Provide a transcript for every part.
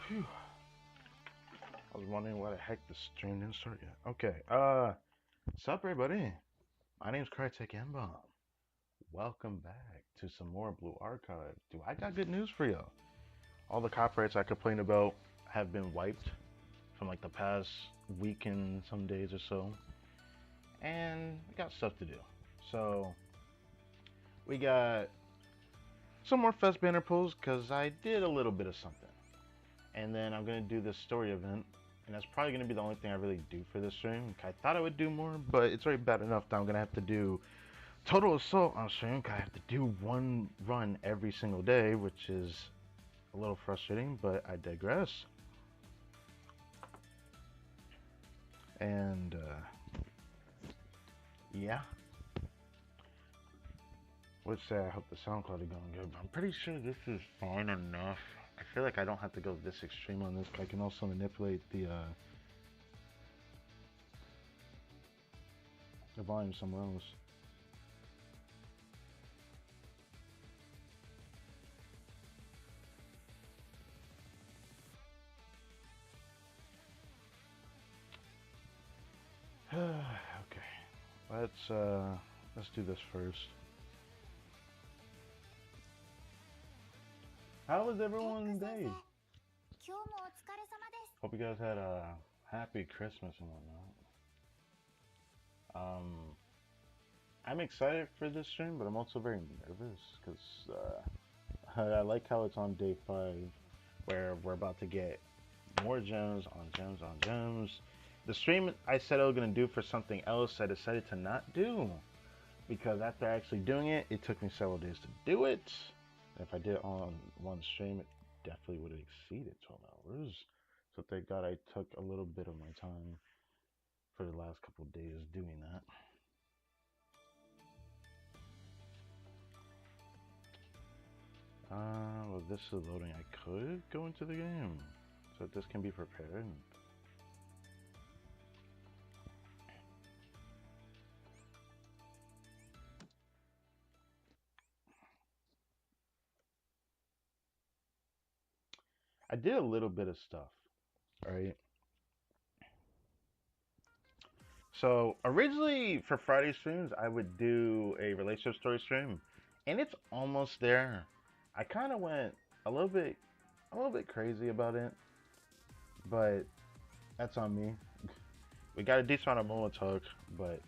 Phew. I was wondering why the heck the stream didn't start yet. Okay, what's up, everybody? My name's Crytek M-Bomb. Welcome back to some more Blue Archive. Do I got good news for y'all? All the copyrights I complained about have been wiped from like the past week and some days or so, and we got stuff to do. So we got some more Fest banner pulls because I did a little bit of something, and then I'm gonna do this story event, and that's probably gonna be the only thing I really do for this stream. I thought I would do more, but it's already bad enough that I'm gonna have to do total assault on stream. I have to do one run every single day, which is a little frustrating, but I digress. And yeah, let's say I hope the sound quality going good. But I'm pretty sure this is fine enough. I feel like I don't have to go this extreme on this. I can also manipulate the volume somewhere else. Okay, let's do this first. How was everyone's day? Hope you guys had a happy Christmas and whatnot. I'm excited for this stream, but I'm also very nervous because I like how it's on day 5, where we're about to get more gems on gems on gems. The stream I said I was gonna do for something else, I decided to not do because after actually doing it, it took me several days to do it. If I did it on one stream, it definitely would have exceeded 12 hours. So thank God I took a little bit of my time for the last couple of days doing that. Well, this is loading. I could go into the game so this can be prepared. I did a little bit of stuff, alright? So originally for Friday streams, I would do a relationship story stream, and it's almost there. I kind of went a little bit crazy about it, but that's on me. We got a decent amount of Momo talk, but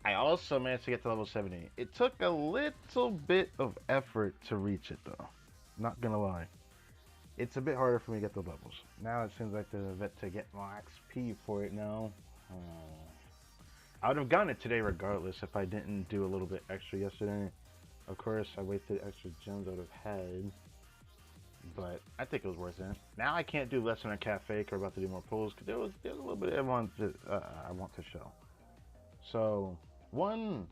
I also managed to get to level 70. It took a little bit of effort to reach it though. Not gonna lie. It's a bit harder for me to get the levels. Now it seems like there's a bit to get more XP for it now. I would have gotten it today regardless if I didn't do a little bit extra yesterday. Of course, I wasted extra gems I would have had, but I think it was worth it. Now I can't do less than a cafe because we're about to do more pulls because there's a little bit of everyone I want to show. So, one,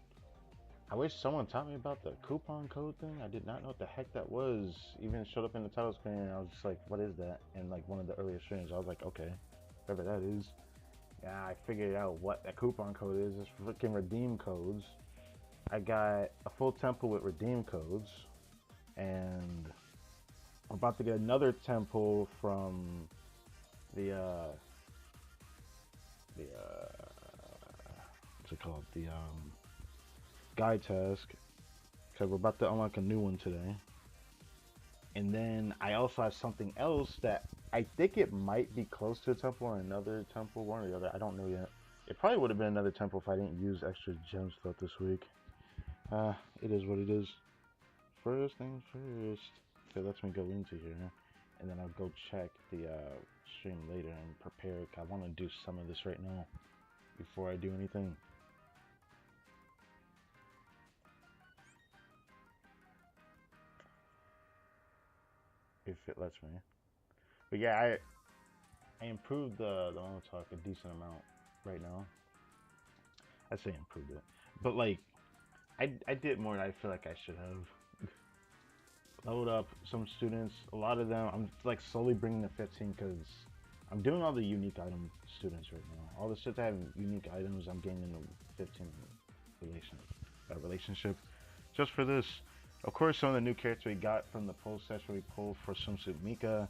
I wish someone taught me about the coupon code thing. I did not know what the heck that was. Even showed up in the title screen and I was just like, what is that? And like one of the earlier streams, I was like, okay, whatever that is. Yeah, I figured out what that coupon code is. It's freaking redeem codes. I got a full temple with redeem codes, and I'm about to get another temple from the what's it called? The guide task. Because we're about to unlock a new one today. And then I also have something else that I think it might be close to a temple or another temple, one or the other. I don't know yet. It probably would have been another temple if I didn't use extra gems throughout this week. It is what it is. First things first. Okay, lets me go into here. And then I'll go check the stream later and prepare. I want to do some of this right now before I do anything. If it lets me. But yeah, I improved the Mono Talk a decent amount right now. I say improved it. But like I did more than I feel like I should have. Load up some students. A lot of them, I'm like slowly bringing to 15 because I'm doing all the unique item students right now. All the shit that have unique items, I'm getting into 15 relationship just for this. Of course, some of the new characters we got from the poll session we pulled for Swimsuit Mika,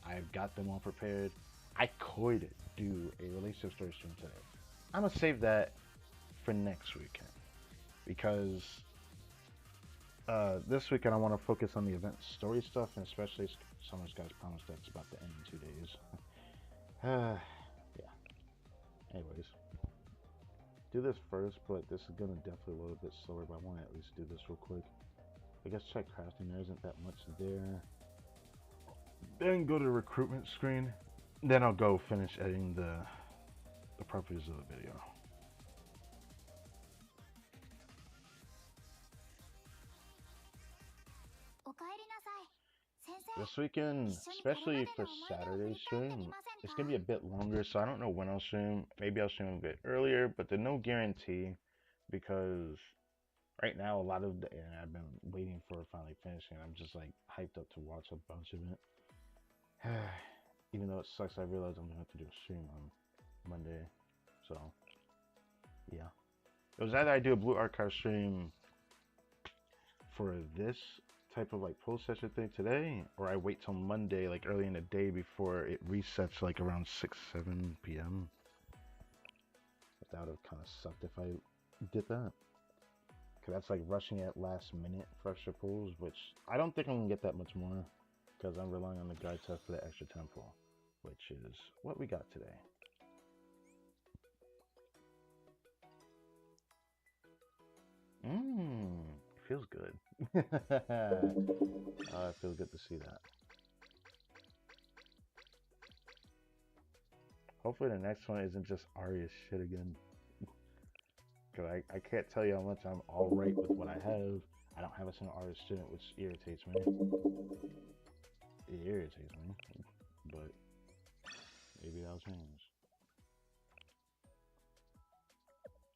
I've got them all prepared. I could do a relationship story stream today. I'm gonna save that for next weekend because this weekend I want to focus on the event story stuff, and especially Summer's Guys Promise that's about to end in 2 days. Yeah. Anyways, do this first, but this is gonna definitely a little bit slower. But I want to at least do this real quick. I guess check crafting. There isn't that much there. Then go to the recruitment screen. Then I'll go finish editing the properties of the video. This weekend, especially for Saturday stream, it's gonna be a bit longer, so I don't know when I'll stream. Maybe I'll stream a bit earlier, but there's no guarantee because right now a lot of the and I've been waiting for finally finishing. I'm just like hyped up to watch a bunch of it. Even though it sucks, I realize I'm gonna have to do a stream on Monday. So yeah, it was either I do a Blue Archive stream for this type of like post session thing today, or I wait till Monday, like early in the day before it resets, like around 6-7 p.m. But that would have kind of sucked if I did that, because that's like rushing at last minute for extra pulls, which I don't think I'm gonna get that much more, because I'm relying on the guide test for the extra tempo, which is what we got today. Feels good. It feels good to see that. Hopefully the next one isn't just Arya's shit again. Because I can't tell you how much I'm alright with what I have. I don't have a single Arya student, which irritates me. It irritates me. But maybe that'll change.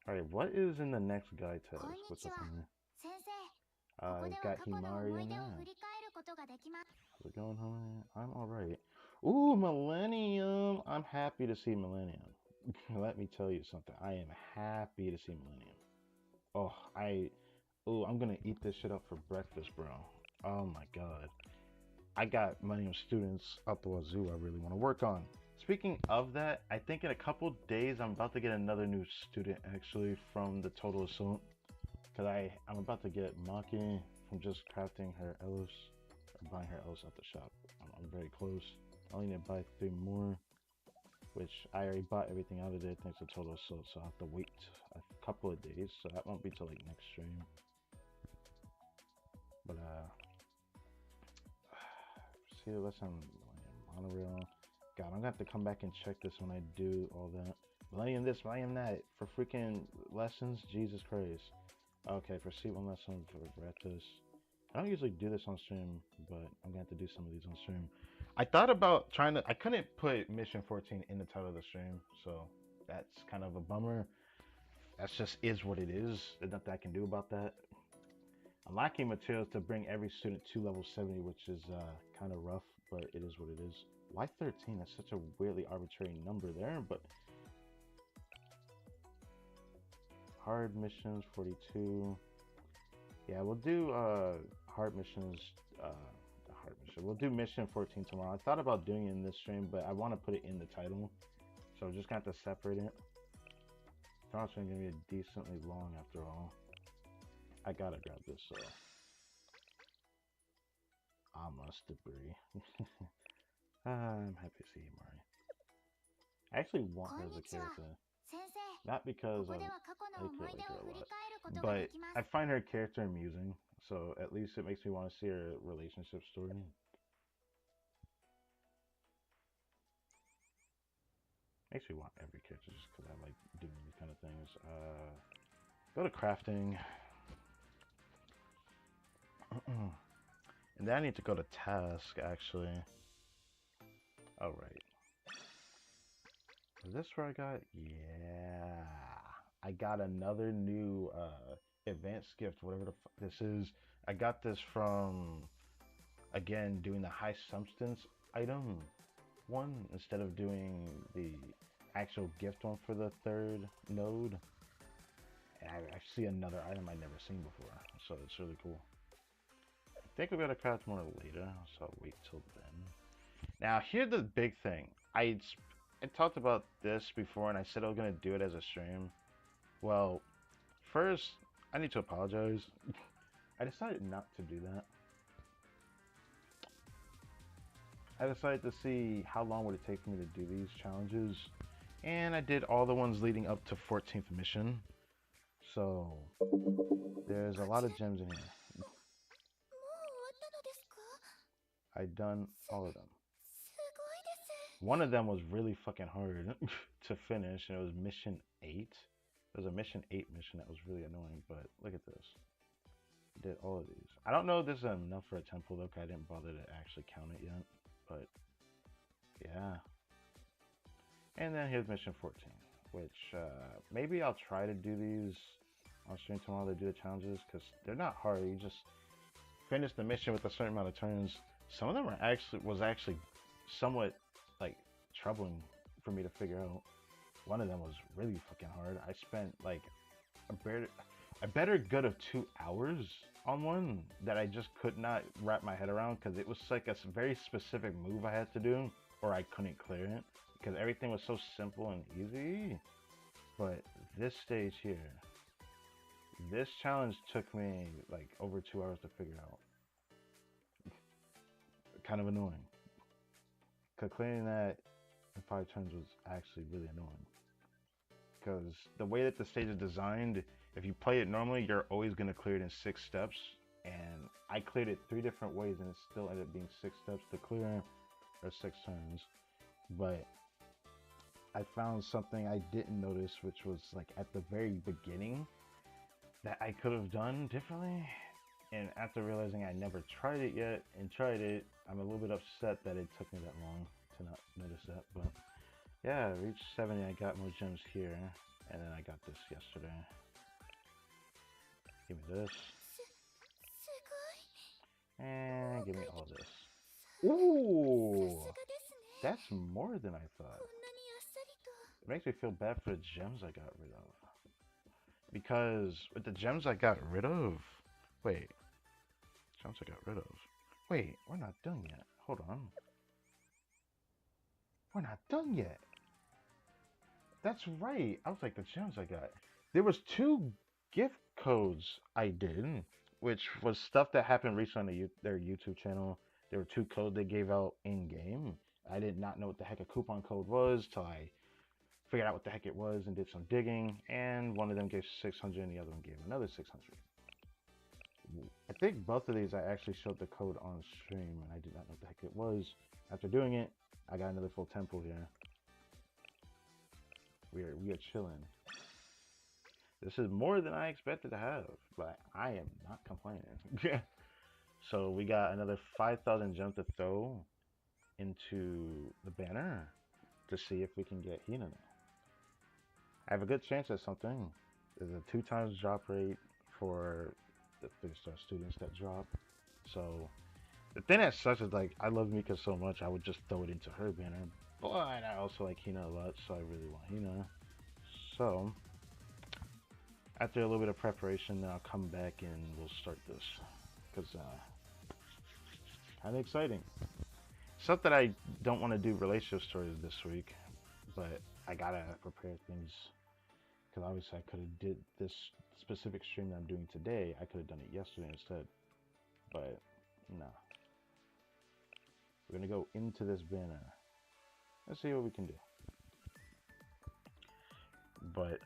Alright, what is in the next guide test? What's up in there? I've got Himari in that. How's it going, honey? I'm alright. Ooh, Millennium! I'm happy to see Millennium. Let me tell you something. I am happy to see Millennium. I'm gonna eat this shit up for breakfast, bro. Oh my god. I got Millennium students up the wazoo I really want to work on. Speaking of that, I think in a couple days I'm about to get another new student actually from the Total Assault. Because I'm about to get Maki from just crafting her Elves, or buying her Elves at the shop. I'm very close. I only need to buy 3 more, which I already bought everything out of there thanks to Total Assault, so I have to wait a couple of days, so that won't be till like next stream. But see the lesson monorail. God, I'm gonna have to come back and check this when I do all that. Millennium this, Millennium that for freaking lessons. Jesus Christ. Okay, proceed one lesson for Breathus. I don't usually do this on stream, but I'm gonna have to do some of these on stream. I thought about trying to. I couldn't put Mission 14 in the title of the stream, so that's kind of a bummer. That's just is what it is. There's nothing I can do about that. I'm lacking materials to bring every student to level 70, which is kind of rough, but it is what it is. Why 13? That's such a weirdly arbitrary number there, but hard missions 42. Yeah, we'll do hard missions. Hard mission. We'll do mission 14 tomorrow. I thought about doing it in this stream, but I want to put it in the title, so we're just gonna have to separate it. Tomorrow's gonna be decently long after all. I gotta grab this, so I must debris. I'm happy to see you, Mari. I actually want her as a character. Not because I like her a lot, but I find her character amusing, so at least it makes me want to see her relationship story. Makes me want every character just because I like doing these kind of things. Go to crafting. And then I need to go to task, actually. Oh, right. Is this where I got? Yeah. I got another new advanced gift, whatever the fuck this is. I got this from, again, doing the high substance item one instead of doing the actual gift one for the 3rd node. And I see another item I've never seen before, so it's really cool. I think we're gonna craft more later, so I'll wait till then. Now, here's the big thing. I talked about this before, and I said I was gonna do it as a stream. Well, first, I need to apologize. I decided not to do that. I decided to see how long would it take for me to do these challenges, and I did all the ones leading up to 14th mission. So there's a lot of gems in here. I done all of them. One of them was really fucking hard to finish, and it was mission 8. There was a mission 8 mission that was really annoying, but look at this. I did all of these. I don't know if this is enough for a temple though, because I didn't bother to actually count it yet, but yeah. And then here's mission 14, which maybe I'll try to do these on stream tomorrow to do the challenges, because they're not hard. You just finish the mission with a certain amount of turns. Some of them was actually somewhat like troubling for me to figure out. One of them was really fucking hard. I spent like a better good of 2 hours on one that I just could not wrap my head around, because it was like a very specific move I had to do, or I couldn't clear it, because everything was so simple and easy. But this stage here, this challenge took me like over 2 hours to figure out. Kind of annoying, because clearing that in 5 turns was actually really annoying. Because the way that the stage is designed, if you play it normally, you're always going to clear it in 6 steps. And I cleared it 3 different ways, and it still ended up being 6 steps to clear, or 6 turns. But I found something I didn't notice, which was like at the very beginning, that I could have done differently. And after realizing I never tried it yet and tried it, I'm a little bit upset that it took me that long to not notice that. But yeah, I reached 70. I got more gems here, and then I got this yesterday. Give me this. And give me all this. Ooh! That's more than I thought. It makes me feel bad for the gems I got rid of. Because with the gems I got rid of... Wait. Gems I got rid of. Wait, we're not done yet. Hold on. We're not done yet. That's right. I was like, the gems I got. There was 2 gift codes I did, which was stuff that happened recently on their YouTube channel. There were 2 codes they gave out in-game. I did not know what the heck a coupon code was till I figured out what the heck it was and did some digging. And one of them gave 600 and the other one gave another 600. I think both of these I actually showed the code on stream, and I did not know what the heck it was. After doing it, I got another full temple here. We are chilling. This is more than I expected to have, but I am not complaining. So we got another 5,000 gems to throw into the banner to see if we can get Hina now. I have a good chance at something. There's a 2 times drop rate for the 3-star students that drop. So the thing that sucks is, like, I love Mika so much, I would just throw it into her banner. But I also like Hina a lot, so I really want Hina. So after a little bit of preparation, then I'll come back and we'll start this. Because kind of exciting. Something I don't want to do relationship stories this week, but I gotta prepare things. Because obviously I could have did this specific stream that I'm doing today. I could have done it yesterday instead. But no. We're gonna go into this banner. Let's see what we can do. But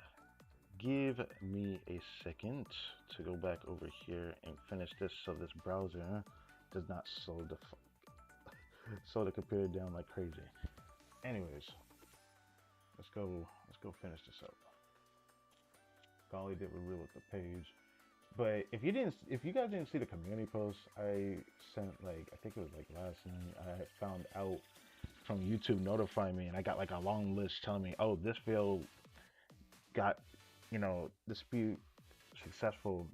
give me a second to go back over here and finish this so this browser does not slow the computer down like crazy. Anyways, let's go finish this up. Golly did real with the page. But if you guys didn't see the community post I sent, like, I think it was like last night, I found out from YouTube notifying me, and I got like a long list telling me, oh, this video got, you know, dispute successful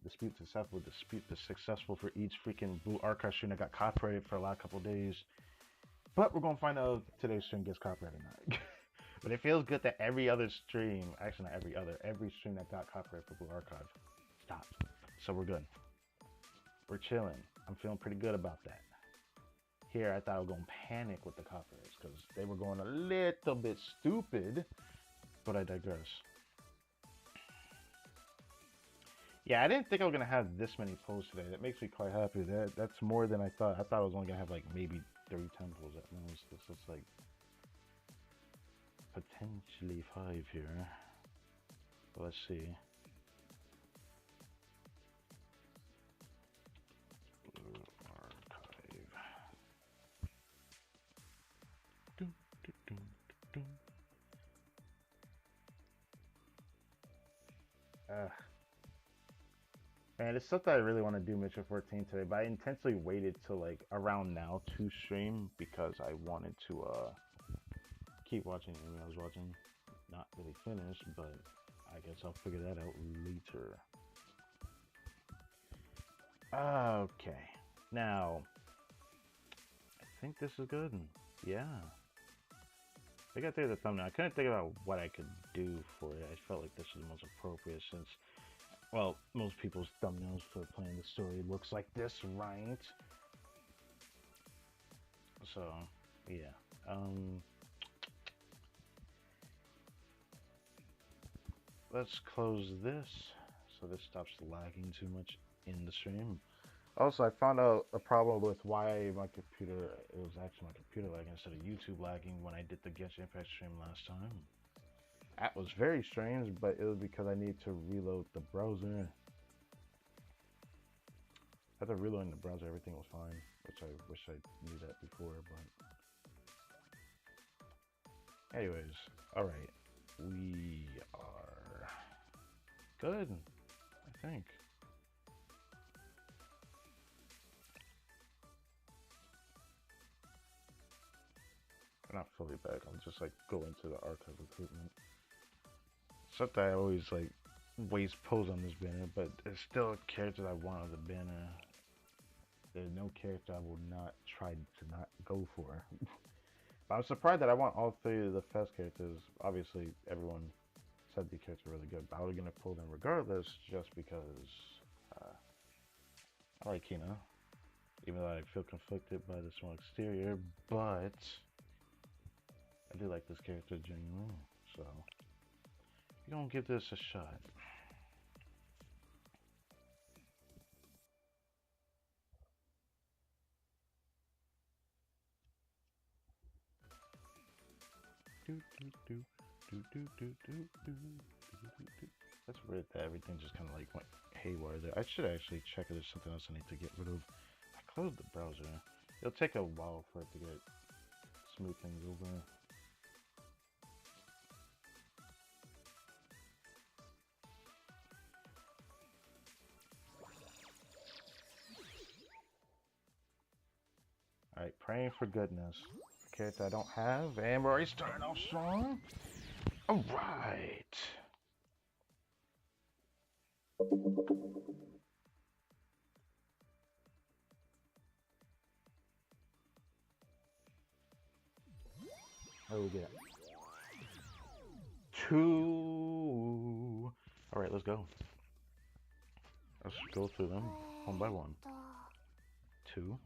for each freaking Blue Archive stream that got copyrighted for a couple days. But we're gonna find out if today's stream gets copyrighted or not. But it feels good that every stream that got copyrighted for Blue Archive stopped. So we're good. We're chilling. I'm feeling pretty good about that. here I thought I was gonna panic with the copyrights because they were going a little bit stupid, but I digress. Yeah, I didn't think I was gonna have this many pulls today. That makes me quite happy. That's more than I thought. I thought I was only gonna have like maybe 3 temples at most. This looks like potentially 5 here. But let's see. Archive. Dun, dun, dun, dun. Man, it's stuff that I really want to do Mission 14 today, but I intentionally waited till like around now to stream because I wanted to keep watching anime I was watching. Not really finished, but I guess I'll figure that out later. Okay, now I think this is good. Yeah, I got there the thumbnail. I couldn't think about what I could do for it. I felt like this was the most appropriate since, well, most people's thumbnails for playing the story looks like this, right? So, yeah. Let's close this so this stops lagging too much in the stream. Also, I found out a problem with why my computer, it was actually my computer lagging instead of YouTube lagging when I did the Genshin Impact stream last time. That was very strange, but it was because I need to reload the browser. After reloading the browser, everything was fine, which I wish I knew that before, but... Anyways, alright. We are good, I think. I'm not fully back, I'll just like go into the archive recruitment. Except that I always like waste pulls on this banner, but there's still characters I want on the banner. There's no character I will not try to not go for. But I'm surprised that I want all 3 of the Fest characters. Obviously, everyone said the characters are really good, but I was going to pull them regardless just because I like Kina. Even though I feel conflicted by the small exterior, but I do like this character genuinely, so we're gonna give this a shot. That's weird that everything just kind of like went haywire there. I should actually check if there's something else I need to get rid of. I closed the browser. It'll take a while for it to get smooth things over. Alright, praying for goodness. A character I don't have, and we're already starting off strong. Alright. What do we get? 2. Alright, let's go. Let's go through them one by one. 2.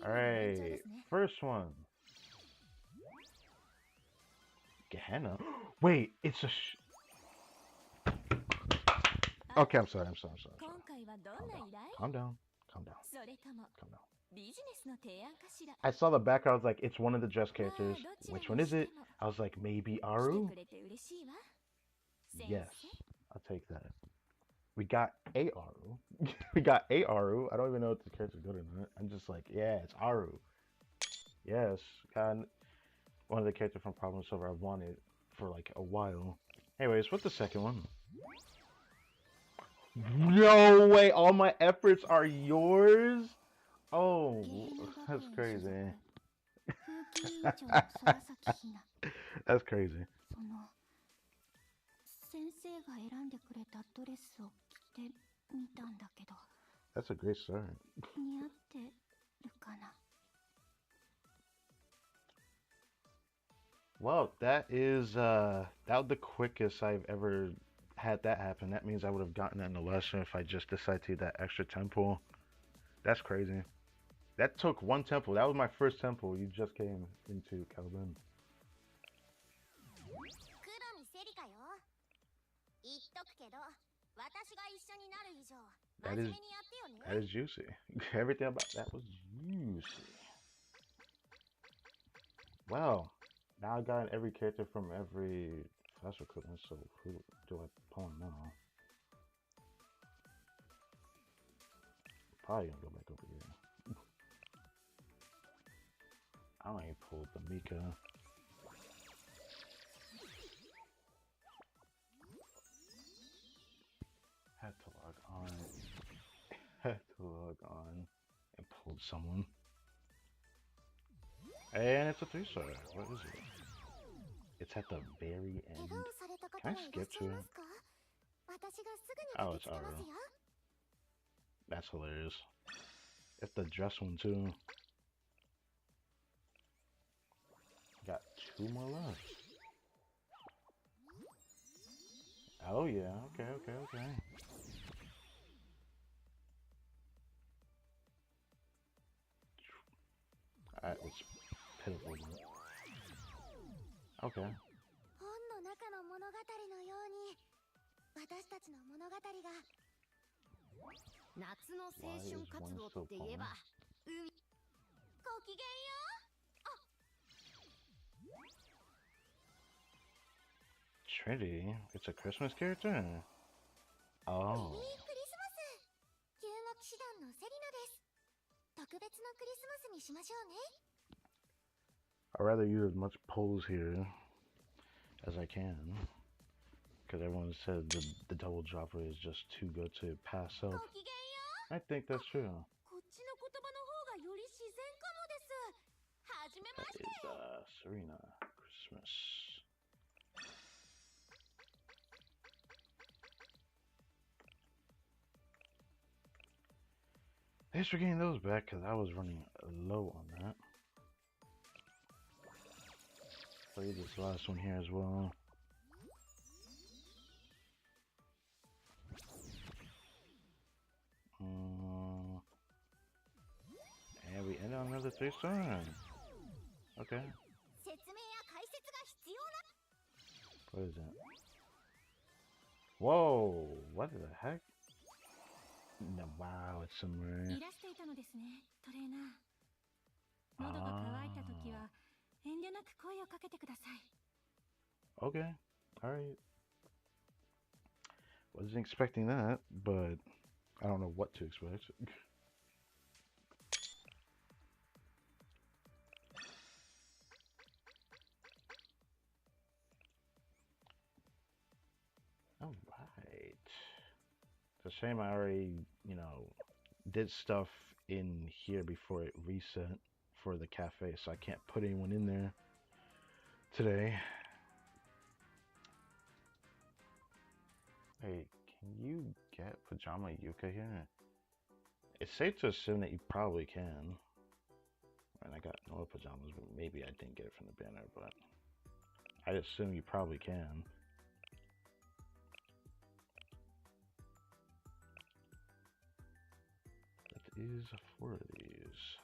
Alright, first one. Gehenna? Wait, it's a Okay, I'm sorry. Calm down. Calm down. I saw the background, I was like, it's one of the dress characters. Which one is it? I was like, maybe Aru? Yes, I'll take that. We got a Aru. We got a Aru. I don't even know if this character's good or not. I'm just like, yeah, it's Aru. Yes, got one of the characters from Problem Solver I've wanted for like a while. Anyways, what's the second one? No way, all my efforts are yours? Oh, that's crazy. That's crazy. That's a great start. Well, that was the quickest I've ever had that happen. That means I would have gotten that in the lesson if I just decided to do that extra temple. That's crazy. That took one temple. That was my first temple. You just came into Calvin. That is that is juicy. Everything about that was juicy. Well, now I got every character from every class recruitment, so who do I pull now? Probably gonna go back over here. I ain't pulled the Mika. Had to log on. Had to log on and pulled someone. And it's a 3-star. What is it? It's at the very end. Can I skip to it? Oh, it's Aura. That's hilarious. It's the dress one too. Got 2 more left. Oh yeah, okay. It's pitiful. Okay. Why is one still calling? Trinity? It's a Christmas character? Oh. I'd rather use as much pulls here as I can. Because everyone said the double dropper is just too good to pass up. I think that's true. That is Serena Christmas. Thanks for getting those back because I was running low on that. Play this last one here as well. And we end on another 3-star. Okay. What is that? Whoa! What the heck? No, wow, it's somewhere. Okay, alright. Wasn't expecting that, but I don't know what to expect. Alright. It's a shame I already, did stuff in here before it reset for the cafe, so I can't put anyone in there today. Hey, can you get Pajama Yuka here? It's safe to assume that you probably can. And I got no pajamas, but maybe I didn't get it from the banner, but I'd assume you probably can. That is 4 of these.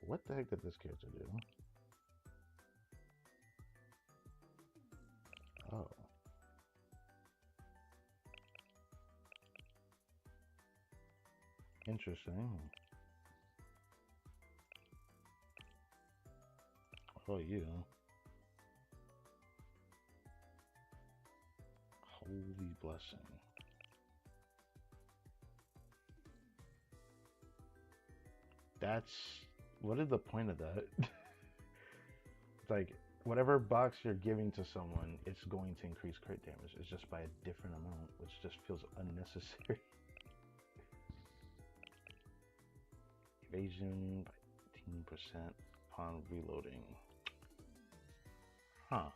What the heck did this character do? Oh. Interesting. Oh, you. Holy blessing. That's... What is the point of that? It's like, whatever box you're giving to someone, it's going to increase crit damage. It's just by a different amount, which just feels unnecessary. Evasion by 18% upon reloading. Huh.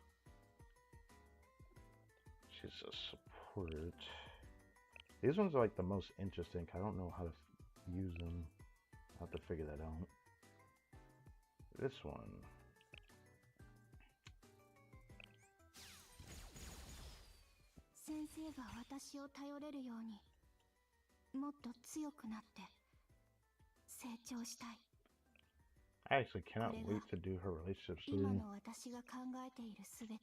She's a support. These ones are like the most interesting. I don't know how to use them. I'll have to figure that out. This one. 先生が私を頼れるようにもっと強くなって成長したい。 I actually cannot wait to do her relationship 今 soon. の私が考えているすべて。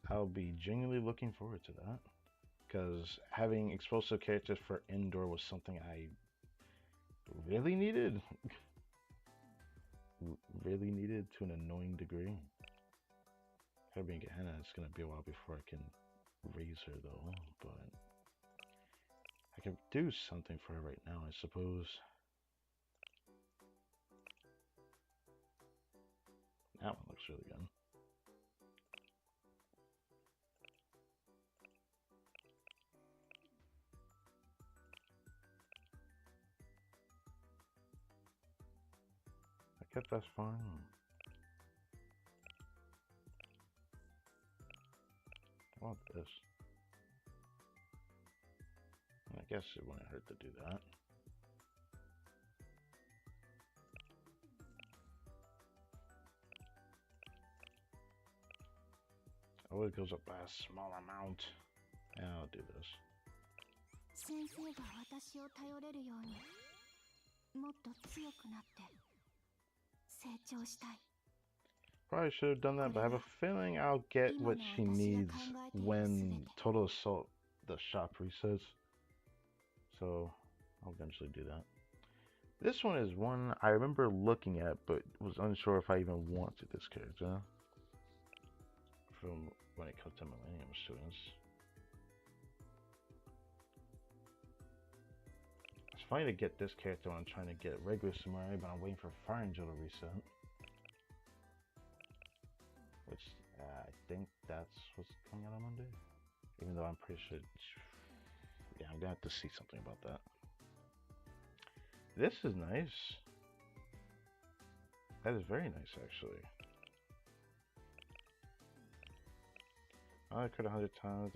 I'll be genuinely looking forward to that. Because having explosive characters for indoor was something I really needed. Really needed to an annoying degree. Her being Gehenna, it's gonna be a while before I can raise her though, but I can do something for her right now, I suppose. That one looks really good. I guess that's fine. I want this. I guess it wouldn't hurt to do that. Oh, it goes up by a small amount. Yeah, I'll do this. 先生が私を頼れるようにもっと強くなって成長したい。 Probably should have done that, but I have a feeling I'll get what she needs when Total Assault the shop resets. So I'll eventually do that. This one is one I remember looking at, but was unsure if I even wanted this character from when it comes to Millennium students. It's funny to get this character when I'm trying to get regular Samurai, but I'm waiting for Fire Angel to reset. Which I think that's what's coming out on Monday. Even though I'm pretty sure... Yeah, I'm gonna have to see something about that. This is nice. That is very nice, actually. I could 100 times.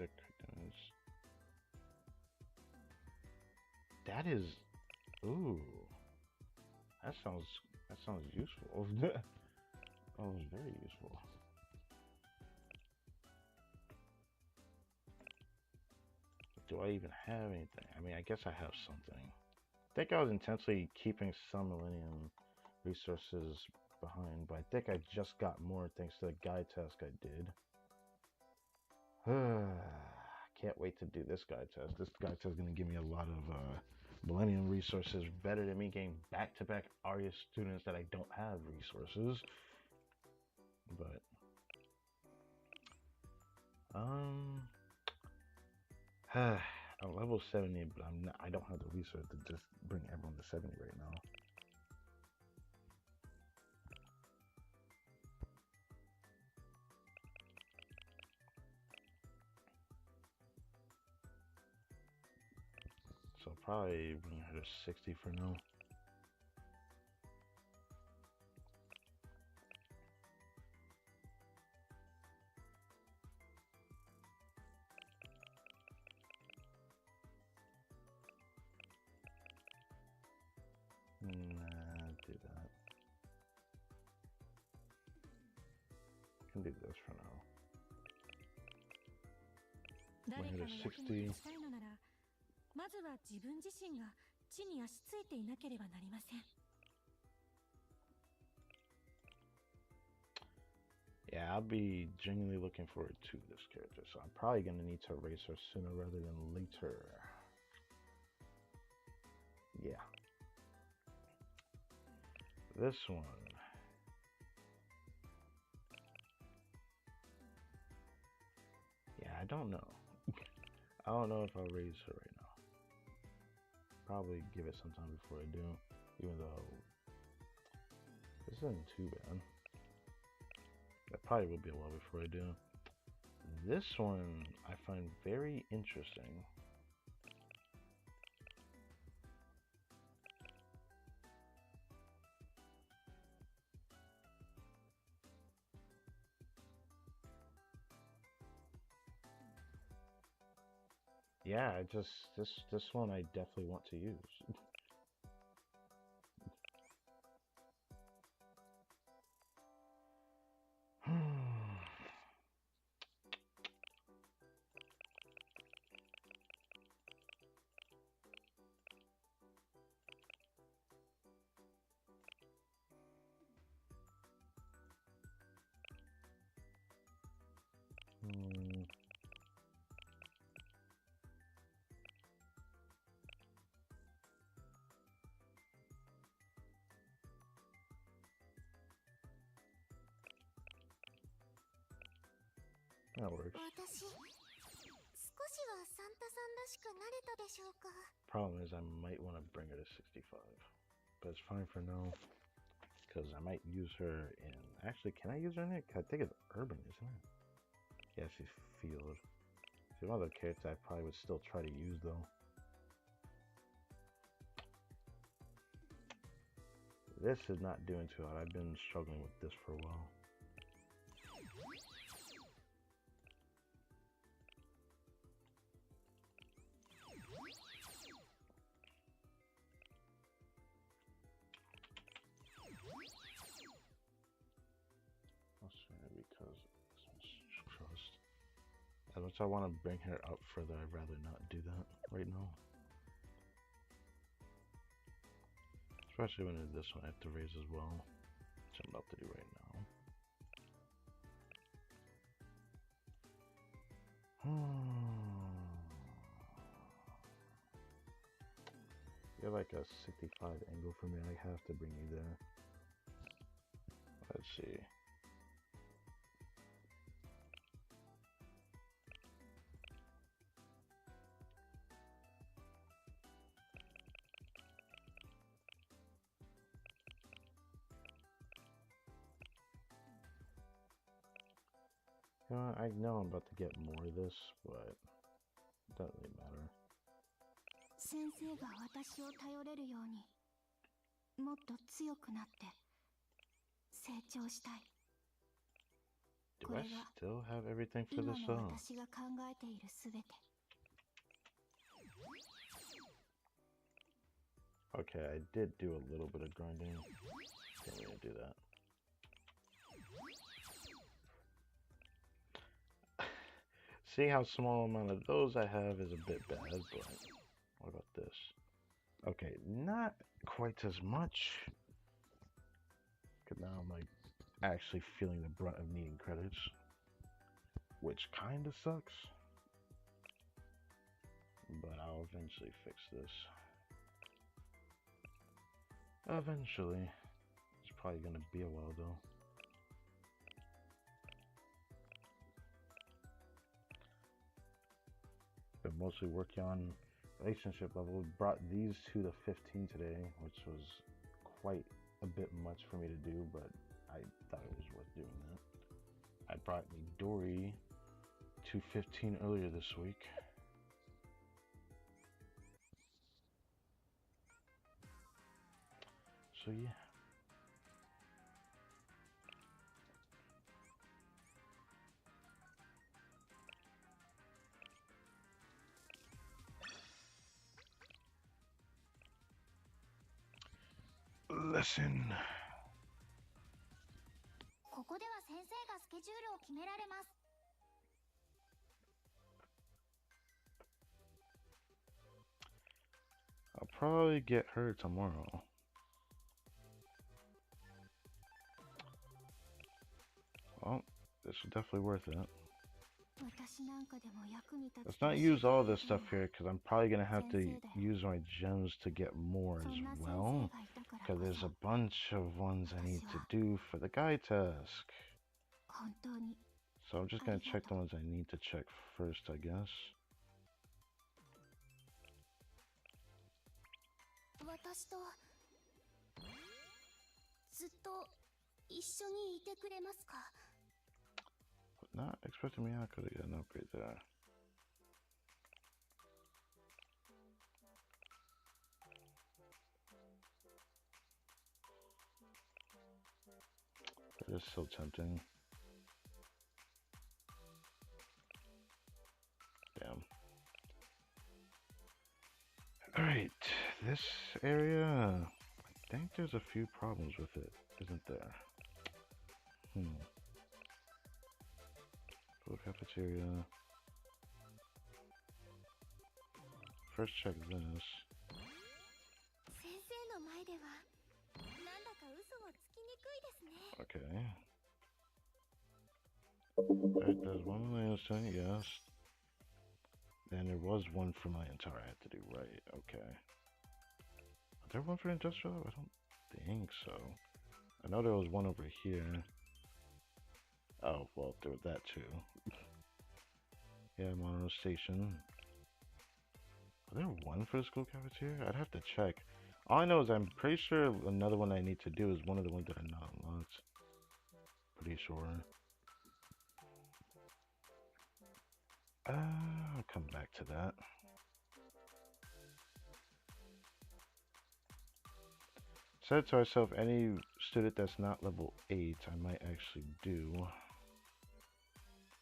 That is... Ooh. That sounds useful. That was very useful. Do I even have anything? I mean, I guess I have something. I think I was intentionally keeping some Millennium resources behind, but I think I just got more thanks to the guide task I did. Can't wait to do this guide test. This guide test is going to give me a lot of Millennium resources, better than me getting back-to-back Arya students that I don't have resources. But, I'm level 70, but I don't have the resource to just bring everyone to 70 right now. So probably bring her to 60 for now. Nah, do that. Can do this for now. Bring her to 60. まずは自分自身が地に足ついていなければなりません。 Yeah, I'll be genuinely looking forward to this character, so I'm probably gonna need to erase her sooner rather than later. Yeah. This one. Yeah, I don't know. I don't know if I'll raise her right now. Probably give it some time before I do, even though this isn't too bad. That probably will be a while before I do. This one I find very interesting. Yeah, this one I definitely want to use. That works. Problem is, I might want to bring her to 65, but it's fine for now because I might use her in. Actually, can I use her in it? I think it's urban, isn't it? Yeah, she's field. She's one of the characters I probably would still try to use though. This is not doing too hot. I've been struggling with this for a while. Because trust. As much as I want to bring her up further, I'd rather not do that right now. Especially when it's this one I have to raise as well, which I'm about to do right now. You're like a 65 angle for me. I have to bring you there. Let's see. I know I'm about to get more of this, but it doesn't really matter. Do I still have everything for this song? Okay, I did do a little bit of grinding. Didn't really do that. See how small amount of those I have is a bit bad, but what about this? Okay, not quite as much. Cause now I'm like actually feeling the brunt of needing credits, which kind of sucks. But I'll eventually fix this. Eventually. It's probably gonna be a while though. Been mostly working on relationship level. Brought these two to 15 today, which was quite a bit much for me to do, but I thought it was worth doing that. I brought Midori to 15 earlier this week. So yeah. Listen. I'll probably get her tomorrow. Well, this is definitely worth it. Let's not use all this stuff here because I'm probably going to have to use my gems to get more as well. Because there's a bunch of ones I need to do for the guide task. So I'm just going to check the ones I need to check first, I guess. Not expecting me out because I got an upgrade there. It is so tempting. Damn. Alright, this area, I think there's a few problems with it, isn't there? School cafeteria. First check this. 先生の前ではなんだか嘘をつきにくいですね。 Okay. There's one Millennium student, yes. And there was one for my entire I had to do right. Okay. Was there one for industrial? I don't think so. I know there was one over here. Oh, well, there was that too. Yeah, Monroe Station. Was there one for the school cafeteria? I'd have to check. All I know is I'm pretty sure another one I need to do is one of the ones that are not unlocked. Pretty sure. I'll come back to that. Said to myself, any student that's not level 8, I might actually do.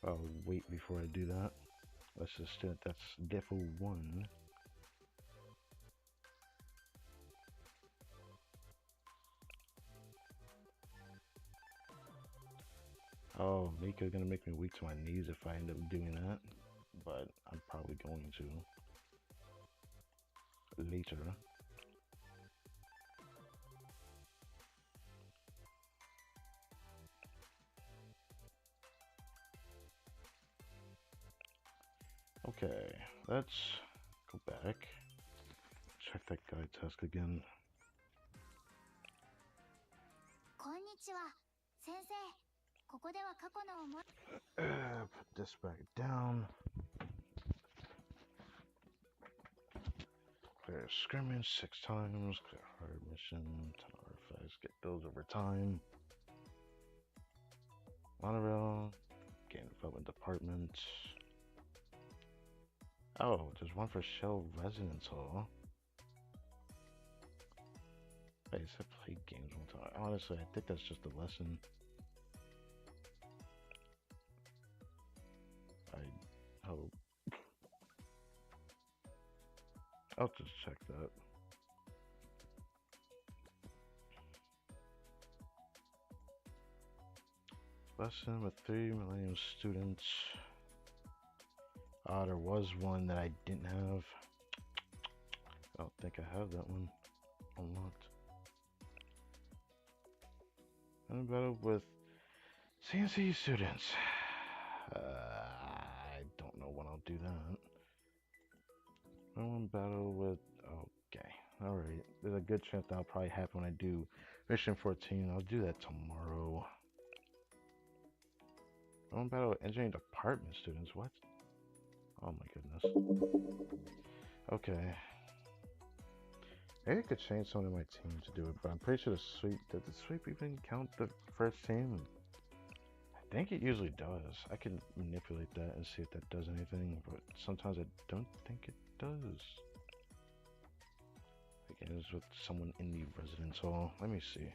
I'll wait before I do that. That's a student that's level 1. Oh, Mika's gonna make me weak to my knees if I end up doing that. But I'm probably going to. Later. Okay, let's go back. Check that guide task again. こんにちは、先生。ここでは過去の思い。Put this back down. Clear scrimmage 6 times. Clear hard mission. 10 artifacts. Get those over time. Monorail. Game development department. Oh, there's one for Shell Residence Hall. Wait, it said play games one time. Honestly, I think that's just a lesson. I hope. I'll just check that. Lesson with 3 Millennium students. Ah, there was one that I didn't have. I don't think I have that one unlocked. And battle with CNC students. I don't know when I'll do that. I want to battle with. Okay, alright. There's a good chance that'll probably happen when I do mission 14. I'll do that tomorrow. I want to battle with engineering department students. What? Oh my goodness. Okay. Maybe I could change someone in my team to do it, but I'm pretty sure the sweep. Did the sweep even count the first team? I think it usually does. I can manipulate that and see if that does anything, but sometimes I don't think it does. Again, it's with someone in the residence hall. Let me see.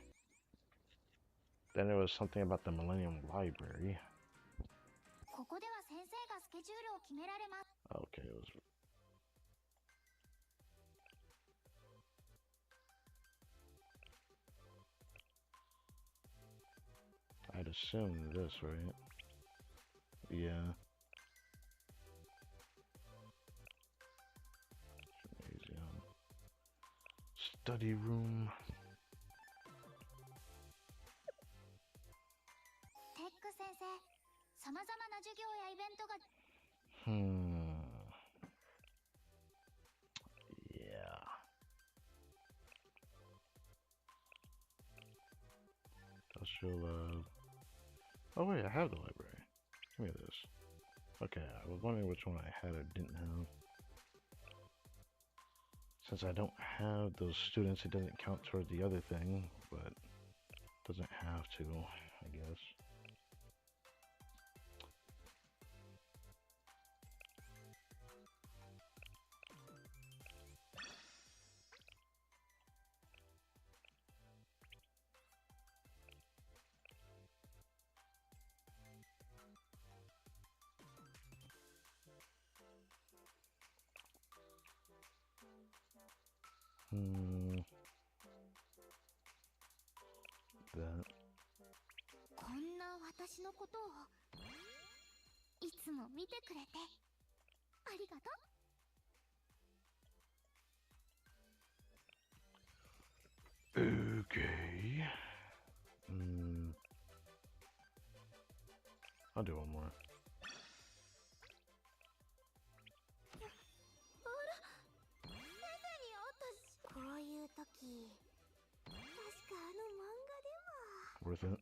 Then there was something about the Millennium Library. Okay, it was. I'd assume this, right? Yeah. Gymnasium. Study room. Yeah. Industrial lab. Oh wait, I have the library. Give me this. Okay, I was wondering which one I had or didn't have. Since I don't have those students, it doesn't count toward the other thing, but it doesn't have to, I guess. That. こんな私のことをいつも見てくれてありがとう。 Okay. I'll do one more. あら、先生に会ったし。こういう時、確かあの漫画では。 Worth it.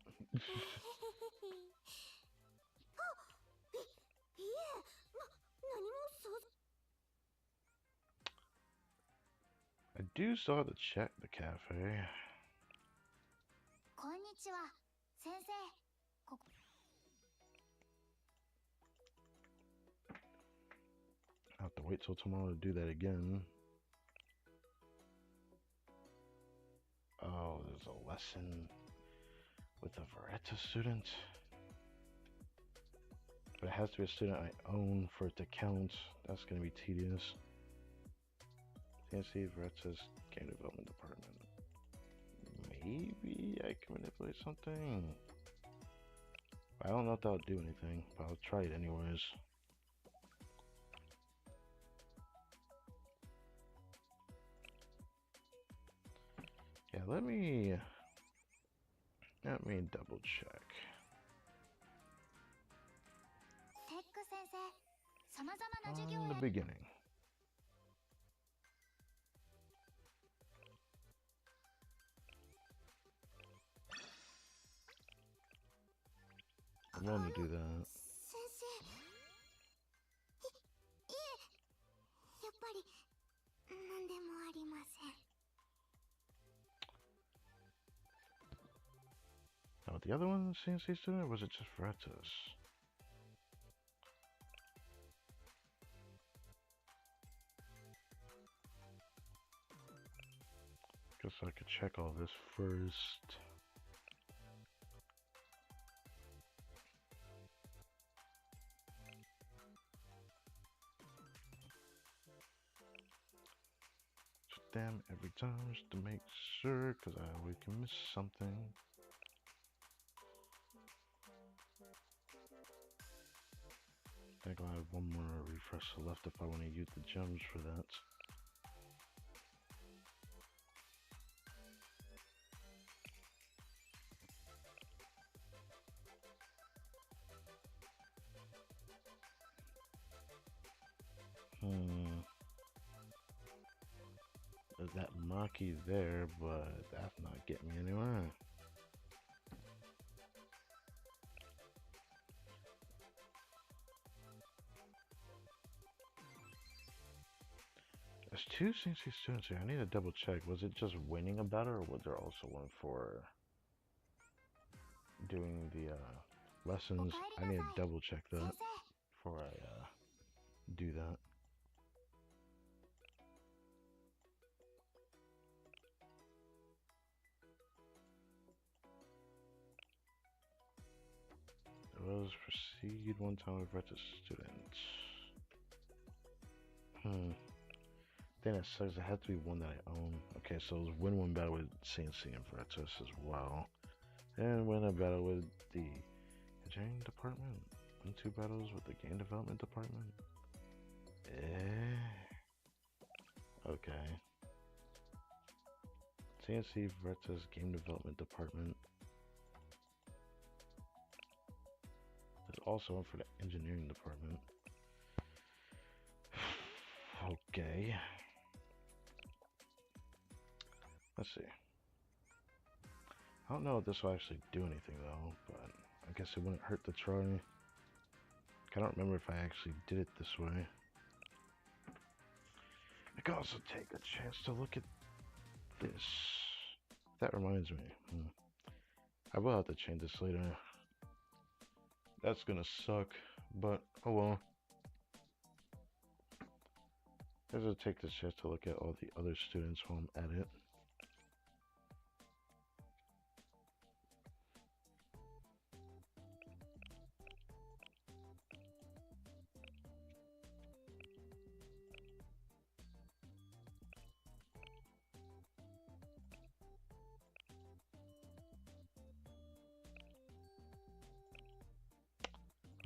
いえ、何も想像。 I do still have to check the cafe. こんにちは、先生。ここ。 I'll have to wait till tomorrow to do that again. Oh, there's a lesson with a Veretta student. But it has to be a student I own for it to count. That's going to be tedious. CNC Veretta's game development department. Maybe I can manipulate something. I don't know if that'll do anything, but I'll try it anyways. Yeah, let me double check. テック先生、様々な授業 From へ。 the beginning. I'm willing to do that. 先生、いえ、やっぱり何でもありません。 Now, with the other one, CNC student, or was it just Verettas? Guess I could check all this first. Damn every time just to make sure, because I always can miss something. I think I'll have one more refresher left if I want to use the gems for that. There's that Maki there, but that's not getting me anywhere. There's two CNC students here. I need to double check. Was it just winning a battle, or was there also one for doing the lessons? I need to double check that before I do that. Rose proceed one time with Veretta students. Then it says it had to be one that I own. Okay, so it was win one battle with CNC and Verettas as well. And win a battle with the engineering department. Win 2 battles with the game development department. Okay. CNC Veretta's game development department. There's also one for the engineering department. Okay. Let's see. I don't know if this will actually do anything though, but I guess it wouldn't hurt to try. I don't remember if I actually did it this way. I could also take a chance to look at this. That reminds me. I will have to change this later. That's gonna suck, but oh well. I'm gonna take this chance to look at all the other students while I'm at it.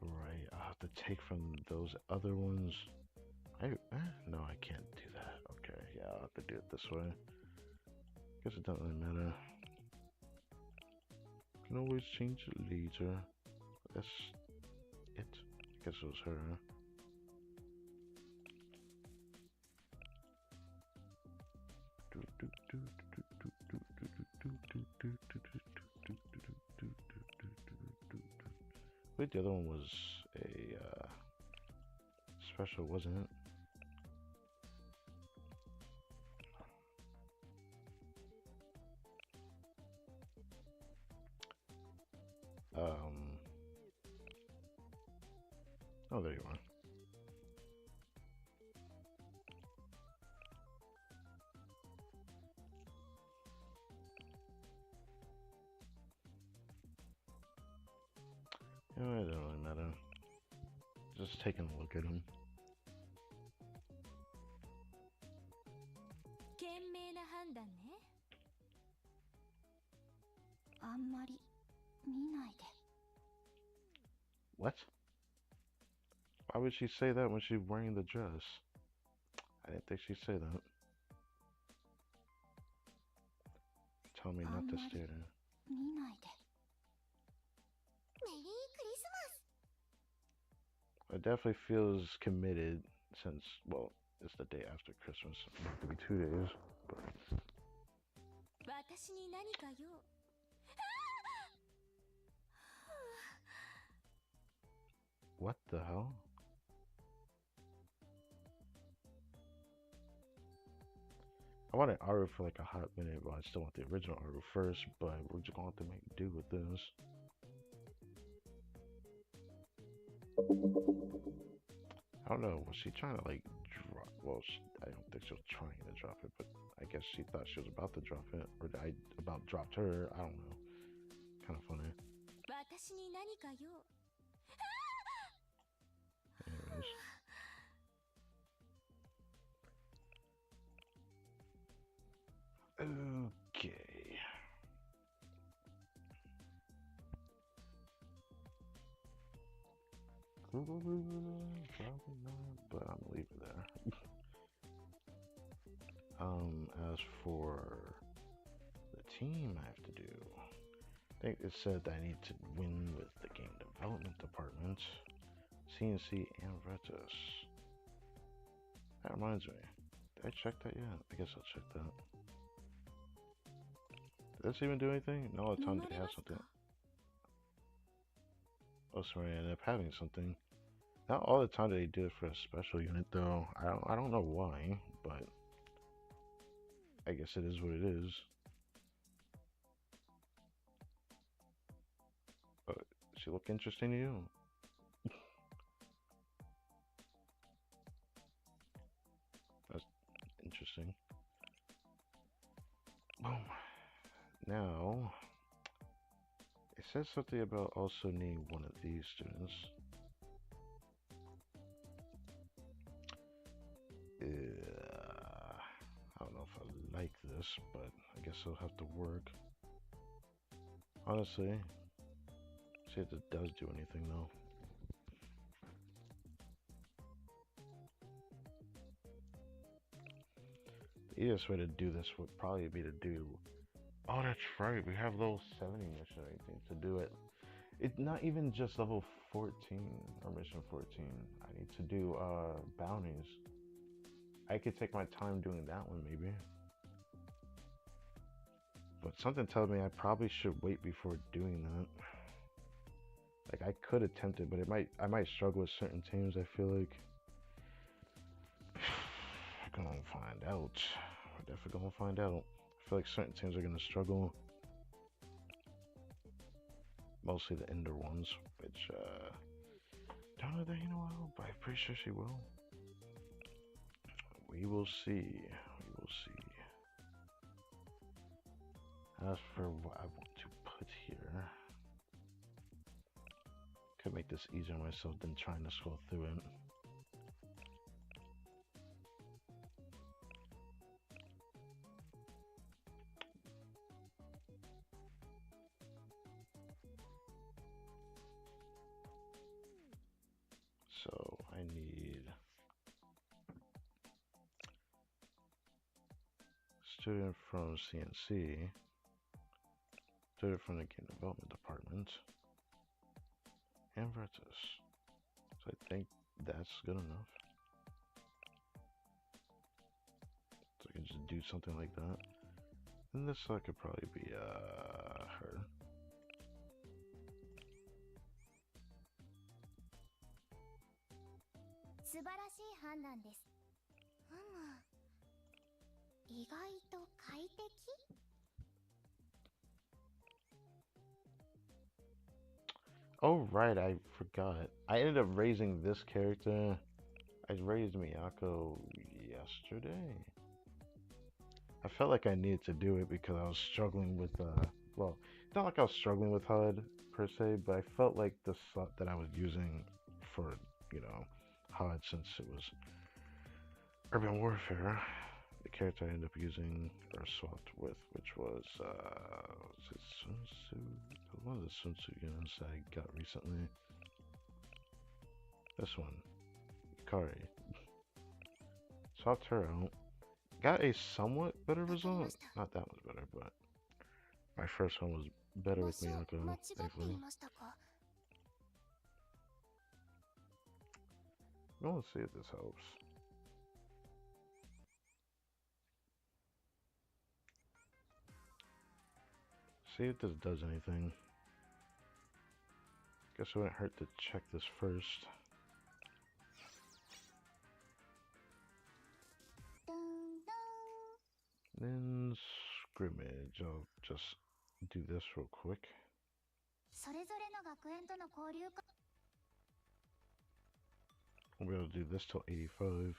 Right, I'll have to take from those other ones. No, I can't do that. Okay, yeah, I'll have to do it this way. Guess it doesn't really matter. Can always change it later. That's it. I guess it was her. Wait, the other one was a special, wasn't it? Oh, there you are. Yeah, it doesn't really matter. Just taking a look at him. 賢明な判断ね。あんまり見ないで。What? Why would she say that when she's wearing the dress? I didn't think she'd say that. Tell me not to stare at her. 見ないで。メリークリスマス。 It definitely feels committed since, well, it's the day after Christmas. It could be 2 days, but... 私に何か用。What the hell? I wanted Aru for like a hot minute, but I still want the original Aru first, but we're just gonna have to make do with this. I don't know, was she trying to like drop, well, I don't think she was trying to drop it, but I guess she thought she was about to drop it, or I about dropped her, I don't know. Kind of funny. Anyways. Okay. Probably not, but I'm gonna leave it there. As for the team I have to do, I think it said that I need to win with the game development department, CNC, and Retus. That reminds me, did I check that yet? I guess I'll check that. Did this even do anything? No, all the time they have something. Oh, sorry, I ended up having something. Not all the time they do it for a special unit, though. I don't know why, but I guess it is what it is. But she look interesting to you? That's interesting. Boom. Now, it says something about also need one of these students. I don't know if I like this, but I guess it'll have to work. Honestly, see if it does do anything though. The easiest way to do this would probably be to do. Oh, that's right. We have level 70 mission or anything to do it. It's not even just level 14 or mission 14. I need to do bounties. I could take my time doing that one maybe. But something tells me I probably should wait before doing that. Like I could attempt it, but I might struggle with certain teams, I feel like. We're gonna find out. We're definitely gonna find out. I feel like certain teams are gonna struggle. Mostly the Ender ones, which don't know that you know, but I'm pretty sure she will. We will see. We will see. As for what I want to put here, could make this easier on myself than trying to scroll through it. So I need student from CNC, student from the game development department, and Vertus. So I think that's good enough. So I can just do something like that. And this could probably be her. 素晴らしい判断です。ふむ。意外と快適？ Oh right, I forgot. I ended up raising this character. I raised Miyako yesterday. I felt like I needed to do it because I was struggling with well, it's not like I was struggling with HUD per se, but I felt like the slot that I was using for, you know, HUD, since it was Urban Warfare, the character I ended up using or swapped with, which was Sun Tzu, one of the Sun Tzu units I got recently. This one, Ikari. Swapped her out. Got a somewhat better result. Not that much better, but my first one was better with Miyako, thankfully. Well, let's see if this helps. See if this does anything. Guess it wouldn't hurt to check this first. Then scrimmage. I'll just do this real quick. We'll be able to do this till 85.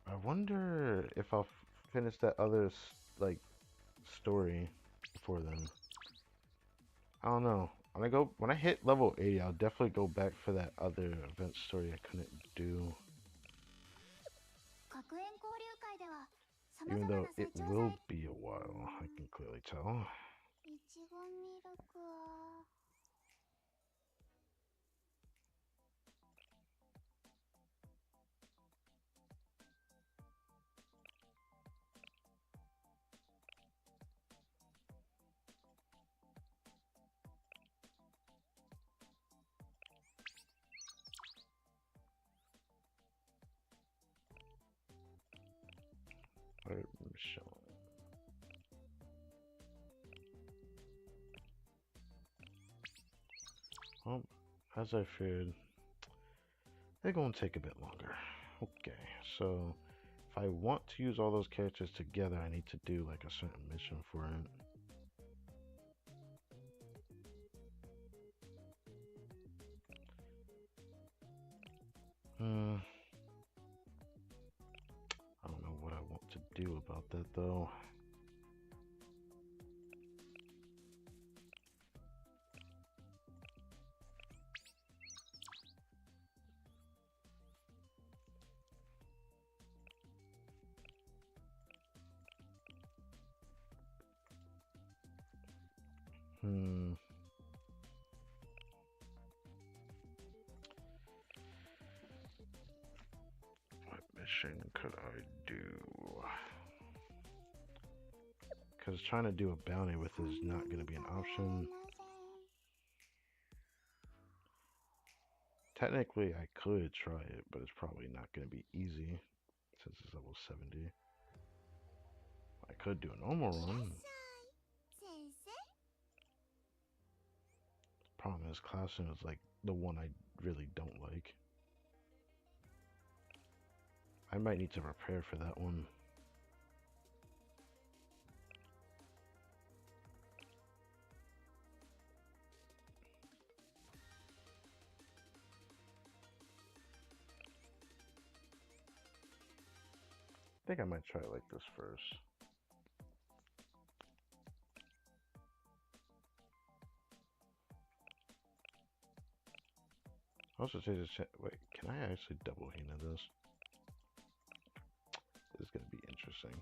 I wonder if I'll finish that other like story for them. I don't know. When I hit level 80, I'll definitely go back for that other event story I couldn't do. Even though it will be a while, I can clearly tell. Well, as I feared, they're going to take a bit longer. Okay, so if I want to use all those characters together, I need to do like a certain mission for it. I don't know what I want to do about that though. What mission could I do? Because trying to do a bounty with is not going to be an option. Technically, I could try it, but it's probably not going to be easy since it's level 70. I could do a normal run. Problem is, Classroom is like the one I really don't like. I might need to prepare for that one. I think I might try it like this first. Also, say this. Wait, can I actually double hand this? This is gonna be interesting.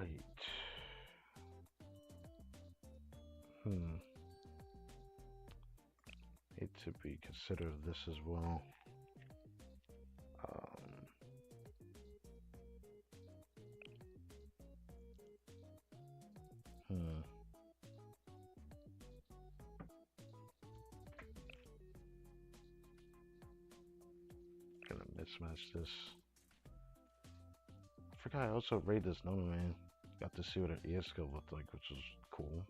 Right. Hmm. Need to be considerate of this as well. Um, hmm. Gonna mismatch this. I forgot I also rated this Nona man. Got to see what an ES skill looked like, which was cool.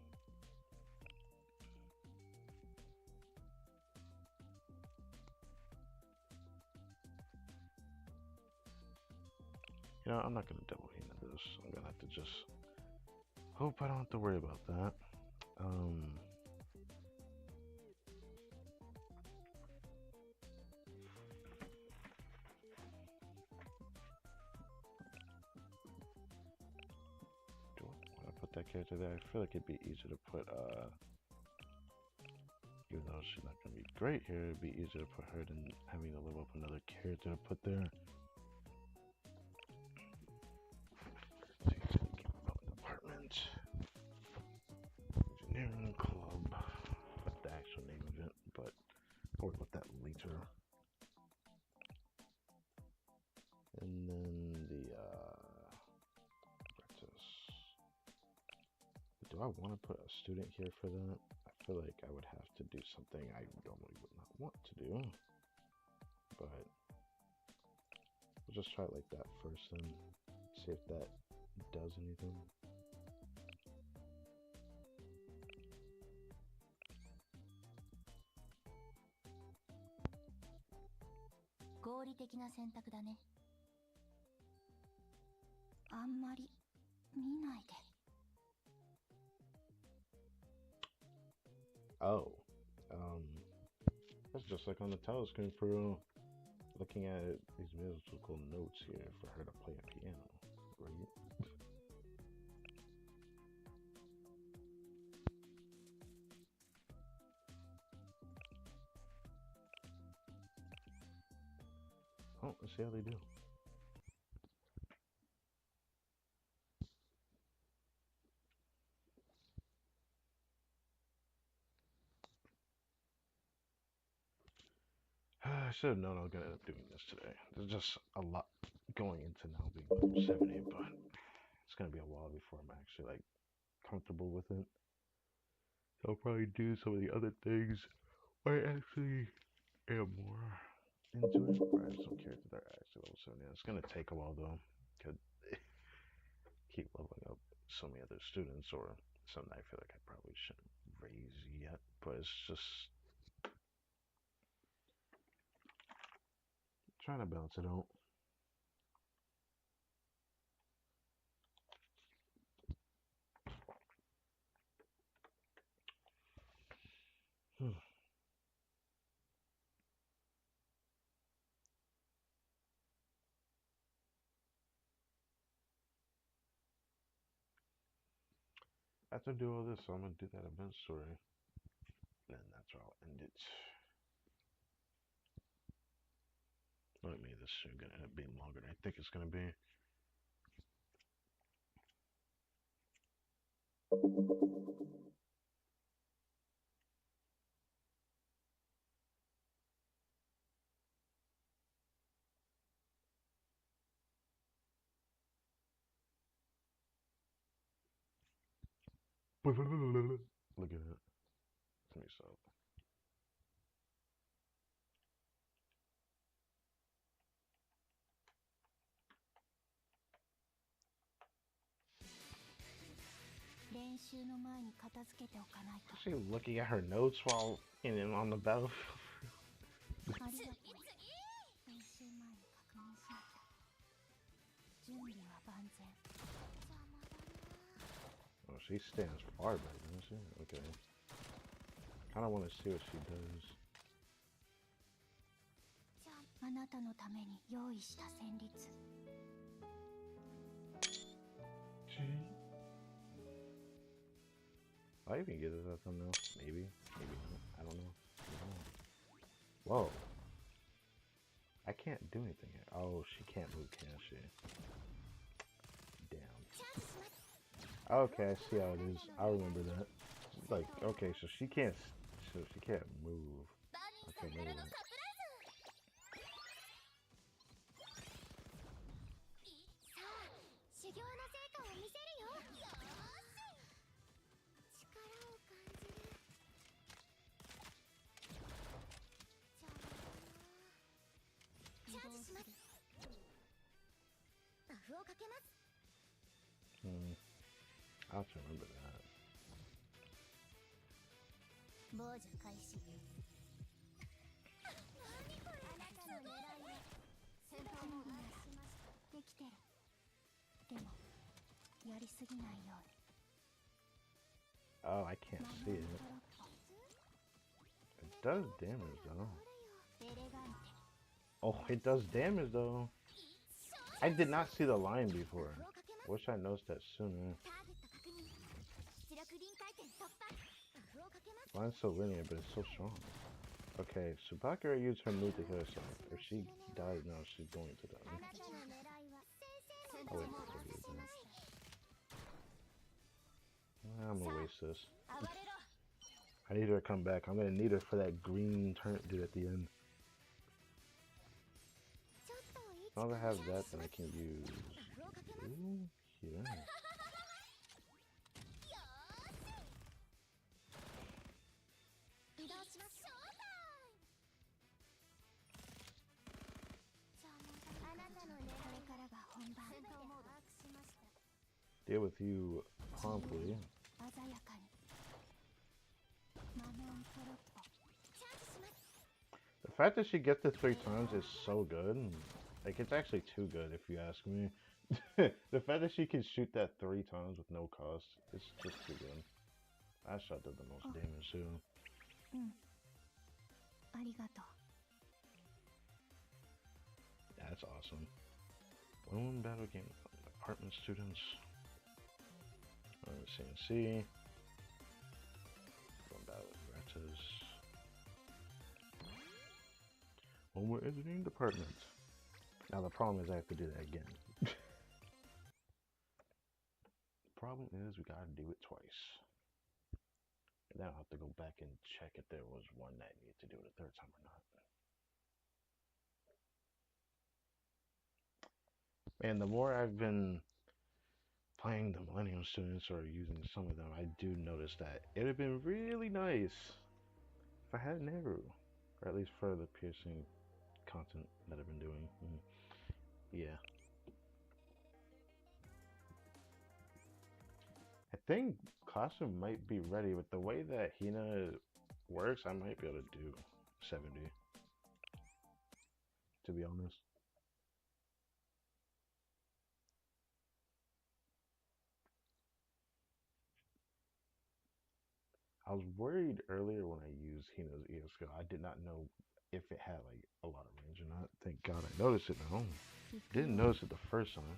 You know, I'm not gonna double into this. I'm gonna have to just hope I don't have to worry about that. Um, do I want to put that character there? I feel like it'd be easier to put, even though she's not gonna be great here, it'd be easier to put her than having to live up another character to put there. Department. Engineering Club. That's the actual name of it, but I'll worry about that later. And then the do I want to put a student here for that? I feel like I would have to do something I normally would not want to do, but we'll just try it like that first and see if that does anything. Oh, that's just like on the title screen for looking at these musical notes here for her to play a piano, right? Oh, let's see how they do. I should have known I was gonna end up doing this today. There's just a lot going into now being level 70, but it's gonna be a while before I'm actually like comfortable with it. So I'll probably do some of the other things where I actually am more into it. Where I have some characters that are actually level 70. It's gonna take a while though. Could keep leveling up so many other students or some that I feel like I probably shouldn't raise yet. But it's just trying to balance it out. After I do all this, so I'm gonna do that event story. And that's where I'll end it. Let me, this is gonna end up being longer than I think it's gonna be. Look at it. Let me stop. Is she looking at her notes while on the battlefield? Oh, she stands far back, doesn't she? Okay. Kinda wanna see what she does. I even get it that thumbnail. Maybe. Maybe not. I don't know. Whoa. I can't do anything here. Oh, she can't move, can she? Damn. Okay, I see how it is. I remember that. Like, okay, so she can't move. Okay, maybe that. さあ修行の成果を見せるよ。よーし力を感じる。じゃあチャージします。バフをかけます。 Hmm, I have to remember that. 傍受開始。何これ。あなたの狙いは戦闘モードならできてる。でもやりすぎないように。 Oh, I can't see it. It does damage though. Oh, it does damage though. I did not see the line before. Wish I noticed that sooner. Line's so linear, but it's so strong. Okay, Subakura used her move to kill herself. If she dies now, she's going to die. I'll wait for her to use that. I'm gonna waste this. I need her to come back. I'm gonna need her for that green turn dude at the end. As long as I have that, then I can use you here. Deal with you promptly. The fact that she gets it 3 times is so good. Like, it's actually too good if you ask me. The fact that she can shoot that 3 times with no cost is just too good. That shot did the most damage too. That's awesome. One battle game, apartment students. CNC. One battle with Gratis. When we're engineering department. Now the problem is I have to do that again. The problem is we gotta do it twice. And then I'll have to go back and check if there was one that needed to do it a third time or not. And the more I've been playing the Millennium students or using some of them, I do notice that it would have been really nice if I had an arrow. Or at least for the piercing content that I've been doing. Yeah. I think Classroom might be ready with the way that Hina works. I might be able to do 70, to be honest. I was worried earlier when I used Hina's EO skill. I did not know if it had like a lot of range or not. Thank God I noticed it now. Didn't notice it the first time.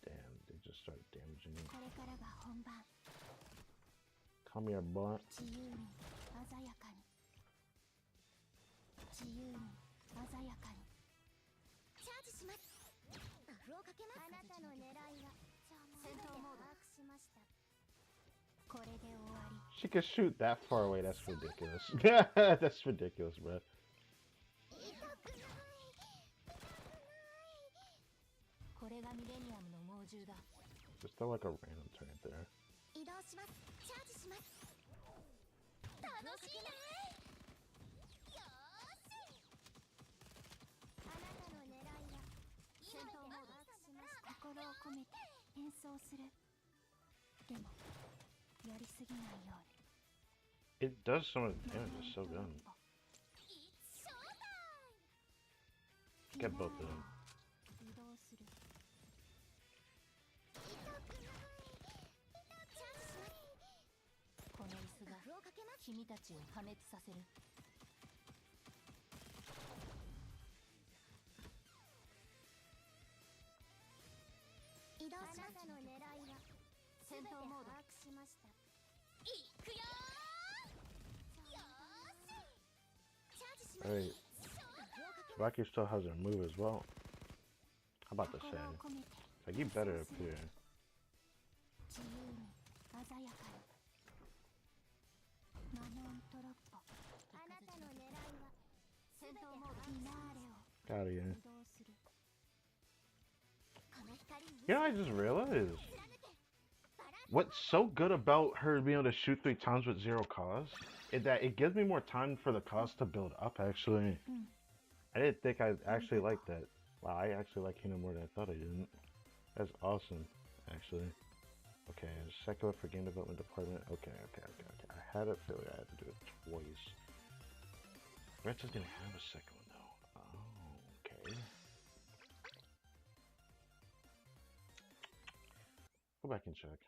Damn, they just started damaging me. Come here, boy. She can shoot that far away. That's ridiculous. That's ridiculous, bro. Just throw like a random turn there. It does some of the damage. It's so good. Get both of them. Alright. Rocky still has her move as well. How about to say? Like, you better appear. Got it, yeah. You know, I just realized what's so good about her being able to shoot 3 times with 0 cost is that it gives me more time for the cost to build up, actually. I didn't think I'd actually like that. Wow, I actually like Hina more than I thought I didn't. That's awesome, actually. Okay, second one for game development department. Okay. I had a feeling I had to do it twice. Ret's gonna have a second one though. Oh, okay. Go back and check.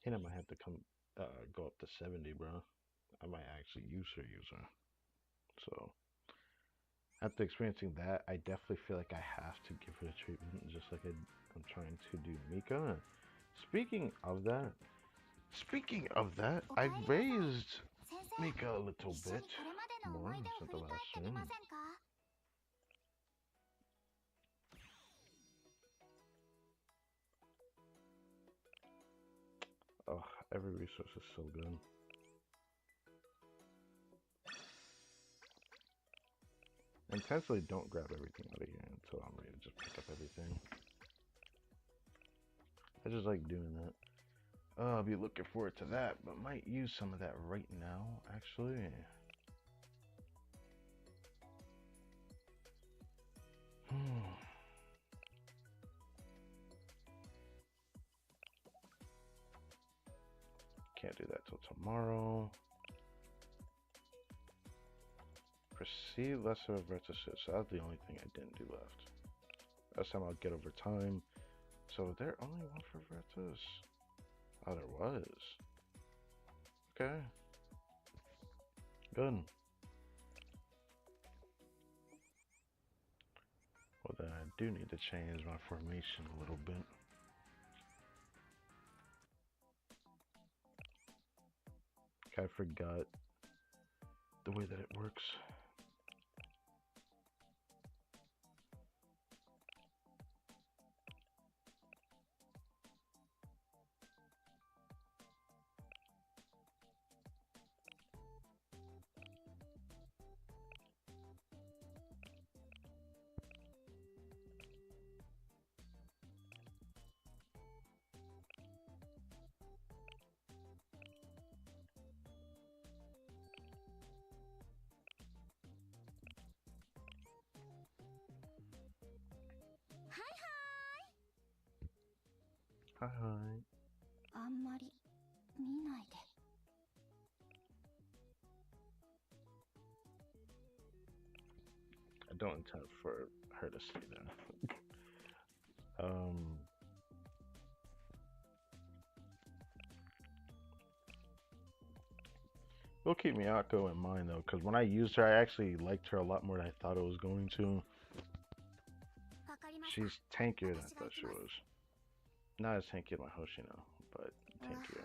Hina might have to go up to 70, bro. I might actually use her. So after experiencing that, I definitely feel like I have to give her the treatment, just like I'm trying to do Mika. Speaking of that, I raised Mika a little bit more since the last stream. Oh, every resource is so good. Intentionally don't grab everything out of here until I'm ready to just pick up everything. I just like doing that. I'll be looking forward to that, but might use some of that right now, actually. Can't do that till tomorrow. Proceed lesser of retrocession. So that's the only thing I didn't do left. That's time I'll get over time. So there only one for Virtus. Oh, there was. Okay. Good. Well, then I do need to change my formation a little bit. I forgot the way that it works. Hi, hi. あんまり見ないで。I don't intend for her to see that. We'll keep Miyako in mind though, because when I used her, I actually liked her a lot more than I thought I was going to. She's tankier than I thought she was. Not as tanky as my Hoshino, but tankier.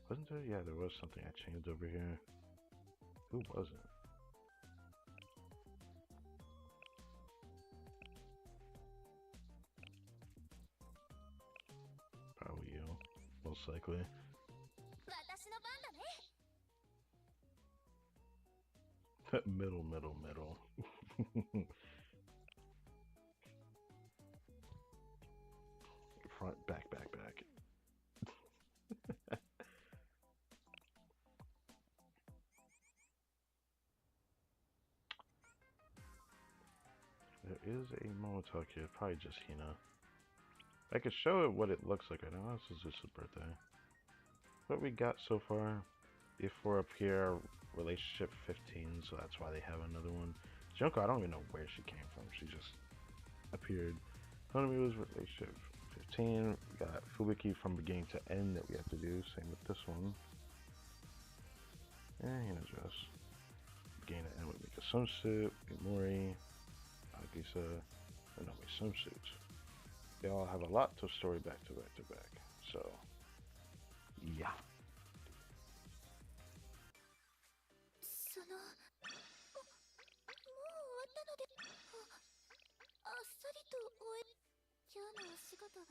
Wasn't there? Yeah, there was something I changed over here. Who was it? Probably you, most likely. middle. Front, back. There is a Momotok here, probably just Hina. I could show it what it looks like right now. This is just his birthday. What we got so far, before up here, relationship 15, so that's why they have another one. Junko, I don't even know where she came from. She just appeared. Honeymoon was relationship 15. We got Fubuki from beginning to end that we have to do. Same with this one. And just gain an with Mika swimsuit, Mimori, Agisa, and Nomi swimsuit. They all have a lot to story back to back to back. So, yeah. その、もう終わったので、あっさりと終え、今日のお仕事は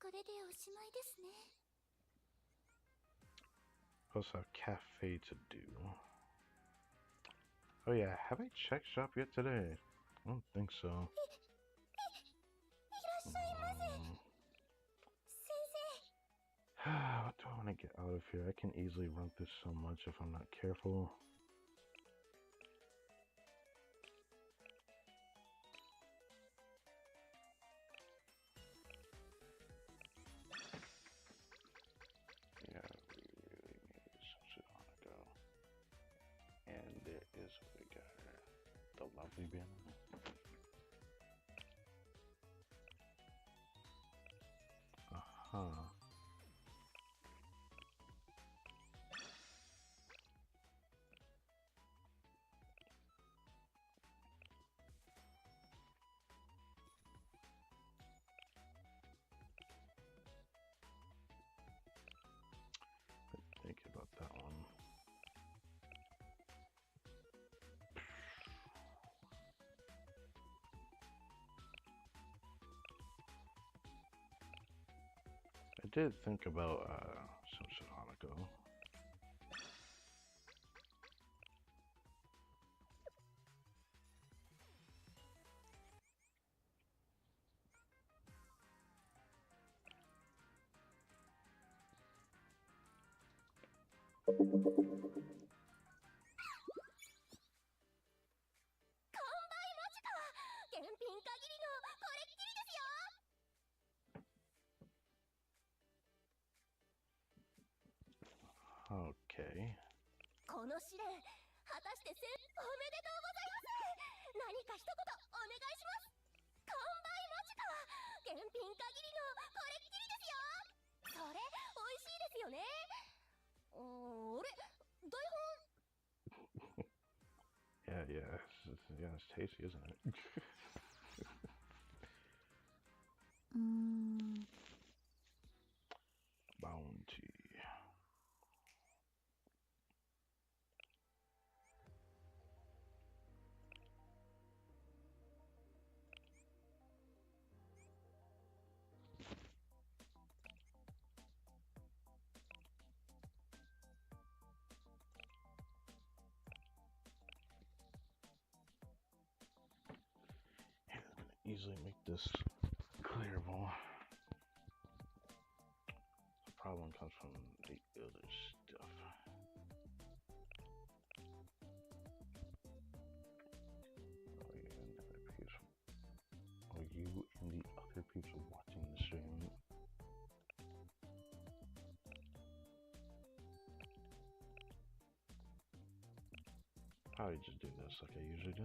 これでおしまいですね。Also have cafe to do. Oh yeah, have I checked shop yet today? I don't think so. いらっしゃいませ。先生。What do I want to get out of here? I can easily run through so much if I'm not careful. Yeah, we really need some shit on the go. And there is what we got here. The lovely bin. Uh-huh. Think about that one. I did think about some shit on the go. Okay. この試練、果たしておめでとうございます。何か一言お願いします。完売間近、現品限りのこれっきりですよ。それ美味しいですよね。あれ、台本。 Yeah, it's tasty, isn't it? Bounty. Easily make this clearable. The problem comes from the other stuff. You and the other people watching the stream. Probably just do this like I usually do.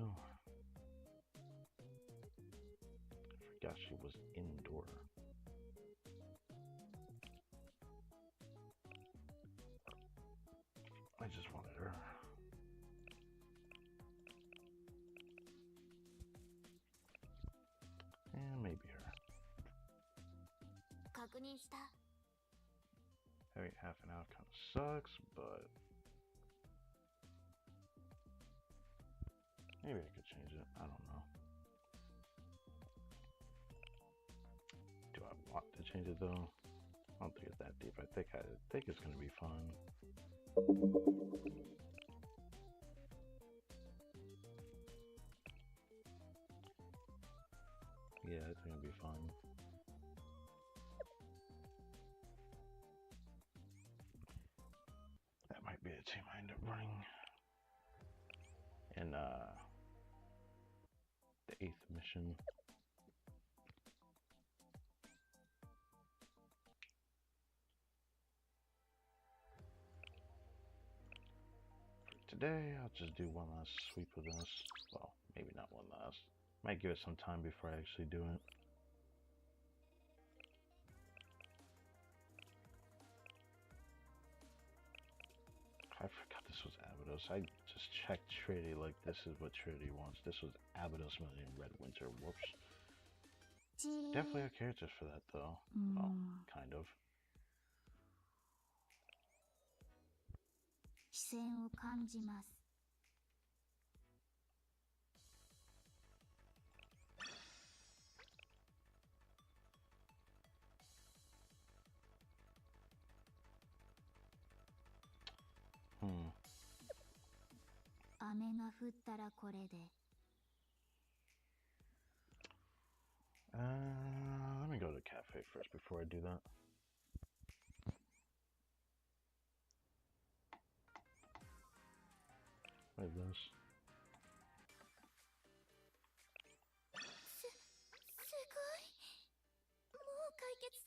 I forgot she was indoor. I just wanted her. And maybe her. 確認した。 Having half an hour kind of sucks, but maybe I could change it. I don't know. Do I want to change it though? I don't think it's that deep. I think it's gonna be fun. Yeah, it's gonna be fun. That might be a team I end up running. And the 8th mission. For today, I'll just do one last sweep of this. Well, maybe not one last. Might give it some time before I actually do it. I forgot this was Abydos. I just checked Trinity like this is what Trinity wants. This was Abydos Million Red Winter. Whoops. Definitely have characters for that though. Well, kind of. 視線を感じます。雨が降ったらこれで。Let me go to the cafe first before I do that. What is this? すごい。もう解決す。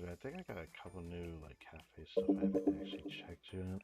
I think I got a couple new like cafe stuff I haven't actually checked yet.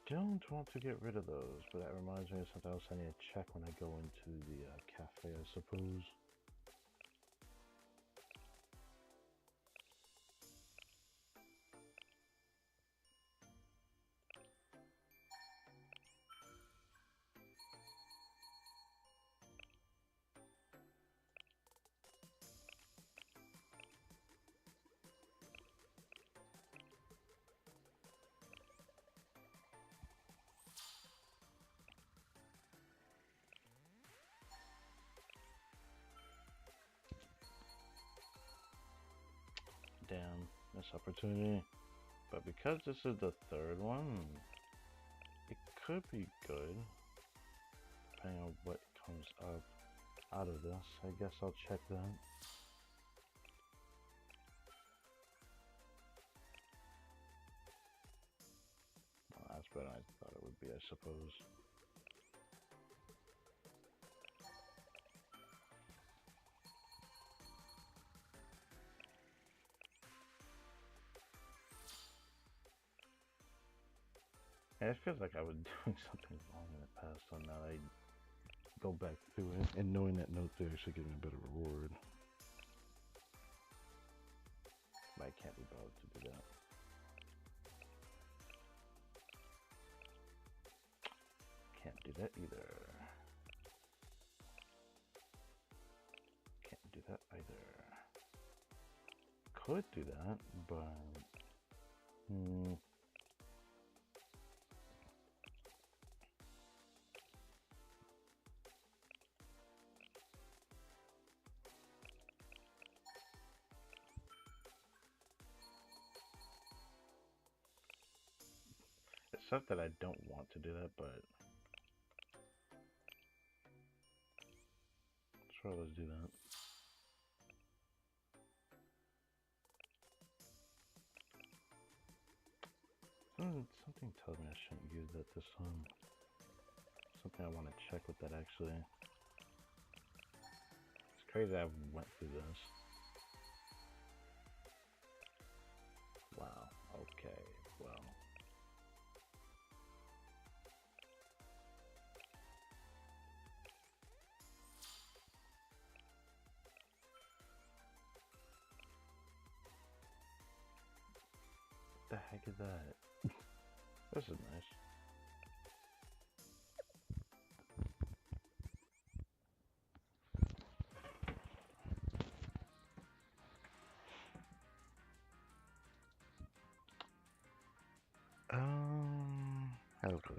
Don't want to get rid of those, but that reminds me of something else I need to check when I go into the cafe, I suppose. Damn, missed opportunity. But because this is the third one, it could be good. Depending on what comes up out of this, I guess I'll check that. Well, that's better than I thought it would be, I suppose. Yeah, it feels like I was doing something wrong in the past, so now I go back through it, and knowing that note there should give me a better reward. But I can't be bothered to do that. Can't do that either. Can't do that either. Could do that, but... It's stuff that I don't want to do that, but... Sure, let's do that. Something tells me I shouldn't use that this time. Something I want to check with that actually. It's crazy I went through this. Wow, okay, well. What the heck is that? This is nice.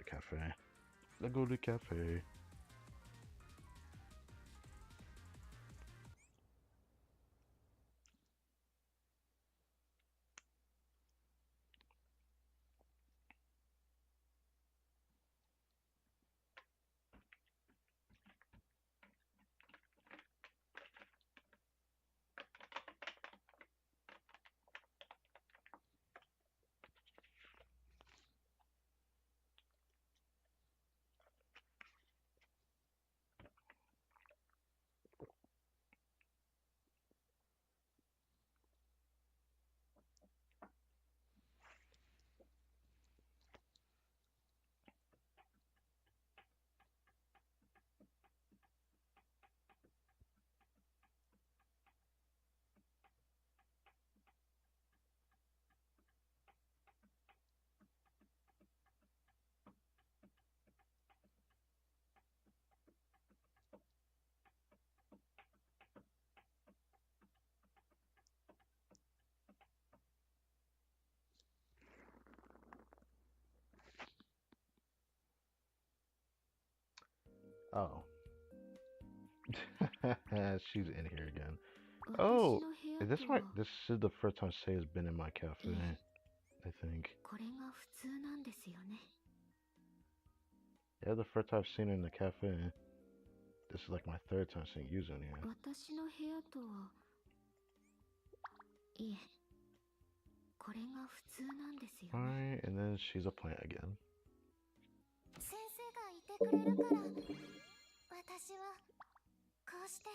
the cafe. Let's go to the cafe. Oh. She's in here again. Oh, is this my? This is the first time Say has been in my cafe. I think. Yeah, the first time I've seen her in the cafe. This is like my third time seeing you in here. Alright, and then she's a plant again. 先生がいてくれるから私はこうして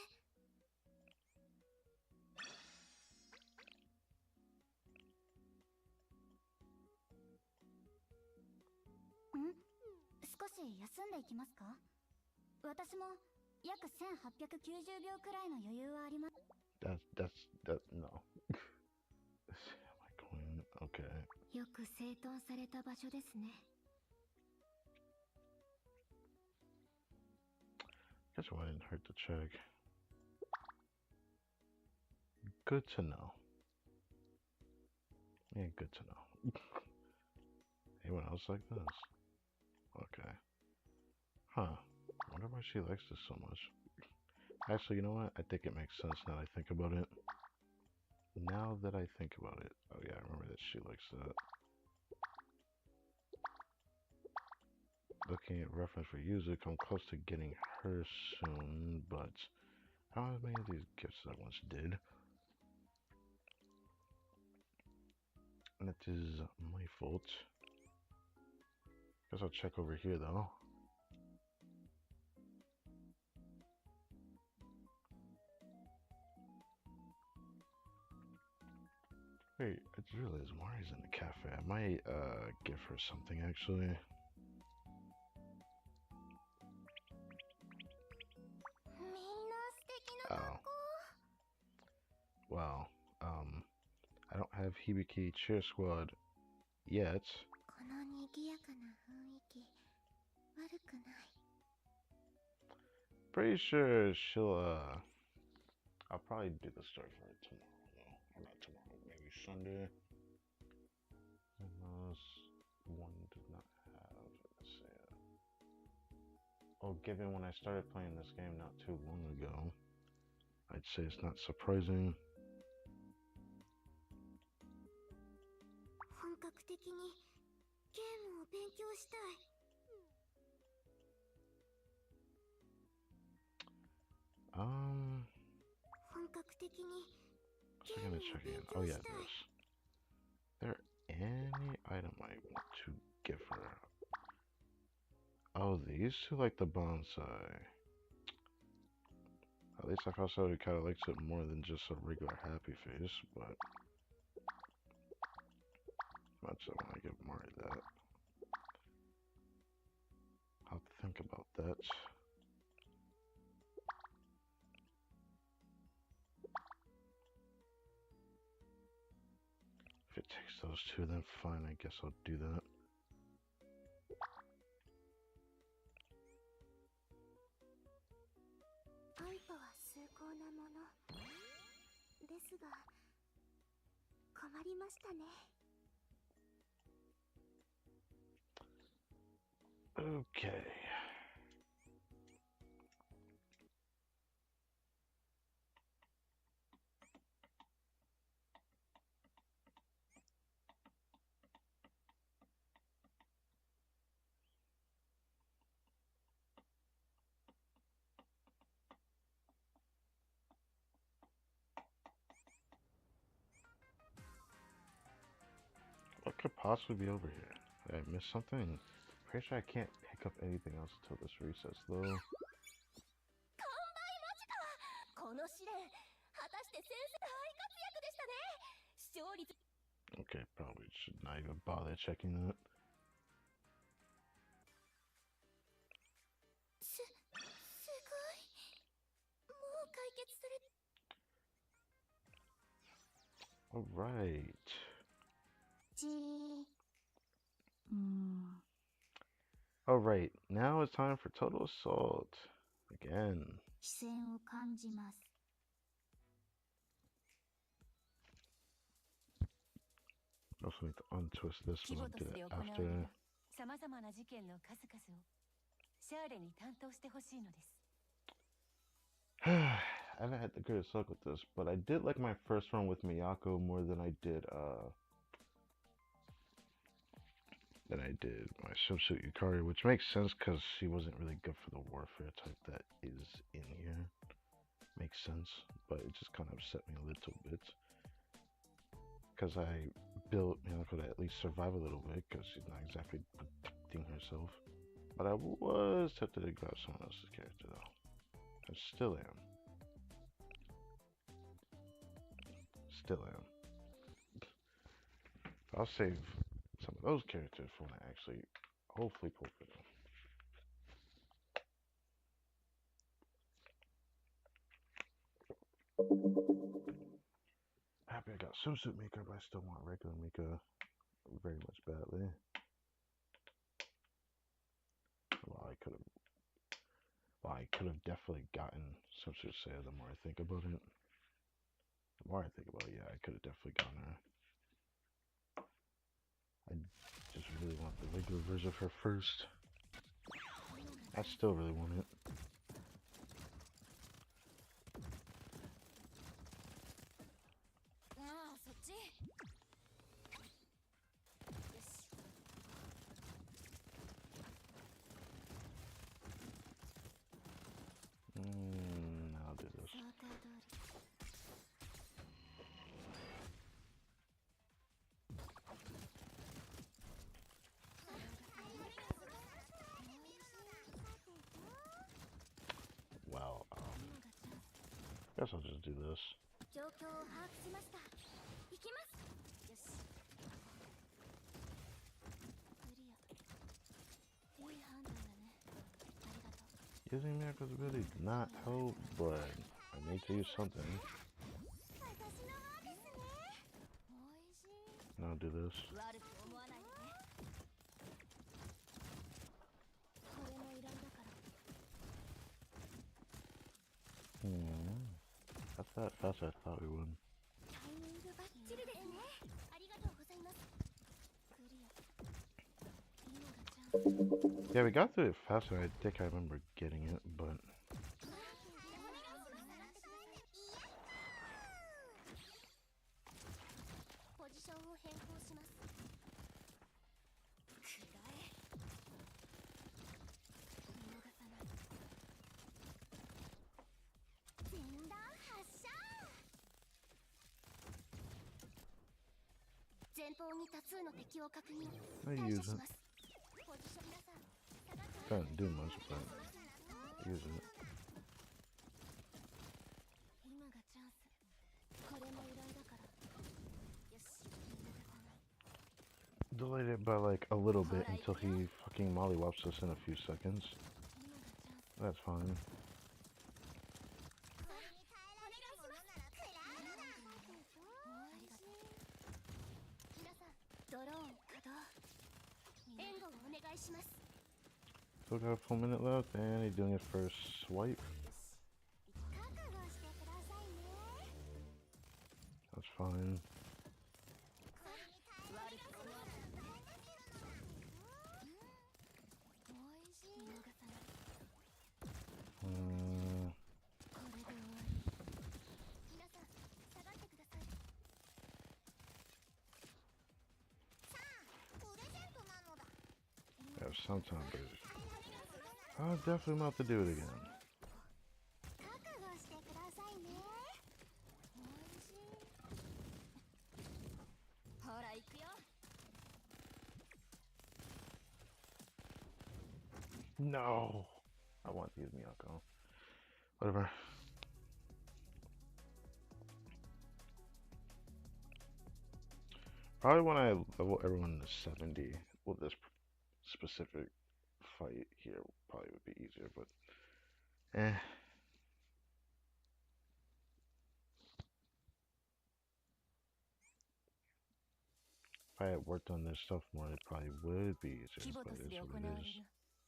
少し休んでいきますか私も約1890秒くらいの余裕はあります no. Am I going? Okay. よく整頓された場所ですね Guess it wouldn't hurt to check. Good to know. Yeah, good to know. Anyone else like this? Okay. Huh. Wonder why she likes this so much. Actually, you know what? I think it makes sense now that I think about it. Now that I think about it. Oh yeah, I remember that she likes that. Looking at reference for music, I'm close to getting her soon, but I don't have many of these gifts that I once did. And it is my fault. Guess I'll check over here though. Wait, I just realized Mari's in the cafe. I might give her something actually. Oh. Well, I don't have Hibiki Cheer Squad yet. Pretty sure she'll I'll probably do the story for her tomorrow though. Or not tomorrow, maybe Sunday. Unless one does not have, let's see. Oh, given when I started playing this game not too long ago, I'd say it's not surprising. So I'm gonna check again. Oh yeah, this. Is there any item I want to give her? Oh, these two like the bonsai. At least I felt so he kind of likes it more than just a regular happy face, but much I want to give Mari that. I'll think about that. If it takes those two, then fine, I guess I'll do that. Okay. What could possibly be over here? Did I miss something? Pretty sure I can't pick up anything else until this resets, though. この試練果たして先生大活躍でしたね。視聴率 Okay, probably should not even bother checking that. すごい。もう解決され Alright. ち Alright, now it's time for total assault. Again. 視線を感じます。 Also need to untwist this 規 and 模 I'll と do す that で行われ after. たさまざまな事件の数々をシャーレに担当してほしいのです。I haven't had the greatest luck with this, but I did like my first run with Miyako more than I did my swimsuit Yukari, which makes sense because she wasn't really good for the warfare type that is in here. Makes sense, but it just kind of upset me a little bit. Because I built Miyako to at least survive a little bit, because she's not exactly protecting herself. But I was tempted to grab someone else's character though. I still am. Still am. I'll save some of those characters for when I actually hopefully pull for them. Happy I got swimsuit Mika, but I still want regular Mika very much badly. Well, I could have definitely gotten swimsuit Saya the more I think about it. The more I think about it, yeah, I could have definitely gotten her. I just really want the regular version of her first. I still really want it. ああ、そっち。よし。I'll do this. 想定通り。 Well, guess I'll just do this. 状況を把握しました。行きます。よし。クリア。いい判断だね。ありがとう。 Using miracles really did not help, but I need to use something. 私の番ですね。おいしい。 And I'll do this. 悪く思わないでね。これも依頼だから。 That's that fast I thought we would. タイミングバッチリですね。ありがとうございます。クリア。今がチャンス。 Yeah, we got through it faster than I think I remember getting it, but ポジションを変更します。くらえ。見逃さない。前段発射。前方に多数の敵を確認。 I 対 use 処し it. ます。ポジション皆さん。下がって Doesn't do much, but use it. 今がチャンス。これも依頼だから。よし、見逃さない。 Delayed it by like a little bit until he fucking mollywops us in a few seconds. 今がチャンス。 That's fine. 皆さん、ドローン稼働。援護をお願いします。 Still got a full minute left, and he's doing his first swipe. 覚悟してくださいね。 That's fine. 悪く思わない。おい sometime, but I'll definitely about to do it again. 覚悟してくださいね。おいしい。ほら行くよ。 No, I want to use Miyako. Whatever. Probably when I level everyone to 70 with this specific fight here, probably would be easier, but eh. If I had worked on this stuff more, it probably would be easier, but it is what it is.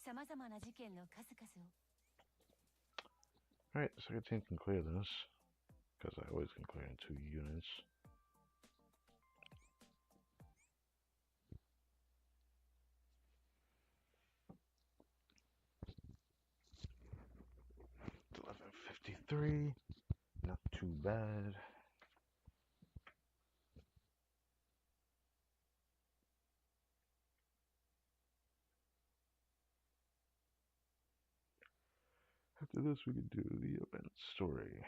様々な事件の数々を Alright, second team can clear this, because I always can clear in 2 units. It's 11:53, not too bad. After this, we could do the event story.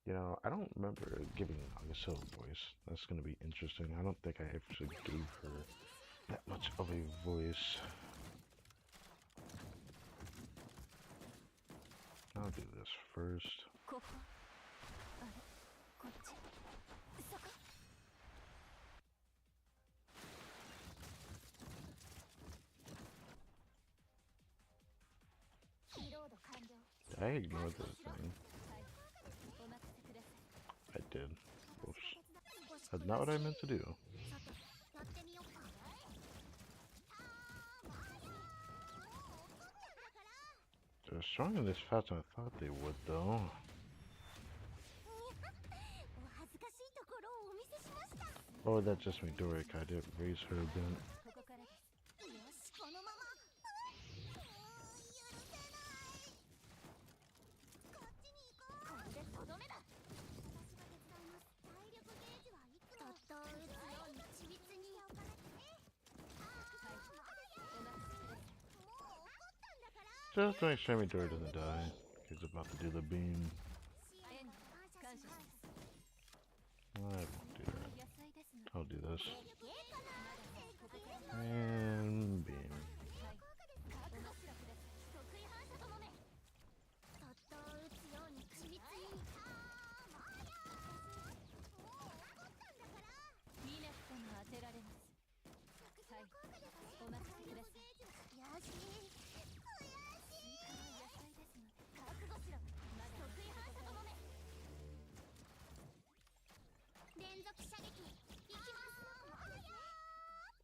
You know, I don't remember giving Nagaso a voice. That's going to be interesting. I don't think I actually gave her that much of a voice. I'll do this first. ここ。あれ、こっち。そこ。リロード完了。 Did I ignore the thing? お任せください。 I did. Oops. That's not what I meant to do. さて、やってみようか。 They're stronger this fast than I thought they would, though. お恥ずかしいところをお見せしました。 Or that's just Midoriya. I did raise her a bit. ここからです。よし、このまま。許せない。こっちに行こう。これでとどめだ。私が手伝います。体力ゲージはいつも。とっと打つように緻密に。もう怒ったんだから。 Just to make sure Midoriya doesn't die. He's about to do the beam. I won't do that. I'll do this. And beam.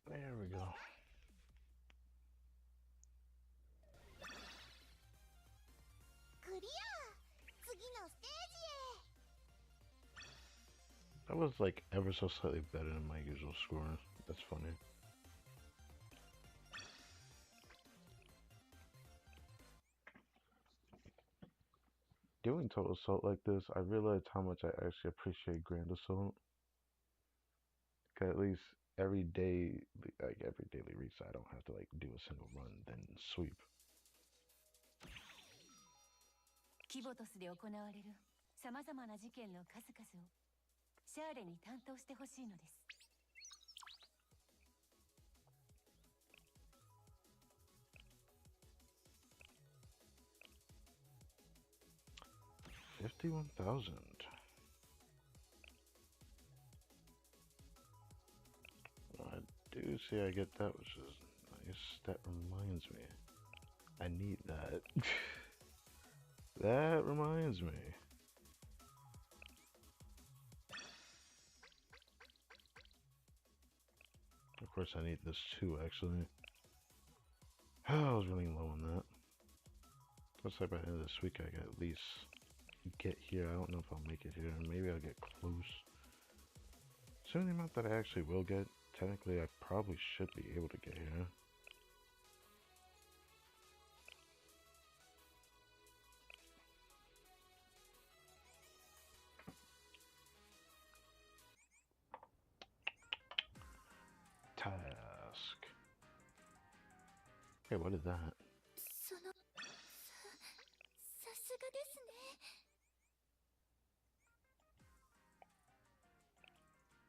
There we go. That was like ever so slightly better than my usual score. That's funny. Doing Total Assault like this, I realized how much I actually appreciate Grand Assault. Cause at least every day, like every daily reset, I don't have to like do a single run then sweep. キボトスで行われる様々な事件の数々をシャーレに担当してほしいのです。 51,000. I do see I get that, which is nice. That reminds me. I need that. That reminds me. Of course, I need this too, actually. I was running low on that. Looks like by the end of this week, I can at least get here. I don't know if I'll make it here. Maybe I'll get close. Assuming the amount that I actually will get, technically I probably should be able to get here. Task. Hey, what is that? その、さすがですね。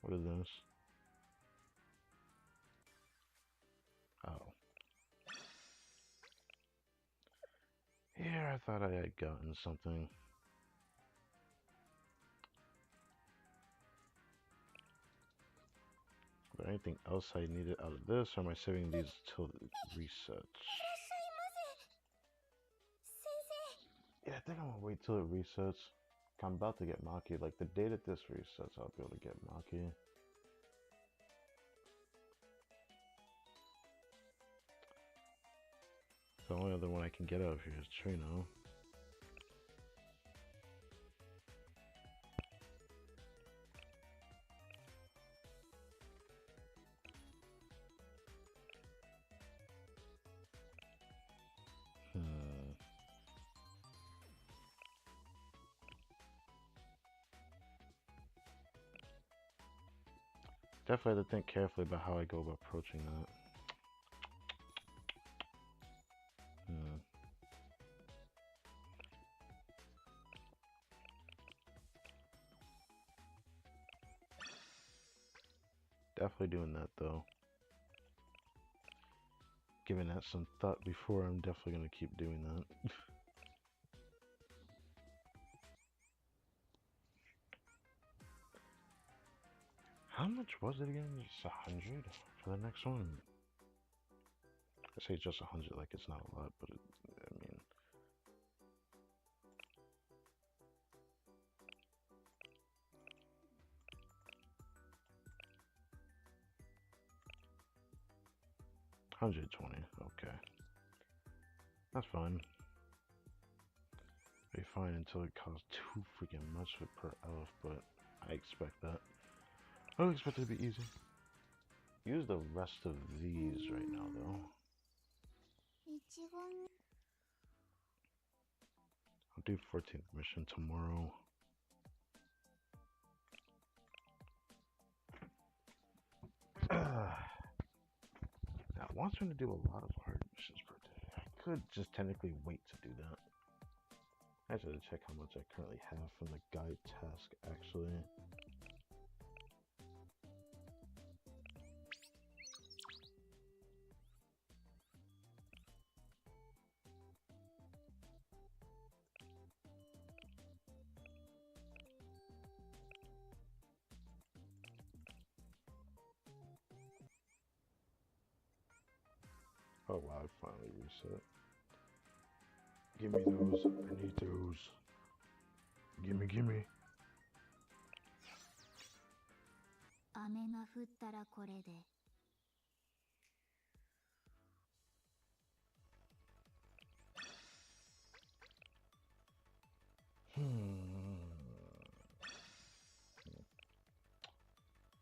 What is this? Oh. Here, I thought I had gotten something. But anything else I needed out of this, or am I saving these till it resets? いらっしゃいませ。先生。 Yeah, I think I'm gonna wait till it resets. I'm about to get Maki. Like, the day that this resets, I'll be able to get Maki. The only other one I can get out of here is Trino. Hmm. Definitely have to think carefully about how I go about approaching that. Hmm. Definitely doing that though. Giving that some thought before, I'm definitely gonna keep doing that. How much was it again? Just 100 for the next one. I say just 100 like it's not a lot, but I mean, 120. Okay, that's fine. Be fine until it costs too freaking much per elf, but I expect that. I don't expect it to be easy. Use the rest of these right now, though. 一番 I'll do 14th mission tomorrow. Now, it wants me to do a lot of hard missions per day. I could just technically wait to do that. I just have to check how much I currently have from the guide task, actually. Oh wow, I finally reset. Give me those. I need those. Gimme, gimme. 雨が降ったらこれで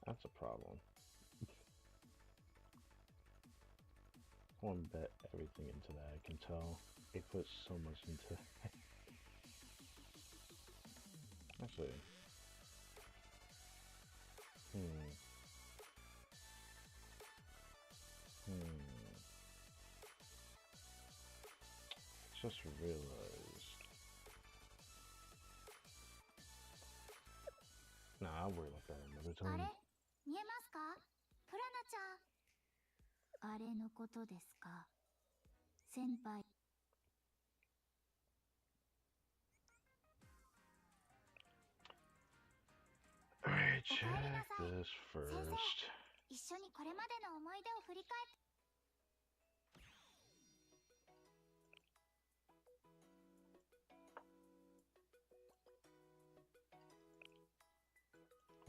That's a problem. I want to bet everything into that. I can tell they put so much into it. Actually, hmm. Just realized. Nah, I'll worry about that another あれ time. 見えますかプラナちゃんあれのことですか先輩 Alright, おかえりな check さい this 先生 first. 一緒にこれまでの思い出を振り返って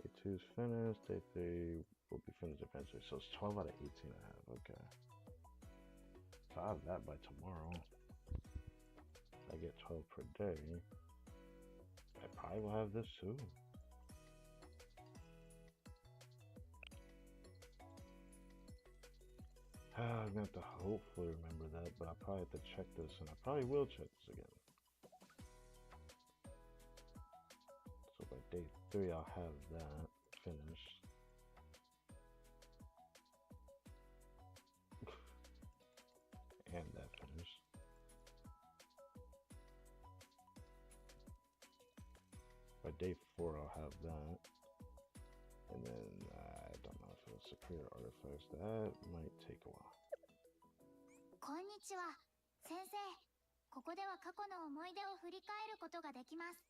Day 2 is finished. Day 3 will be finished eventually. So it's 12 out of 18 I have. Okay. So I have that by tomorrow. I get 12 per day. I probably will have this too. I'm gonna have to hopefully remember that, but I probably have to check this, and I probably will check this again. So by day 3, I'll have that finished. And By day 4, I'll have that. And then I don't know if it'll superior artifacts. That might take a while. こんにちは、先生。ここでは過去の思い出を振り返ることができます。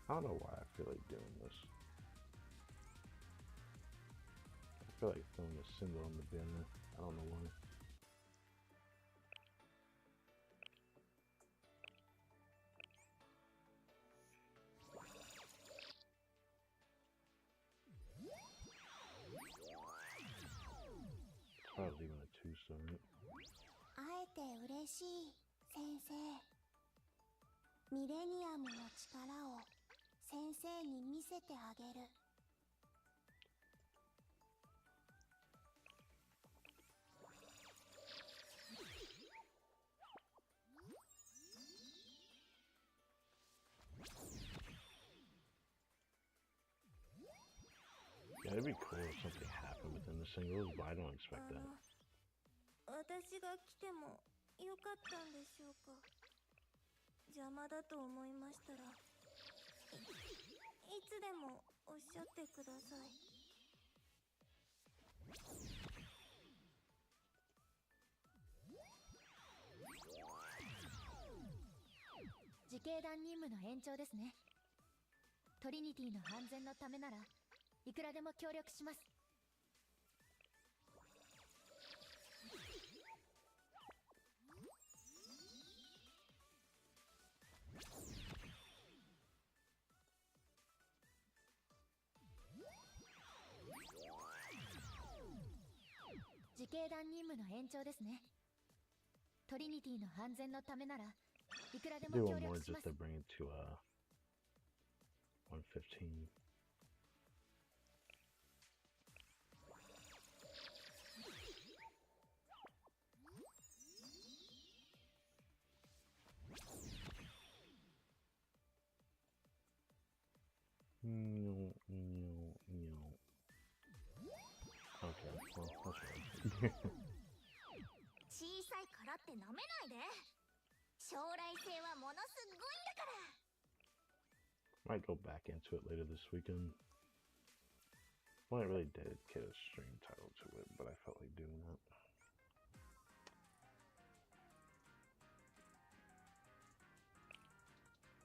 I don't know why I feel like doing this. I feel like throwing a symbol on the banner. I don't know why. Probably leaving a 2-star. 会えて嬉しい、先生。ミレニアムの力を先生に見せてあげる。Yeah, it'd be cool if something happened within the singles, but I don't expect that. 私が来てもよかったんでしょうか。邪魔だと思いましたら、いつでもおっしゃってください。自警団任務の延長ですね。トリニティの安全のためならいくらでも協力します。自警団任務の延長ですね。トリニティの安全のためならいくらでも Do 協 one more 力しま just す。 to bring it to 115. No, no, no. Okay, well, that's right. 小さいからってなめないで。将来性はものすごいんだから。 Might go back into it later this weekend. Well, I really dedicate a stream title to it, but I felt like doing that.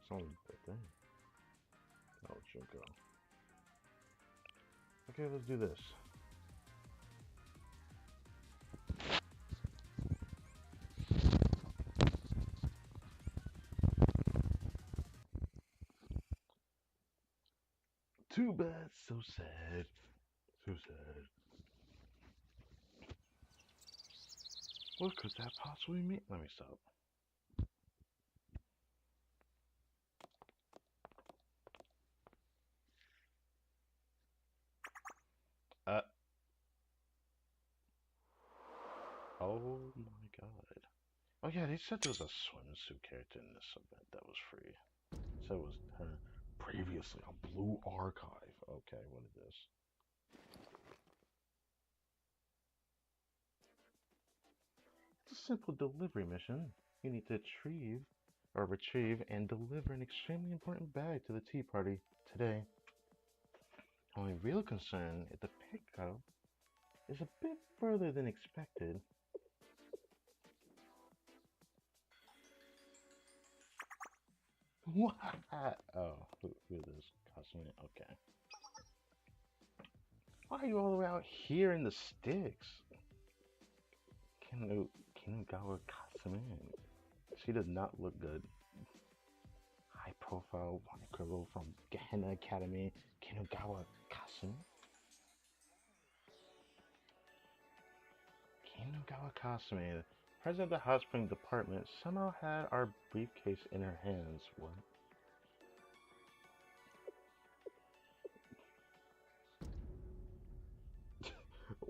Someone's birthday. Oh, Junko. Okay, let's do this. Too bad, so sad. So sad. What could that possibly mean? Let me stop. Oh my god. Oh yeah, they said there was a swimsuit character in this event that was free. So it was her previously on Blue Archive. Okay, what is this? It's a simple delivery mission. You need to retrieve and deliver an extremely important bag to the tea party today. Only real concern is the pickup is a bit further than expected. What? Oh, who is this? Cosmic? Okay. Why are you all around here in the sticks? Kinugawa Kasumi. She does not look good. High profile girl from Gehenna Academy, Kinugawa Kasumi. Kinugawa Kasumi, president of the Hot Spring Department, somehow had our briefcase in her hands. What?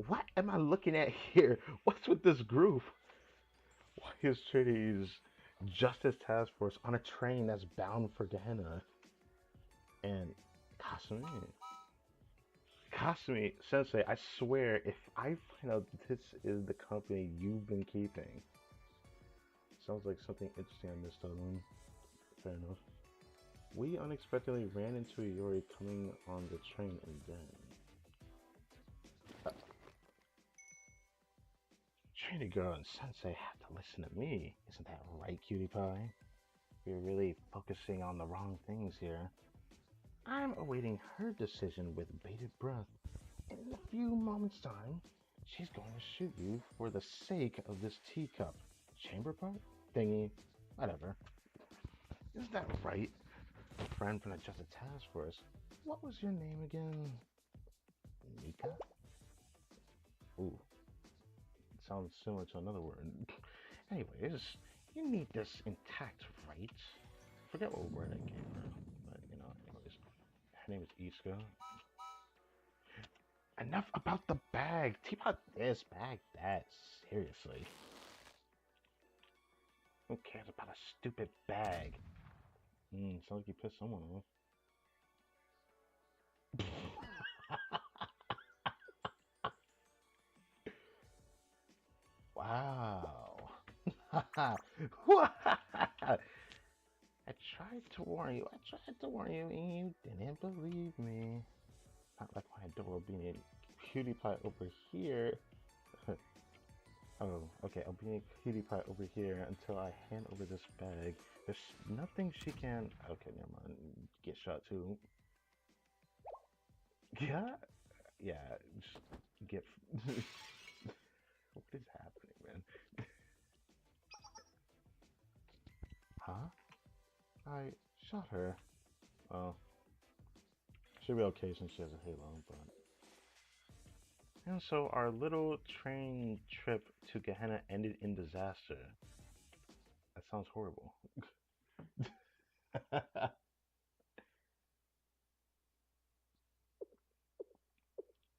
What am I looking at here? What's with this group? Why is Trinity's Justice Task Force on a train that's bound for Gehenna? And Kasumi. Kasumi Sensei, I swear, if I find out this is the company you've been keeping, sounds like something interesting I missed out on. Fair enough. We unexpectedly ran into Yori coming on the train and then. Uh, Trainee girl and Sensei have to listen to me. Isn't that right, cutie pie? We're really focusing on the wrong things here. I'm awaiting her decision with bated breath. In a few moments' time, she's going to shoot you for the sake of this teacup. Chamber pot? Thingy? Whatever. Isn't that right? A friend from the Justice Task Force. What was your name again? Nika? Ooh, sounds similar to another word. Anyways, you need this intact, right? Forget what word I gave her, but anyways. Her name is Iska. Enough about the bag. Teapot this, bag that. Seriously. Who cares about a stupid bag? Sounds like you pissed someone off. Wow. I tried to warn you. I tried to warn you, and you didn't believe me. Not like my adorable beanie cutie pie over here. Oh, okay. I'll be a cutie pie over here until I hand over this bag. There's nothing she can. Okay, never mind. Get shot too. Yeah, yeah. Just get. What is happening, man? Huh? I shot her. Oh, she'll be okay since she has a halo, but. And so our little train trip to Gehenna ended in disaster. That sounds horrible.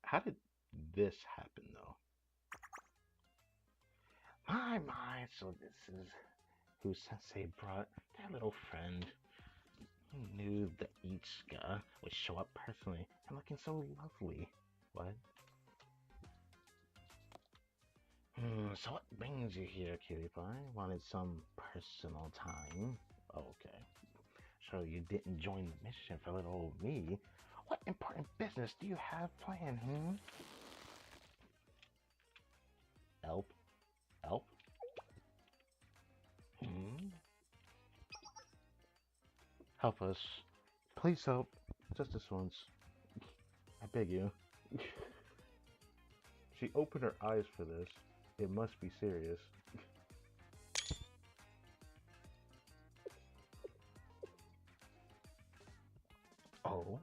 How did this happen, though? My, so this is who Sensei brought their little friend. He knew the Ichika would show up personally and looking so lovely. What? So what brings you here, cutie pie? Wanted some personal time? Okay. So you didn't join the mission for little old me. What important business do you have planned, Help? Help? Hmm? Help us. Please help. Just this once. I beg you. She opened her eyes for this. It must be serious. Oh?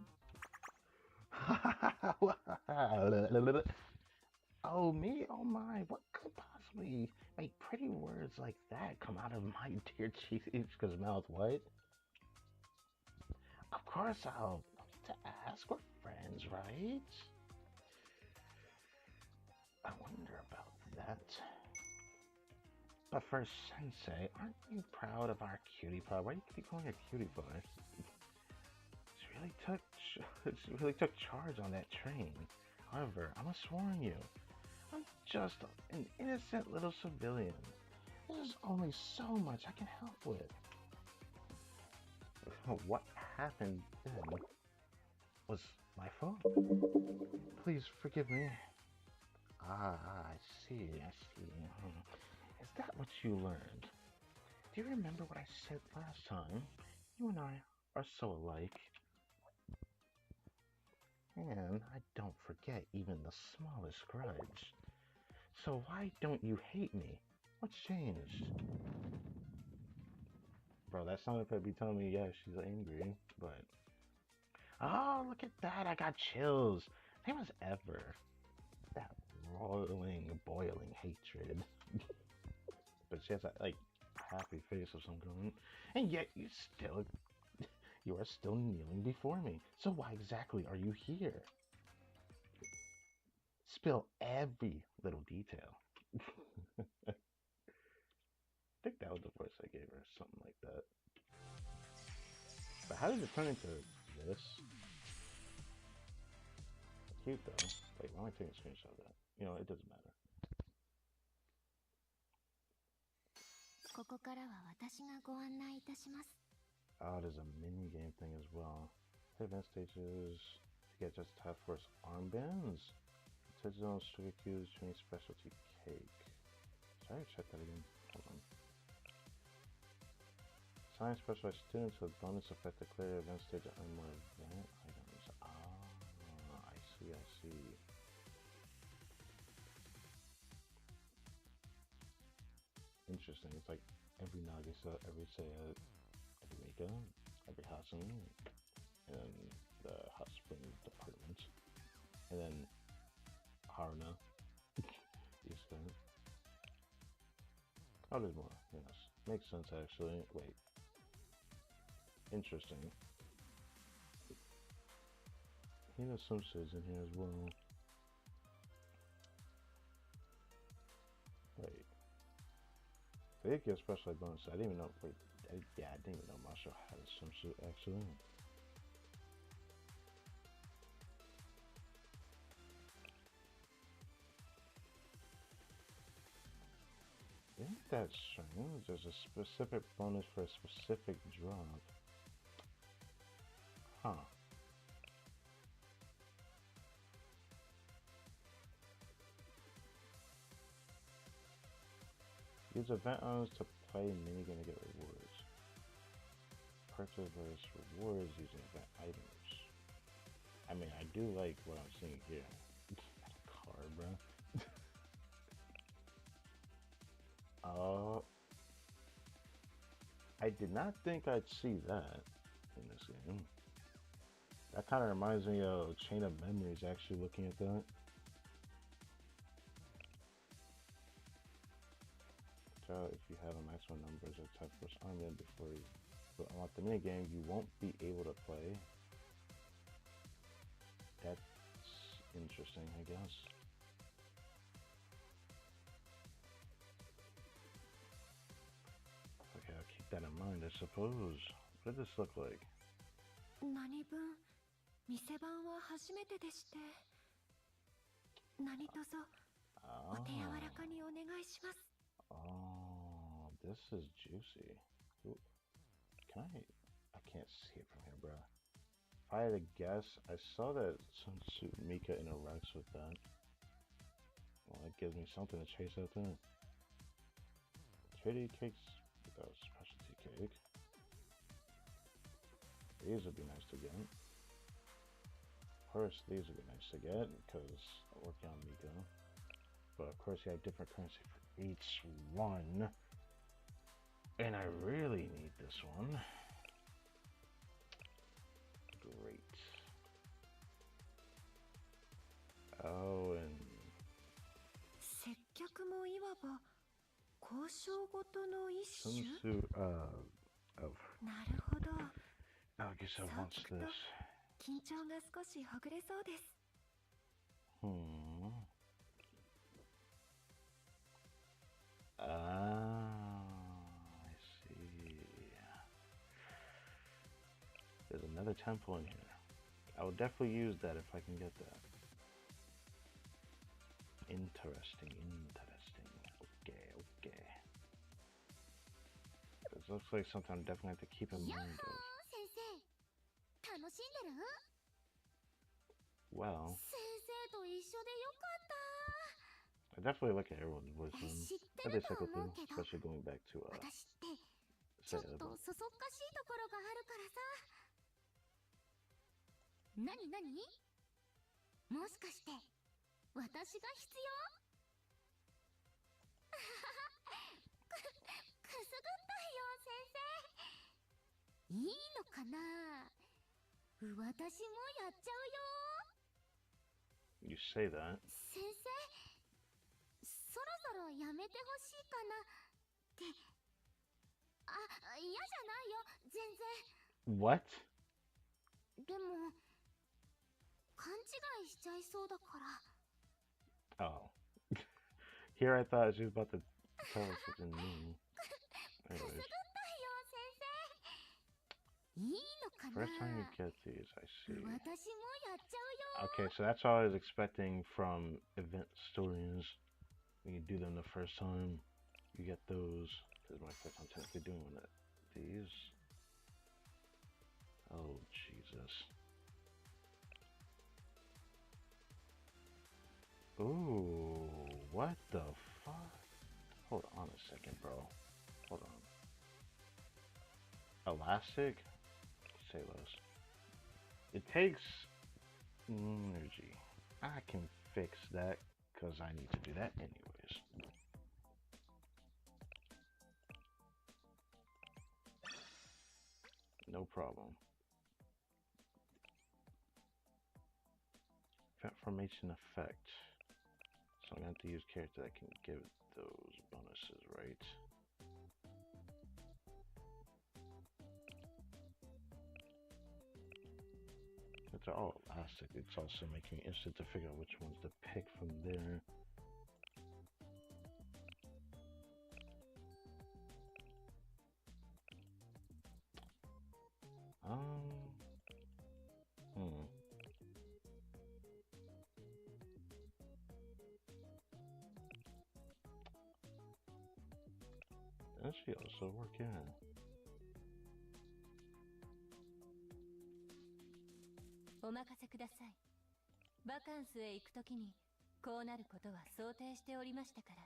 Oh, me? Oh my, what could possibly make pretty words like that come out of my dear Chief's mouth? What? Of course I'll to ask. We're friends, right? I wonder about that. But first, Sensei, aren't you proud of our cutie pie? Why do you keep calling her cutie pie? She really took charge on that train. However, I must warn you, I'm just an innocent little civilian. There's only so much I can help with. What happened then was my fault. Please forgive me. Ah, I see. Is that what you learned? Do you remember what I said last time? You and I are so alike. And I don't forget even the smallest grudge. So why don't you hate me? What's changed? Bro, that sounded like be telling me, yeah, she's angry, but... Oh, look at that, I got chills. Same as ever. That boiling hatred. But she has that, like, happy face of some kind. And yet you are still kneeling before me. So why exactly are you here? Spill every little detail. I think that was the voice I gave her, something like that. But how did it turn into this? cute though. Wait, why am I taking a screenshot of that? You know, it doesn't matter. ここからは私がご案内いたします。 Oh, there's a mini game thing as well. Play event stages to get just Task Force armbands. Artisanal sugar cubes, Chinese specialty cake. Should I check that again? Hold on. Assign specialized students with bonus effect to clear event stage and earn more event items. Ah, I see, I see. Interesting. It's like every Nagisa, every Seiya, every Mika, every Hatsune, and the Hot Spring Department, and then Haruna. Oh, there's more. Yes, makes sense actually. Wait, interesting. Hina Sumsu's in here as well. Wait, they did get a special bonus. I didn't even know. Wait, yeah, I didn't even know Masha had a swimsuit actually. Isn't that strange? There's a specific bonus for a specific drop. Huh. Use event items to play minigame to get rewards. Purchase various rewards using event items. I mean, I do like what I'm seeing here. Car, bro. Oh. I did not think I'd see that in this game. That kind of reminds me of Chain of Memories, actually looking at that. If you have a maximum numbers of Type Force Armband before you unlock the minigame, you won't be able to play. That's interesting, I guess. Okay, I'll keep that in mind, I suppose. What does this look like? 何分店番は初めてでして何卒お手柔らかにお願いします。 Oh, this is juicy. Ooh, I can't see it from here, bro. If I had to guess, I saw that Sunsuit Mika interacts with that. Well, that gives me something to chase after. Kitty cakes, specialty cake. These would be nice to get. Of course, these would be nice to get because I'm working on Mika. But of course, you have different currency for each one. And I really need this one. Great. Oh, and 接客もいわば交渉ごとの一種。 Sunsuit of なるほど。 I guess I want this. 緊張が少しほぐれそうです。 I see. There's another temple in here. I will definitely use that if I can get that. Interesting. Okay. This looks like something I'm definitely have to keep in mind of. Well, I definitely look at everyone's voices. I did cycle through, especially going back to ちょっとそそっかしいところがあるからさ。なになに？もしかして私が必要？くすぐったいよ先生。いいのかな？私もやっちゃうよ。 You say that. 先生、そろそろやめてほしいかなって。あ、嫌じゃないよ、全然。 What? でも勘違いしちゃいそうだから。 Oh. Here I thought she was about to tell us something new. くすぐったいよ先生。いいのかな。 First time you get these, I see. 私もやっちゃうよ。 Okay, so that's all I was expecting from event stories. When you do them the first time, you get those. This is my first time technically doing it. These. Oh, Jesus. Ooh, what the fuck? Hold on a second, bro. Hold on. Elastic? Say less. It takes energy. I can fix that because I need to do that anyways. No problem. Event formation effect. So I'm going to have to use character that can give those bonuses, right? It's all elastic. It's also making it instant to figure out which ones to pick from there. Hmm. That should also work, yeah. お任せください。バカンスへ行くときにこうなることは想定しておりましたから。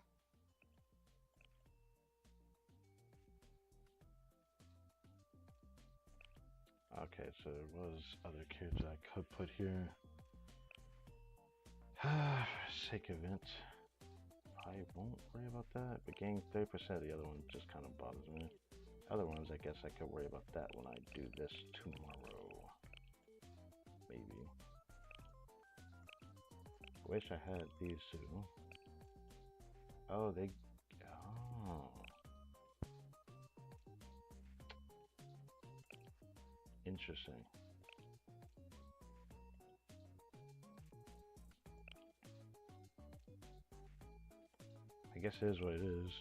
Okay, so there was other characters I could put here. Sick event. I won't worry about that, but getting 30% of the other one just kind of bothers me. Other ones, I guess I could worry about that when I do this tomorrow. Maybe. Wish I had these two. Oh, they... Oh. Interesting. I guess it is what it is.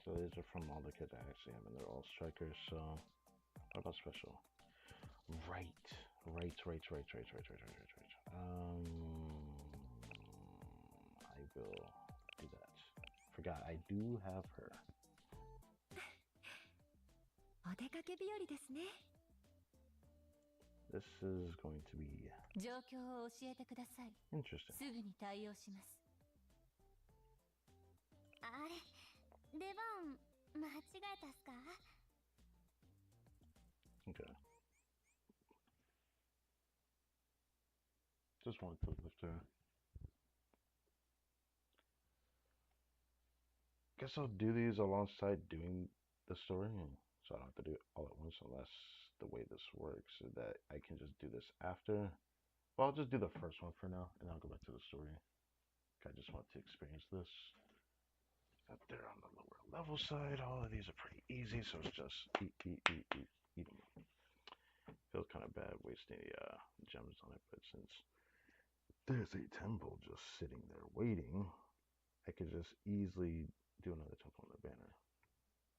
So these are from all the kids I actually have, and they're all strikers, so... What about special? Right. I will do that. Forgot, I do have her. お出かけ日和ですね。 This is going to be 状況を教えてください。 interesting. すぐに対応します。あれ、出番間違えたっすか？ Okay. Just wanted to lift her. Guess I'll do these alongside doing the story, so I don't have to do it all at once unless the way this works is that I can just do this after. Well, I'll just do the first one for now, and I'll go back to the story. I just want to experience this. Up there on the lower level side, all of these are pretty easy, so it's just eat them. Feels kind of bad wasting the gems on it, but since there's a temple just sitting there waiting, I could just easily do another temple on the banner.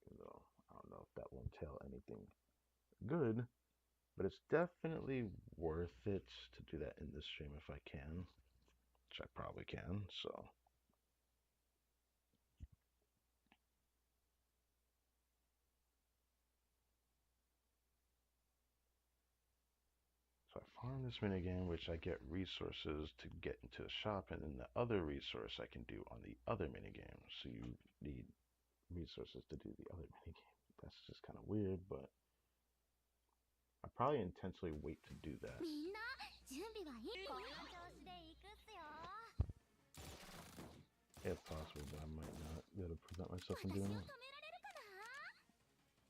Even though I don't know if that will entail anything good, but it's definitely worth it to do that in this stream if I can, which I probably can, so. So I farm this minigame, which I get resources to get into the shop, and then the other resource I can do on the other minigame. So you need resources to do the other minigame. That's just kind of weird, but I probably intentionally wait to do that. みんな準備はいい？この調子で行くっすよ。 If possible, but I might not be able to prevent myself from 私を doing 止められ that. るかな？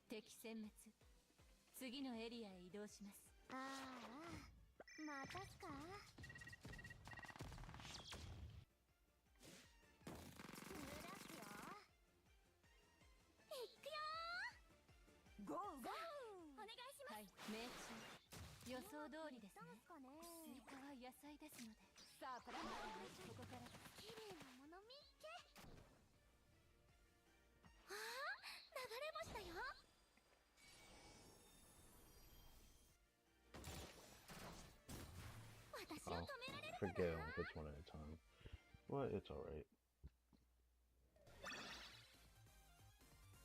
敵殲滅。次のエリアへ移動します。ああ、またっすか？ ゴーゴー。お願いします。はい、命中。予想通りですね。スイカは野菜ですので。さあ、これまでここから。綺麗なもの見 forget it only hits one at a time. But it's alright.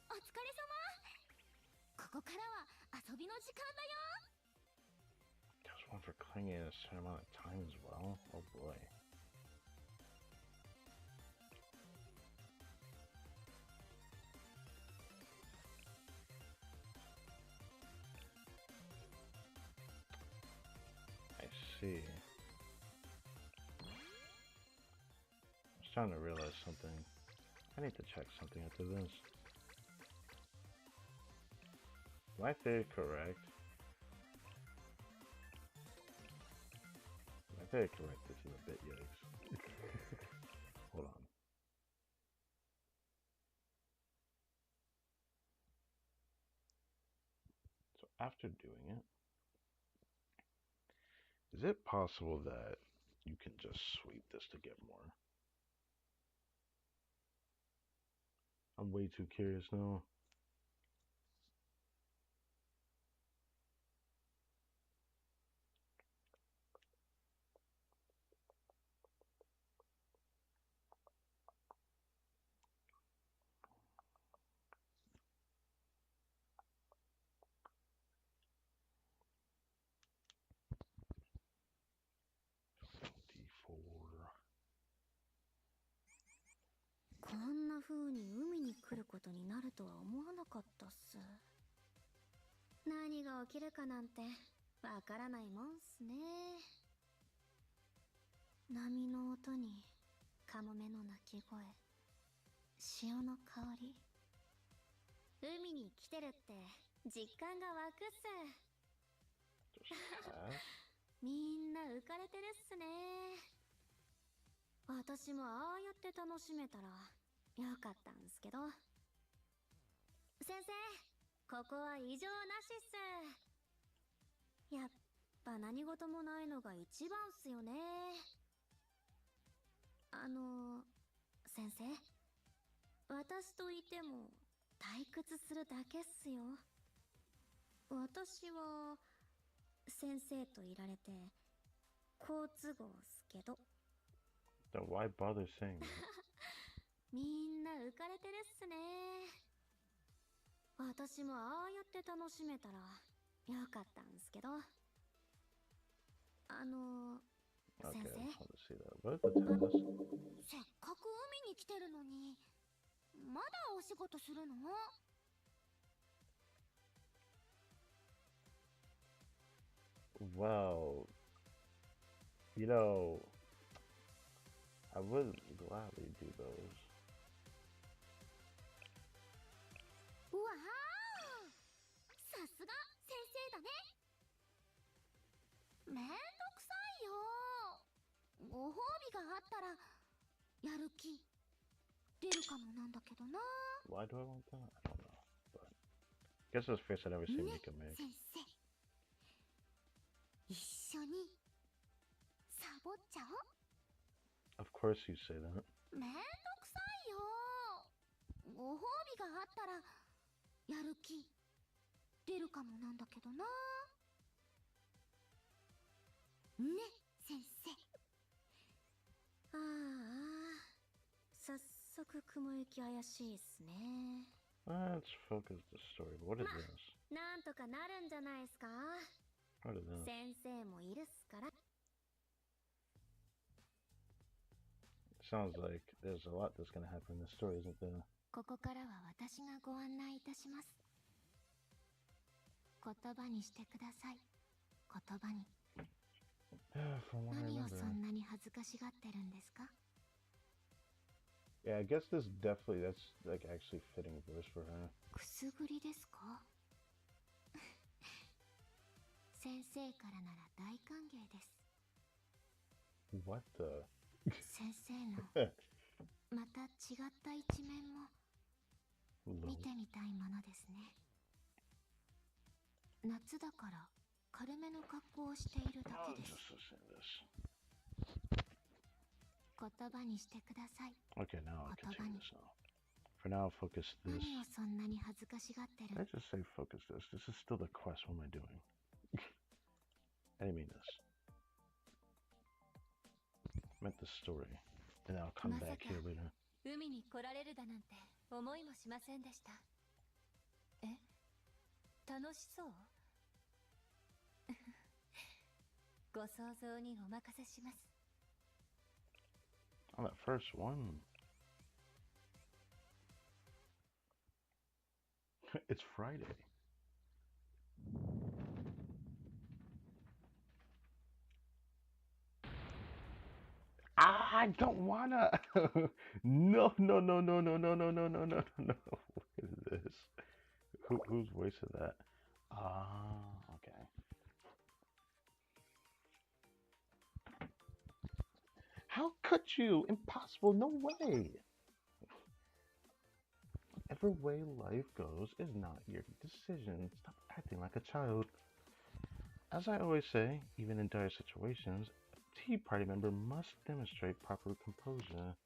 お疲れ様。ここからは遊びの時間だよ。 There's one for clinging at a certain amount of time as well. Oh boy. I see. I was trying to realize something. I need to check something after this. Am I theory correct? Am I theory correct? This is a bit yikes. Hold on. So after doing it, is it possible that you can just sweep this to get more? I'm way too curious now. D4. こんな風に海に来ることになるとは思わなかったっす。何が起きるかなんてわからないもんっすね。波の音にカモメの鳴き声、潮の香り、海に来てるって実感が湧くっす。みんな浮かれてるっすね。私もああやって楽しめたらよかったんすけど。先生、ここは異常なしっす。やっぱ何事もないのが一番っすよね。先生、私といても退屈するだけっすよ。私は先生といられて好都合っすけど。Then why bother saying that? みんな浮かれてるっすね。私もああやって楽しめたらよかったんすけど。Okay, 先 I 生、 just want to see that. What is the task? せっかく海に来てるのにまだお仕事するの？ Well, you know, I would gladly do those. うわあ、さすが先生だね。めんどくさいよ。ご褒美があったらやる気出るかもなんだけどな。 Why do I want that? I don't know. But I guess it's a face I've never seen ね、 Mika make. 先生、一緒にサボっちゃお。 Of course you say that. めんどくさいよ。ご褒美があったらやる気出るかもなんだけどな。ね、先生。ああ、早速雲行き怪しいっすね。 Let's focus the story. What is this? なんとかなるんじゃないっすか。 What is this? 先生もいるっすから。 Sounds like there's a lot that's gonna happen in this story, isn't there? ここからは私がご案内いたします。言葉にしてください。言葉に。 From what I 何を remember. そんなに恥ずかしがってるんですか？ Yeah, I guess this definitely, that's like actually fitting verse for her. くすぐりですか？先生からなら大歓迎です。 What the? 先生のまた違った一面も見てみたいものですね。夏だから軽めの格好をしているだ I'll けです。 just listen to this. 言葉にしてください。 Okay, now I'll 言葉 continue に。 this now. For now, focus this. 何をそんなに恥ずかしがってる？ Did I just say focus this? This is still the quest. What am I doing? I didn't mean this. meant the story. And I'll come back here later. 海に来られるだなんて思いもしませんでした。え、楽しそう？ご想像にお任せします。On that first one. It's Friday. I don't wanna. No, no, no, no, no, no, no, no, no, no, no. What is this? Whose voice is that? Ah, okay. How could you? Impossible. No way. Every way life goes is not your decision. Stop acting like a child. As I always say, even in dire situations, a Tea Party member must demonstrate proper composure.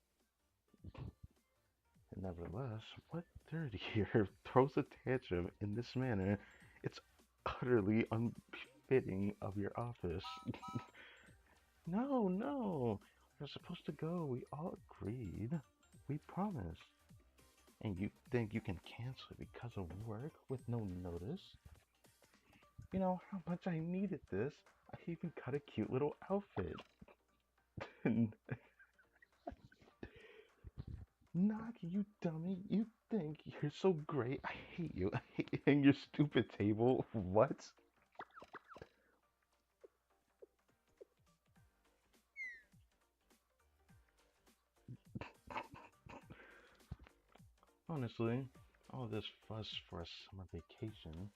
And nevertheless, what third year throws a tantrum in this manner? It's utterly unbefitting of your office. No, no. We're supposed to go. We all agreed. We promised. And you think you can cancel it because of work with no notice? You know how much I needed this? I even cut a cute little outfit. Nagi, you dummy. You think you're so great. I hate you. I hate you and your stupid table. What? Honestly, all this fuss for a summer vacation.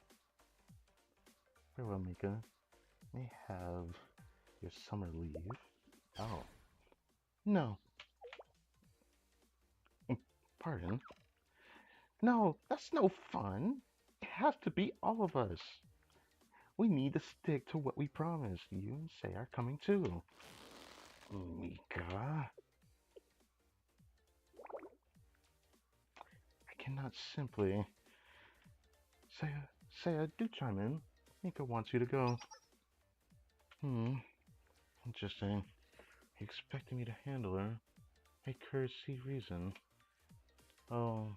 Very well, Mika. May have your summer leave. Oh. No. Pardon? No, that's no fun. It has to be all of us. We need to stick to what we promised. You and Say are coming too. Mika. I cannot simply. Saya, do chime in. Mika wants you to go. Interesting. He expected me to handle her. A courtesy reason. Oh,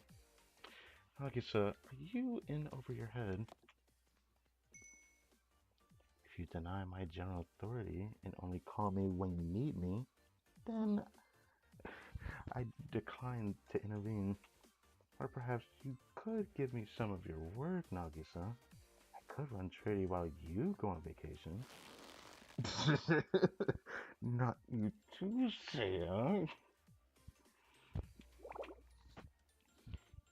Nagisa, are you in over your head? If you deny my general authority and only call me when you need me, then I decline to intervene. Or perhaps you could give me some of your work, Nagisa. I could run trading while you go on vacation. Not you too, Saya.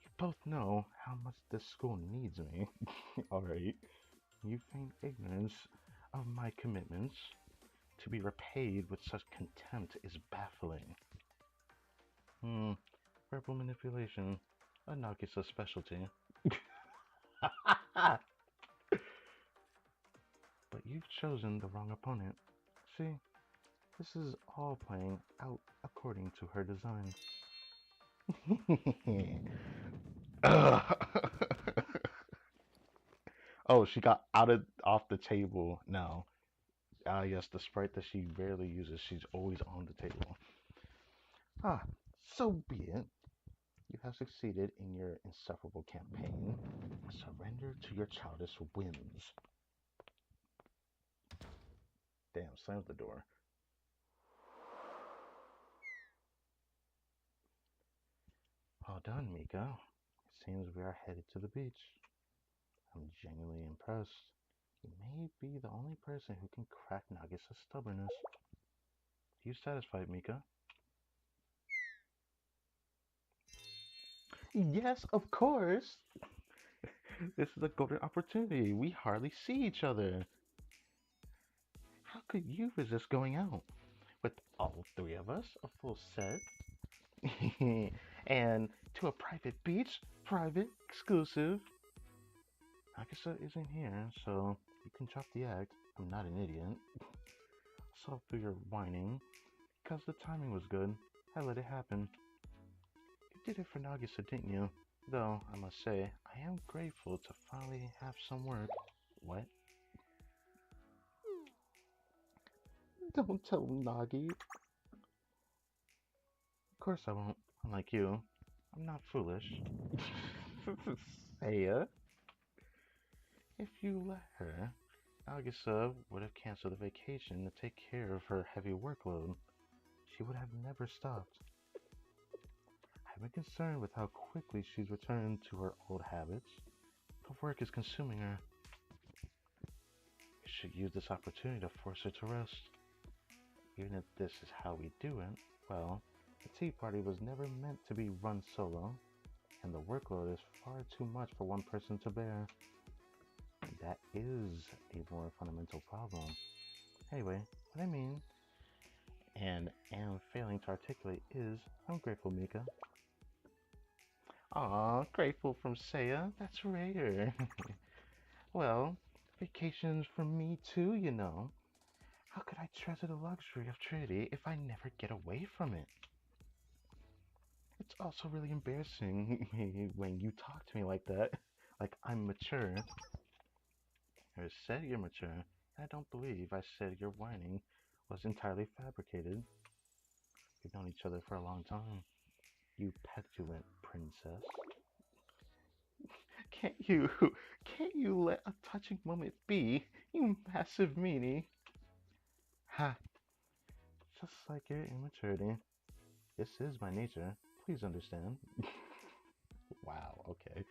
You both know how much this school needs me. Alright. You feign ignorance of my commitments. To be repaid with such contempt is baffling. Verbal manipulation. A Nagisa specialty. But you've chosen the wrong opponent. See, this is all playing out according to her design. Oh, she got off the table now. Yes, the sprite that she rarely uses, she's always on the table. So be it. You have succeeded in your insufferable campaign. Surrender to your childish whims. Damn, slams the door. Well done, Mika. It seems we are headed to the beach. I'm genuinely impressed. You may be the only person who can crack Nagisa's stubbornness. Are you satisfied, Mika? Yes, of course. This is a golden opportunity. We hardly see each other. How could you resist going out? With all three of us, a full set. And to a private beach, private, exclusive. Nagisa isn't here, so you can drop the act. I'm not an idiot. I saw through your whining. Because the timing was good, I let it happen. You did it for Nagisa, didn't you? Though, I must say, I am grateful to finally have some work. What? Don't tell Nagi. course I won't. Unlike you, I'm not foolish. Saya, if you let her, Nagisa would have canceled the vacation to take care of her heavy workload. She would have never stopped. I've been concerned with how quickly she's returned to her old habits. The work is consuming her. We should use this opportunity to force her to rest. Even if this is how we do it, well, the tea party was never meant to be run solo, and the workload is far too much for one person to bear. That is a more fundamental problem. Anyway, what I mean, and am failing to articulate is, I'm grateful, Mika. Aw, grateful from Saya? That's rare. Well, vacations for me too, you know. How could I treasure the luxury of Trinity if I never get away from it? It's also really embarrassing when you talk to me like that, like I'm mature. I said you're mature, and I don't believe I said your whining was entirely fabricated. We've known each other for a long time, you petulant princess. Can't you, can't you let a touching moment be, you massive meanie? Ha, just like your immaturity. This is my nature, please understand. Wow, okay.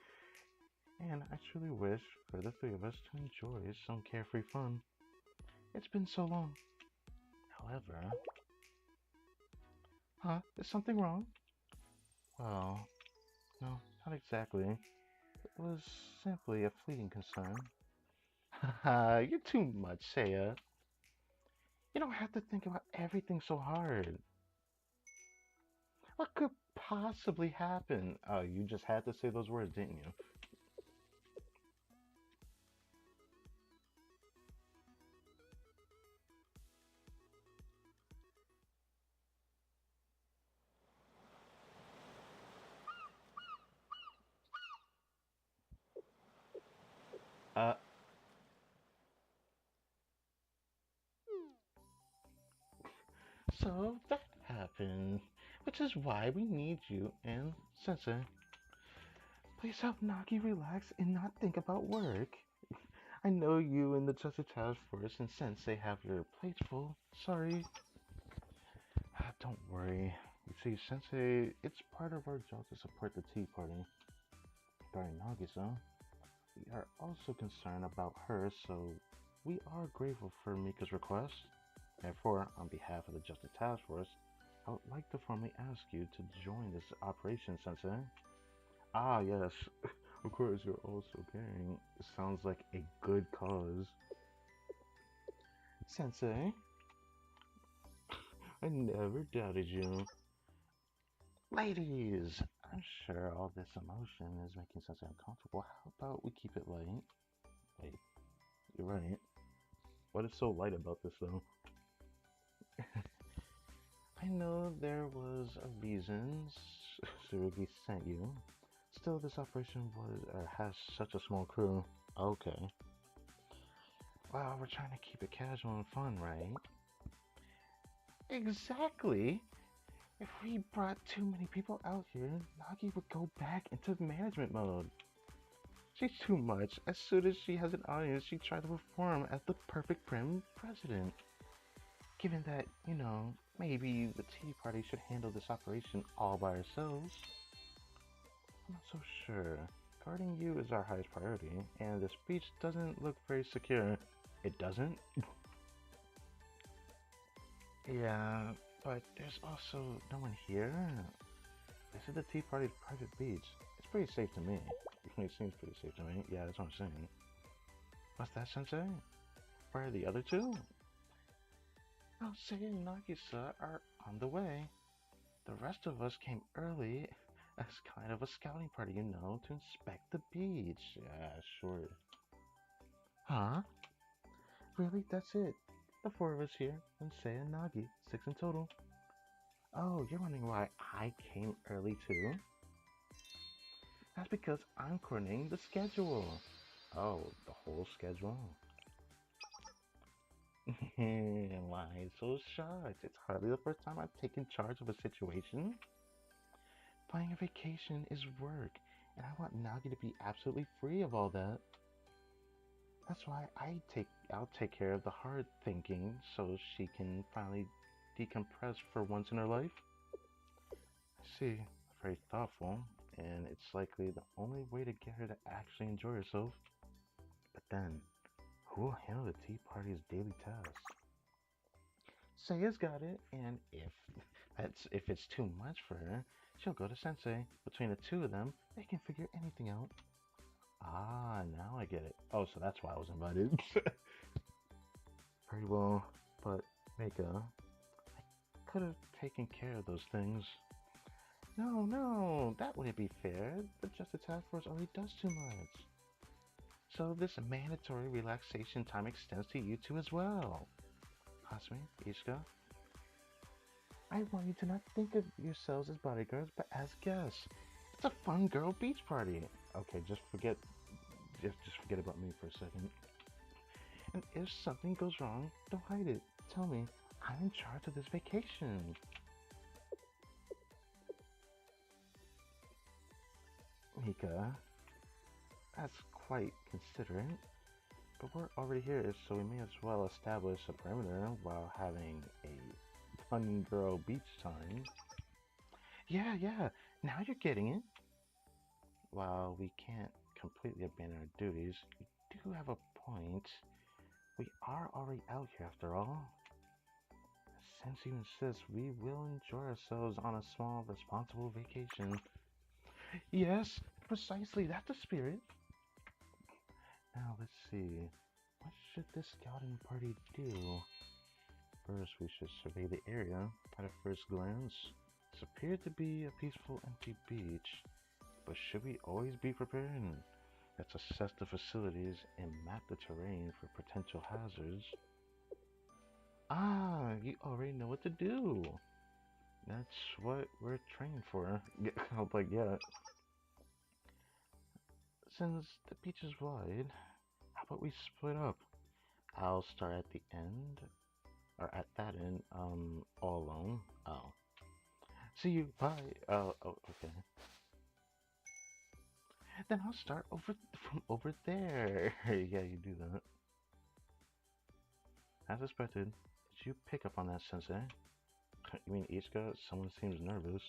And I truly wish for the three of us to enjoy some carefree fun. It's been so long. However, huh? Is something wrong? Well, no, not exactly. It was simply a fleeting concern. Haha, you're too much, Saya. You don't have to think about everything so hard. What could possibly happen? Oh, you just had to say those words, didn't you? Uh, so that happened. Which is why we need you and Sensei. Please help Nagi relax and not think about work. I know you and the Justice Task Force and Sensei have your plates full. Sorry. Don't worry. You see, Sensei, it's part of our job to support the Tea Party. Regarding Nagisa, we are also concerned about her, so we are grateful for Mika's request. Therefore, on behalf of the Justice Task Force, I would like to formally ask you to join this operation, Sensei. Ah, yes. Of course, you're also caring. It sounds like a good cause. Sensei, I never doubted you. Ladies, I'm sure all this emotion is making Sensei uncomfortable. How about we keep it light? Wait, you're right. What is so light about this, though? I know there was a reason Tsurugi sent you. Still, this operation has such a small crew. Okay. Well, we're trying to keep it casual and fun, right? Exactly. If we brought too many people out here, Nagi would go back into management mode. She's too much. As soon as she has an audience, she tries to perform as the perfect prim president. Given that, maybe the Tea Party should handle this operation all by ourselves. I'm not so sure. Guarding you is our highest priority, and this beach doesn't look very secure. It doesn't? Yeah, but there's also no one here. This is the Tea Party's private beach. It's pretty safe to me. It seems pretty safe to me. Yeah, that's what I'm saying. What's that, Sensei? Where are the other two? Seiya and Nagisa are on the way. The rest of us came early as kind of a scouting party, to inspect the beach. Yeah, sure. Huh? Really? That's it? The four of us here, and Seiya and Nagi, six in total. Oh, you're wondering why I came early too? That's because I'm coordinating the schedule. Oh, the whole schedule? Why so shocked? It's hardly the first time I've taken charge of a situation. Planning a vacation is work, and I want Nagi to be absolutely free of all that. That's why I'll take care of the hard thinking so she can finally decompress for once in her life. I see, very thoughtful, and it's likely the only way to get her to actually enjoy herself. But then, who will handle the tea party's daily tasks? Saya's got it, and if it's too much for her, she'll go to Sensei. Between the two of them, they can figure anything out. Ah, now I get it. Oh, so that's why I was invited. Very well, but Mika, I could have taken care of those things. No, no, that wouldn't be fair. The Justice Task Force already does too much. So this mandatory relaxation time extends to you two as well. Hasumi, Ishika, I want you to not think of yourselves as bodyguards, but as guests. It's a fun girl beach party. Okay, just forget about me for a second. And if something goes wrong, don't hide it. Tell me, I'm in charge of this vacation. Mika, that's quite considerate. But we're already here, so we may as well establish a perimeter while having a fun girl beach time. Yeah, yeah, now you're getting it. While we can't completely abandon our duties, you do have a point. We are already out here after all. Since you insist, we will enjoy ourselves on a small, responsible vacation. Yes, precisely, that's the spirit. Now let's see. What should this scouting party do? First, we should survey the area. At a first glance, this appeared to be a peaceful, empty beach. But should we always be prepared? Let's assess the facilities and map the terrain for potential hazards. Ah, you already know what to do. That's what we're trained for. Like, yeah. Since the beach is wide, how about we split up? I'll start at the end, or at that end, all alone. Oh. See you, bye. Oh, okay. Then I'll start from over there. Yeah, you do that. As expected, did you pick up on that, Sensei? You mean Ichika? Someone seems nervous.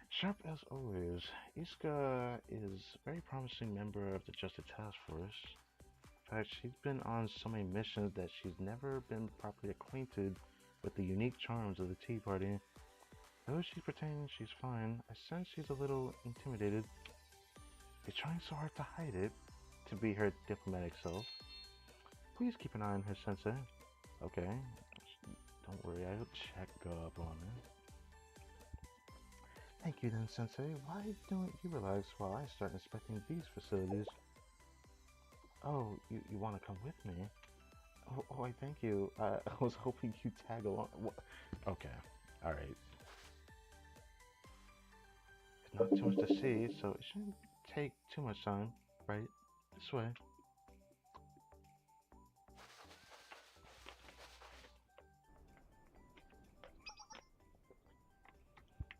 Sharp as always, Iska is a very promising member of the Justice Task Force. In fact, she's been on so many missions that she's never been properly acquainted with the unique charms of the Tea Party. Though she's pretending she's fine, I sense she's a little intimidated. She's trying so hard to hide it, to be her diplomatic self. Please keep an eye on her, Sensei. Okay, don't worry, I'll check up on her. Thank you then, Sensei. Why don't you relax while I start inspecting these facilities? Oh, you want to come with me? Oh, I thank you. I was hoping you'd tag along. Okay, alright. There's not too much to see, so it shouldn't take too much time, right? This way.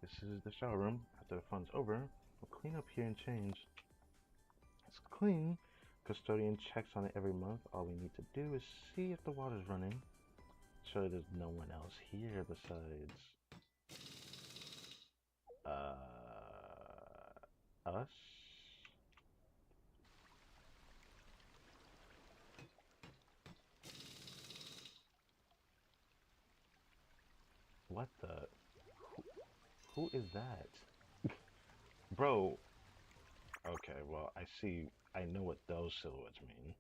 This is the shower room. After the fun's over, we'll clean up here and change. It's clean. Custodian checks on it every month. All we need to do is see if the water's running. Sure, there's no one else here besides us. What the? Who is that? Bro. Okay, well, I see. I know what those silhouettes mean.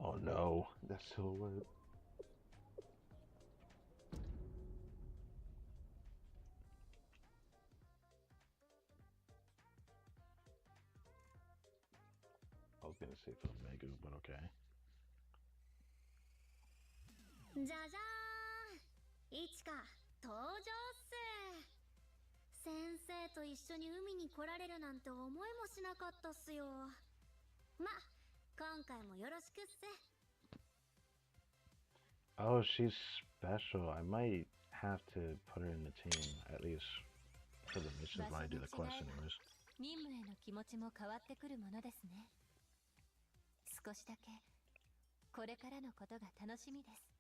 Oh no, that silhouette. I was gonna say for Megu, but okay. じゃじゃーん、いちか登場っす。先生と一緒に海に来られるなんて思いもしなかったっすよ。ま、今回もよろしくっす。Oh, she's special. I might have to put her in the team, at least for the missions 場 when 所 I が do the 違 quest えば anyways. 任務への気持ちも変わってくるものですね。少しだけこれからのことが楽しみです。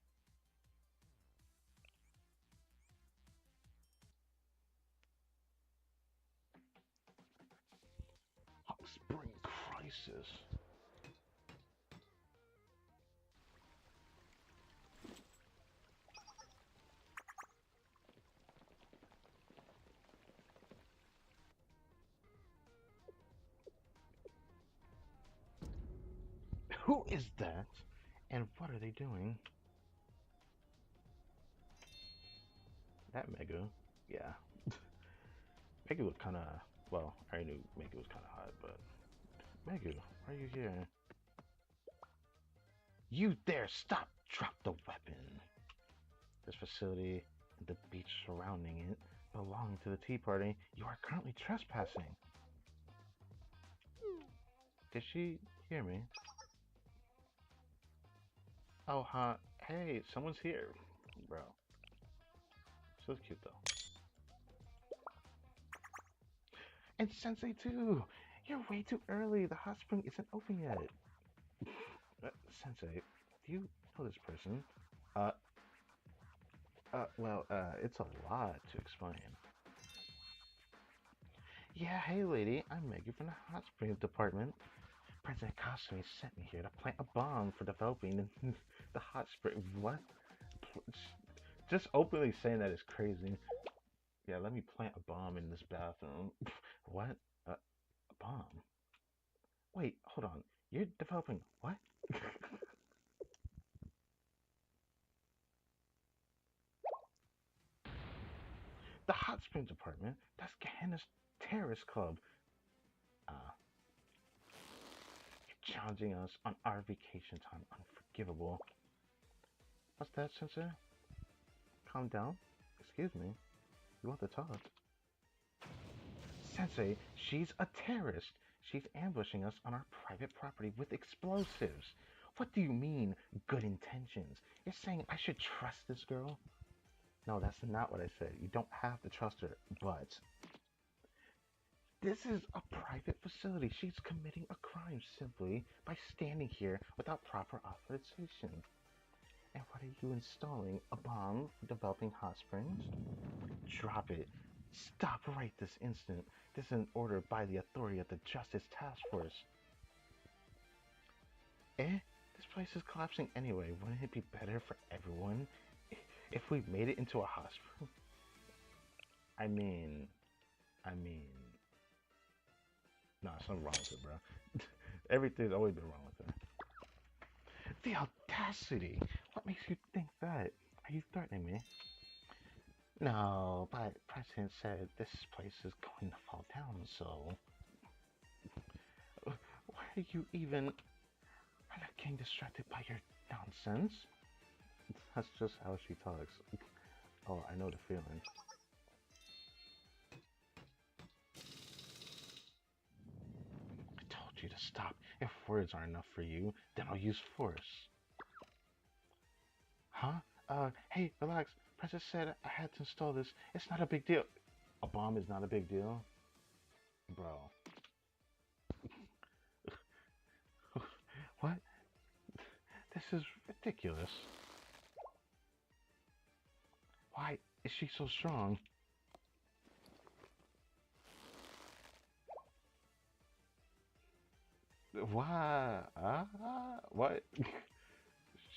Hot Spring Crisis. Who is that? And what are they doing? That Mega. Yeah. Mega looked kinda, well, I already knew Mega was kinda hot, but Mega, why are you here? You there, stop! Drop the weapon! This facility and the beach surrounding it belong to the Tea Party. You are currently trespassing. Did she hear me? Oh, huh. Hey, someone's here. Bro. So cute, though. And Sensei, too! You're way too early. The hot spring isn't open yet. Sensei, do you know this person? Uh, it's a lot to explain. Yeah, hey, lady. I'm Maggie from the hot springs department. President Kasumi sent me here to plant a bomb for developing the hot spring. What? Just openly saying that is crazy. Yeah, let me plant a bomb in this bathroom. What? A bomb? Wait, hold on. You're developing what? The hot springs department? That's Gehenna's terrorist club. Uh, you're challenging us on our vacation time. Unforgivable. What's that, Sensei? Calm down. Excuse me. You want to talk? Sensei, she's a terrorist. She's ambushing us on our private property with explosives. What do you mean, good intentions? You're saying I should trust this girl? No, that's not what I said. You don't have to trust her, but this is a private facility. She's committing a crime simply by standing here without proper authorization. And what are you installing? A bomb for developing hot springs? Drop it. Stop right this instant. This is an order by the authority of the Justice Task Force. Eh? This place is collapsing anyway. Wouldn't it be better for everyone if we made it into a hospital? I mean, I mean, nah, something wrong with it, bro. Everything's always been wrong with her. The audacity! What makes you think that? Are you threatening me? No, but President said this place is going to fall down, so why are you even? I'm not getting distracted by your nonsense. That's just how she talks. Oh, I know the feeling. I told you to stop. If words aren't enough for you, then I'll use force. Huh? Hey, relax. Princess said I had to install this. It's not a big deal. A bomb is not a big deal? Bro. What? This is ridiculous. Why is she so strong? Why? What?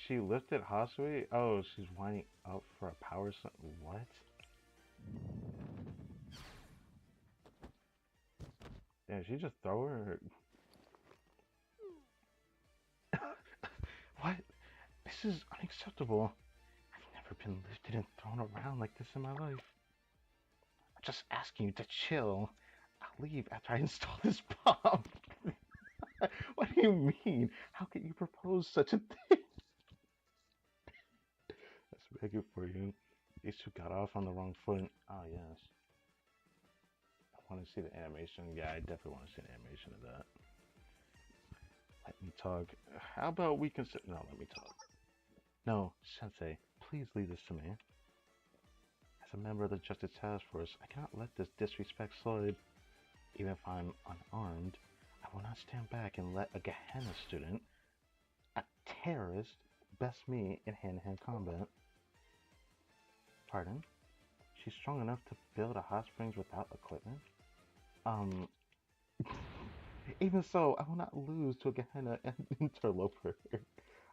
She lifted Hasui? Oh, she's winding up for a power sun. What? Yeah, she just throw her. What? This is unacceptable. I've never been lifted and thrown around like this in my life. I'm just asking you to chill. I'll leave after I install this bomb. What do you mean? How can you propose such a thing? Let's beg it for you. These two got off on the wrong foot. Oh, yes. I want to see the animation. Yeah, I definitely want to see an animation of that. Let me talk. How about we consider? No, let me talk. No, Sensei, please leave this to me. As a member of the Justice Task Force, I cannot let this disrespect slide. Even if I'm unarmed, I will not stand back and let a Gehenna student, a terrorist, best me in hand-to-hand combat. Pardon? She's strong enough to build a hot springs without equipment? Um, even so, I will not lose to a Gehenna interloper.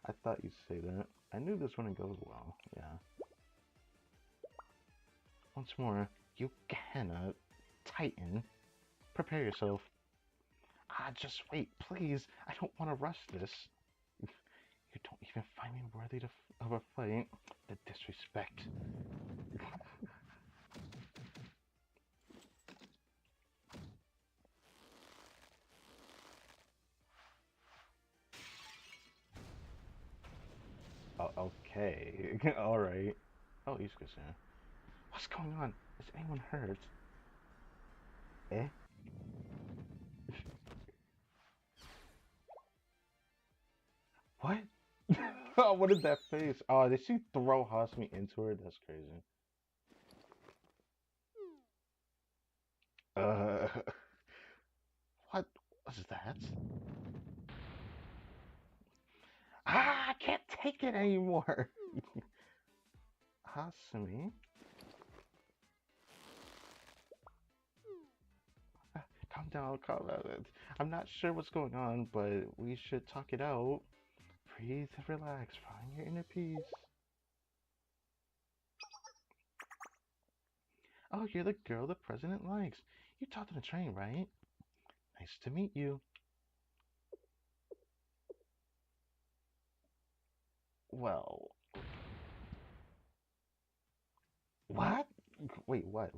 I thought you'd say that. I knew this wouldn't go well, yeah. Once more, you Gehenna Titan, prepare yourself. Ah, just wait, please. I don't want to rush this. You don't even find me worthy of a fight. The disrespect. Okay. Alright. Oh, Isuka-san. What's going on? Is anyone hurt? Eh? What? Oh, what is that face? Oh, did she throw Hasumi into her? That's crazy. Uh, what was that? Ah, I can't take it anymore. Hasumi? Calm down, calm down. I'm not sure what's going on, but we should talk it out. Breathe, relax, find your inner peace. Oh, you're the girl the president likes. You talked on the train, right? Nice to meet you. Well, what? Wait, what?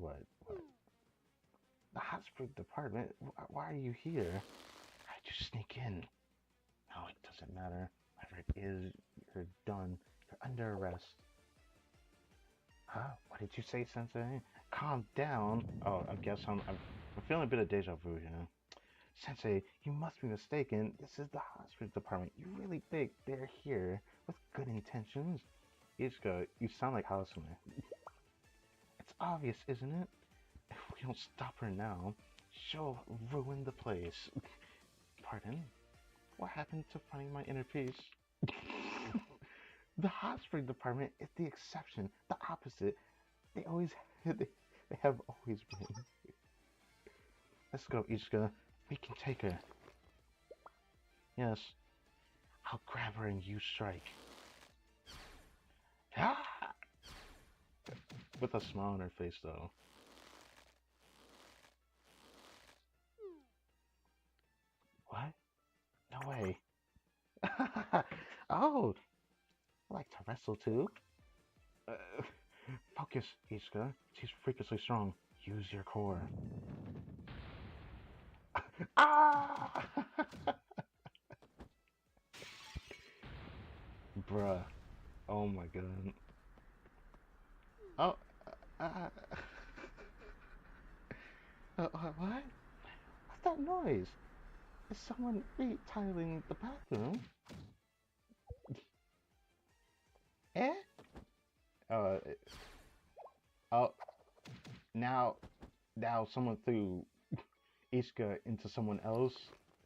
The hot spring department? Why are you here? How'd you sneak in? No, it doesn't matter. Whatever it is, you're done. You're under arrest. Huh? What did you say, Sensei? Calm down. Oh, I'm feeling a bit of deja vu here. Sensei, you must be mistaken. This is the hospital department. You really think they're here with good intentions? Ichika, you sound like Hasume. It's obvious, isn't it? If we don't stop her now, she'll ruin the place. Pardon? What happened to finding my inner peace? The hot spring department is the exception, the opposite. They always, they have always been. Let's go, Ichika. We can take her. Yes, I'll grab her and you strike. Ah! With a smile on her face, though. What? No way. Oh, I like to wrestle too. Uh, Focus, Ichika. She's freakishly strong. Use your core. Ah! Bruh. Oh my god. Oh. Uh, uh, what? What's that noise? Is someone retiling the bathroom? Eh? Uh. Oh. Now. Now someone threw Ishka into someone else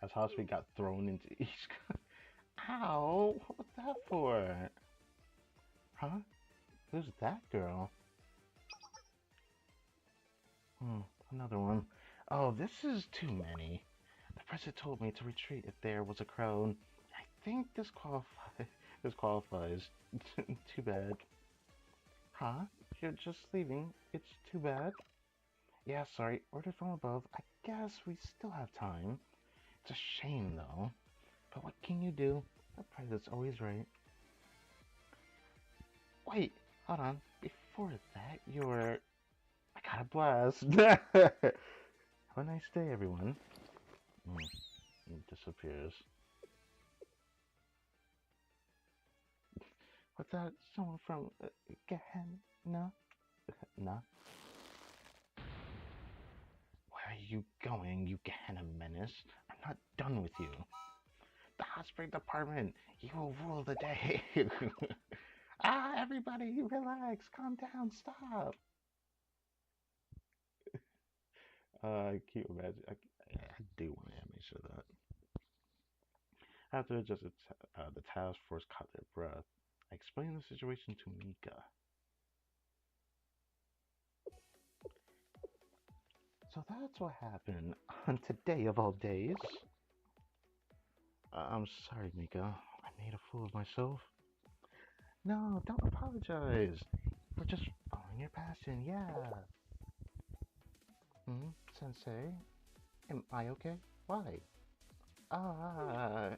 as Hospital got thrown into Ishka. Ow! What was that for? Huh? Who's that girl? Hmm, another one. Oh, this is too many. The president told me to retreat if there was a crowd. I think this qualifies. This qualifies. Too bad. Huh? You're just leaving. It's too bad. Yeah, sorry. Order from above. I guess we still have time. It's a shame, though. But what can you do? The president's always right. Wait, hold on. Before that, you're... I got a blast. Have a nice day, everyone. It disappears. What's that? Someone from Gehenna? Nah. Where are you going, you Gehenna menace? I'm not done with you. The hot spring department, you will rule the day. Everybody, relax, calm down, stop. I can't imagine. I do want to make sure that after just the task force caught their breath, I explained the situation to Mika. So that's what happened on today of all days. I'm sorry, Mika. I made a fool of myself. No, don't apologize. We're just following your passion, yeah. Hmm, Sensei? Am I okay? Why? Ah,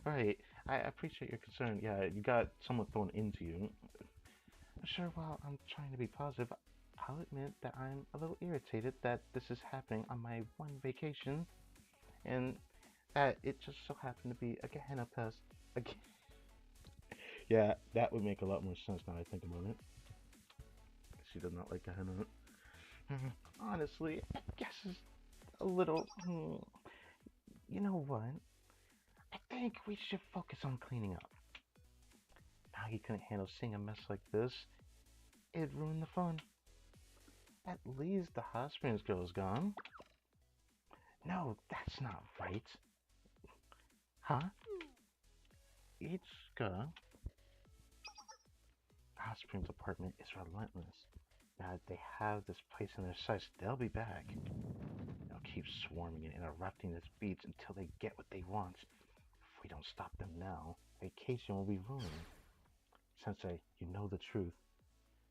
right. I appreciate your concern. Yeah, you got someone thrown into you. Sure, while I'm trying to be positive, I'll admit that I'm a little irritated that this is happening on my one vacation, and that it just so happened to be a Gehenna pest. Yeah, that would make a lot more sense now I think about it. She does not like Gehenna. Honestly, I guess it's a little. You know what? I think we should focus on cleaning up. Now he couldn't handle seeing a mess like this. It ruined the fun. At least the hot springs girl is gone. No, that's not right. Huh? Ichika, hot springs apartment is relentless. Now that they have this place in their sights, they'll be back. They'll keep swarming and interrupting this beach until they get what they want. If we don't stop them now, vacation will be ruined. Sensei, you know the truth.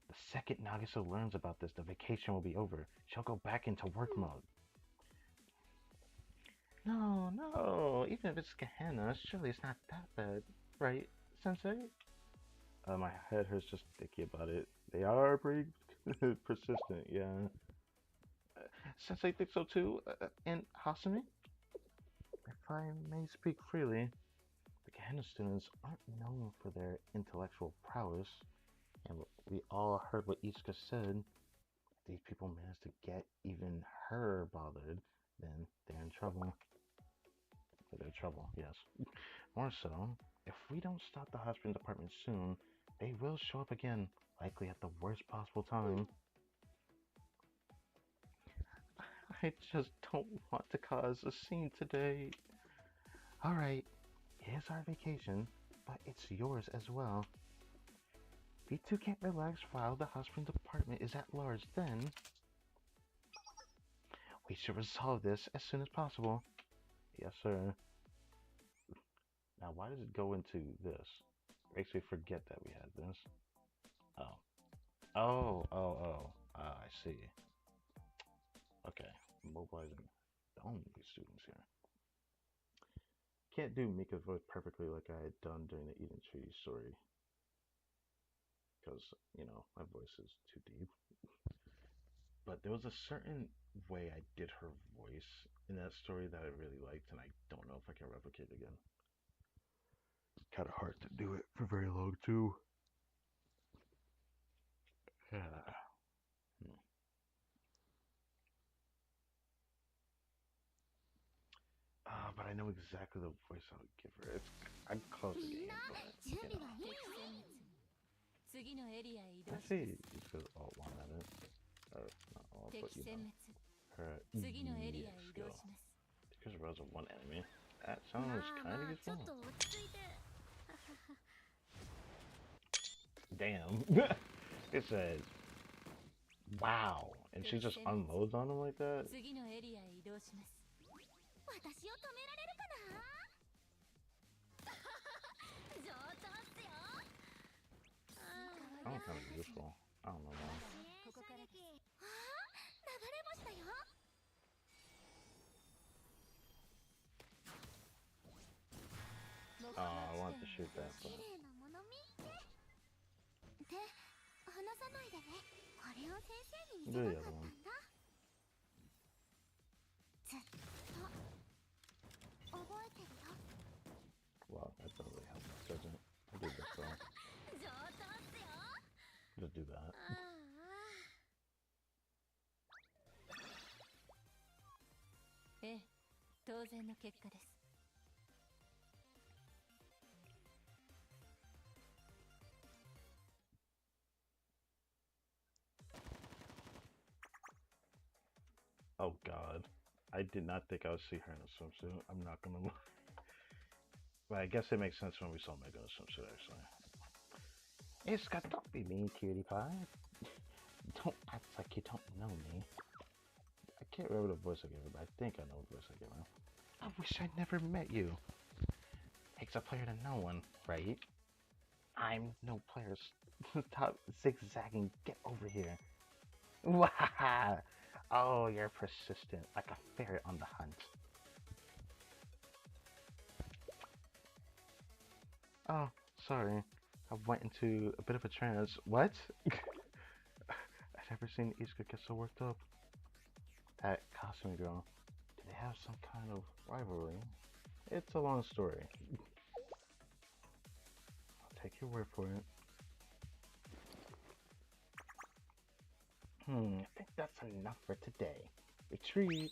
The second Nagisa learns about this, the vacation will be over. She'll go back into work mode. No, no, even if it's Gehenna, surely it's not that bad, right, Sensei? My head hurts just thinking about it. They are pretty persistent, yeah. Sensei thinks so too, and Hasumi? If I may speak freely, the Gehenna students aren't known for their intellectual prowess, and we all heard what Ichika said. If these people manage to get even her bothered, then they're in trouble. They're in trouble, yes. More so, if we don't stop the husband department soon, they will show up again, likely at the worst possible time. I just don't want to cause a scene today. Alright, it is our vacation, but it's yours as well. If you two can't relax while the husband department is at large, then we should resolve this as soon as possible. Yes, sir. Now, why does it go into this? Makes me forget that we had this. Oh. I see. Okay. Mobilizing only students here. Can't do Mika's voice perfectly like I had done during the Eden Tree story. Because, my voice is too deep. But there was a certain way I did her voice in that story that I really liked, and I don't know if I can replicate it again. Kind of hard to do it for very long, too. Yeah. But I know exactly the voice I would give her. I'm close to getting it, but I see you could all want at it, or not all, but her EE skill. Because Rose of one enemy. That sounds kind of useful. Damn. It says, wow, and she just unloads on him like that. Sounds kind of useful. I don't know why. I want to shoot that, but... Do the other one. Well, that doesn't really help, does it? I'll do this though. Just do that. Oh God, I did not think I would see her in a swimsuit. I'm not gonna lie. But I guess it makes sense when we saw Megan in a swimsuit actually. Iska, don't be mean, cutie pie. Don't act like you don't know me. I can't remember the voice I gave her, but I think I know what voice I gave her. I wish I'd never met you. Makes a player to no one, right? I'm no player. Stop zigzagging. Get over here. Wahaha! Oh, you're persistent, like a ferret on the hunt. Oh, sorry. I went into a bit of a trance. What? I've never seen Iska get so worked up. That costume girl. Do they have some kind of rivalry? It's a long story. I'll take your word for it. I think that's enough for today. Retreat.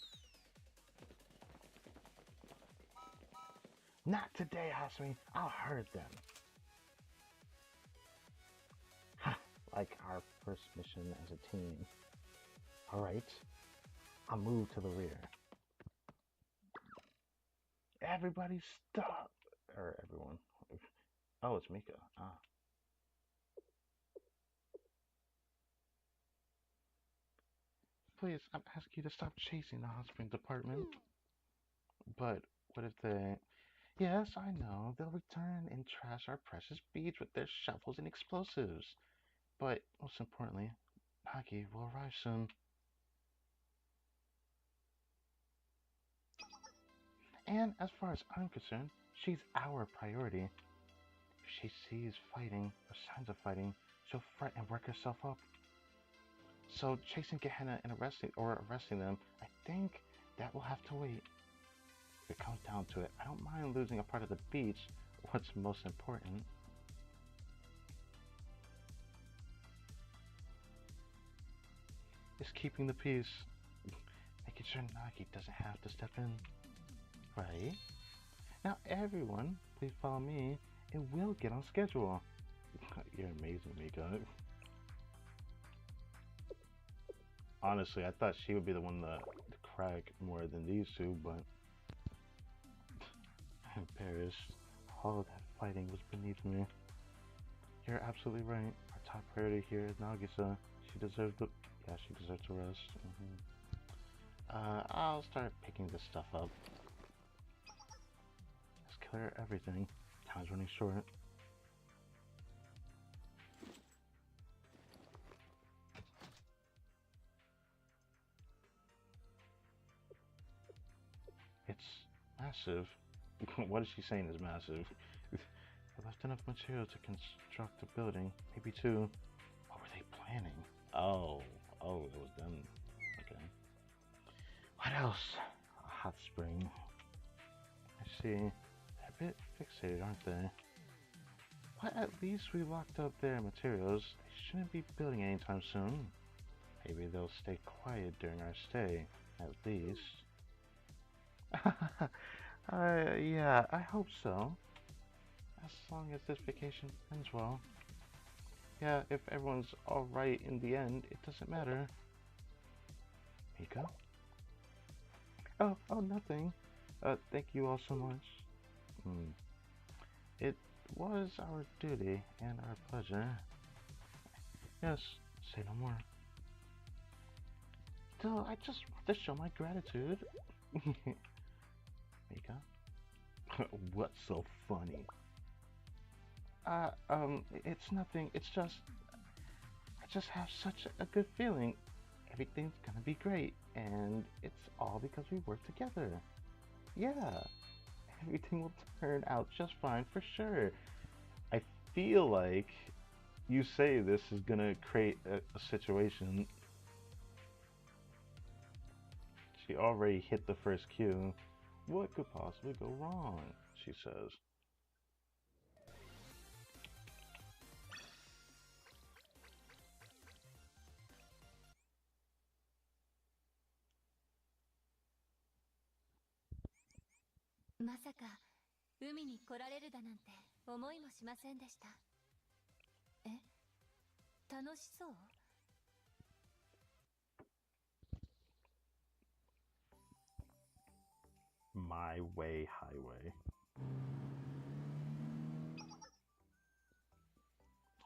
Not today, Hasumi. I'll hurt them. Like our first mission as a team. Alright. I'll move to the rear. Everybody stop! Or everyone. Oh, it's Mika. Ah. Please, I'm asking you to stop chasing the hospital department. But what if they... Yes, I know. They'll return and trash our precious beach with their shovels and explosives. But most importantly, Nagi will arrive soon. And as far as I'm concerned, she's our priority. If she sees fighting or signs of fighting, she'll fret and work herself up. So chasing Gehenna and arresting them, I think that will have to wait. If it comes down to it, I don't mind losing a part of the beach. What's most important is keeping the peace. Making sure Nagi doesn't have to step in. Right? Now everyone, please follow me and we'll get on schedule. You're amazing, Mika. Honestly, I thought she would be the one to crack more than these two, but I'm embarrassed. All of that fighting was beneath me. You're absolutely right. Our top priority here is Nagisa. She deserves the... Yeah, she deserves to rest. I'll start picking this stuff up. Let's clear everything. Time's running short. It's massive. What is she saying is massive? I left enough material to construct a building. Maybe two. What were they planning? Oh, it was them. Okay. What else? A hot spring. I see. They're a bit fixated, aren't they? But at least we locked up their materials. They shouldn't be building anytime soon. Maybe they'll stay quiet during our stay, at least. Yeah, I hope so. As long as this vacation ends well. Yeah, if everyone's alright in the end, it doesn't matter. Mika? Oh, nothing. Thank you all so much. It was our duty and our pleasure. Yes, say no more. Still, I just want to show my gratitude. Mika? What's so funny? It's nothing. It's just, I just have such a good feeling. Everything's gonna be great, and it's all because we work together. Yeah, everything will turn out just fine for sure. I feel like you say this is gonna create a situation. She already hit the first cue. What could possibly go wrong? She says.まさか海に来られるだなんて思いもしませんでした。え、楽しそう？ Highway, highway.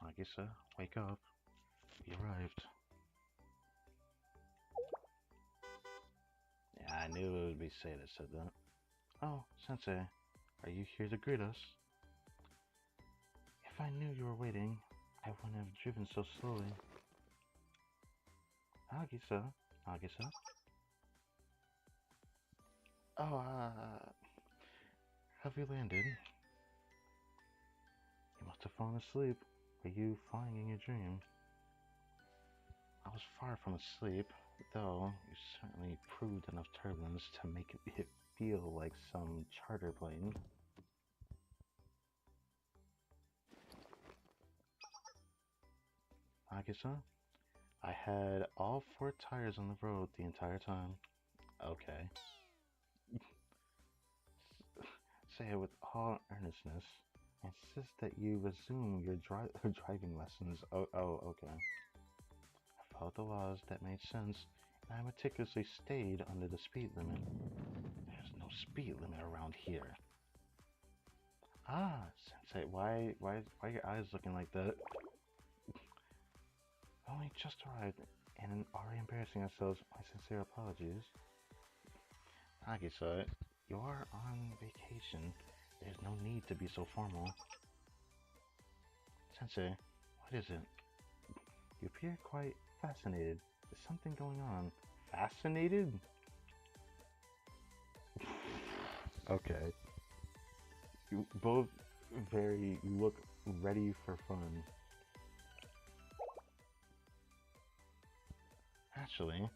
Nagisa, wake up. We arrived. Yeah, I knew it would be Sei that said that. Oh, Sensei, are you here to greet us? If I knew you were waiting, I wouldn't have driven so slowly. Nagisa, Nagisa. Oh, have you landed? You must have fallen asleep. Were you flying in your dream? I was far from asleep, though you certainly proved enough turbulence to make it feel like some charter plane. Nagisa, I had all 4 tires on the road the entire time. Okay. Say it with all earnestness. I insist that you resume your driving lessons. Oh, okay. I followed the laws that made sense, and I meticulously stayed under the speed limit. There's no speed limit around here. Ah, Sensei, why are your eyes looking like that? Only just arrived and already embarrassing ourselves. My sincere apologies. Nagisa, you're on vacation. There's no need to be so formal. Sensei, what is it? You appear quite fascinated. Is something going on? Fascinated? Okay. You both you look ready for fun. Actually,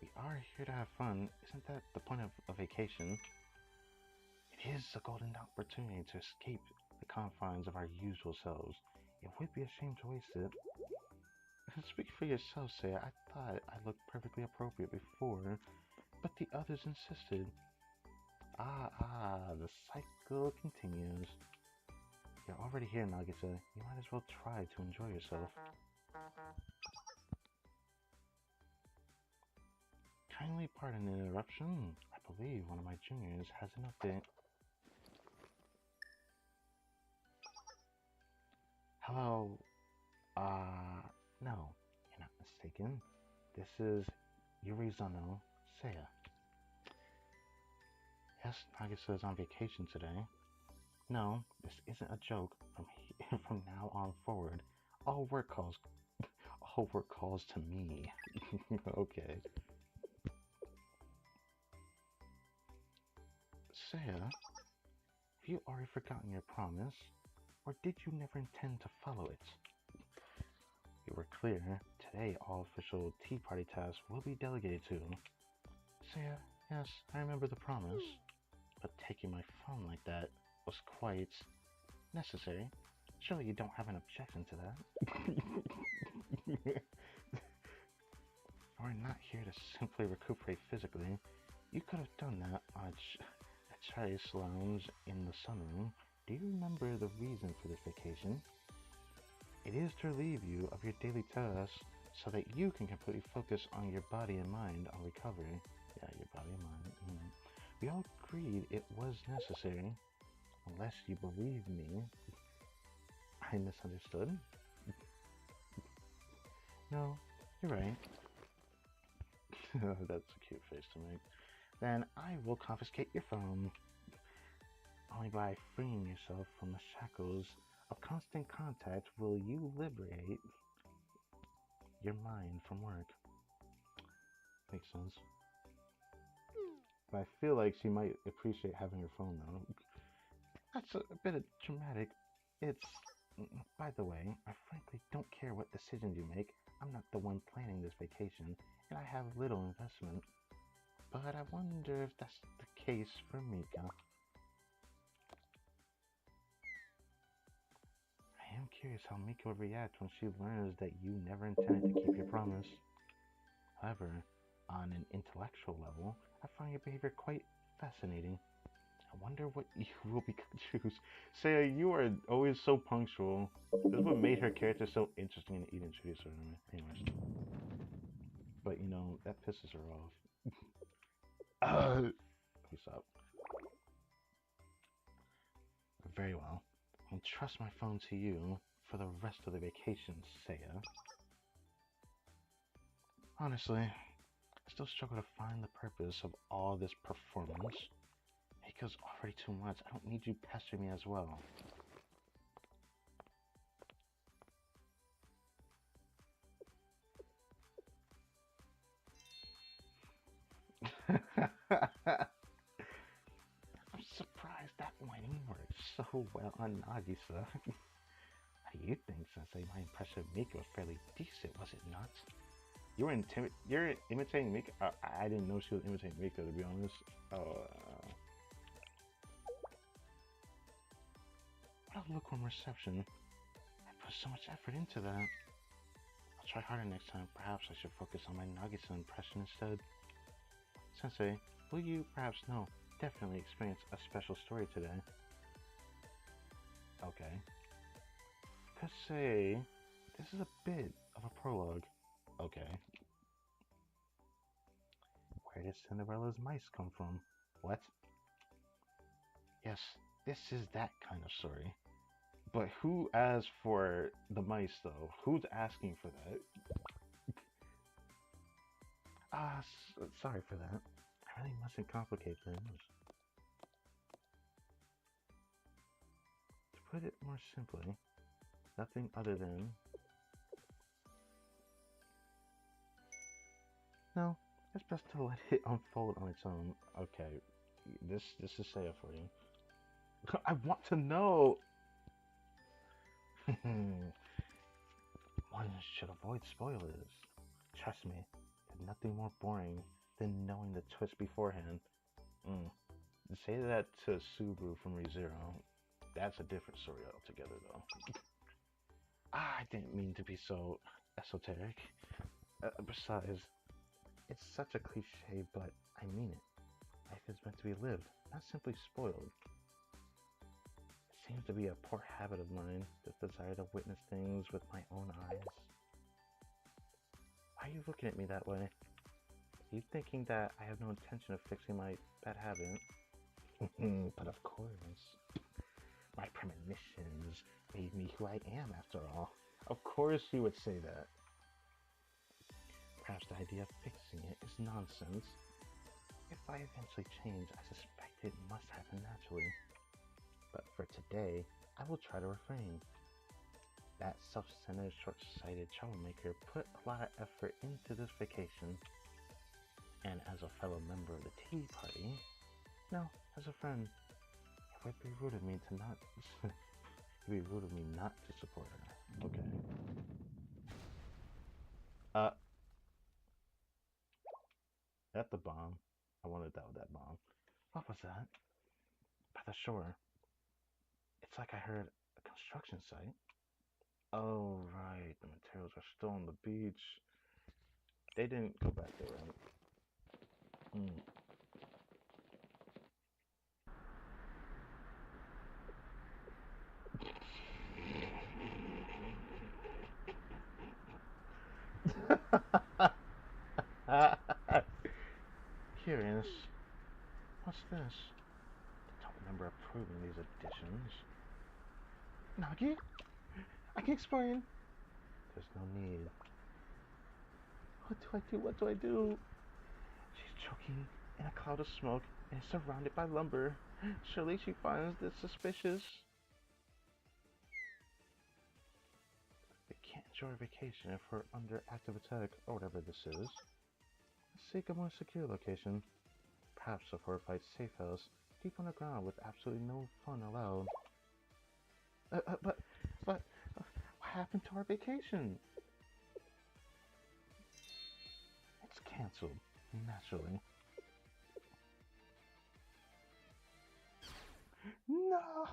we are here to have fun. Isn't that the point of a vacation? It is a golden opportunity to escape the confines of our usual selves. It would be a shame to waste it. Speak for yourself, Saya. I thought I looked perfectly appropriate before, but the others insisted. The cycle continues. You're already here, Nagisa. You might as well try to enjoy yourself. Kindly pardon the interruption. I believe one of my juniors has an update. Hello. No, you're not mistaken. This is Yurizono Seiya. Yes, Nagisa is on vacation today. No, this isn't a joke. From now on forward, all work calls to me. Okay. Seiya, have you already forgotten your promise? Or did you never intend to follow it? You were clear. Today, all official tea party tasks will be delegated to. Seiya, yes, I remember the promise. But taking my phone like that was quite necessary. Surely you don't have an objection to that. We're not here to simply recuperate physically. You could have done that on a Chase lounge in the sunroom. Do you remember the reason for this vacation? It is to relieve you of your daily tasks so that you can completely focus on your body and mind on recovery. Yeah, your body and mind. We all agreed it was necessary. Unless you believe me. I misunderstood. No, you're right. That's a cute face to make. Then I will confiscate your phone. Only by freeing yourself from the shackles of constant contact will you liberate your mind from work. Makes sense. But I feel like she might appreciate having her phone though. That's a bit dramatic. It's... By the way, I frankly don't care what decisions you make. I'm not the one planning this vacation, and I have little investment. But I wonder if that's the case for Mika. I am curious how Mika will react when she learns that you never intended to keep your promise. However, on an intellectual level, I find your behavior quite fascinating. I wonder what you will choose. Say, you are always so punctual. This is what made her character so interesting and even introduced her to me. Anyways. But you know, that pisses her off. Please stop. Very well. I'll trust my phone to you for the rest of the vacation, Saya. Honestly, I still struggle to find the purpose of all this performance. Because already too much. I don't need you pestering me as well. I'm surprised that whining worked so well on Nagisa. How do you think, Sensei? My impression of Mika was fairly decent, was it not? You're imitating Mika? I didn't know she was imitating Mika, to be honest. Oh, what a lukewarm reception. I put so much effort into that. I'll try harder next time. Perhaps I should focus on my Nagisa impression instead. Sensei, will you perhaps know? Definitely experience a special story today. Okay. Could say this is a bit of a prologue. Okay. Where did Cinderella's mice come from? What? Yes, this is that kind of story. But who asked for the mice though? Who's asking for that? Sorry for that. I really mustn't complicate things. To put it more simply, nothing other than... No, it's best to let it unfold on its own. Okay, this is Saya for you. I want to know! One should avoid spoilers. Trust me, there's nothing more boring than knowing the twist beforehand. Say that to Subaru from ReZero. That's a different story altogether, though. I didn't mean to be so esoteric. Besides, it's such a cliche, but I mean it. Life is meant to be lived, not simply spoiled. It seems to be a poor habit of mine, this desire to witness things with my own eyes. Why are you looking at me that way? Are you thinking that I have no intention of fixing my bad habit? But of course. My premonitions made me who I am, after all. Of course you would say that. Perhaps the idea of fixing it is nonsense. If I eventually change, I suspect it must happen naturally. But for today, I will try to refrain. That self-centered, short-sighted troublemaker put a lot of effort into this vacation. And as a fellow member of the tea party, no, as a friend, it would be rude of me to not... it'd be rude of me not to support her. Okay. At the bomb. I wanted that with that bomb. What was that? By the shore. It's like I heard a construction site. Oh, right. The materials are still on the beach. They didn't go back there, right? Curious. What's this? I don't remember approving these additions. Nagi? I can explain. There's no need. What do I do? What do I do? She's choking in a cloud of smoke and is surrounded by lumber. Surely she finds this suspicious. We can't enjoy our vacation if we're under active attack or whatever this is. Let's seek a more secure location. Perhaps a fortified safe house deep underground with absolutely no fun allowed. But, what happened to our vacation? It's cancelled, naturally. No!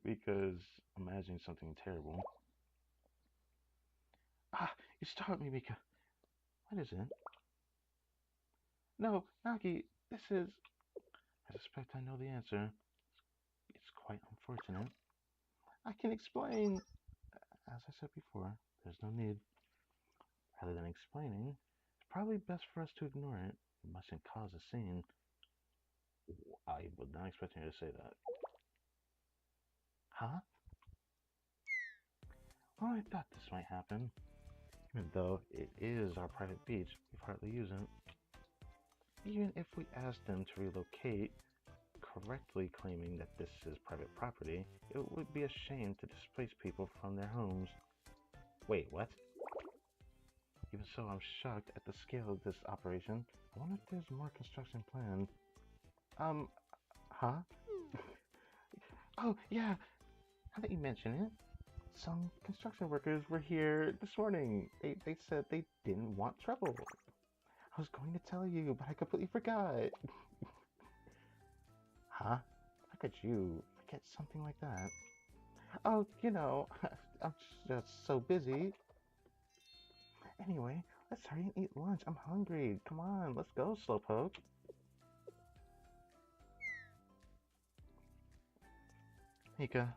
Because I'm imagining something terrible. You startled me, Mika. What is it? No, Nagi, this is... I suspect I know the answer. It's quite unfortunate. I can explain. As I said before, there's no need. Rather than explaining, it's probably best for us to ignore it. It mustn't cause a scene. I was not expecting her to say that. Huh? Well, I thought this might happen. Even though it is our private beach, we hardly use it. Even if we asked them to relocate, correctly claiming that this is private property, it would be a shame to displace people from their homes. Wait, what? Even so, I'm shocked at the scale of this operation. I wonder if there's more construction planned. Um, huh? Oh, yeah, now that you mention it, some construction workers were here this morning. They said they didn't want trouble. I was going to tell you, but I completely forgot. Huh? How could you forget something like that? Oh, I'm just so busy. Anyway, let's hurry and eat lunch. I'm hungry. Come on, let's go, Slowpoke. Mika,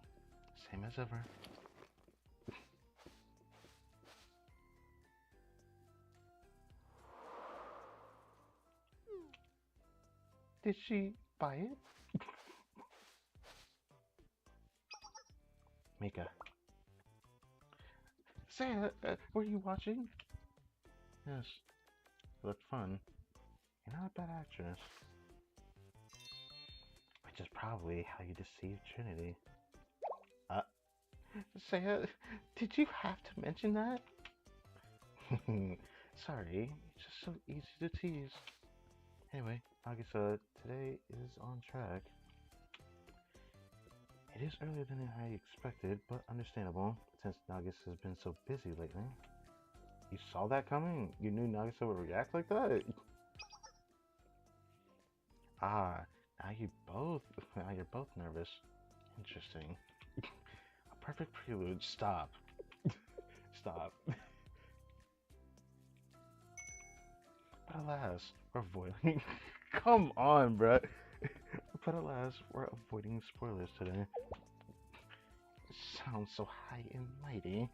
same as ever. Did she buy it? Mika. Sarah, were you watching? Yes, it looked fun. You're not a bad actress. Which is probably how you deceived Trinity. Uh, Sarah, did you have to mention that? Sorry, it's just so easy to tease. Anyway, Nagisa, today is on track. It is earlier than I expected, but understandable, since Nagisa has been so busy lately. You saw that coming? You knew Nagisa would react like that? Ah, now you're both nervous. Interesting. A perfect prelude. Stop. Stop. But alas, we're avoiding. Come on, bruh. But alas, we're avoiding spoilers today. It sounds so high and mighty.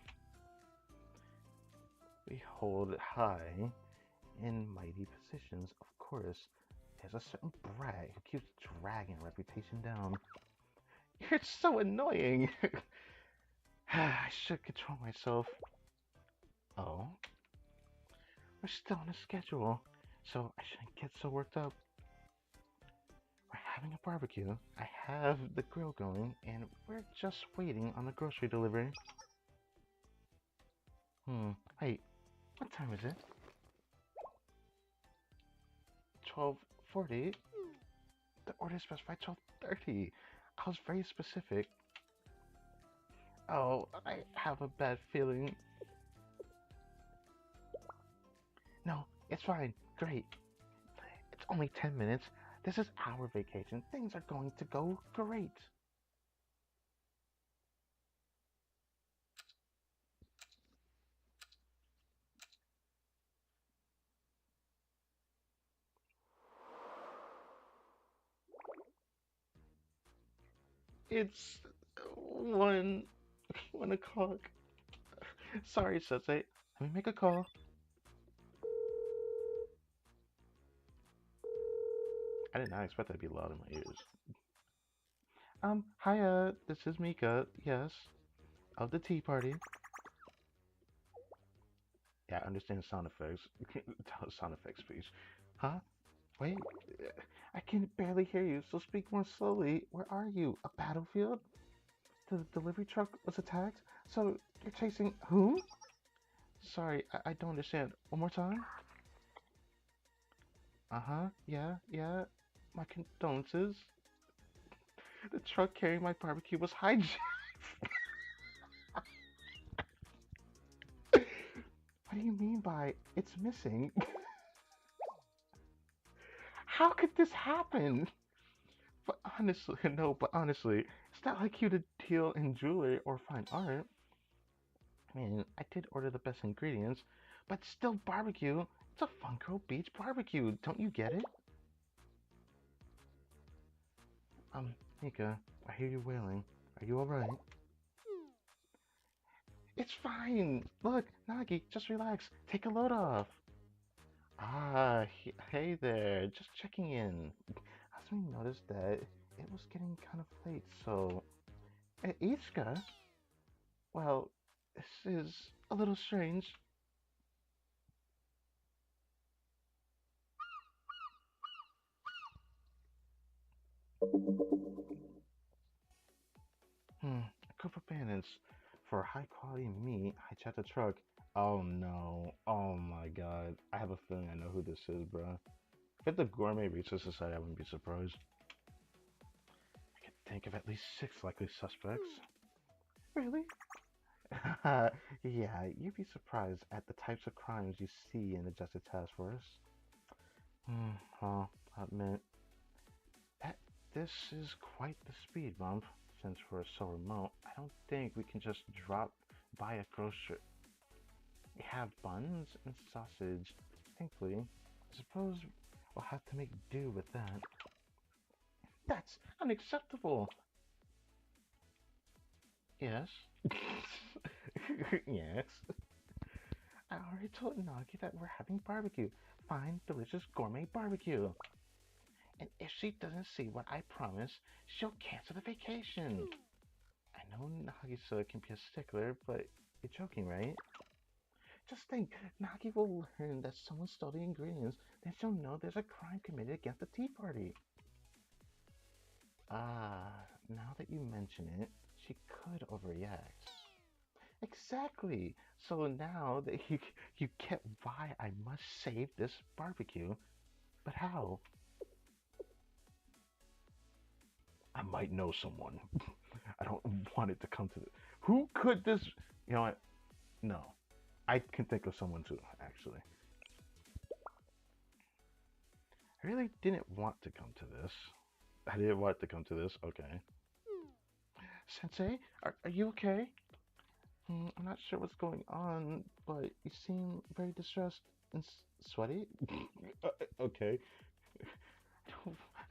We hold high and mighty positions, of course. There's a certain brat who keeps dragging our reputation down. You're so annoying. I should control myself. Oh, we're still on a schedule, so I shouldn't get so worked up. We're having a barbecue. I have the grill going, and we're just waiting on the grocery delivery. Wait, what time is it? 12:40? The order specified 12:30. I was very specific. Oh, I have a bad feeling. No, it's fine. Great. It's only 10 minutes. This is our vacation. Things are going to go great. It's 1 o'clock. Sorry, Sensei. Let me make a call. I did not expect that to be loud in my ears. Hiya, this is Mika, yes, of the tea party. Yeah, I understand sound effects. Sound effects, please. Huh? Wait, I can barely hear you, so speak more slowly. Where are you? A battlefield? The delivery truck was attacked? So you're chasing whom? Sorry, I don't understand. One more time? Uh-huh, yeah. My condolences. The truck carrying my barbecue was hijacked. What do you mean by it's missing? How could this happen? But honestly, no, but honestly, it's not like you to deal in jewelry or fine art. I mean, I did order the best ingredients, but still barbecue. It's a Funko Beach barbecue. Don't you get it? Nika, I hear you wailing. Are you alright? It's fine. Look, Nagi, just relax. Take a load off. Ah, hey there. Just checking in. Hasumi noticed that it was getting kind of late, so Ichka? Well, this is a little strange. A group of bandits for high quality meat hijacked a truck. Oh no. Oh my god. I have a feeling I know who this is, bro. If it's the Gourmet Research Society, I wouldn't be surprised. I can think of at least 6 likely suspects. Really? Yeah, you'd be surprised at the types of crimes you see in the Justice Task Force. Well, I admit that this is quite the speed bump. Since we're so remote, I don't think we can just drop by a grocery. We have buns and sausage, thankfully. I suppose we'll have to make do with that. That's unacceptable. Yes. Yes. I already told Nagi that we're having barbecue. Fine, delicious gourmet barbecue. And if she doesn't see what I promise, she'll cancel the vacation. I know Nagisa can be a stickler, but you're joking, right? Just think, Nagi will learn that someone stole the ingredients, then she'll know there's a crime committed against the tea party. Now that you mention it, she could overreact. Exactly. So now that you get why I must save this barbecue, but how? I might know someone. I don't want it to come to this. Who could this? You know what? No, I can think of someone too. Actually, I really didn't want to come to this. I didn't want to come to this. Okay. Sensei, are you okay? I'm not sure what's going on, but you seem very distressed and sweaty. Okay.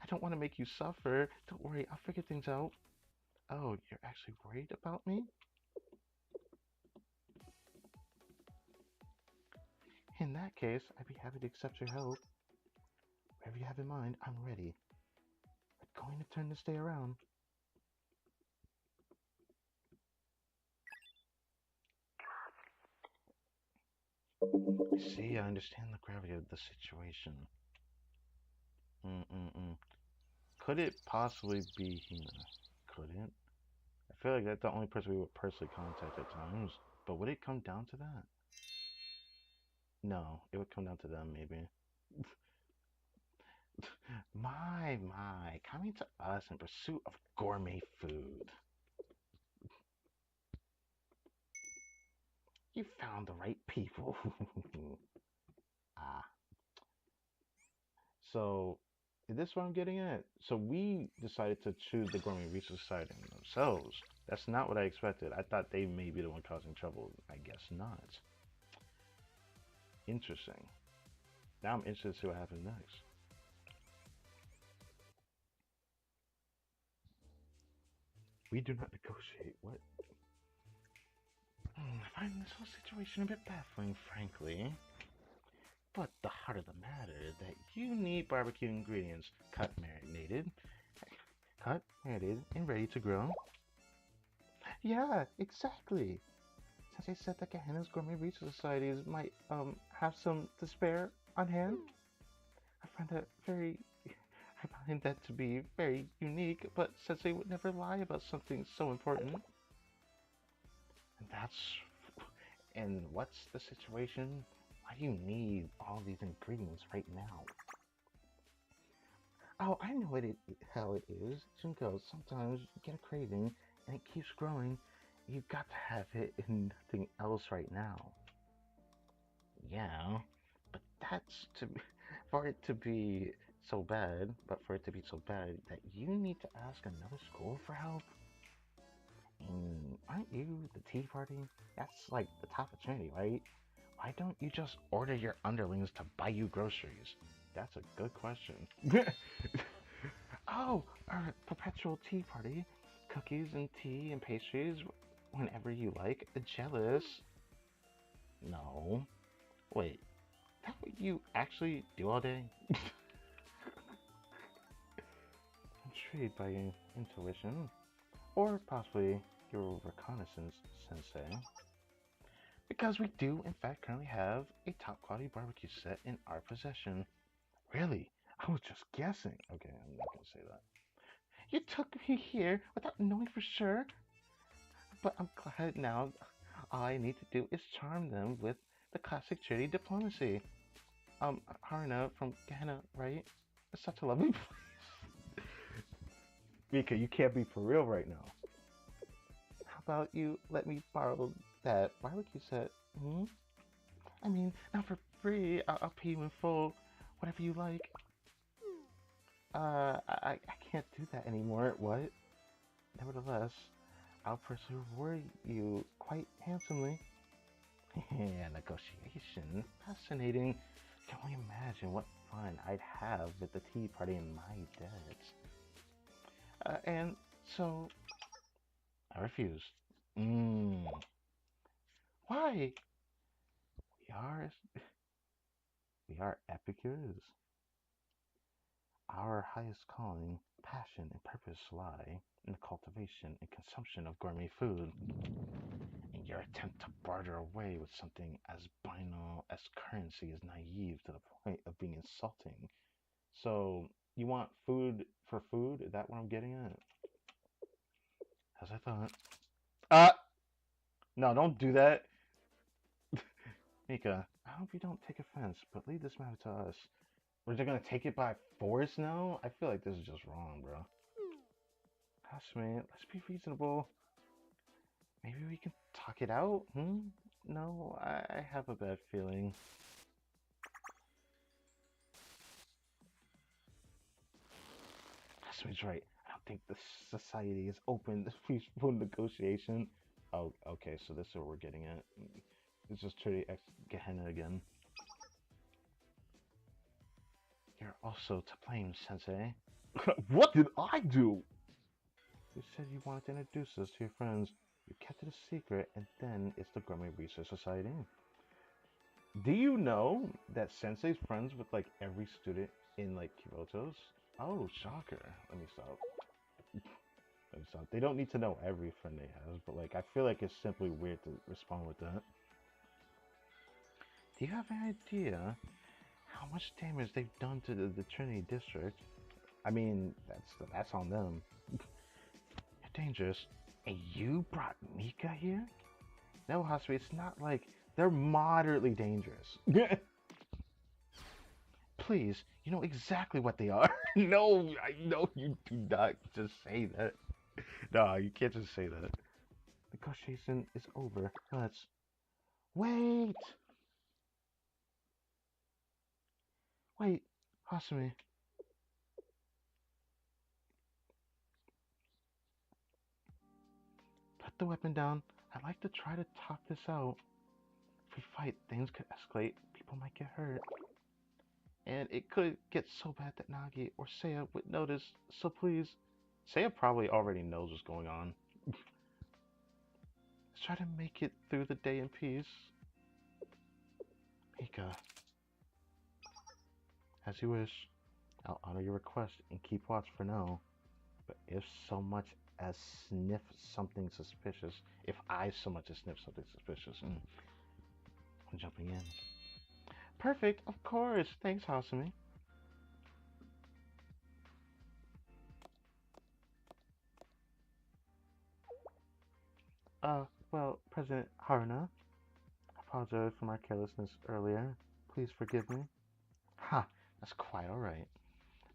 I don't want to make you suffer. Don't worry, I'll figure things out. Oh, you're actually worried about me? In that case, I'd be happy to accept your help. Whatever you have in mind, I'm ready. We're going to turn this day around. See, I understand the gravity of the situation. Mm-mm-mm. Could it possibly be Hina? Could it? I feel like that's the only person we would personally contact at times. But would it come down to that? No, it would come down to them, maybe. My, coming to us in pursuit of gourmet food. You found the right people. Ah, so is this what I'm getting at? So we decided to choose the Gourmet Research Society themselves. That's not what I expected. I thought they may be the one causing trouble. I guess not. Interesting. Now I'm interested to see what happens next. We do not negotiate. What? I find this whole situation a bit baffling, frankly. But the heart of the matter is that you need barbecue ingredients cut, marinated, and ready to grill. Yeah, exactly. Since I said that Gehenna's Gourmet Research Societies might have some to spare on hand, I find that very I find that to be very unique, but since they would never lie about something so important. And that's and what's the situation? Why do you need all these ingredients right now? Oh, I know how it is. Junko, sometimes you get a craving and it keeps growing. You've got to have it and nothing else right now. Yeah, but that's to be, for it to be so bad, but for it to be so bad that you need to ask another school for help. And aren't you the tea party? That's like the top of Trinity, right? Why don't you just order your underlings to buy you groceries? That's a good question. Oh, our perpetual tea party. Cookies and tea and pastries whenever you like. Jealous? No. Wait, that what you actually do all day? Intrigued by your intuition. or possibly your reconnaissance sensei, because we do in fact currently have a top quality barbecue set in our possession. Really? I was just guessing. Okay, I'm not gonna say that. You took me here without knowing for sure, but I'm glad now. All I need to do is charm them with the classic charity diplomacy. Haruna from Ghana, right? It's such a lovely place. Mika, you can't be for real right now. How about you let me borrow that barbecue set? Hmm? I mean, not for free. I'll pay you in full, whatever you like. I can't do that anymore. What? Nevertheless, I'll personally reward you quite handsomely. Yeah, negotiation. Fascinating. Can only imagine what fun I'd have with the tea party in my debts. And so, I refused. Mmm. Why? We are, we are epicures. Our highest calling, passion, and purpose lie in the cultivation and consumption of gourmet food. And your attempt to barter away with something as banal as currency is naive to the point of being insulting. So, you want food for food? Is that what I'm getting at? As I thought. Uh, no, don't do that. Mika, I hope you don't take offense, but leave this matter to us. We're just gonna take it by force now? I feel like this is just wrong, bro. Gosh, man, let's be reasonable. Maybe we can talk it out? Hmm? No, I have a bad feeling. Asmi's right. I don't think the society is open to peaceful negotiation. Oh, okay, so this is what we're getting at. It's just Trinity X Gehenna again. You're also to blame, Sensei. What did I do? You said you wanted to introduce us to your friends. You kept it a secret, and then it's the Gourmet Research Society. Do you know that Sensei's friends with like every student in like Kyoto's? Oh, shocker. Let me stop. Let me stop. They don't need to know every friend they have, but like I feel like it's simply weird to respond with that. Do you have any idea how much damage they've done to the Trinity District? I mean, that's on them. You're dangerous. And you brought Mika here? No, Hasbi, it's not like they're moderately dangerous. Please, you know exactly what they are. No, I know you do not just say that. No, you can't just say that. Negotiation is over. Let's wait. Wait, Hasumi. Put the weapon down. I'd like to try to talk this out. If we fight, things could escalate. People might get hurt. And it could get so bad that Nagi or Seiya would notice. So please. Seiya probably already knows what's going on. Let's try to make it through the day in peace. Mika, as you wish. I'll honor your request and keep watch for now. But if so much as sniff something suspicious, if I so much as sniff something suspicious, I'm jumping in. Perfect, of course. Thanks, Hasumi. Well, President Haruna, I apologize for my carelessness earlier. Please forgive me. Ha, that's quite alright.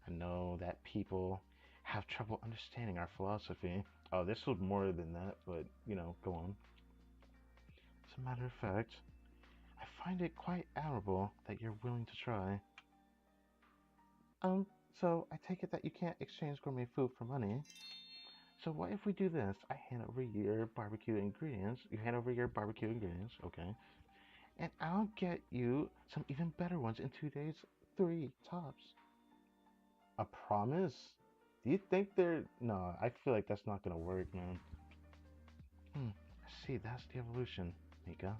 I know that people have trouble understanding our philosophy. Oh, this was more than that, but go on. As a matter of fact, I find it quite admirable that you're willing to try. Um, so I take it that you can't exchange gourmet food for money. So what if we do this? I hand over your barbecue ingredients. You hand over your barbecue ingredients, okay? And I'll get you some even better ones in 2 days, three tops. A promise? Do you think they're... No, I feel like that's not gonna work, man. I see, that's the evolution, Mika.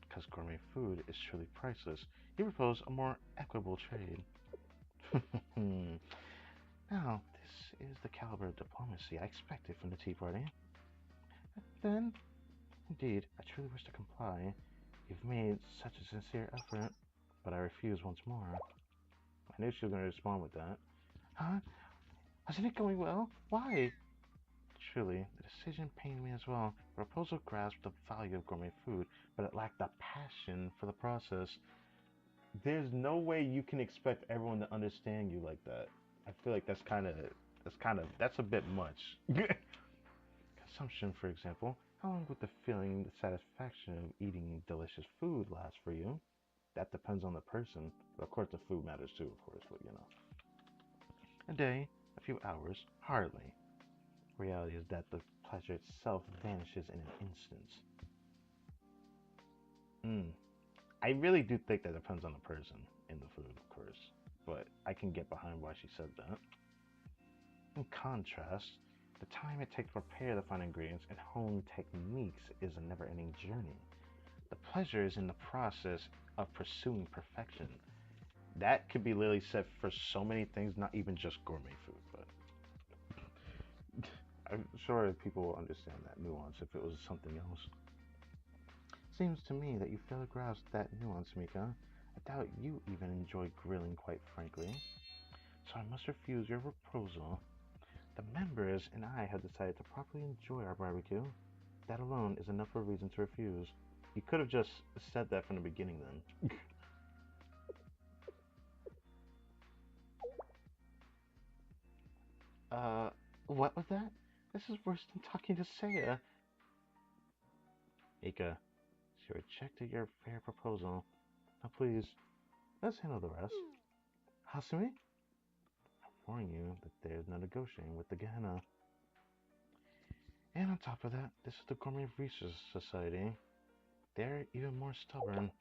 Because gourmet food is truly priceless, you propose a more equitable trade. Now, is the caliber of diplomacy I expected from the Tea Party. Then, indeed, I truly wish to comply. You've made such a sincere effort, but I refuse once more. I knew she was going to respond with that. Huh? Wasn't it going well? Why? Truly, the decision pained me as well. The proposal grasped the value of gourmet food, but it lacked the passion for the process. There's no way you can expect everyone to understand you like that. I feel like that's a bit much. Consumption, for example, how long would the feeling, the satisfaction of eating delicious food last for you? That depends on the person. But of course, the food matters too, of course, but you know. A day, a few hours, hardly. Reality is that the pleasure itself vanishes in an instant. Mm. I really do think that depends on the person in the food, of course. But I can get behind why she said that. In contrast, the time it takes to prepare the fine ingredients and hone techniques is a never ending journey. The pleasure is in the process of pursuing perfection. That could be literally said for so many things, not even just gourmet food, but I'm sure people will understand that nuance if it was something else. Seems to me that you fail to grasp that nuance, Mika. I doubt you even enjoy grilling, quite frankly. So I must refuse your proposal. The members and I have decided to properly enjoy our barbecue. That alone is enough of a reason to refuse. You could have just said that from the beginning then. uh, what was that? This is worse than talking to Saya. Mika, she rejected your fair proposal. Now please, let's handle the rest. Hasumi? I warn you that there's no negotiating with the Gehenna. And on top of that, this is the Gourmet Research Society. They're even more stubborn.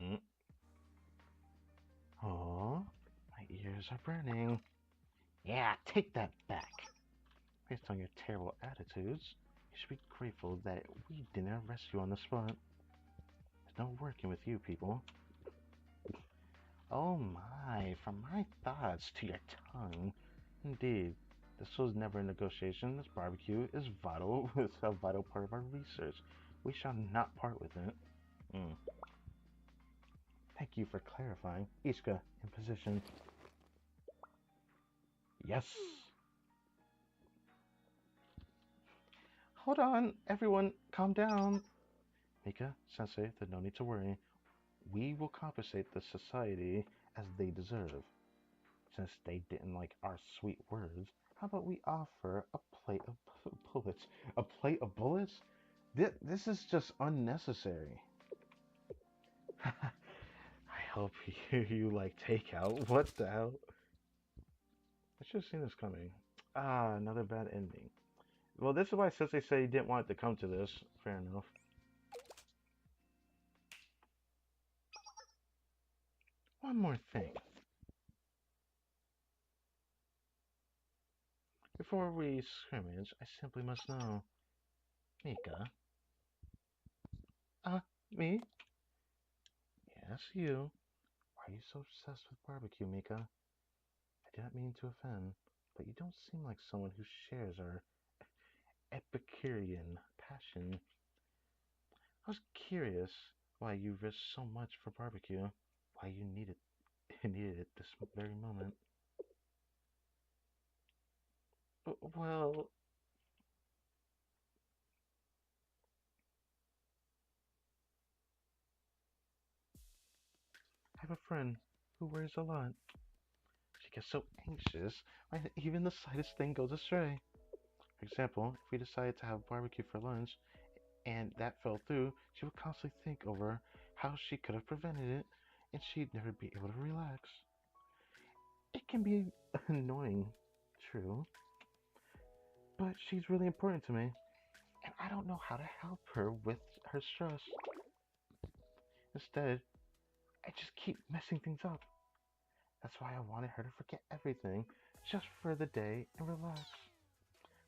Mm. Oh, my ears are burning. Yeah, take that back. Based on your terrible attitudes, you should be grateful that we didn't arrest you on the spot. There's no working with you people. Oh my, from my thoughts to your tongue. Indeed, this was never a negotiation. This barbecue is vital. It's a vital part of our research. We shall not part with it. Mm. Thank you for clarifying. Ishka, in position. Yes. Hold on, everyone, calm down. Mika, Sensei, there's no need to worry. We will compensate the society as they deserve. Since they didn't like our sweet words, how about we offer a plate of bullets? A plate of bullets? This is just unnecessary. I hope you like takeout. What the hell? I should have seen this coming. Ah, another bad ending. Well, this is why Sensei said he didn't want it to come to this. Fair enough. One more thing. Before we scrimmage, I simply must know. Mika. Me? Yes, you. Why are you so obsessed with barbecue, Mika? I didn't mean to offend, but you don't seem like someone who shares our Epicurean passion. I was curious why you risked so much for barbecue, why you needed it this very moment. Well, I have a friend who worries a lot. She gets so anxious when even the slightest thing goes astray. For example, if we decided to have barbecue for lunch and that fell through, she would constantly think over how she could have prevented it, and she'd never be able to relax. It can be annoying, true, but she's really important to me, and I don't know how to help her with her stress. Instead, I just keep messing things up. That's why I wanted her to forget everything just for the day and relax.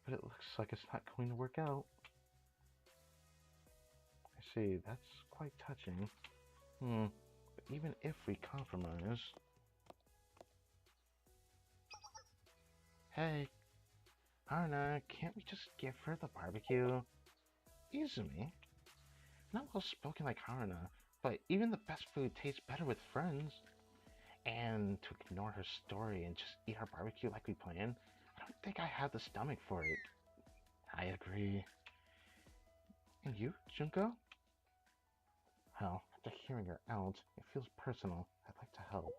But it looks like it's not going to work out. I see, that's quite touching. But even if we compromise... Hey, Hana, can't we just give her the barbecue? Izumi, not well spoken like Haruna, but even the best food tastes better with friends. And to ignore her story and just eat our barbecue like we planned, I don't think I have the stomach for it. I agree. And you, Junko? Well, after hearing her out, it feels personal. I'd like to help.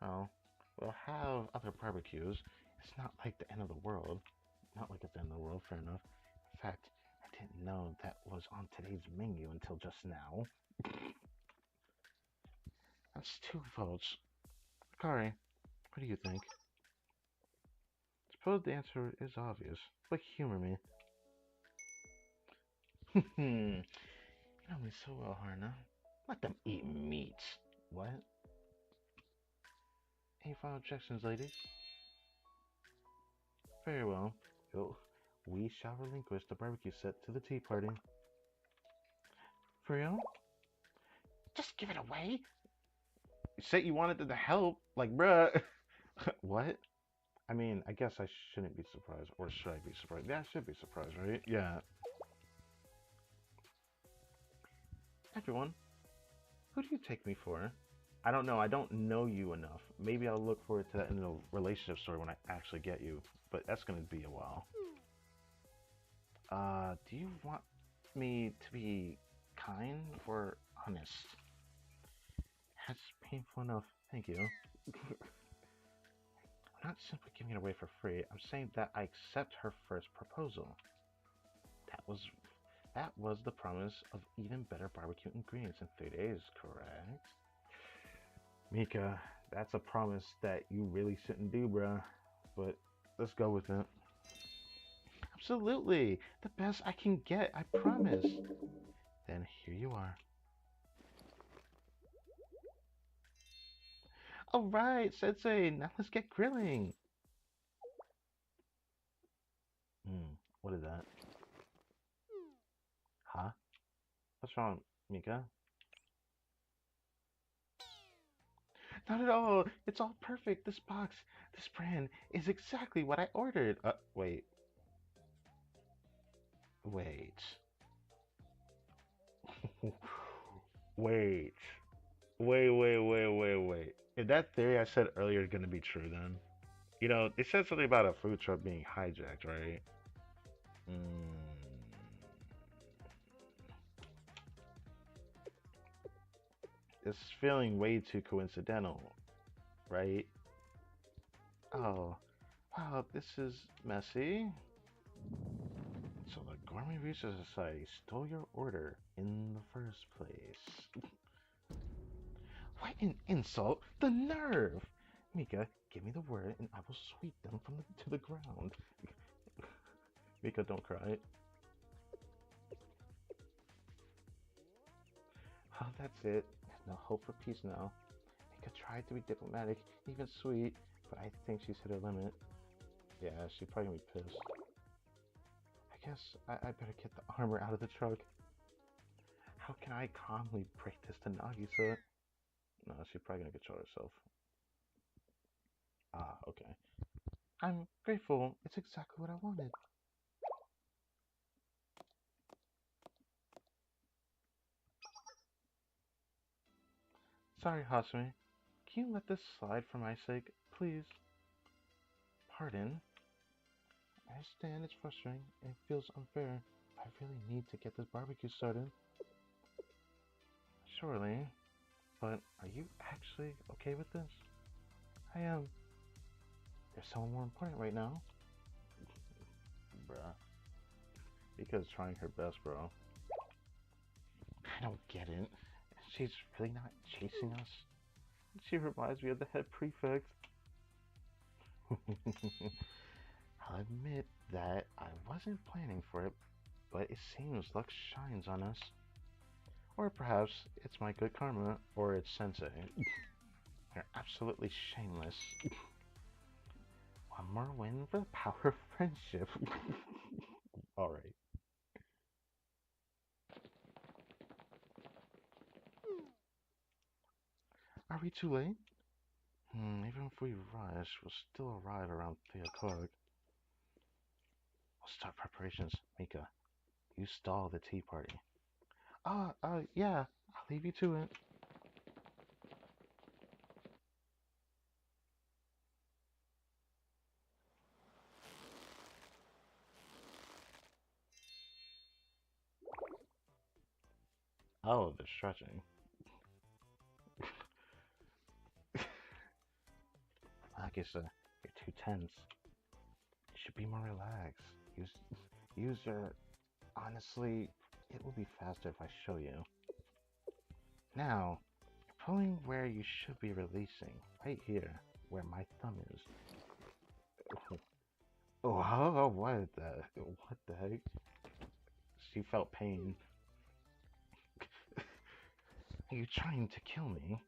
Oh, we'll have other barbecues. It's not like the end of the world. Not like it's the end of the world, fair enough. In fact, I didn't know that was on today's menu until just now. That's 2 votes. Akari, what do you think? Suppose the answer is obvious, but humor me. You know me so well, Harna. Let them eat meat. What? Any final objections, ladies? Very well. Yo, we shall relinquish the barbecue set to the tea party. For real? Just give it away? You said you wanted them to help. Like, bruh. What? I mean, I guess I shouldn't be surprised. Or should I be surprised? Yeah, I should be surprised, right? Yeah. Everyone, who do you take me for? I don't know. I don't know you enough. Maybe I'll look forward to that in the relationship story when I actually get you. But that's going to be a while. Do you want me to be kind or honest? That's painful enough. Thank you. I'm not simply giving it away for free. I'm saying that I accept her first proposal. That was that was the promise of even better barbecue ingredients in 3 days, correct? Mika, that's a promise that you really shouldn't do, bruh. But let's go with it. Absolutely. The best I can get, I promise. Then here you are. Alright, Sensei, now let's get grilling. What is that? Huh? What's wrong, Mika? Not at all. It's all perfect. This box, this brand is exactly what I ordered. Wait. Wait. Wait. Wait. Is that theory I said earlier going to be true then? You know, they said something about a food truck being hijacked, right? Mm, it's feeling way too coincidental, right? Oh, wow, this is messy. So the Gourmet Research Society stole your order in the first place. What an insult! The nerve! Mika, give me the word and I will sweep them to the ground. Mika, don't cry. Oh, that's it. There's no hope for peace now. Mika tried to be diplomatic, even sweet, but I think she's hit her limit. Yeah, she's probably gonna be pissed. I guess I better get the armor out of the truck. How can I calmly break this to Nagisa? No, she's probably gonna control herself. Ah, okay. I'm grateful. It's exactly what I wanted. Sorry, Hasumi. Can you let this slide for my sake, please? Pardon? I understand it's frustrating and it feels unfair. I really need to get this barbecue started. Surely. But are you actually okay with this? I am. There's someone more important right now. Bruh. Mika's trying her best, bro. I don't get it. She's really not chasing us. She reminds me of the head prefect. I'll admit that I wasn't planning for it, but it seems luck shines on us. Or perhaps it's my good karma, or it's sensei. You're absolutely shameless. One more win for the power of friendship. Alright. Are we too late? Even if we rush, we'll still arrive around 3 o'clock. We'll start preparations. Mika, you stall the tea party. Yeah, I'll leave you to it. Oh, the stretching. Nagisa, you're too tense. You should be more relaxed. Use your. Honestly, it will be faster if I show you. Now, you're pulling where you should be releasing. Right here, where my thumb is. Oh, what the heck? She felt pain. Are you trying to kill me?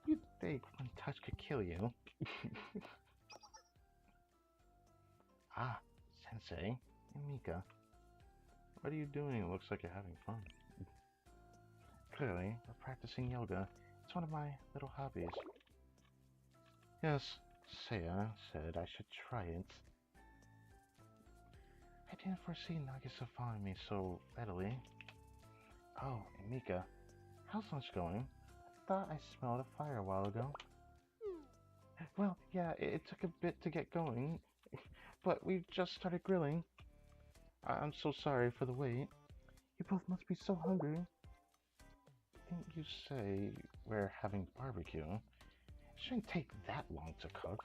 You think one touch could kill you? Ah, Sensei and Mika, what are you doing? It looks like you're having fun. Clearly, we're practicing yoga. It's one of my little hobbies. Yes, Seiya said I should try it. I didn't foresee Nagisa following me so readily. Oh, and Mika, how's lunch going? I thought I smelled a fire a while ago. Well, yeah, it took a bit to get going, but we've just started grilling. I'm so sorry for the wait. You both must be so hungry. Didn't you say we're having barbecue? It shouldn't take that long to cook.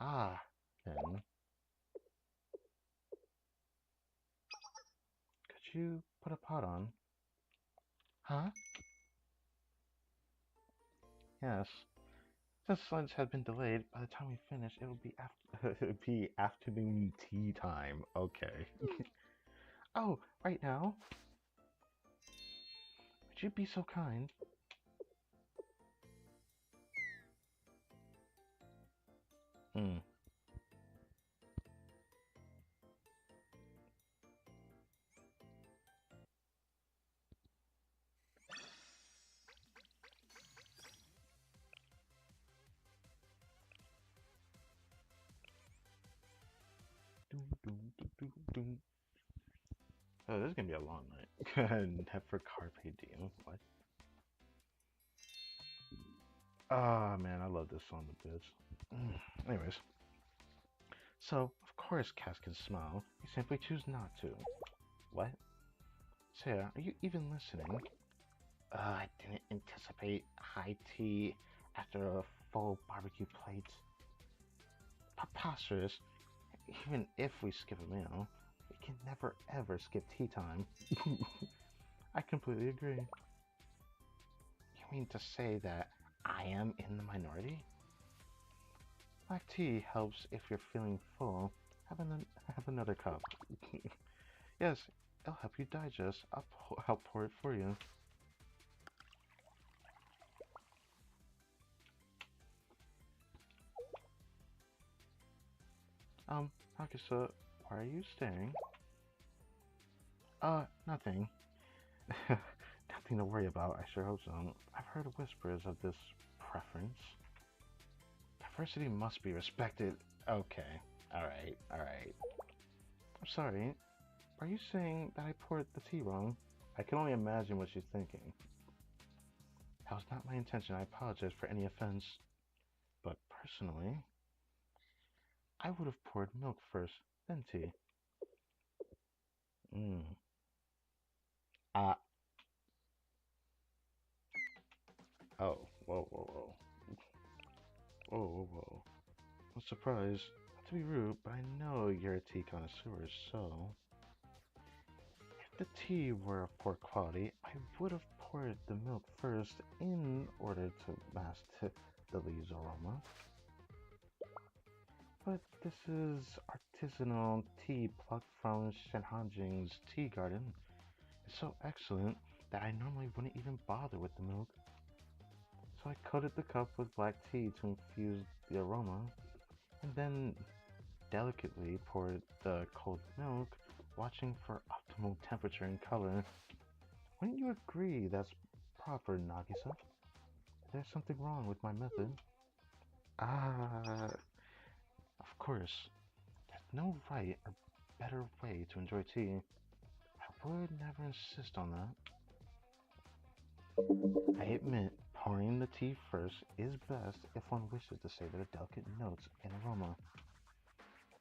Ah, then. Could you put a pot on? Huh? Yes. Since lunch had been delayed, by the time we finish, it will be it'll be afternoon tea time. Okay. Oh, right now? Would you be so kind? Hmm. Doom, doom, doom, doom, doom. Oh, this is gonna be a long night. Never carpe diem. What? Ah, man, I love this song the bits. Anyways, so of course Cass can smile. You simply choose not to. What? Sarah, are you even listening? I didn't anticipate high tea after a full barbecue plate. Preposterous. Even if we skip a meal, we can never ever skip tea time. I completely agree. You mean to say that I am in the minority? Black tea helps if you're feeling full. Have another cup. Yes, it'll help you digest. I'll pour it for you. Hakusa, why are you staring? Nothing. Nothing to worry about, I sure hope so. I've heard whispers of this preference. Diversity must be respected. Okay, alright. I'm sorry, are you saying that I poured the tea wrong? I can only imagine what she's thinking. That was not my intention, I apologize for any offense. But personally, I would have poured milk first, then tea. Mmm. Ah. Oh, whoa. Whoa. I'm surprised. Not to be rude, but I know you're a tea connoisseur, so. If the tea were of poor quality, I would have poured the milk first in order to mask the leaves' aroma. But this is artisanal tea plucked from Shenhanjing's tea garden. It's so excellent that I normally wouldn't even bother with the milk. So I coated the cup with black tea to infuse the aroma, and then delicately poured the cold milk, watching for optimal temperature and color. Wouldn't you agree that's proper, Nagisa? There's something wrong with my method. Ah, of course. There's no right or better way to enjoy tea. I would never insist on that. I admit pouring the tea first is best if one wishes to savor the delicate notes and aroma.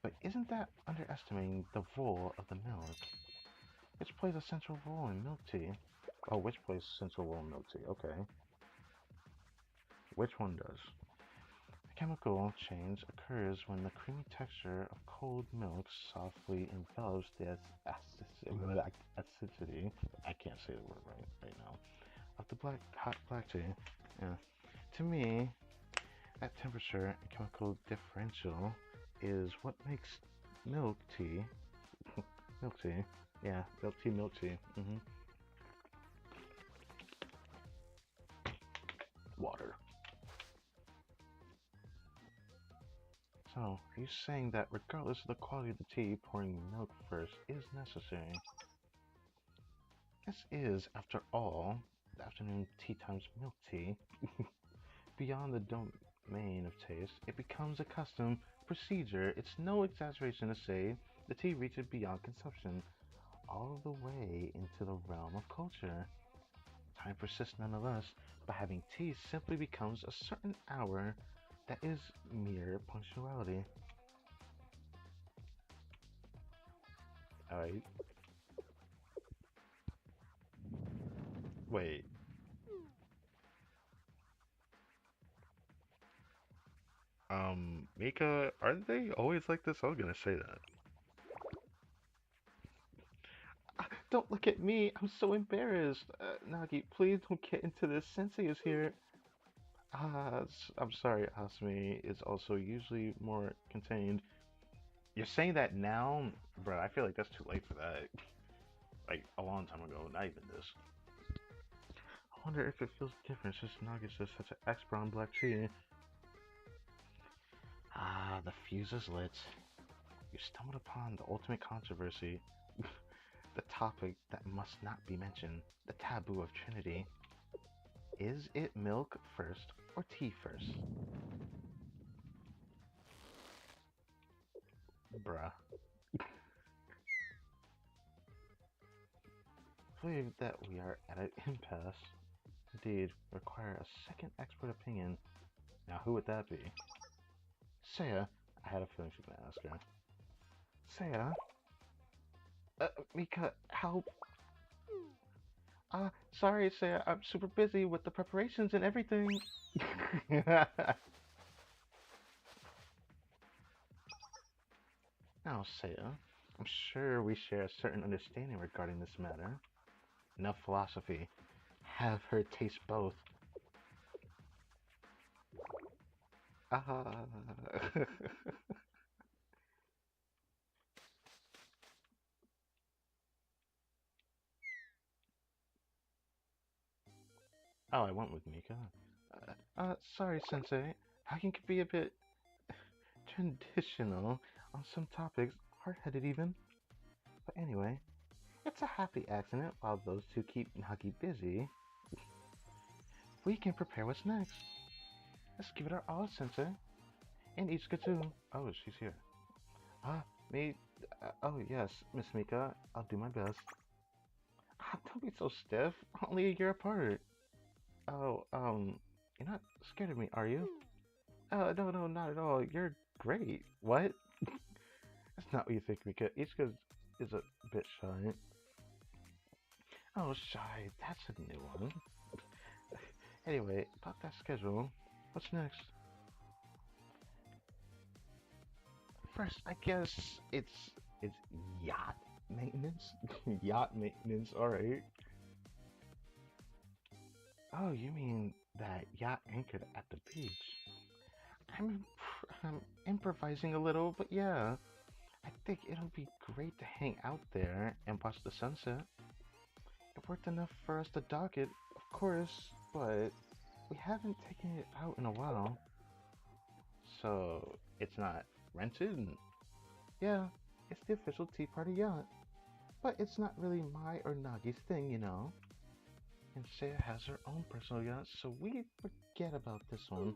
But isn't that underestimating the role of the milk? Which plays a central role in milk tea? Oh, which plays a central role in milk tea? Okay. Which one does? The chemical change occurs when the creamy texture of cold milk softly envelops the acidity. I can't say the word right now. Of the hot black tea. Yeah. To me, that temperature and chemical differential is what makes milk tea. Milk tea. Yeah, milk tea, milk tea. Water. So, are you saying that regardless of the quality of the tea, pouring milk first is necessary? This is, after all, the afternoon tea times milk tea. Beyond the domain of taste, it becomes a custom, procedure. It's no exaggeration to say the tea reaches beyond consumption, all the way into the realm of culture. Time persists nonetheless, but having tea simply becomes a certain hour that is mere punctuality. Alright, wait. Mika, are they always like this? I was gonna say that. Don't look at me. I'm so embarrassed. Nagi, please don't get into this. Sensei is here. I'm sorry, Asumi is also usually more contained. You're saying that now? Bro, I feel like that's too late for that. Like, a long time ago, not even this. I wonder if it feels different since Nagi's just such an expert on black tea. Ah, the fuse is lit. You stumbled upon the ultimate controversy. The topic that must not be mentioned. The taboo of Trinity. Is it milk first or tea first? Bruh. I believe that we are at an impasse. Indeed, require a second expert opinion. Now, who would that be? Saya. I had a feeling she was gonna ask her. Saya? Mika, help. Sorry, Saya. I'm super busy with the preparations and everything. Now, Saya, I'm sure we share a certain understanding regarding this matter. Enough philosophy. Have her taste both. Ah. Oh, I went with Mika. Sorry, Sensei. I can be a bit traditional on some topics, hard-headed even. But anyway, it's a happy accident while those two keep Nagi busy. We can prepare what's next. Let's give it our all, Sensei. And Ichika too. Oh, she's here. Ah, me. Oh, yes, Miss Mika. I'll do my best. Don't be so stiff. Only a year apart. Oh, you're not scared of me, are you? No, no, not at all. You're great. What? That's not what you think, Mika. Ichika is a bit shy. Oh, shy. That's a new one. Anyway, about that schedule. What's next? First, I guess it's yacht maintenance. Yacht maintenance. All right. Oh, you mean that yacht anchored at the beach? I'm improvising a little, but yeah, I think it'll be great to hang out there and watch the sunset. It worked enough for us to dock it, of course, but we haven't taken it out in a while. So it's not rented? Yeah, it's the official Tea Party yacht. But it's not really my or Nagi's thing, you know. And Saya has her own personal yacht, so we forget about this one.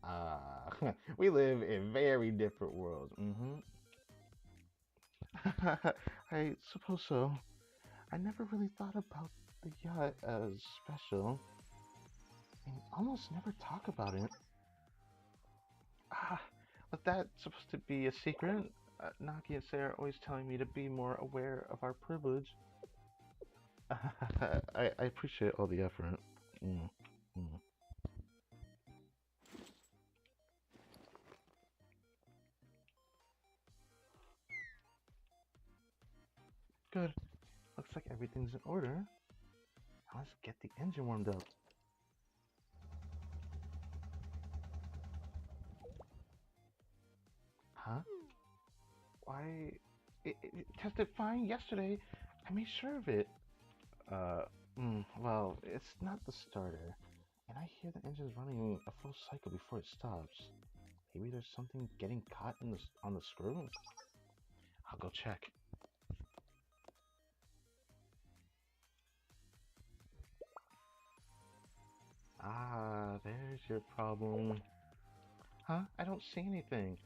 Ah, we live in very different worlds. I suppose so. I never really thought about the yacht as special. And almost never talk about it. Ah, but that's supposed to be a secret. Naki and Sarah are always telling me to be more aware of our privilege. I appreciate all the effort. Mm, mm. Good. Looks like everything's in order. Now let's get the engine warmed up. Huh? Why? It tested fine yesterday. I made sure of it. Uh, well, it's not the starter. And I hear the engine's running a full cycle before it stops. Maybe there's something getting caught in on the screw? I'll go check. Ah, there's your problem. Huh? I don't see anything.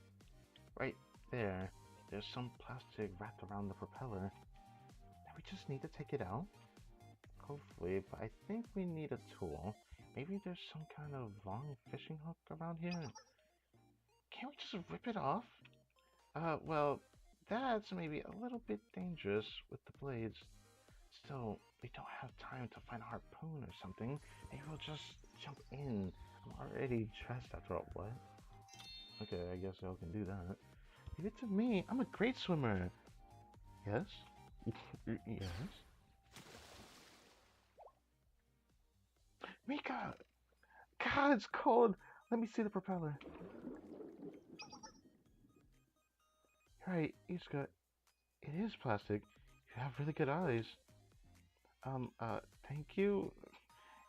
Right there. There's some plastic wrapped around the propeller. We just need to take it out? Hopefully, but I think we need a tool. Maybe there's some kind of long fishing hook around here. Can't we just rip it off? Well, that's maybe a little bit dangerous with the blades. Still, we don't have time to find a harpoon or something. Maybe we'll just jump in. I'm already dressed after all. What? Okay, I guess y'all can do that. Leave it to me. I'm a great swimmer. Yes? Yes? Mika! God, it's cold. Let me see the propeller. Right, Iska, it is plastic. You have really good eyes. Thank you.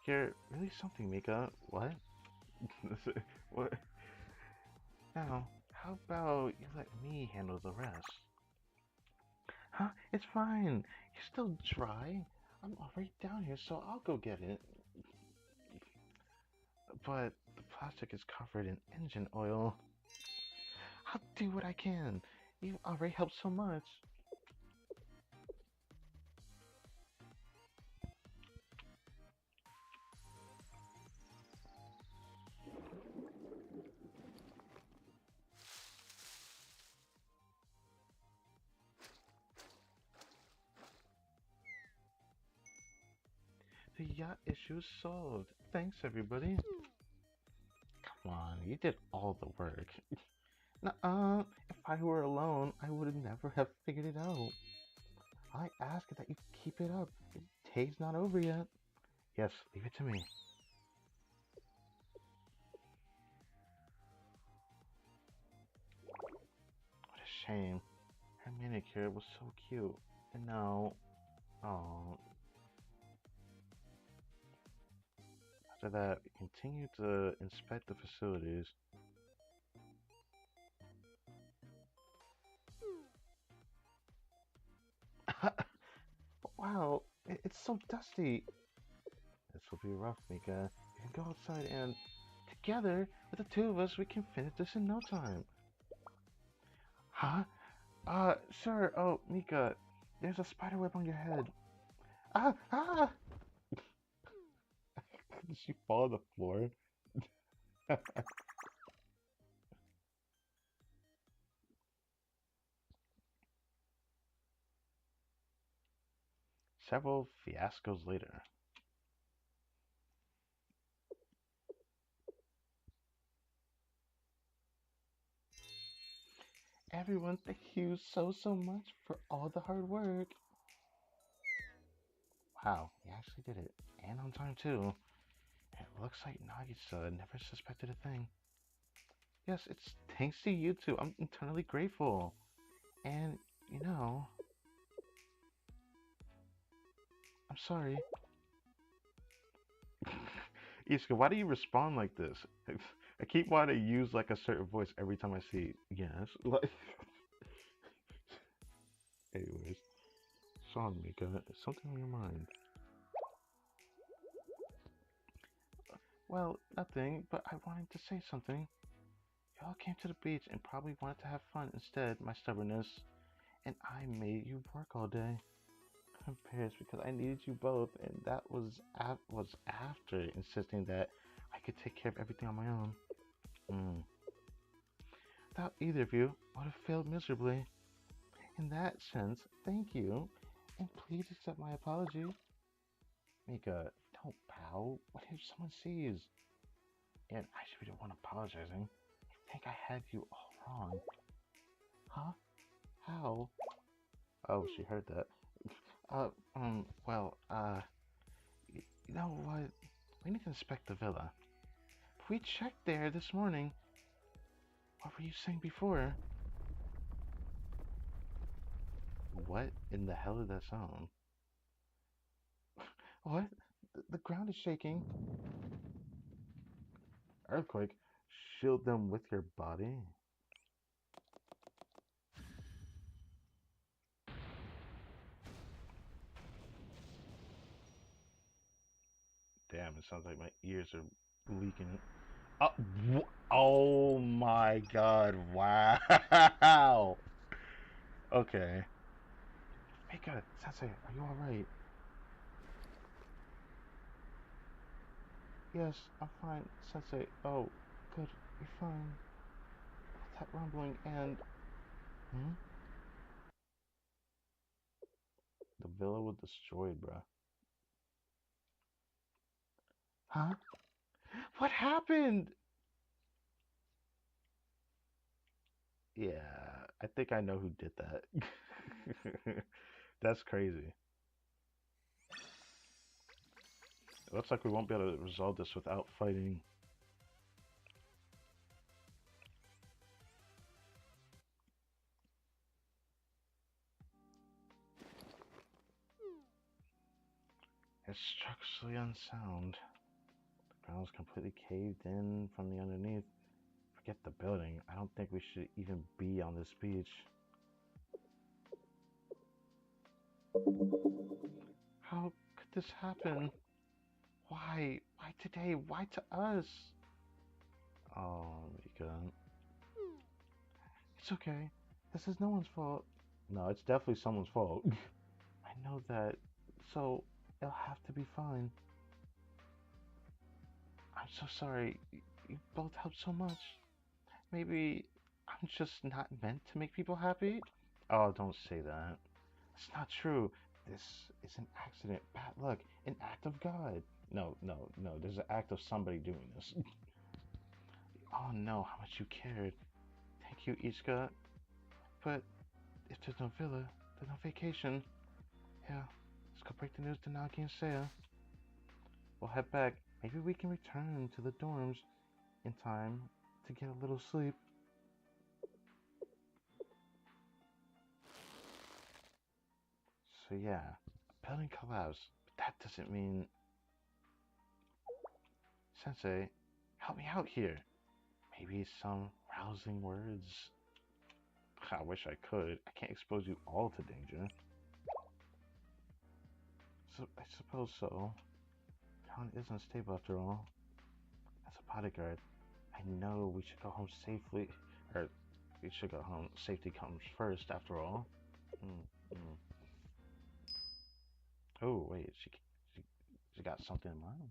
You're really something, Mika. What? What? Now, how about you let me handle the rest? Huh? It's fine. You're still dry. I'm already down here, so I'll go get it. But the plastic is covered in engine oil. I'll do what I can. You already helped so much. The yacht issue is solved. Thanks, everybody. Come on, you did all the work. Nuh-uh. If I were alone, I would never have figured it out. I ask that you keep it up. The day's not over yet. Yes, leave it to me. What a shame. Her manicure was so cute. And now, oh. After that, we continue to inspect the facilities. Wow, it's so dusty. This will be rough, Mika. You can go outside and together, with the two of us, we can finish this in no time. Huh? Sir, oh, Mika, there's a spider web on your head. Ah, ah! Did she fall on the floor? Several fiascos later. Everyone, thank you so much for all the hard work. Wow, you actually did it. And on time, too. It looks like Nagisa never suspected a thing. Yes, it's thanks to you two. I'm eternally grateful. And, you know, I'm sorry. Iska, why do you respond like this? I keep wanting to use like a certain voice every time I see yes. Like, anyways, song Mika, something on your mind. Well, nothing, but I wanted to say something. Y'all came to the beach and probably wanted to have fun instead, my stubbornness, and I made you work all day. I'm pissed because I needed you both, and that was after insisting that I could take care of everything on my own. Mm. Without either of you, I would have failed miserably. In that sense, thank you, and please accept my apology. Mika, don't pout. What if someone sees? And I should be the one apologizing. I think I had you all wrong. Huh? How? Oh, she heard that. Well, you know what? We need to inspect the villa. We checked there this morning. What were you saying before? What in the hell did that sound? What? The ground is shaking. Earthquake? Shield them with your body? Damn, it sounds like my ears are leaking. Oh, oh my god, wow. Okay. Mika, Sensei, are you alright? Yes, I'm fine, Sensei. Oh, good, you're fine. That rumbling and. Hmm? The villa was destroyed, bruh. Huh? What happened? Yeah, I think I know who did that. That's crazy. It looks like we won't be able to resolve this without fighting. It's structurally unsound. The ground's completely caved in from the underneath. Forget the building. I don't think we should even be on this beach. How could this happen? Why? Why today? Why to us? Oh, Mika. It's okay. This is no one's fault. No, it's definitely someone's fault. I know that. So, it'll have to be fine. I'm so sorry. You both helped so much. Maybe I'm just not meant to make people happy? Oh, don't say that. It's not true. This is an accident, bad luck, an act of God. No, no, no. There's an act of somebody doing this. Oh no, how much you cared. Thank you, Ichika. But if there's no villa, there's no vacation. Yeah, let's go break the news to Nagi and Saya. We'll head back. Maybe we can return to the dorms in time to get a little sleep. So yeah, building collapsed, but that doesn't mean... Sensei, help me out here. Maybe some rousing words. I wish I could. I can't expose you all to danger. So I suppose so. Town is unstable after all. As a bodyguard, I know we should go home safely. Or we should go home. Safety comes first after all. Mm, mm. Oh wait, she she got something in mind.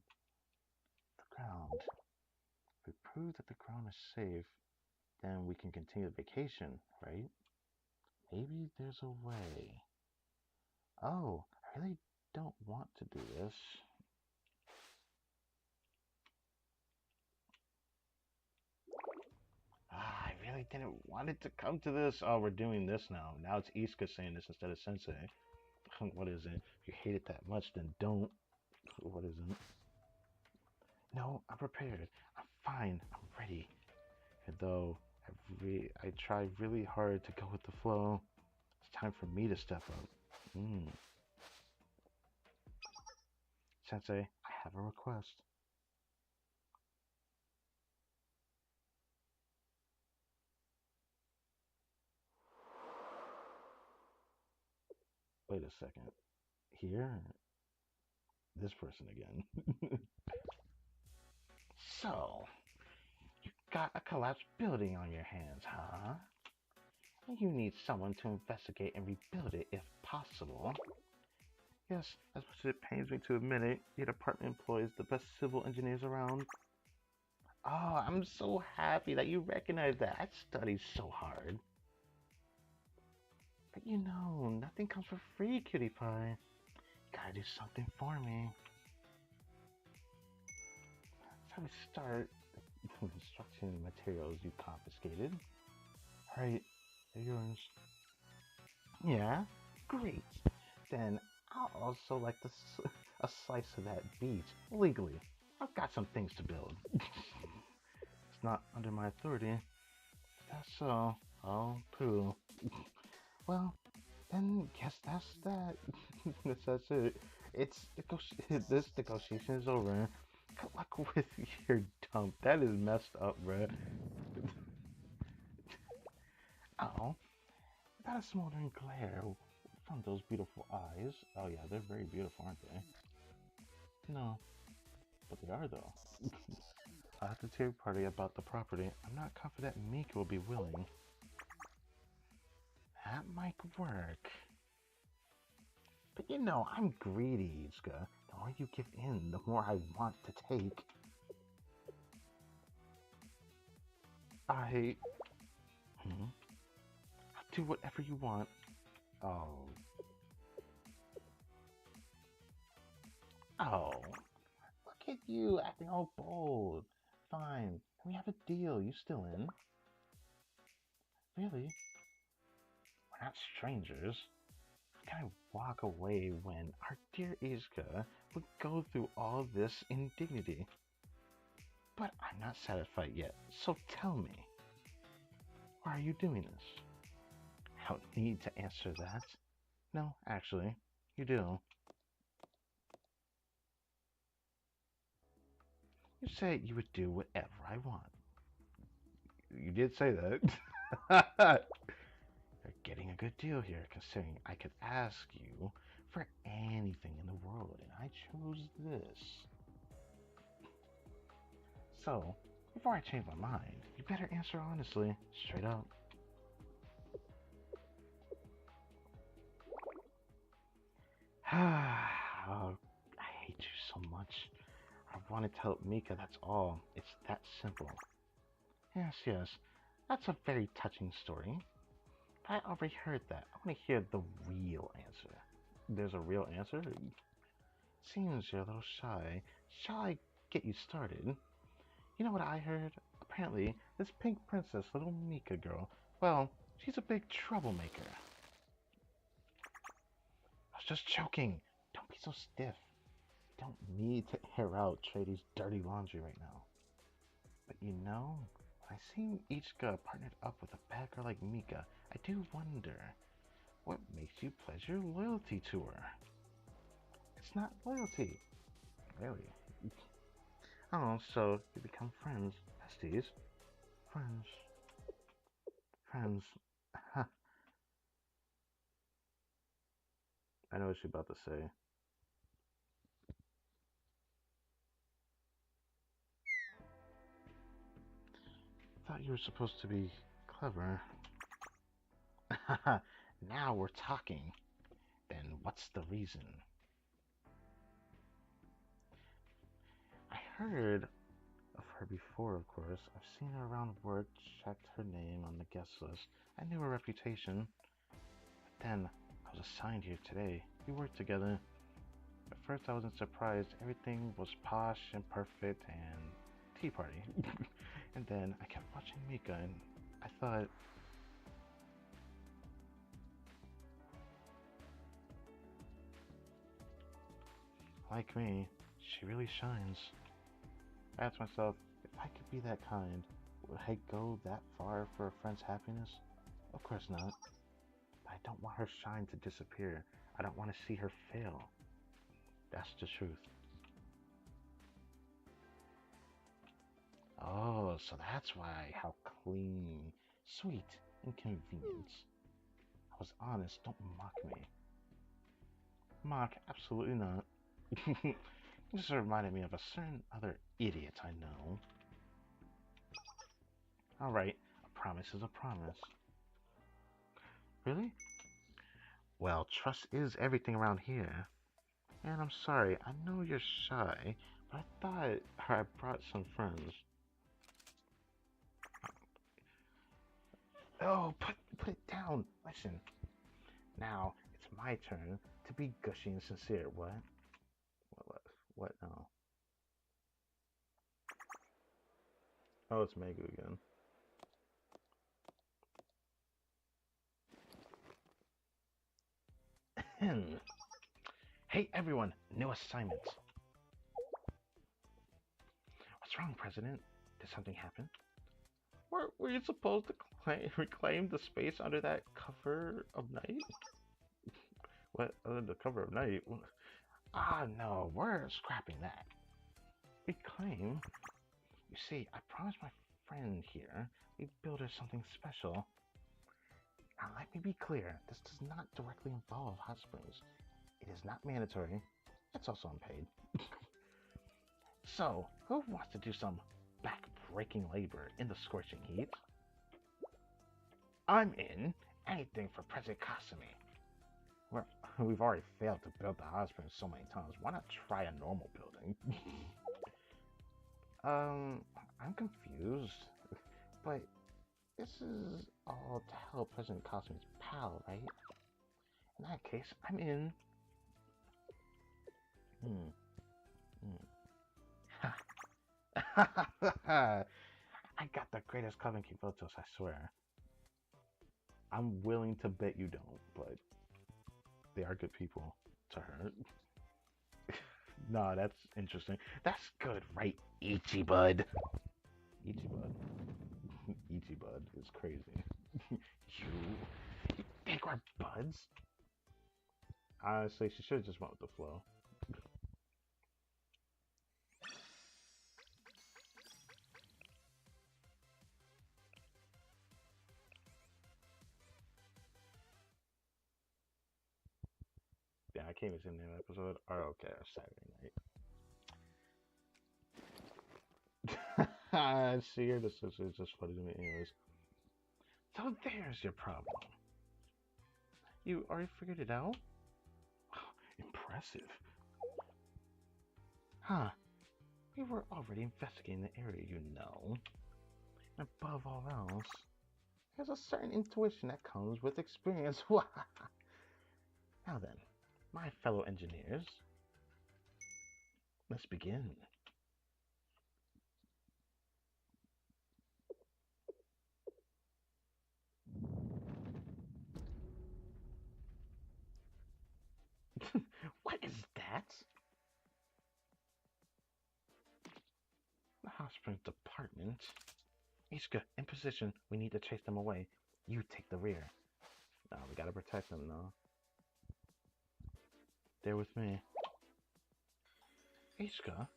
The ground. If we prove that the ground is safe, then we can continue the vacation, right? Maybe there's a way. Oh, I really don't want to do this. I really didn't want it to come to this. Oh, we're doing this now. Now it's Iska saying this instead of Sensei. What is it? If you hate it that much, then don't. What is it? No, I'm prepared. I'm fine. I'm ready. And though I try really hard to go with the flow, it's time for me to step up. Mm. Sensei, I have a request. Wait a second. Here? This person again. So, you got a collapsed building on your hands, huh? You need someone to investigate and rebuild it if possible. Yes, as much as it pains me to admit it, your department employs the best civil engineers around. Oh, I'm so happy that you recognize that. I studied so hard. But nothing comes for free, cutie pie. You gotta do something for me. So we start with construction materials you confiscated. Right, they're yours. Yeah, great. Then I'll also like a slice of that beach legally. I've got some things to build. It's not under my authority. That's so. Oh, poo. Well, then guess that's that. That's it. This negotiation is over. Good luck with your dump. That is messed up, bruh. Oh, got a smoldering glare from those beautiful eyes. Oh yeah, they're very beautiful, aren't they? No, but they are though. I'll have to tell your party about the property. I'm not confident Mika will be willing. That might work. But I'm greedy, Iska. The more you give in, the more I want to take. I... I'll do whatever you want. Oh. Oh. Look at you, acting all bold. Fine. We have a deal. You still in? Really? We're not strangers. How can I walk away when our dear Iska would go through all this indignity? But I'm not satisfied yet, so tell me, why are you doing this? I don't need to answer that. No, actually, you do. You said you would do whatever I want. You did say that. You're getting a good deal here, considering I could ask you for anything in the world, and I chose this. So, before I change my mind, you better answer honestly, straight up. Oh, I hate you so much. I wanted to help Mika, that's all. It's that simple. Yes, yes, that's a very touching story. I already heard that. I want to hear the real answer. There's a real answer? Seems you're a little shy. Shall I get you started? You know what I heard? Apparently, this pink princess, little Mika girl, well, she's a big troublemaker. I was just joking. Don't be so stiff. You don't need to air out Trady's dirty laundry right now. But when I see Ichika partnered up with a bad girl like Mika, I do wonder, what makes you pledge your loyalty to her? It's not loyalty. Really? Oh, so you become friends, besties. Friends. Friends. I know what she's about to say. Thought you were supposed to be clever. Now we're talking. Then what's the reason? I heard of her before, of course. I've seen her around work, checked her name on the guest list. I knew her reputation. But then I was assigned here today. We worked together. At first I wasn't surprised. Everything was posh and perfect and tea party. And then I kept watching Mika and I thought, like me, she really shines. I asked myself, if I could be that kind, would I go that far for a friend's happiness? Of course not. But I don't want her shine to disappear. I don't want to see her fail. That's the truth. Oh, so that's why how clean, sweet, and convenient. I was honest, don't mock me. Mock, absolutely not. This reminded me of a certain other idiot I know. Alright, a promise is a promise. Really? Well, trust is everything around here. And I'm sorry, I know you're shy, but I thought I brought some friends. Oh, put it down. Listen, now it's my turn to be gushy and sincere. What? What now? Oh, it's Megu again. Hey everyone, new assignment. What's wrong, President? Did something happen? Were you supposed to reclaim the space under that cover of night? What? Under the cover of night? Ah, no, we're scrapping that. Reclaim? You see, I promised my friend here we'd build her something special. Now, let me be clear. This does not directly involve hot springs. It is not mandatory. It's also unpaid. So, who wants to do some back-breaking labor in the scorching heat? I'm in. Anything for President Kasumi. We've already failed to build the hot springs so many times. Why not try a normal building? I'm confused. But this is all to help President Casumi's pal, right? In that case, I'm in. I got the greatest Kabuki photos, I swear. I'm willing to bet you don't, but they are good people to her. Nah, that's interesting. That's good, right, Ichibud? Ichibud. Ichibud is crazy. You think we're buds? Honestly, she should have just went with the flow. Yeah, I can't even see the name of the episode. Oh, okay, Saturday night. See here, this is just funny to me anyways. So there's your problem. You already figured it out? Impressive. Huh. We were already investigating the area, you know. And above all else, there's a certain intuition that comes with experience. Now then, my fellow engineers, let's begin. What is that? The hot springs department. Ishka, in position. We need to chase them away. You take the rear. No, we gotta protect them, though. They're with me. Ishka?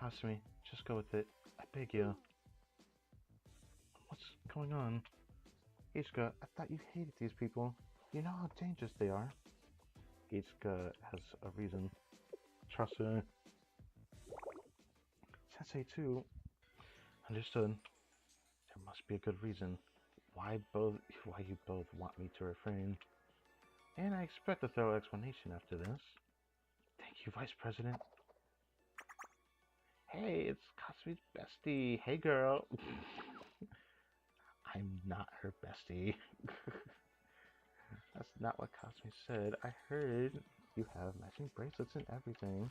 Hasumi, just go with it. I beg you. What's going on? Ishka, I thought you hated these people. You know how dangerous they are. Ishka has a reason. Trust her. Sensei too. Understood. There must be a good reason. Why you both want me to refrain. And I expect a thorough explanation after this. Thank you, Vice President. Hey, it's Kasumi's bestie. Hey, girl. I'm not her bestie. That's not what Kasumi said. I heard you have matching bracelets and everything.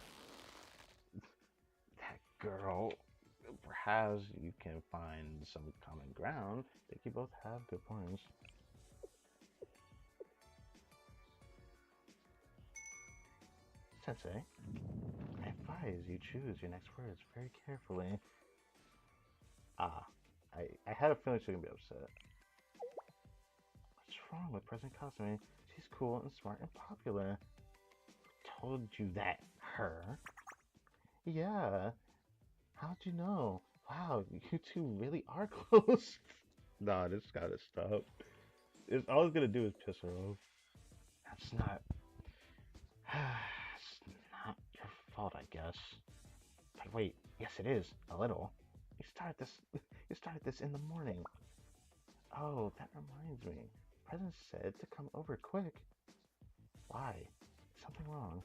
That girl. Perhaps you can find some common ground. I think you both have good points. Sensei, I advise you choose your next words very carefully. Ah, I had a feeling she was gonna be upset. What's wrong with President Kasumi? She's cool and smart and popular. Who told you that? Her? Yeah. How'd you know? Wow, you two really are close. Nah, this gotta stop. All it's gonna do is piss her off. That's not. It's not your fault, I guess. But wait, yes it is, a little. You started this you started this in the morning. Oh, that reminds me. President said to come over quick. Why? Something wrong?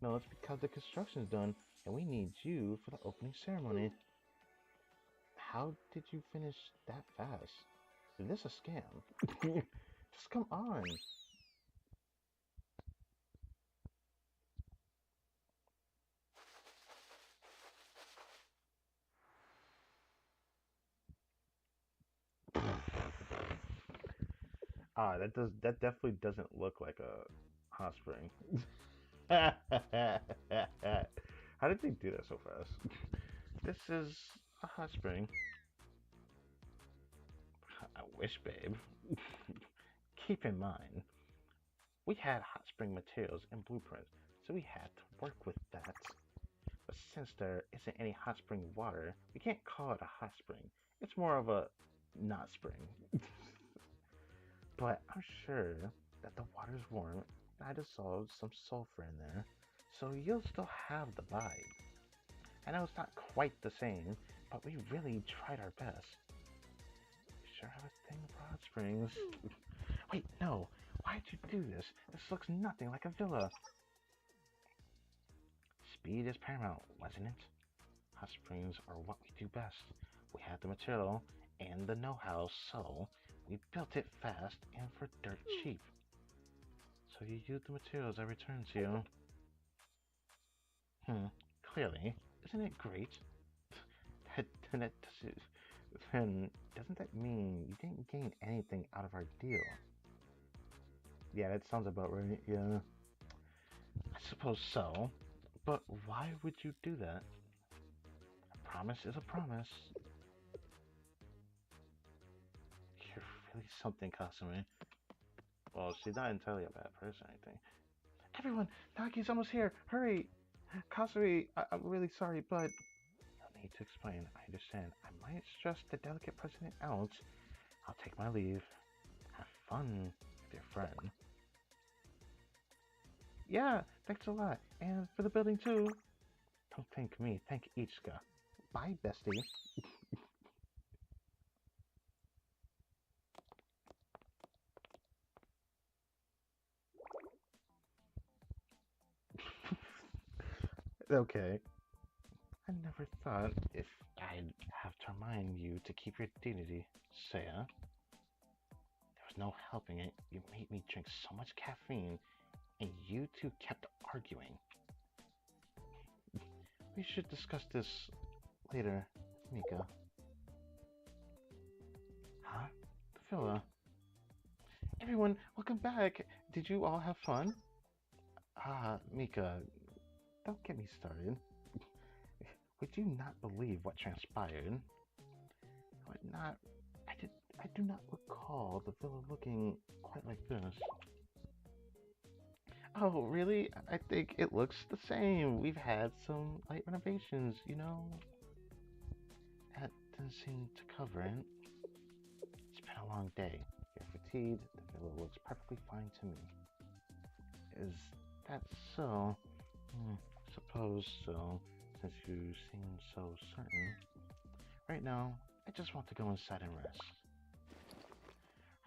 No, it's because the construction's done and we need you for the opening ceremony. How did you finish that fast? Is this a scam? Just come on. That definitely doesn't look like a hot spring. How did they do that so fast? This is a hot spring. I wish, babe. Keep in mind, we had hot spring materials and blueprints, so we had to work with that. But since there isn't any hot spring water, we can't call it a hot spring. It's more of a not spring. But I'm sure that the water's warm and I dissolved some sulfur in there, so you'll still have the vibe. I know it's not quite the same, but we really tried our best. We sure have a thing for hot springs. Wait, no. Why'd you do this? This looks nothing like a villa. Speed is paramount, wasn't it? Hot springs are what we do best. We had the material and the know-how, so we built it fast and for dirt cheap. So you used the materials I returned to you. Clearly. Isn't it great? That, that doesn't, then doesn't that mean you didn't gain anything out of our deal? Yeah, that sounds about right, yeah. I suppose so. But why would you do that? A promise is a promise. You're really something, Kasumi. Well, she's not entirely a bad person, I think. Everyone, Nagi's almost here. Hurry! Kasumi, I'm really sorry, but... No need to explain. I understand. I might stress the delicate president out. I'll take my leave. Have fun with your friend. Yeah, thanks a lot. And for the building, too. Don't thank me. Thank Ichika. Bye, bestie. Okay. I never thought if I'd have to remind you to keep your dignity, Saya. There was no helping it. You made me drink so much caffeine, and you two kept arguing. We should discuss this later, Mika. Huh? The villa. Everyone, welcome back. Did you all have fun? Mika, don't get me started. Would you not believe what transpired? Would not. I do not recall the villa looking quite like this. Oh, really? I think it looks the same. We've had some light renovations, you know? That doesn't seem to cover it. It's been a long day. You're fatigued. The villa looks perfectly fine to me. Is that so? Suppose so, since you seem so certain. Right now, I just want to go inside and rest.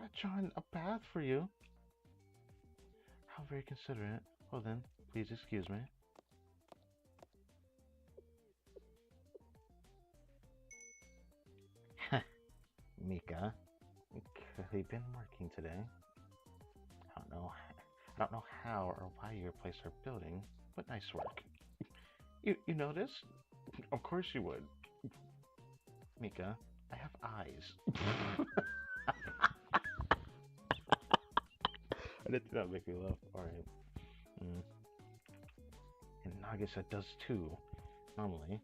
I've drawn a bath for you. How very considerate. Well then, please excuse me. Mika, you've clearly been working today. I don't know how or why you replaced our building, but nice work. You notice? Of course you would. Mika, I have eyes. That did not make me laugh. Alright. And Nagisa does too. Normally,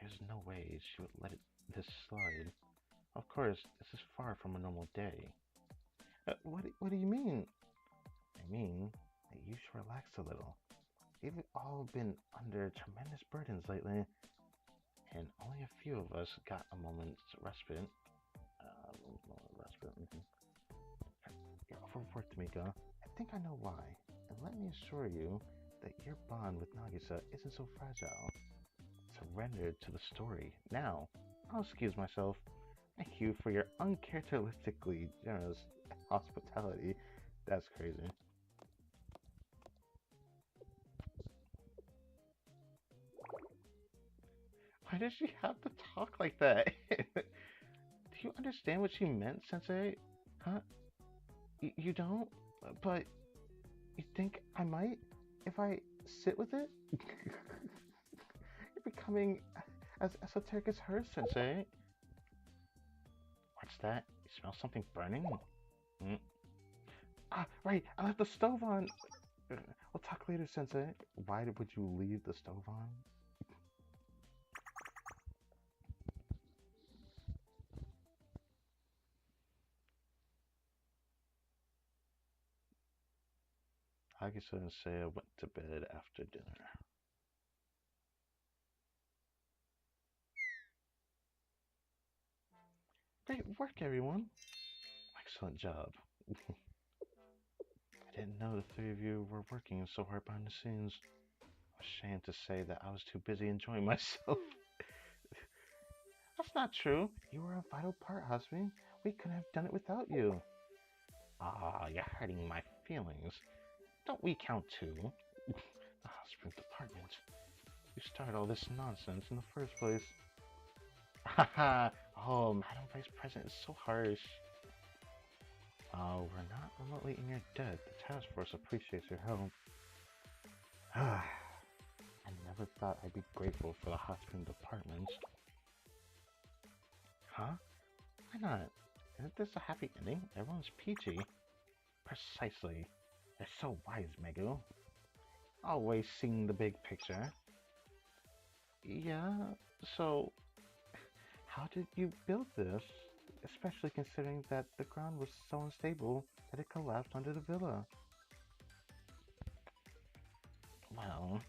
there's no way she would let this slide. Of course, this is far from a normal day. What do you mean? I mean that you should relax a little. We've all been under tremendous burdens lately, and only a few of us got a moment's respite. You're overworked, Mika. I think I know why. And let me assure you that your bond with Nagisa isn't so fragile. Surrender to the story. Now, I'll excuse myself. Thank you for your uncharacteristically generous hospitality. That's crazy. Why does she have to talk like that? Do you understand what she meant, Sensei? Huh? You don't? But you think I might? If I sit with it? You're becoming as esoteric as her, Sensei. What's that? You smell something burning? Mm. Ah, right, I left the stove on. We'll talk later, Sensei. Why would you leave the stove on? Agisa and Seiya went to bed after dinner. Great work, everyone. Excellent job. I didn't know the three of you were working so hard behind the scenes. Ashamed to say that I was too busy enjoying myself. That's not true. You were a vital part, Hasmi. We couldn't have done it without you. Ah, you're hurting my feelings. Don't we count too? The hospital department. You started all this nonsense in the first place. Haha! Oh, Madam Vice President is so harsh. Oh, we're not remotely in your debt. The task force appreciates your help. I never thought I'd be grateful for the hospital department. Huh? Why not? Isn't this a happy ending? Everyone's peachy. Precisely. They're so wise, Megu. Always seeing the big picture. Yeah, so how did you build this? Especially considering that the ground was so unstable that it collapsed under the villa. Well,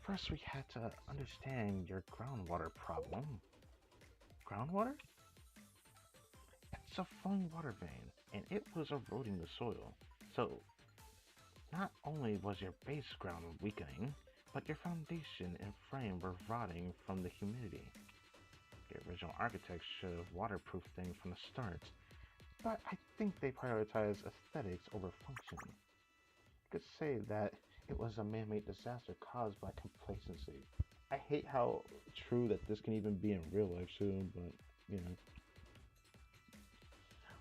first we had to understand your groundwater problem. Groundwater? It's a flowing water vein, and it was eroding the soil. So, not only was your base ground weakening, but your foundation and frame were rotting from the humidity. The original architects should have waterproofed things from the start, but I think they prioritized aesthetics over function. You could say that it was a man-made disaster caused by complacency. I hate how true that this can even be in real life too, but you know.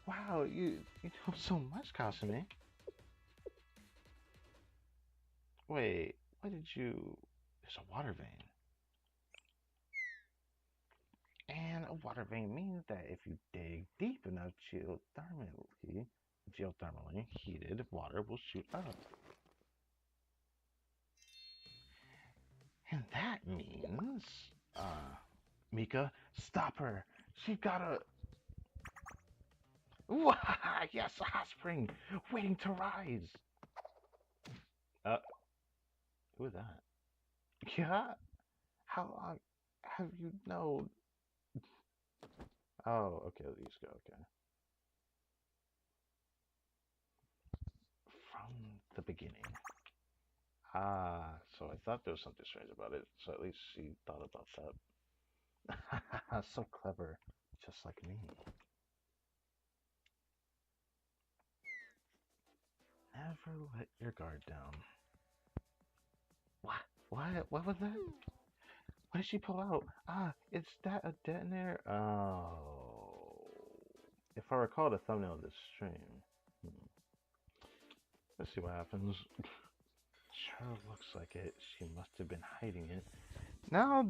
Wow, you know so much, Kasumi. Wait, what did you? There's a water vein, and a water vein means that if you dig deep enough, geothermally heated water will shoot up, and that means, uh, Mika, stop her. She got a. Wah! Yes, a hot spring waiting to rise. Uh, who is that? Yeah. How long have you known? Oh, okay, let's go. Okay. From the beginning. Ah, so I thought there was something strange about it. So at least she thought about that. So clever, just like me. Never let your guard down. What? What was that? What did she pull out? Ah, is that a detonator? Oh. If I recall the thumbnail of this stream. Hmm. Let's see what happens. Sure looks like it. She must have been hiding it. Now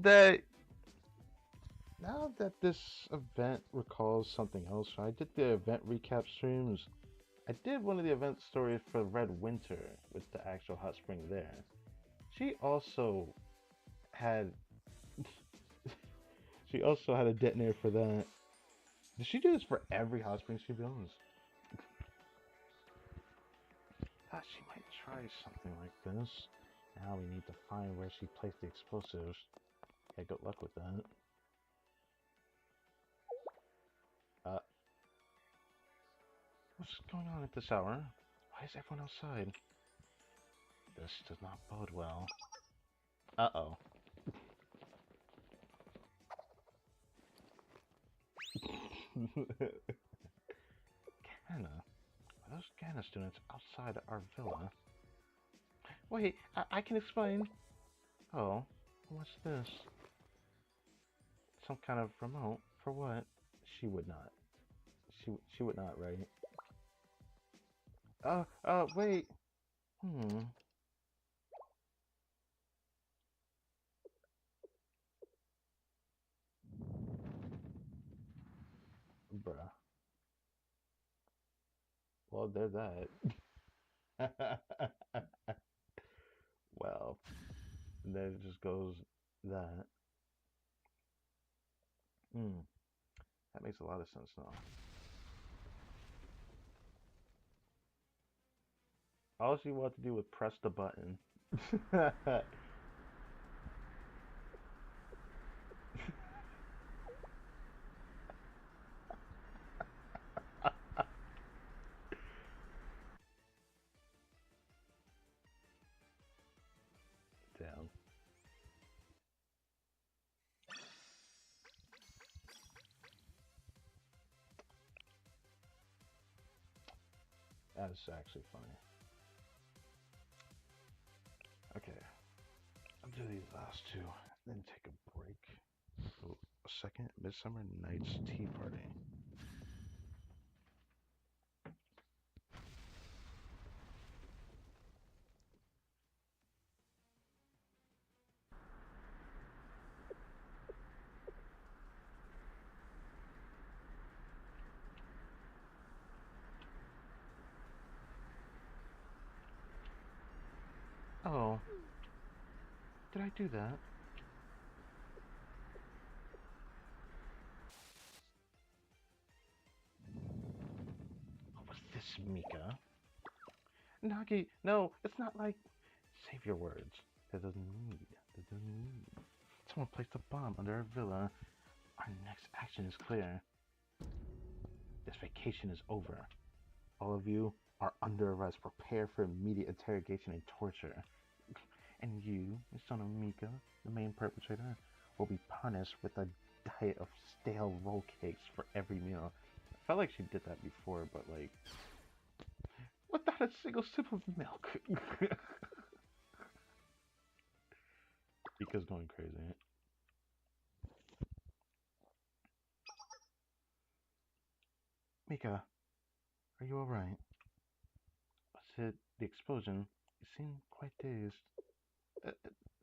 that this event recalls something else, I did the event recap streams. I did one of the event stories for Red Winter with the actual hot spring there. She also had she also had a detonator for that. Did she do this for every hot spring she builds? Thought she might try something like this. Now we need to find where she placed the explosives. Yeah, good luck with that. Uh, what's going on at this hour? Why is everyone outside? This does not bode well. Uh-oh. Canna? Are those Canna students outside our villa? Wait, I can explain. Oh, what's this? Some kind of remote? For what? She would not. She would not, right? Wait. Hmm. Bruh. Well, there's that. Well, then it just goes that. Hmm. That makes a lot of sense now. All she wanted to do was press the button. Damn. That's actually funny. Okay. I'll do these last two, then take a break. So, second Midsummer Night's Tea Party. Oh, did I do that? What was this, Mika? Nagi, no, it's not like... Save your words. There's a need. There's a need. Someone placed a bomb under our villa. Our next action is clear. This vacation is over. All of you are under arrest. Prepare for immediate interrogation and torture. And you, the son of Mika, the main perpetrator, will be punished with a diet of stale roll cakes for every meal. I felt like she did that before, but like, without a single sip of milk. Mika's going crazy. Mika, are you alright? Was it the explosion? You seem quite dazed. Uh,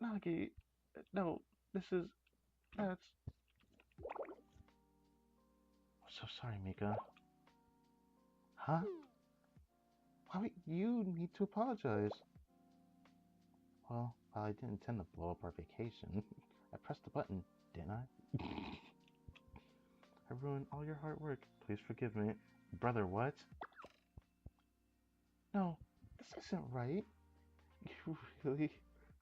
Nagi, no, this is... That's... I'm so sorry, Mika. Huh? Why would you need to apologize? Well, I didn't intend to blow up our vacation. I pressed the button, didn't I? I ruined all your hard work. Please forgive me. Brother, what? No, this isn't right. You really...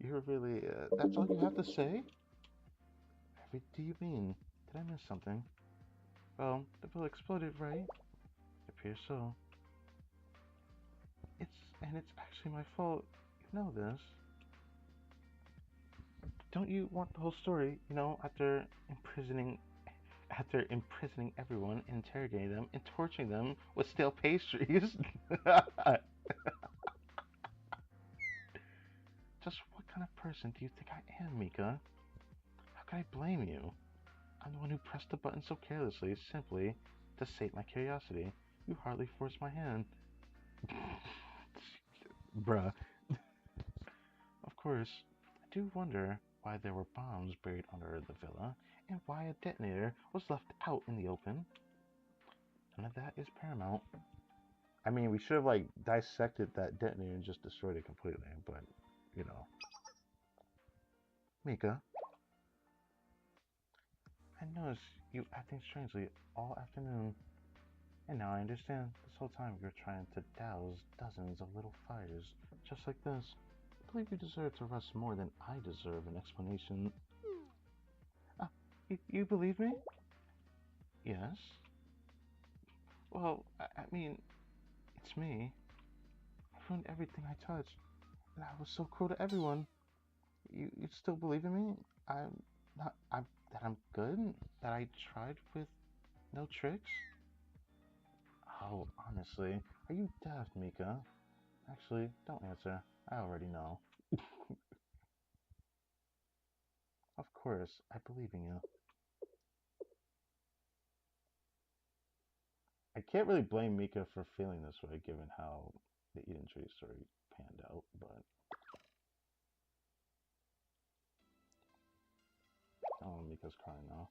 You're really... that's all you have to say? What do you mean? Did I miss something? Well, the bill exploded, right? It appears so. It's actually my fault. You know this. Don't you want the whole story, after imprisoning everyone, interrogating them, and torturing them with stale pastries? Just what kind of person do you think I am, Mika? How can I blame you? I'm the one who pressed the button so carelessly, simply to sate my curiosity. You hardly forced my hand. Bruh. Of course, I do wonder why there were bombs buried under the villa, and why a detonator was left out in the open. None of that is paramount. I mean, we should have, like, dissected that detonator and just destroyed it completely, but, you know. Mika, I noticed you acting strangely all afternoon, and now I understand. This whole time you're trying to douse dozens of little fires, just like this. I believe you deserve to rest more than I deserve an explanation. Ah, you believe me? Yes. Well, I mean, it's me. I ruined everything I touched. And I was so cruel to everyone. You still believe in me? I'm not. I'm that I'm good. That I tried with no tricks. Oh, honestly, are you deaf, Mika? Actually, don't answer. I already know. Of course, I believe in you. I can't really blame Mika for feeling this way, given how the Eden Tree story panned out. But oh, Mika's crying now.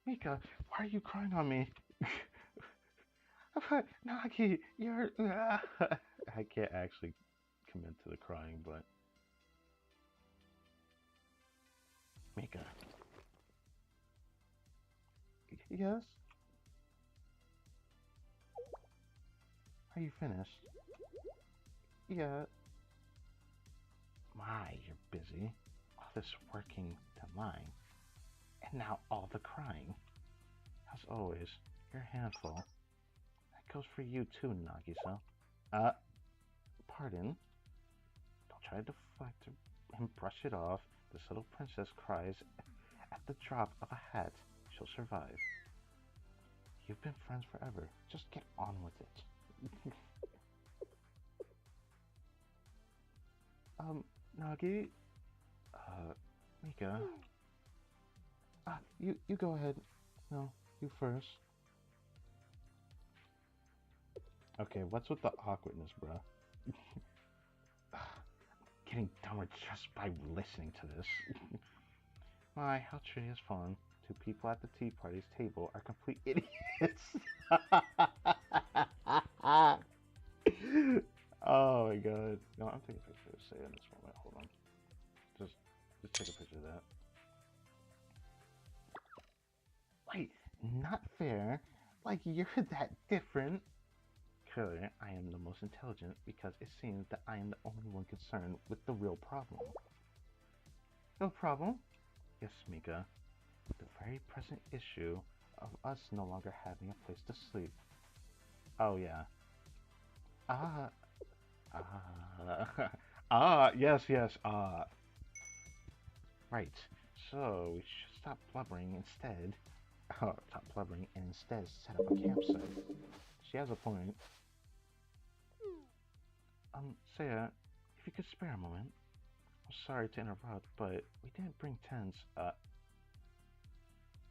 Mika, why are you crying on me? Nagi, you're. I can't actually commit to the crying, but Mika, yes. Are you finished? Yeah. My, you're busy. All this working to mine, and now all the crying. As always, you're a handful. That goes for you too, Nagisa. Uh, pardon. Don't try to deflect and brush it off. This little princess cries at the drop of a hat. She'll survive. You've been friends forever. Just get on with it. Nagi, uh, Mika. You go ahead. No, you first. Okay, what's with the awkwardness, bruh? Getting dumber just by listening to this. My, how true is fun. Two people at the tea party's table are complete idiots. Oh my god. No, I'm taking a picture of Saya in this moment. Hold on. Just just take a picture of that. Wait, not fair. Like you're that different. Clearly, I am the most intelligent because it seems that I am the only one concerned with the real problem. No problem? Yes, Mika. The very present issue of us no longer having a place to sleep. Oh yeah. Ah, yes, yes, right. So we should stop blubbering instead. Stop blubbering and instead set up a campsite. She has a point. Saya, if you could spare a moment. I'm sorry to interrupt, but we didn't bring tents.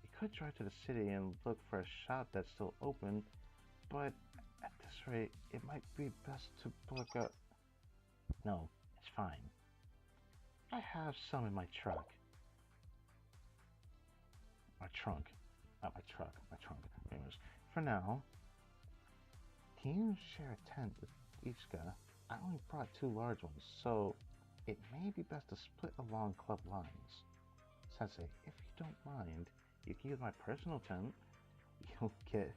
We could drive to the city and look for a shop that's still open, but at this rate, it might be best to book a. No, it's fine. I have some in my truck. My trunk. Not my truck, my trunk. Anyways, for now, can you share a tent with Ichika? I only brought two large ones, so it may be best to split along club lines. Sensei, if you don't mind, you can use my personal tent. You'll get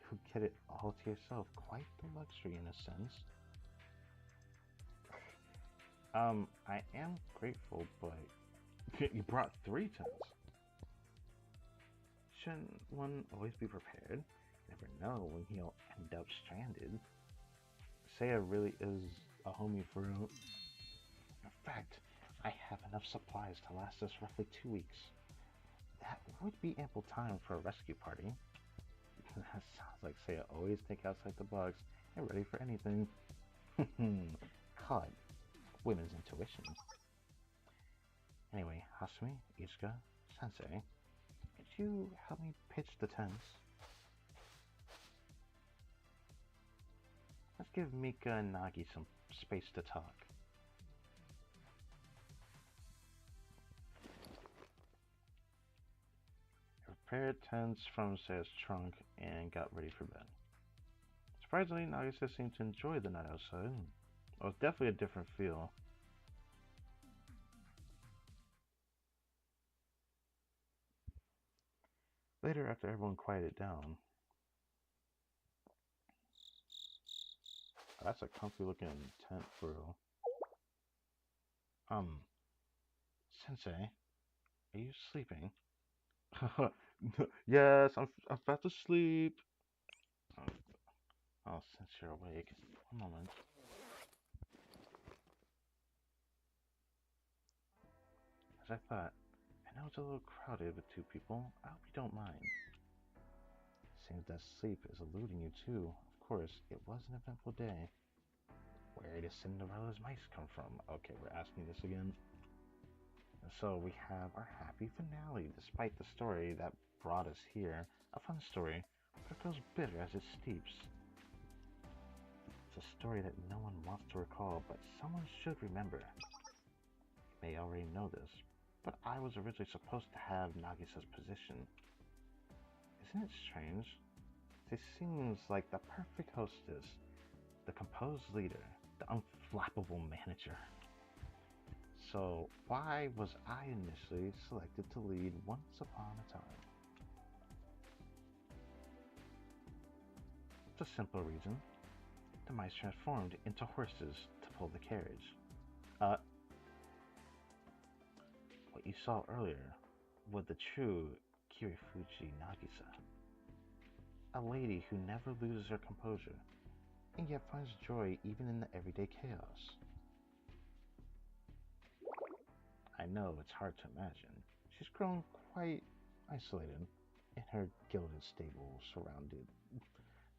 you'll get it all to yourself. Quite the luxury in a sense. I am grateful, but you brought three tents. Shouldn't one always be prepared? You never know when he'll end up stranded. Saya really is a homie for real. In fact, I have enough supplies to last us roughly 2 weeks. That would be ample time for a rescue party. That sounds like Saya always think outside the box and ready for anything. Caught women's intuition. Anyway, Hasumi, Izuka, Sensei, could you help me pitch the tents? Let's give Mika and Nagi some space to talk. I prepared tents from Saya's trunk and got ready for bed. Surprisingly, Nagisa seemed to enjoy the night outside. It was definitely a different feel. Later, after everyone quieted down, that's a comfy looking tent for real. Um, Sensei, are you sleeping? Yes, I'm about to sleep. Um, oh, since you're awake, one moment. As I thought, I know it's a little crowded with two people. I hope you don't mind. Seems that sleep is eluding you too. Of course, it was an eventful day. Where did Cinderella's mice come from? Okay, we're asking this again. And so we have our happy finale, despite the story that brought us here. A fun story, but it feels bitter as it steeps. It's a story that no one wants to recall, but someone should remember. You may already know this, but I was originally supposed to have Nagisa's position. Isn't it strange? She seems like the perfect hostess, the composed leader, the unflappable manager. So why was I initially selected to lead once upon a time? It's a simple reason. The mice transformed into horses to pull the carriage. What you saw earlier was the true Kirifuji Nagisa. A lady who never loses her composure, and yet finds joy even in the everyday chaos. I know it's hard to imagine. She's grown quite isolated in her gilded stable, surrounded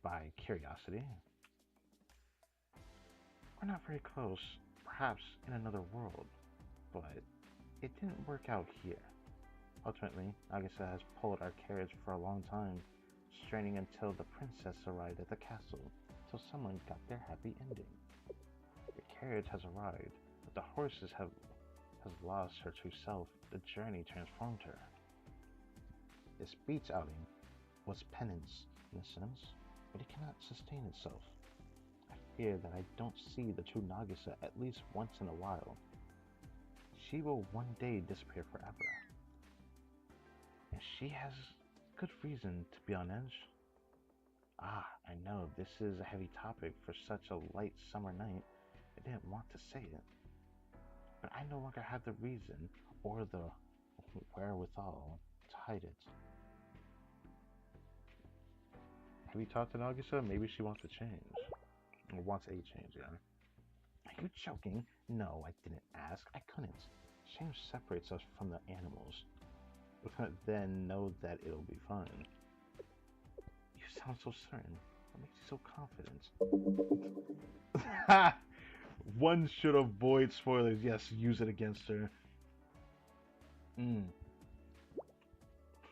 by curiosity. We're not very close, perhaps in another world, but it didn't work out here. Ultimately, Nagisa has pulled our carriage for a long time, straining until the princess arrived at the castle, till someone got their happy ending. The carriage has arrived, but the horses has lost her true self. The journey transformed her. This beach outing was penance, in a sense, but it cannot sustain itself. I fear that I don't see the true Nagisa at least once in a while. She will one day disappear forever. And she has good reason to be on edge. I know this is a heavy topic for such a light summer night. I didn't want to say it. But I no longer have the reason or the wherewithal to hide it. Have you talked to Nagisa? Maybe she wants to change. Or wants a change, yeah. Are you joking? No, I didn't ask. I couldn't. Shame separates us from the animals. Then know that it'll be fine. You sound so certain. What makes you so confident? One should avoid spoilers. Yes, use it against her.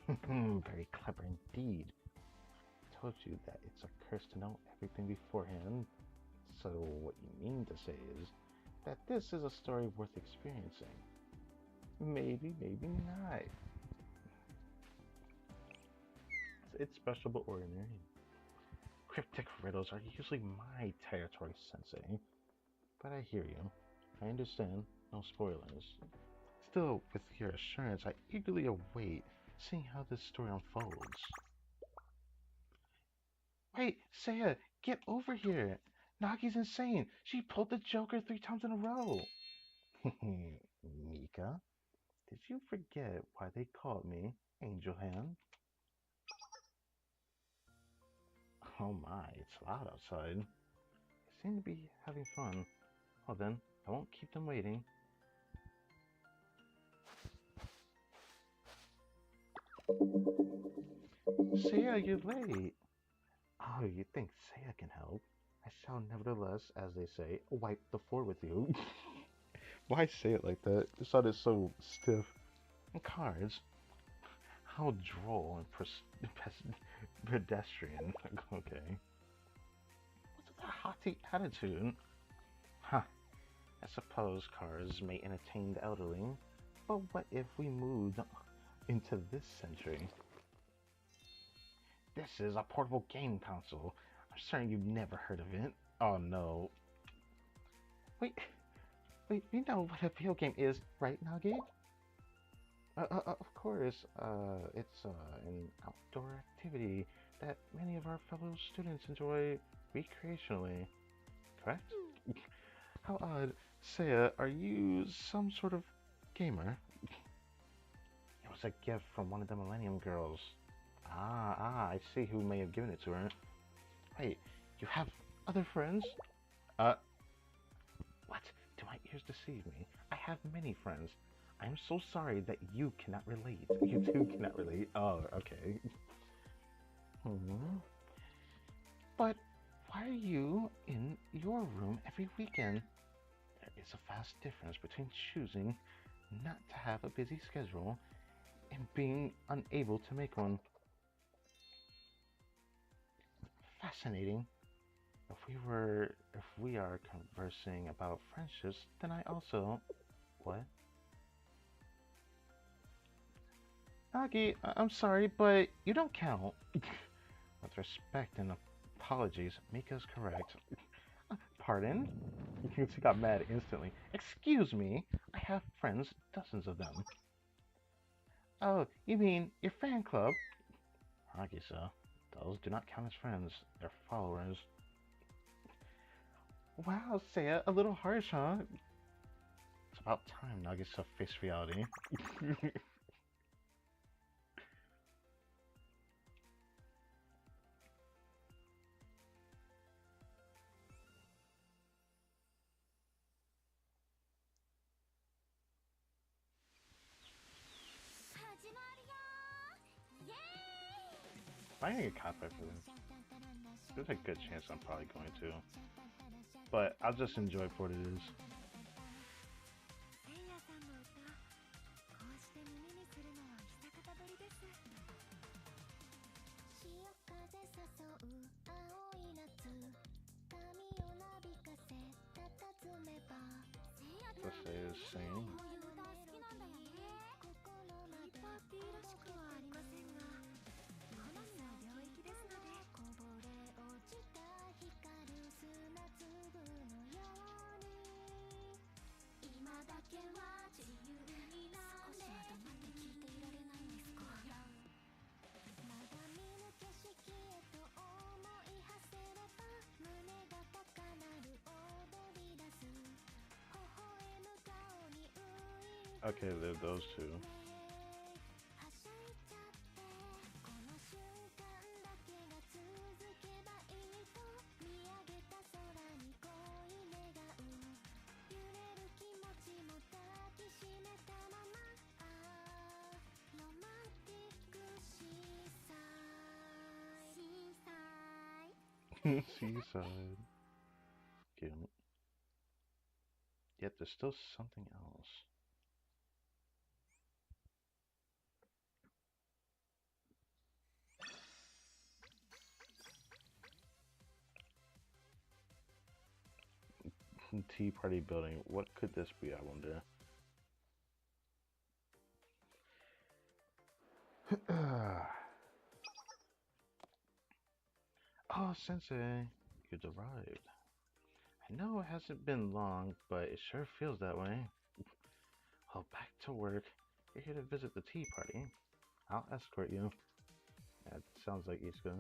Very clever indeed. I told you that it's a curse to know everything beforehand. So what you mean to say is that this is a story worth experiencing. Maybe, maybe not. It's special but ordinary. Cryptic riddles are usually my territory, Sensei. But I hear you. I understand. No spoilers. Still, with your assurance, I eagerly await seeing how this story unfolds. Wait, Seiya, get over here! Nagi's insane! She pulled the Joker 3 times in a row! Mika, did you forget why they called me Angel Hand? Oh my, it's loud outside. They seem to be having fun. Well then, I won't keep them waiting. Seiya, you're late! Oh, you think Seiya can help? I shall nevertheless, as they say, wipe the floor with you. Why say it like that? It sounded so stiff. And cards? How droll and pedestrian. Okay. What's with that haughty attitude? Huh. I suppose cars may entertain the elderly, but what if we moved into this century? This is a portable game console. I'm certain you've never heard of it. Oh no. Wait, you know what a video game is, right, Nagi? Of course, it's an outdoor activity that many of our fellow students enjoy recreationally, correct? How odd. Seiya, are you some sort of gamer? It was a gift from one of the Millennium Girls. I see who may have given it to her. Wait, you have other friends? What? Do my ears deceive me? I have many friends. I'm so sorry that you cannot relate. You two cannot relate. Oh, okay. Hmm. But why are you in your room every weekend? There is a vast difference between choosing not to have a busy schedule and being unable to make one. Fascinating. If we are conversing about friendships, then I also, what? Nagi, I'm sorry, but you don't count. With respect and apologies, Mika's correct. Pardon? She got mad instantly. Excuse me, I have friends, dozens of them. Oh, you mean your fan club? Nagisa, those do not count as friends. They're followers. Wow, Seiya, a little harsh, huh? It's about time Nagisa faced reality. 始まるよーイエーイ If I can get copyright for this, there's a good chance I'm probably going to. But I'll just enjoy it for what it is. せいやさんの歌こうして耳にするのは久方ぶりです。潮風誘う青い夏髪をなびかせ佇めばせいやちゃ Let's ん say it's こ same. ういう歌好きなんだよね。心までパーティーらしくはありませんが好みの領域ですのでこぼれ落ちた光る砂粒のように今だけは自由になれ少しは黙って聞いていられないんですかまだ見ぬ景色へと思い馳せれば胸が高鳴る踊り出す微笑む顔にウイル Okay, there are those two. はしゃいちゃってこの瞬間だけが続けばいいと見上げた空に恋願う揺れる気持ちも抱きしめたままああロマンティックシーサイSeaside. Cute. Yet there's still something else. Tea Party building. What could this be, I wonder? Oh, Sensei, you arrived. I know it hasn't been long, but it sure feels that way. Well, back to work. You're here to visit the tea party. I'll escort you. That sounds like Isuka.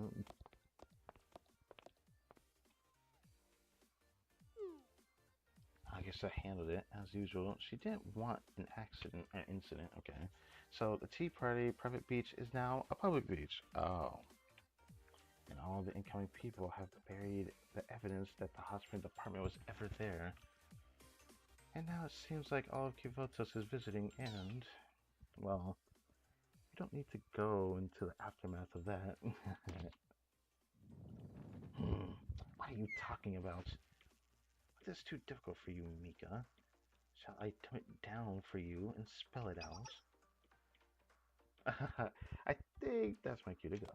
I guess I handled it as usual. She didn't want an incident. Okay. So the tea party private beach is now a public beach. Oh. And all the incoming people have buried the evidence that the hospital department was ever there. And now it seems like all of Kivotos is visiting and, well, you don't need to go into the aftermath of that. What are you talking about? What is too difficult for you, Mika? Shall I tone it down for you and spell it out? I think that's my cue to go.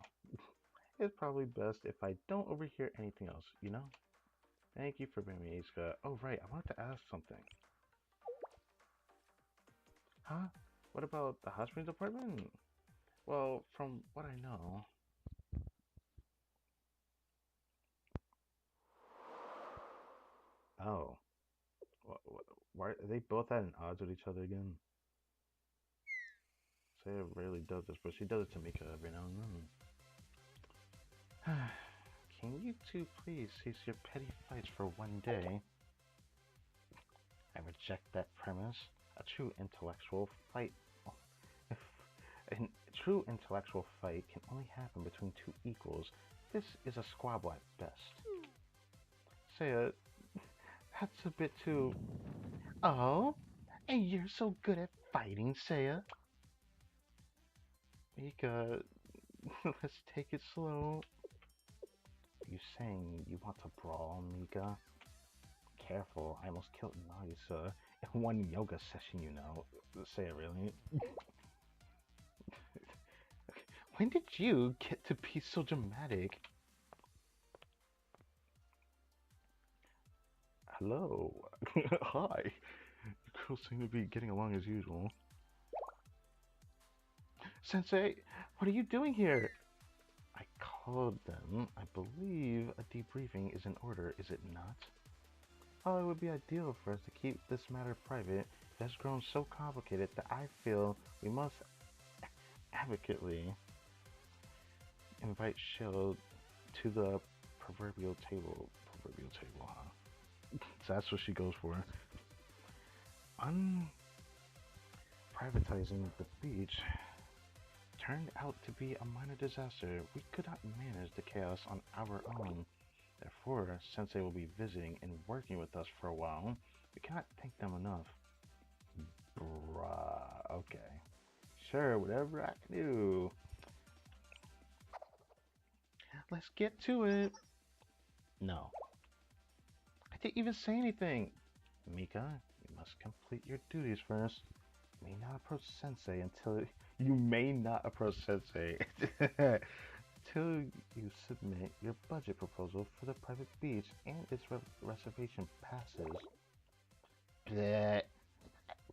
It's probably best if I don't overhear anything else, you know? Thank you for bringing me, Isuka. Oh, right, I wanted to ask something. Huh? What about the hospital department? Well, from what I know... Oh. Why are they both at an odds with each other again? Saya rarely does this, but she does it to Mika every now and then. Can you two please cease your petty fights for one day? I reject that premise. A true intellectual fight... A true intellectual fight can only happen between two equals. This is a squabble at best. Saya, that's a bit too... Oh, And you're so good at fighting, Seiya. Mika, let's take it slow. Are you saying you want to brawl, Mika? Careful, I almost killed Nagisa in one yoga session, you know. Say it really. When did you get to be so dramatic? Hello. Hi. The girls seem to be getting along as usual. Sensei, what are you doing here? I called them. I believe a debriefing is in order, is it not? Oh, it would be ideal for us to keep this matter private. It has grown so complicated that I feel we must advocately invite Shield to the proverbial table. Proverbial table, huh? So that's what she goes for. Unprivatizing the beach turned out to be a minor disaster. We could not manage the chaos on our own. Therefore, since they will be visiting and working with us for a while, we cannot thank them enough. Bruh, okay. Sure, whatever I can do. Let's get to it. No, I didn't even say anything. Mika, you must complete your duties first. You may not approach Sensei until you may not approach Sensei until you submit your budget proposal for the private beach and its reservation passes. Bleh.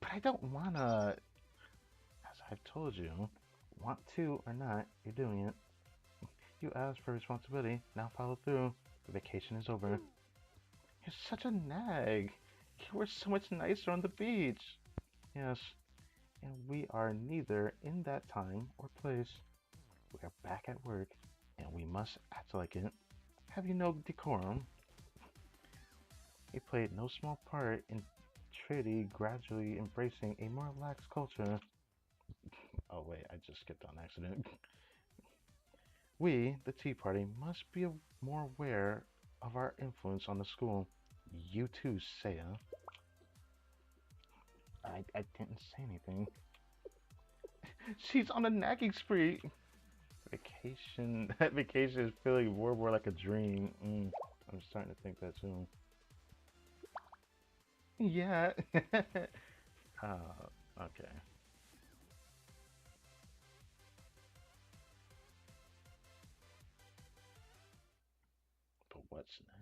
But I don't wanna. As I've told you, want to or not, you're doing it. You asked for responsibility, now follow through. The vacation is over. You're such a nag. You were so much nicer on the beach. Yes, and we are neither in that time or place. We are back at work, and we must act like it. Have you no decorum? He played no small part in Trinity gradually embracing a more relaxed culture. Oh wait, I just skipped on accident. We, the Tea Party, must be more aware of our influence on the school. You too, Seiya. I didn't say anything. She's on a nagging spree. Vacation. That vacation is feeling more and more like a dream. I'm starting to think that too. Yeah. Okay. But what's next?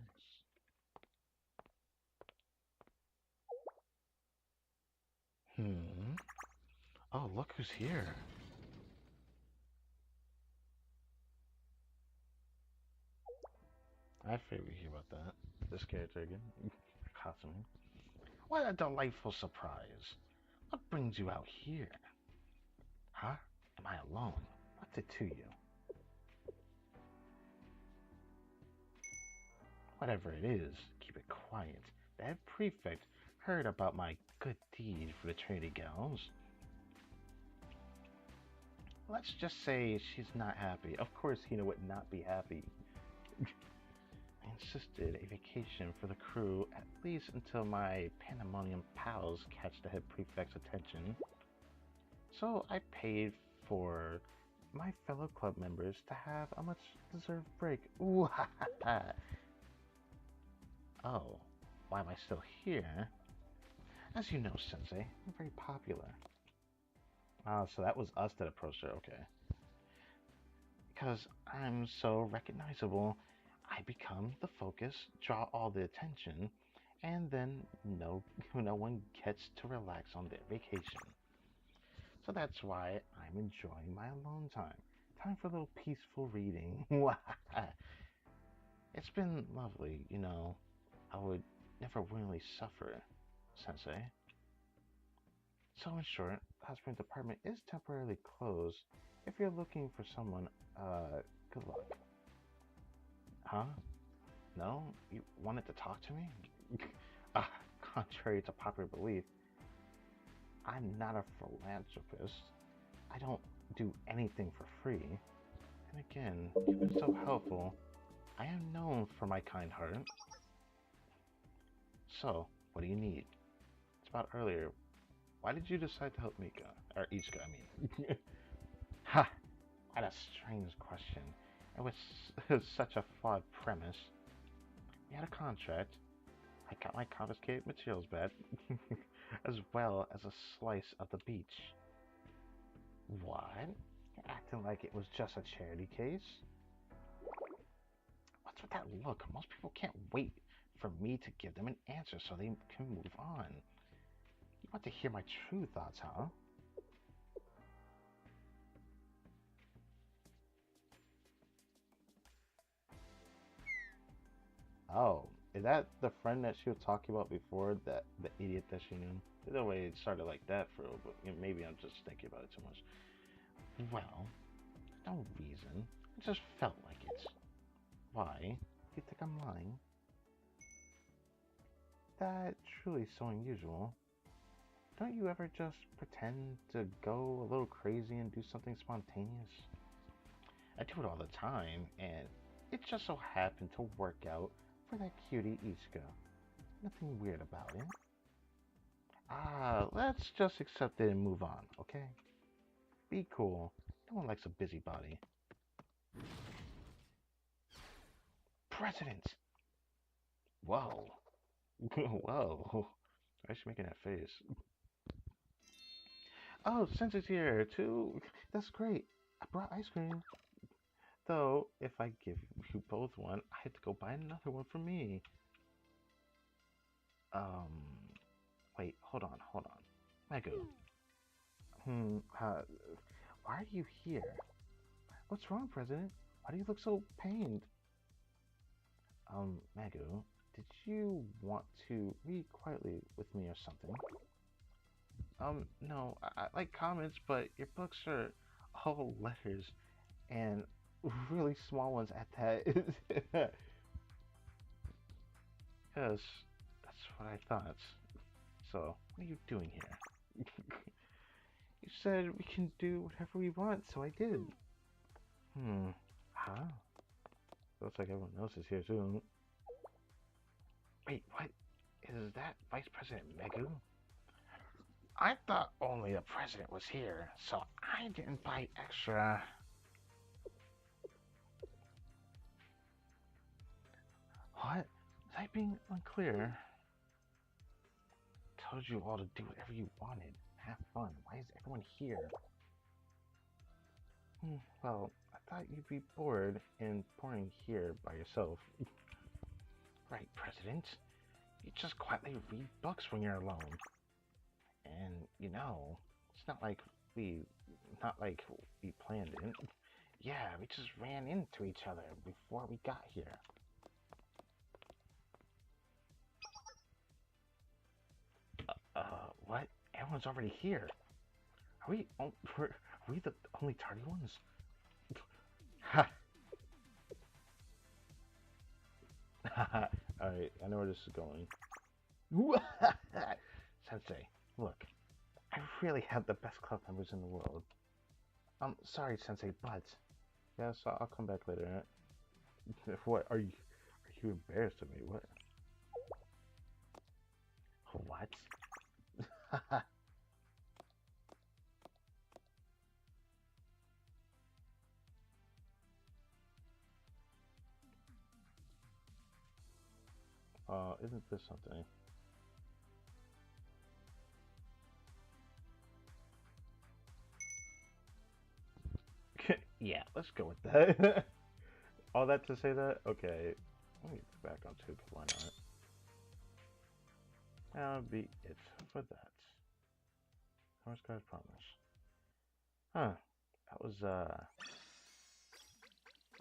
Hmm. Oh, look who's here. I figured hear about that. This character again. Kasumi. What a delightful surprise. What brings you out here? Huh? Am I alone? What's it to you? Whatever it is, keep it quiet. That prefect heard about my good deed for the Trinity Gals. Let's just say she's not happy. Of course, Hina would not be happy. I insisted a vacation for the crew at least until my pandemonium pals catch the head prefect's attention. So I paid for my fellow club members to have a much deserved break. Ooh, ha ha ha. Oh, why am I still here? As you know, Sensei, I'm very popular. Oh, so that was us that approached her, okay. Because I'm so recognizable, I become the focus, draw all the attention, and then no one gets to relax on their vacation. So that's why I'm enjoying my alone time. Time for a little peaceful reading. It's been lovely, you know. I would never willingly suffer, Sensei. So in short, the housekeeping department is temporarily closed. If you're looking for someone, good luck. Huh? No? You wanted to talk to me? uh, Contrary to popular belief, I'm not a philanthropist. I don't do anything for free. And again, you've been so helpful. I am known for my kind heart. So, what do you need? It's about earlier. Why did you decide to help Mika? Or Ichika, I mean. Ha! What a strange question. It was such a flawed premise. We had a contract. I got my confiscated materials back, as well as a slice of the beach. What? You're acting like it was just a charity case? What's with that look? Most people can't wait for me to give them an answer so they can move on. You want to hear my true thoughts, huh? Oh, is that the friend that she was talking about before? That the idiot that she knew? The way it started like that for a little bit. Maybe I'm just thinking about it too much. Well, no reason. I just felt like it. Why? You think I'm lying? That truly so unusual. Don't you ever just pretend to go a little crazy and do something spontaneous? I do it all the time, and it just so happened to work out for that cutie Ichika. Nothing weird about it. Let's just accept it and move on, okay? Be cool. No one likes a busybody. President! Whoa. Whoa. Why is she making that face? Oh, Sensei's here too. That's great. I brought ice cream. Though, if I give you both one, I have to go buy another one for me. Um, wait, hold on. Megu. Why are you here? What's wrong, President? Why do you look so pained? Megu, did you want to read quietly with me or something? No, I like comics, but your books are all letters and really small ones at that. Yes, that's what I thought. So, what are you doing here? You said we can do whatever we want, so I did. Huh? Looks like everyone else is here too. Wait, what? Is that Vice President Megu? I thought only the president was here, so I didn't buy extra. What? Was I being unclear? Told you all to do whatever you wanted. Have fun. Why is everyone here? Well, I thought you'd be bored and boring here by yourself. Right, President. You just quietly read books when you're alone. And, you know, it's not like we planned it. Yeah, we just ran into each other before we got here. What? Everyone's already here. Are we the only tardy ones? Ha! Alright, I know where this is going. Sensei, look, I really have the best club members in the world. I'm sorry, Sensei, but... Yes, I'll come back later, right? What, are you embarrassed of me? What? What? Isn't this something? Yeah, let's go with that. All that to say that? Okay. Let me get back on tube, why not? That'll be it for that. Horse Guy's Promise. Huh. That was, oh,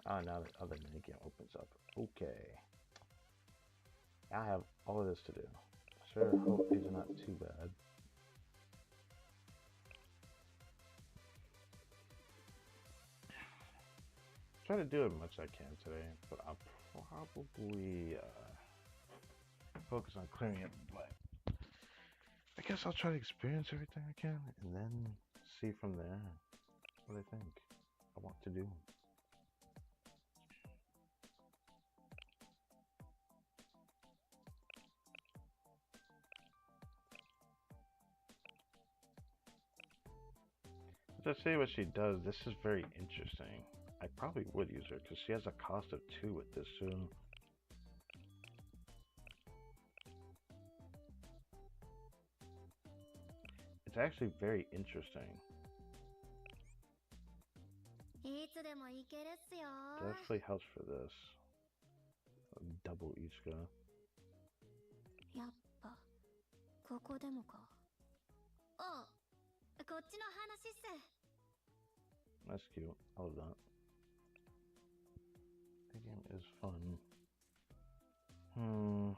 now the other minigame opens up. Okay. I have all of this to do. Sure hope these are not too bad. Try to do as much as I can today, but I'll probably focus on clearing it. But I guess I'll try to experience everything I can, and then see from there what I think I want to do. To see what she does, this is very interesting. I probably would use her because she has a cost of 2 with this too. It's actually very interesting. いつでも行けるっすよ。 Definitely helps for this. Double each guy. やっぱここでもか。おう、こっちの話っす。 That's cute. I love that. The game is fun. Hmm.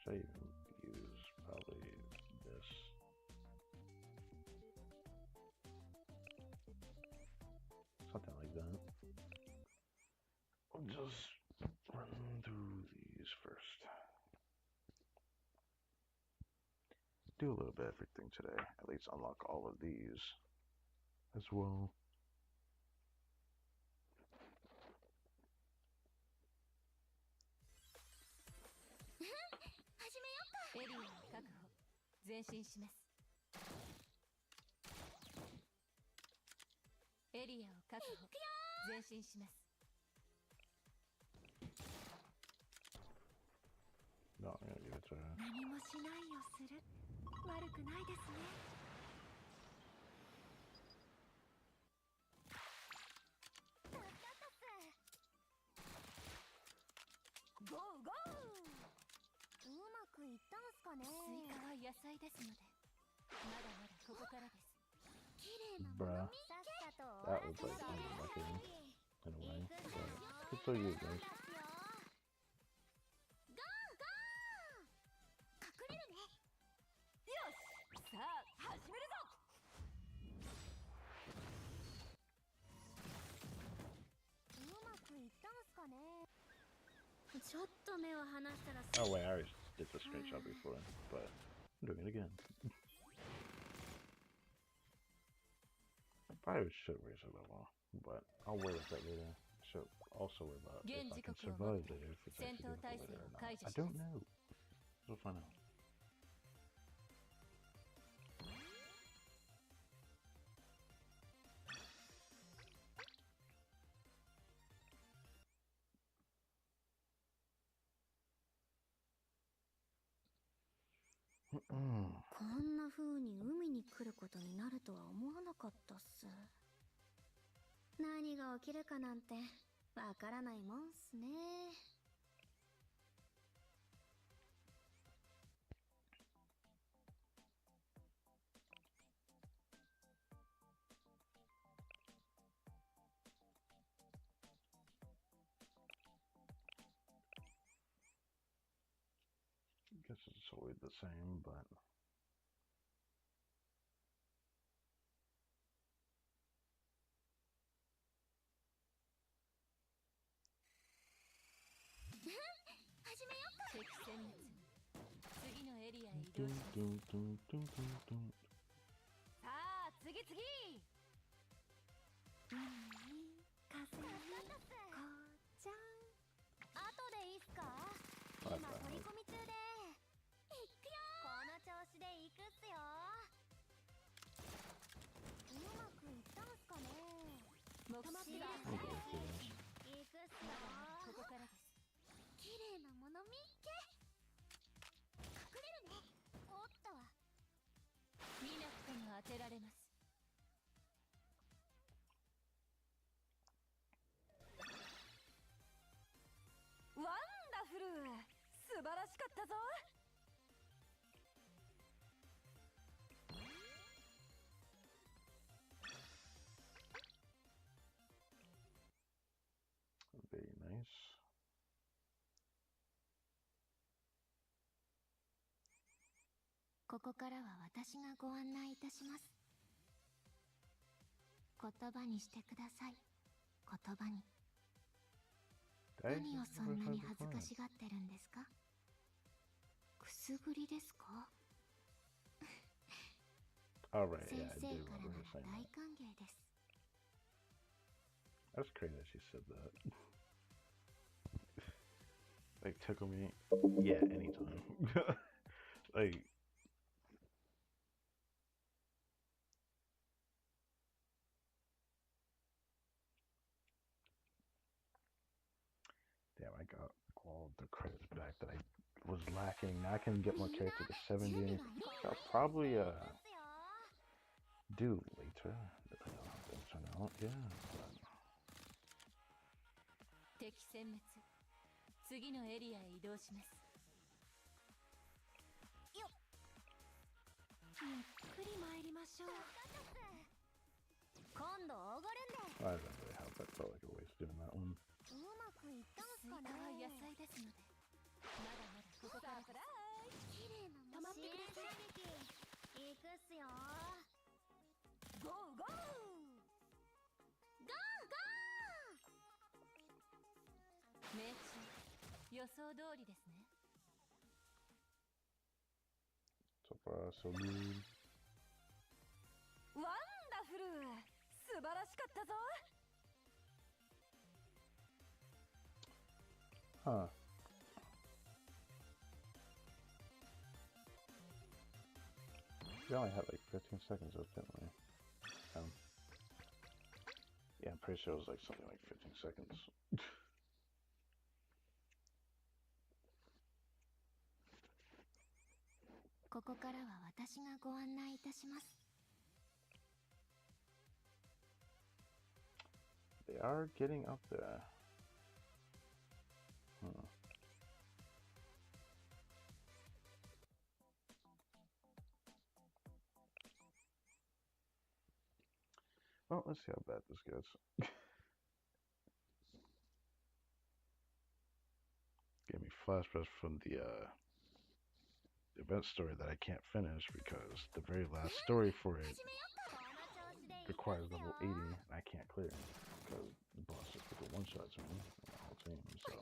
Should I even use probably this? Something like that. I'll just run through these first. Do a little bit of everything today. At least unlock all of these as well. 始めよっか。エリアを確保。前進します。エリアを確保。前進します。 No, I'm gonna give it to her. 何もしないをする。悪くないですね。助かったっす。ゴーゴー。うまくいったんすかね。スイカは野菜ですので、まだまだここからです。綺麗なもの Bruh. 見さっさと That 終 was わら like せて unlucky ください。 in a way. 行くぞ。 But good for you guys. ゴーゴー。隠れるね。よし、さあ始めるぞ。うまくいったんすかね。ちょっと目を離したら。 Oh wait, I already did the screenshot before, but I'm doing it again. I probably should raise her level, but I'll worry about that later. Should also worry about if I can survive later, if it's actually difficult later or not. I don't know. We'll find out. Mm. こんな風に海に来ることになるとは思わなかったっす。何が起きるかなんてわからないもんっすね。 I guess it's always the same, but 始めよっか。敵殲滅。次のエリアへ移動します。 dun. さあ次々。風にこうちゃん。後でいいっすか。今取り込み中で。いくよ。この調子でいくっすよ。うまくいったんすかね。目視が行くっすよ。ここからです。綺麗なもの見っけ。隠れるね。おったわ。見なくても当てられます。ワンダフル。素晴らしかったぞ。 Very nice. ここからは私がご案内いたします。言葉にしてください。言葉に。何をそんなに恥ずかしがってるんですか？くすぐりですか？ Alright, 先 yeah, I 生 do からな remember ら her saying 大 that. 歓迎です。That's crazy that she said that. Like, tickle me. Yeah, anytime. Like, damn, I got all the credits back that I was lacking. Now I can get more character to 70. I'll probably do later, depending on how things turn out. Yeah. 敵殲滅。次のエリアへ移動します。よっ。ゆっくり参りましょう。今度おごるんで。I didn't really have that. Felt like a waste doing that one. うまくいったんすスイカかね。は野菜ですので。まだまだここからです。綺麗な虫。支援射撃。行くっすよ。ゴーゴー。ゴーゴー。命中。予想通りですね。So far, so good. ワンダフル。素晴らしかったぞ。Huh. We only had like 15 seconds of it, didn't we? Yeah, I'm pretty sure it was like something like 15 seconds. ここからは私がご案内いたします。 They are getting up there. Well, let's see how bad this gets. Gave me flashbacks from the event story that I can't finish because the very last story for it requires level 80 and I can't clear because the boss just took a one-shot to me and the whole team. So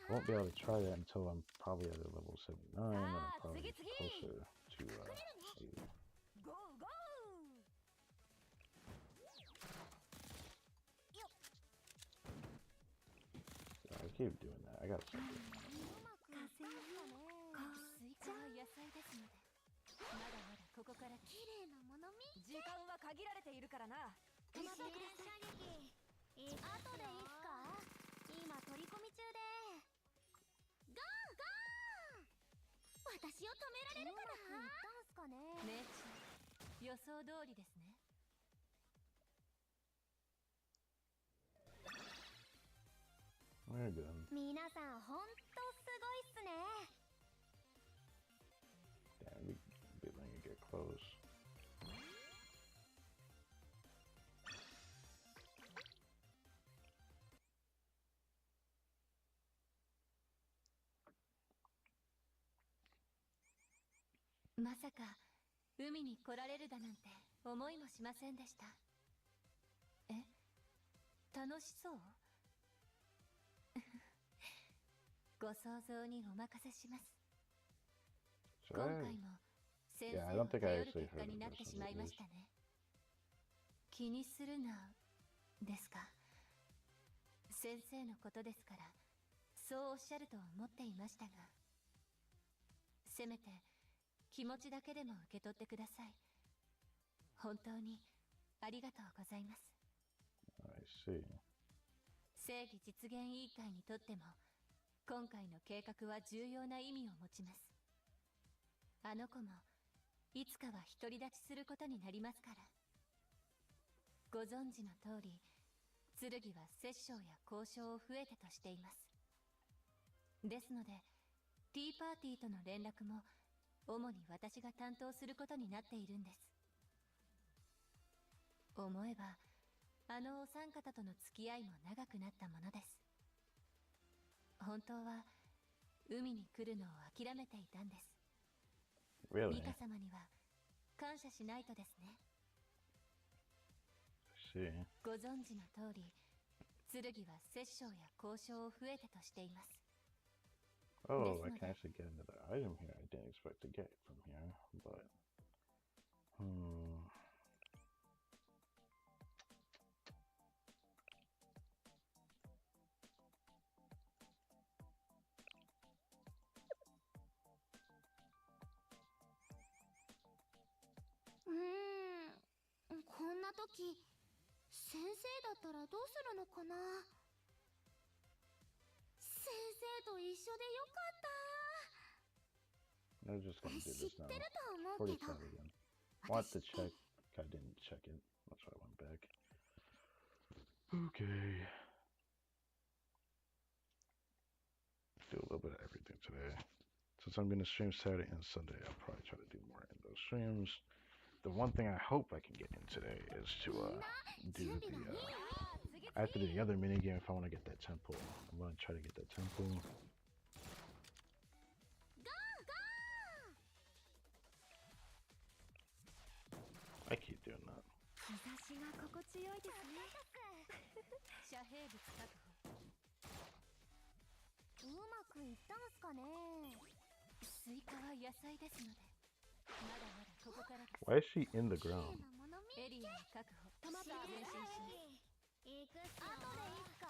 I won't be able to try that until I'm probably at a level 79 and I'm probably closer to 80. Go, go! I keep doing that. I gotta stop doing that. スイカは野菜ですので。まだまだここから綺麗なもの見。時間は限られているからな。支援射撃。後でいいっすか？今取り込み中で。ゴーゴー。私を止められるかな？うまくいったんすかね。命中。予想通りですね。We're good. 皆さんほんとすごいっすね。 Damn, we be letting it get close. .まさか海に来られるだなんて思いもしませんでした。え？楽しそう？ご想像にお任せします。今回も先生を頼る結果になってしまいましたね。気にするなですか。先生のことですからそうおっしゃると思っていましたが、せめて気持ちだけでも受け取ってください。本当にありがとうございます。 I see. 正義実現委員会にとっても今回の計画は重要な意味を持ちます。あの子もいつかは独り立ちすることになりますから。ご存知の通り、剣は殺生や交渉を増えてとしています。ですので、ティーパーティーとの連絡も主に私が担当することになっているんです。思えば、あのお三方との付き合いも長くなったものです。本当は海に来るのを諦めていたんです。Really? ミカ様には感謝しないとですね。See. ご存知の通り、剣は殺生や交渉を増えてとしています。 Oh, I can actually get another item here. I didn't expect to get from here, but 時先生だったらどうするのかな。先生と一緒でよかった。 I'm just gonna do 知っ this て now. ると思うけど 47 again. Want to check. I didn't check it. That's why I went back. Okay. Do a little bit of everything today. Since I'm gonna stream Saturday and Sunday, I'll probably try to do more in those streams. The one thing I hope I can get in today is to do the I have to do the other mini game if I want to get that temple. I'm gonna try to get that temple. I keep doing that. 日差しが心地よいですね。遮蔽物確保。うまくいったんすかね。スイカは野菜ですので、まだまだここからです。 Why is she in the ground? エリアを確保。トマトは前進します。行くっすよ。後でいいっすか。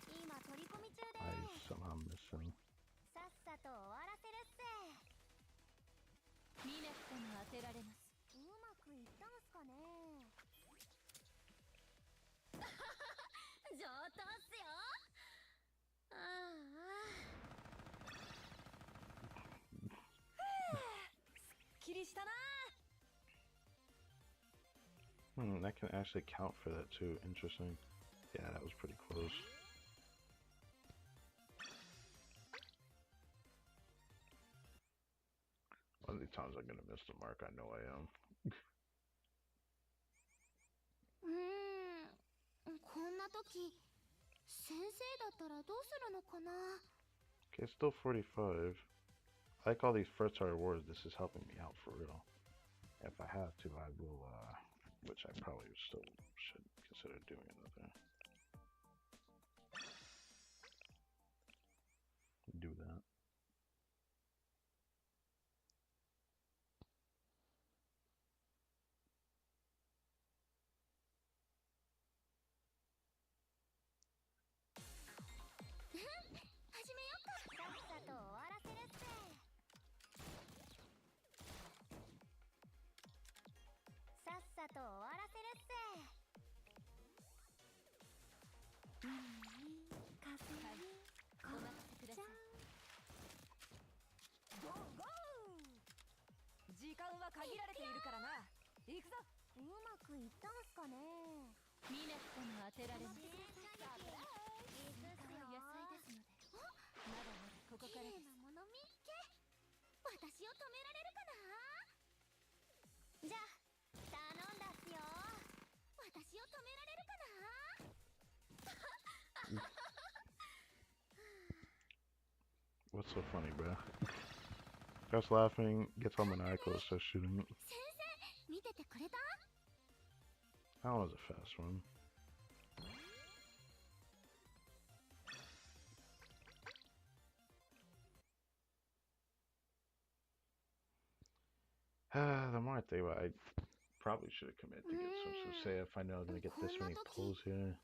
今取り込み中で。 I somehow missing. さっさと終わらせるっす。見なくても当てられます。うまくいったんすかね。上等っすよ。ああ。すっきりしたな。 That can actually count for that too. Interesting. Yeah, that was pretty close. One of these times I'm gonna miss the mark. I know I am. こんな時先生だったらどうするのかな。 Okay, it's still 45. I like all these first star rewards. This is helping me out for real. If I have to, I will, which I probably still should consider doing another. Do that. What's so funny, bro? Starts laughing, gets all maniacal, starts shooting. That was a fast one. The more I think about it, I probably should have committed to get some. So say if I know I'm gonna get this many pulls here.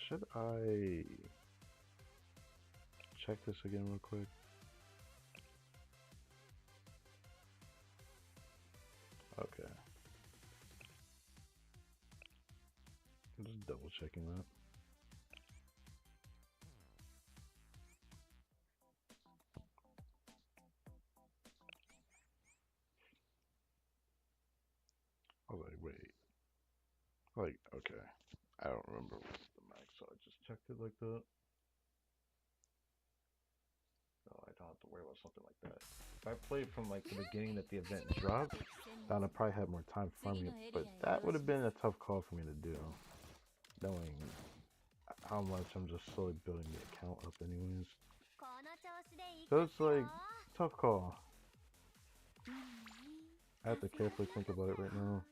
Should I check this again real quick? Okay. I'm just double checking that. I was like, wait. Like, okay. I don't remember what's the max, so I just checked it like that. No, I don't have to worry about something like that. If I played from like the beginning that the event dropped, then I'd probably have more time farming it, but that would have been a tough call for me to do. Knowing how much I'm just slowly building the account up anyways. So it's like, tough call. I have to carefully think about it right now.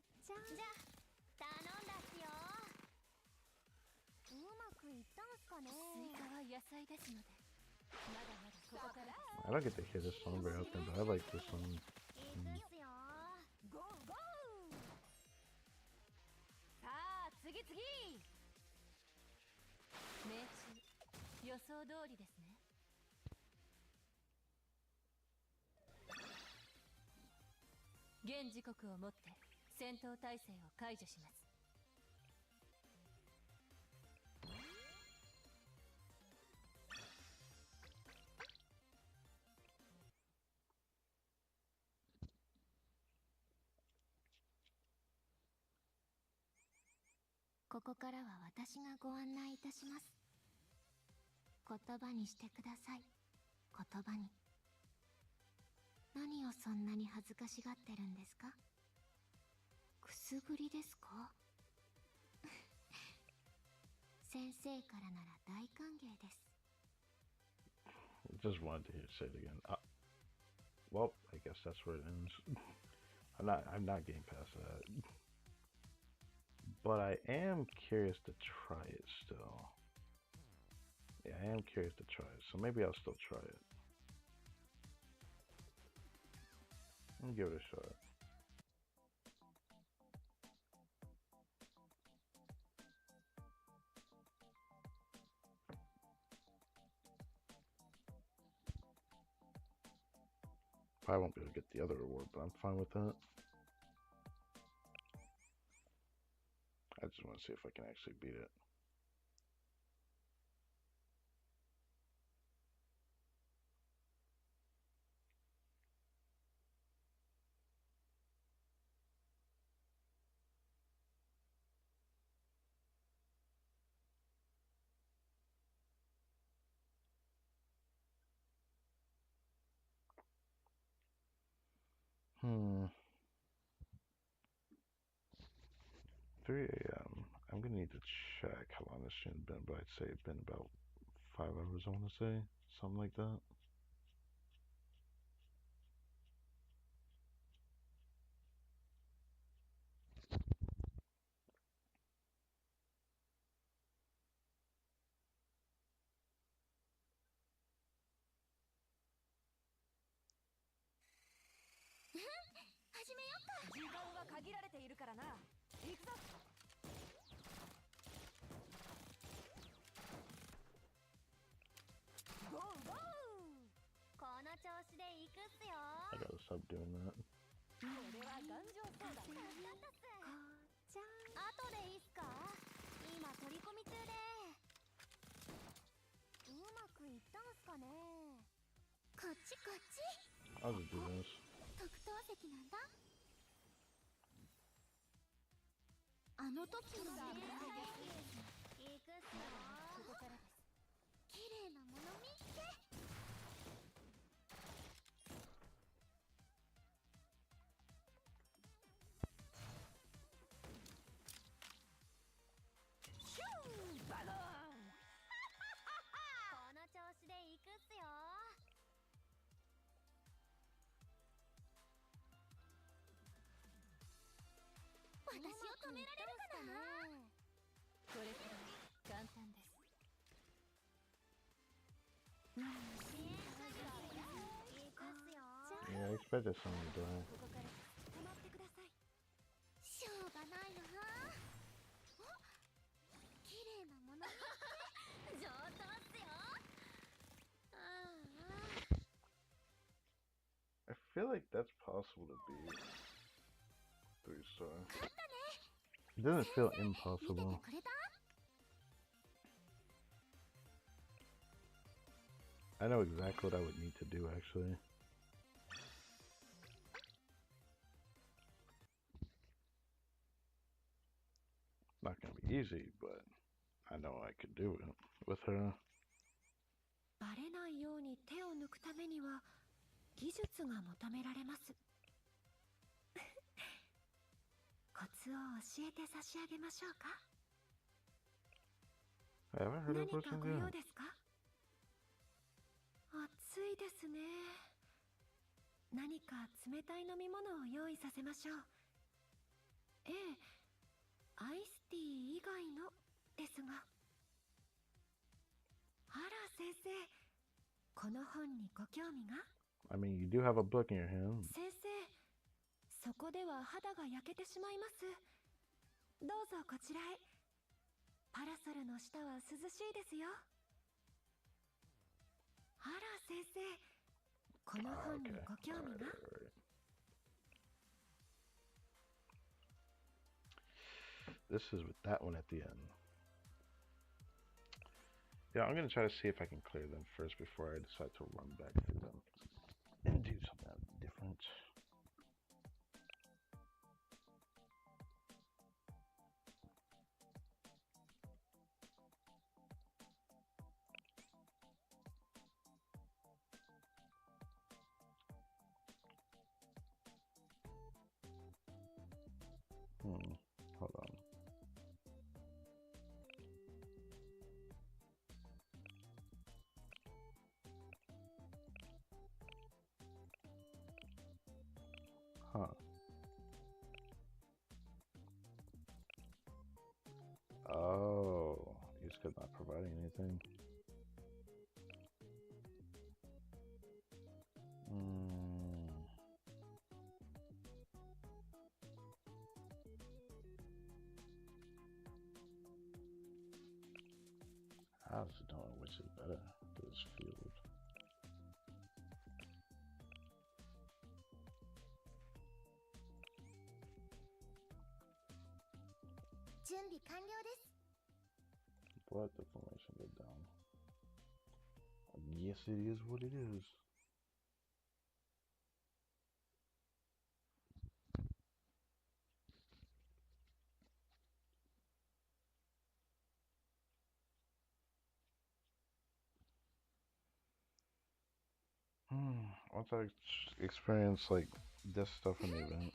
I don't get to hear this song very often, but I like this song. 予想通りですね。現時刻をもって戦闘態勢を解除します。ここからは私がご案内いたします。言葉にしてください。言葉に。何をそんなに恥ずかしがってるんですか？くすぶりですか？先生からなら大歓迎です。Just wanted to hear say it again. Well, I guess that's where it ends. I'm not getting past that. But I am curious to try it still. Yeah, I am curious to try it, so maybe I'll still try it. Let me give it a shot. Probably won't be able to get the other reward, but I'm fine with that. I just want to see if I can actually beat it. Hmm. 3 a.m. I'm gonna need to check how long this stream's been, but I'd say it's been about 5 hours, I want to say. Something like that. I gotta stop doing that. 後でいいっすか？今取り込み中で。うまくいったんすかね？こっちこっち。 I'll just do this. 特等席なんだ。あの時の行くっすよ。ここからです。綺麗なもの見っけ。私を止められるかな？これから簡単です。Yeah, I expected someone to die. ここから止まってください。しょうがないよな。綺麗なもの見て。上等っすよ。I feel like that's possible to beat. 3-star. It doesn't feel impossible. I know exactly what I would need to do, actually. Not gonna be easy, but I know I could do it with her. バレないように手を抜くためには技術が求められます。コツを教えて差し上げましょうか。 I haven't heard of 何 this か one ご用 yet. ですか？暑いですね。何か冷たい飲み物を用意させましょう。ええ、アイスティー以外のですが。あら先生、この本にご興味が？ I mean, you do have a book in your hand. 先生、そこでは肌が焼けてしまいます。どうぞこちらへ。パラソルの下は涼しいですよ。あら先生、この本にご興味が？ This is with that one at the end. Yeah, I'm gonna try to see if I can clear them first before I decide to run back through them and do something different. Hold on. Huh. Oh, he's good not providing anything. I also don't know which is better. This field. 準備完了です。 What the formation go down? Yes, it is what it is. Once I experience like this stuff in the event,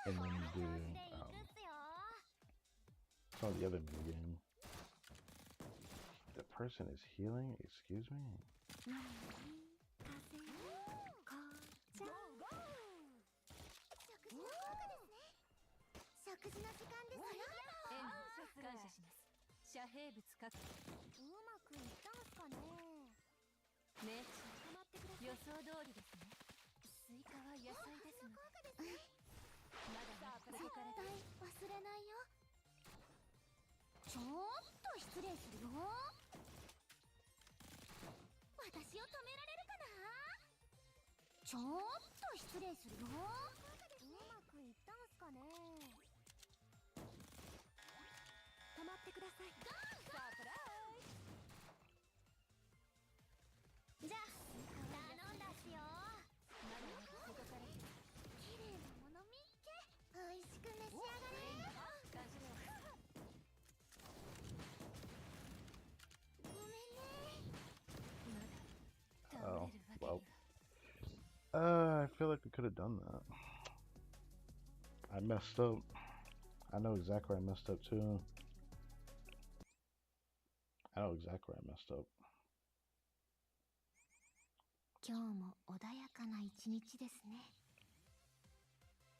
and then do some of the other new game. The person is healing. Excuse me. 食事の時間ですよ。感謝します。遮蔽物確保。うまくいったんすかね。命中。予想通りですね。スイカは野菜ですので。まだここから絶対忘れないよ。ちょっと失礼するよ。私を止められるかな。ちょっと失礼するよ。うまくいったんすかね。止まってください。サプライズ。じゃあ頼んだっすよ。まだここからです。綺麗なものみっけ。美味しく召し上がれ。感謝します。ごめんね。まだ Oh, well. I feel like we could have done that. I messed up. I know exactly where I messed up too. I know exactly where I messed up. 今日も穏やかな一日ですね。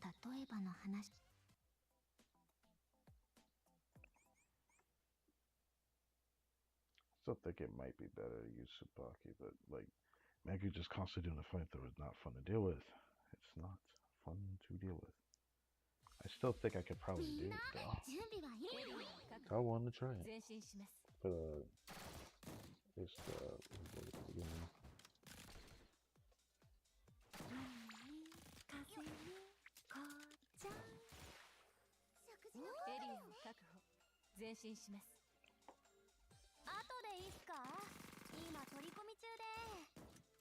例えばの話。Still think it might be better to use Tsubaki, but like, Maggie just constantly doing the fight though is not fun to deal with. It's not fun to deal with. I still think I could probably do it though. 準備はいい？ I want to try it. 前進します。 But it's the beginning. 風に紅茶。食事のエリアを確保。前進します。後でいいっすか？今取り込み中で。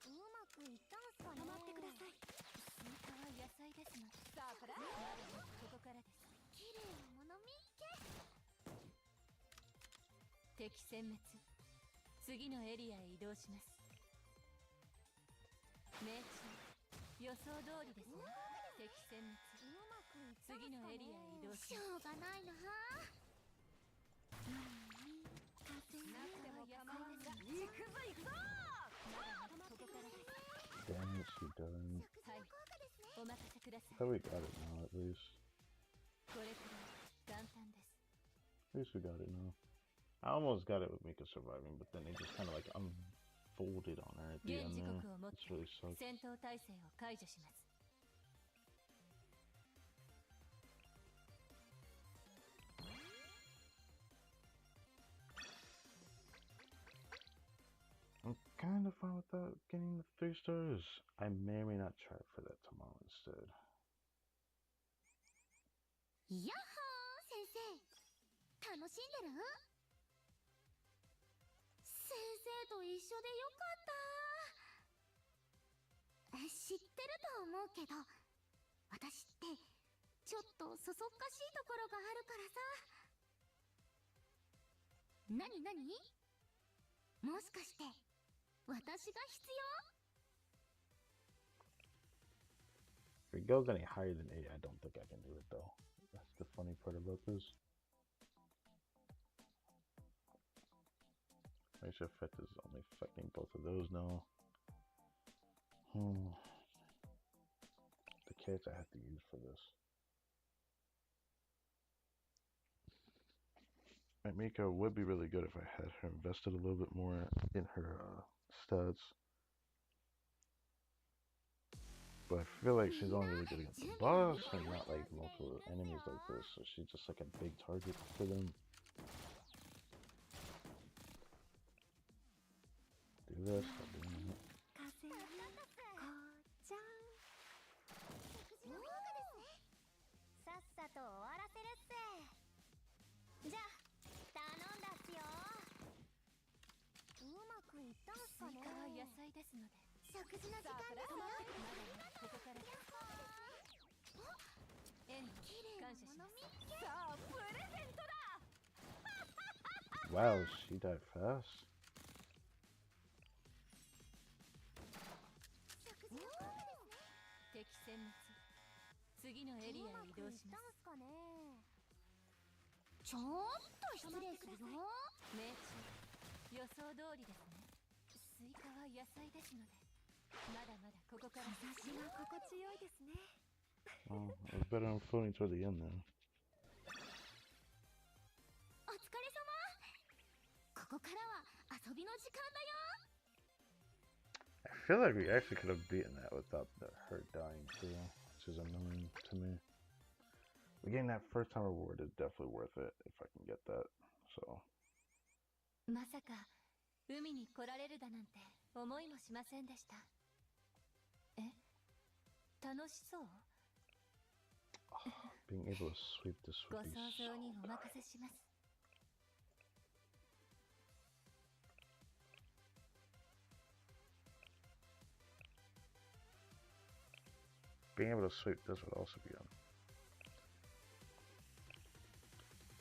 うまくいったんすかね。止まってください。スイカは野菜ですので。サプライズ。ここからです。綺麗なものみっけ。敵殲滅。次のエリアへ移動します。命中。予想通りですね。敵殲滅。うまくいったんすかね。次のエリアへ移動ししょうがないな。風に構わず行くぞ行くぞ。ここからです。 Damn it, she done. はい。お任せください。 So we got it now, at least. これくらい簡単です。 At least we got it now. I almost got it with Mika surviving, but then it just kind of like unfolded on her at the 現 end 時 there. 刻をもって It's really sucks. 戦闘態勢を解除します。 I'm kind of fine without getting the 3 stars. I may or may not try for that tomorrow instead. やっほー先生楽しんでる先生と一緒でよかった知ってると思うけど私ってちょっとそそっかしいところがあるからさなになにもしかして私が必要 If it goes any higher than 8, I don't think I can do it though. That's the funny part about this. Racial effect is only affecting both of those now. The carrots I have to use for this. Mika would be really good if I had her invested a little bit more in her stats. But I feel like she's only really good against the boss and not like multiple enemies like this, so she's just like a big target for them. Do this, stop doing that. さっさと終わらせるっせじゃあ頼んだっすようまくいったんすかねスイカは野菜ですので食事の時間ですよここからエン綺麗なもの見っけさあプレゼントだ Wow, she died fast. 食事の効果ですね敵殲滅次のエリアへ移動しますかねちょっと失礼するよ命中予想通りですねスイカは野菜ですのでまだまだここから日差しが心地よいですね Well, it was better on floating toward the end then. お疲れ様ここからは遊びの時間だよ I feel like we actually could have beaten that without her dying too, which is annoying to me. But getting that first time reward is definitely worth it if I can get that. So. まさか海に来られるだなんて思いもしませんでしたえ楽しそう Being able to sweep this ご would be 想 so 像にお任 nice. せします Being able to sweep this would also be on.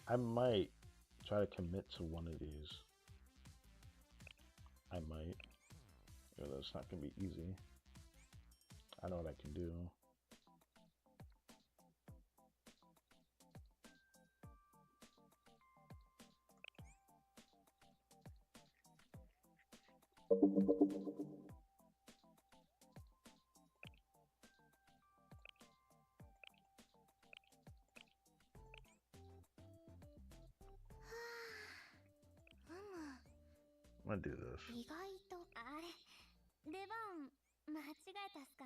I might try to commit to one of these. I might. It's not going to be easy. I know what I can do. I'm gonna do this. 意外とあれ出番間違えたっすか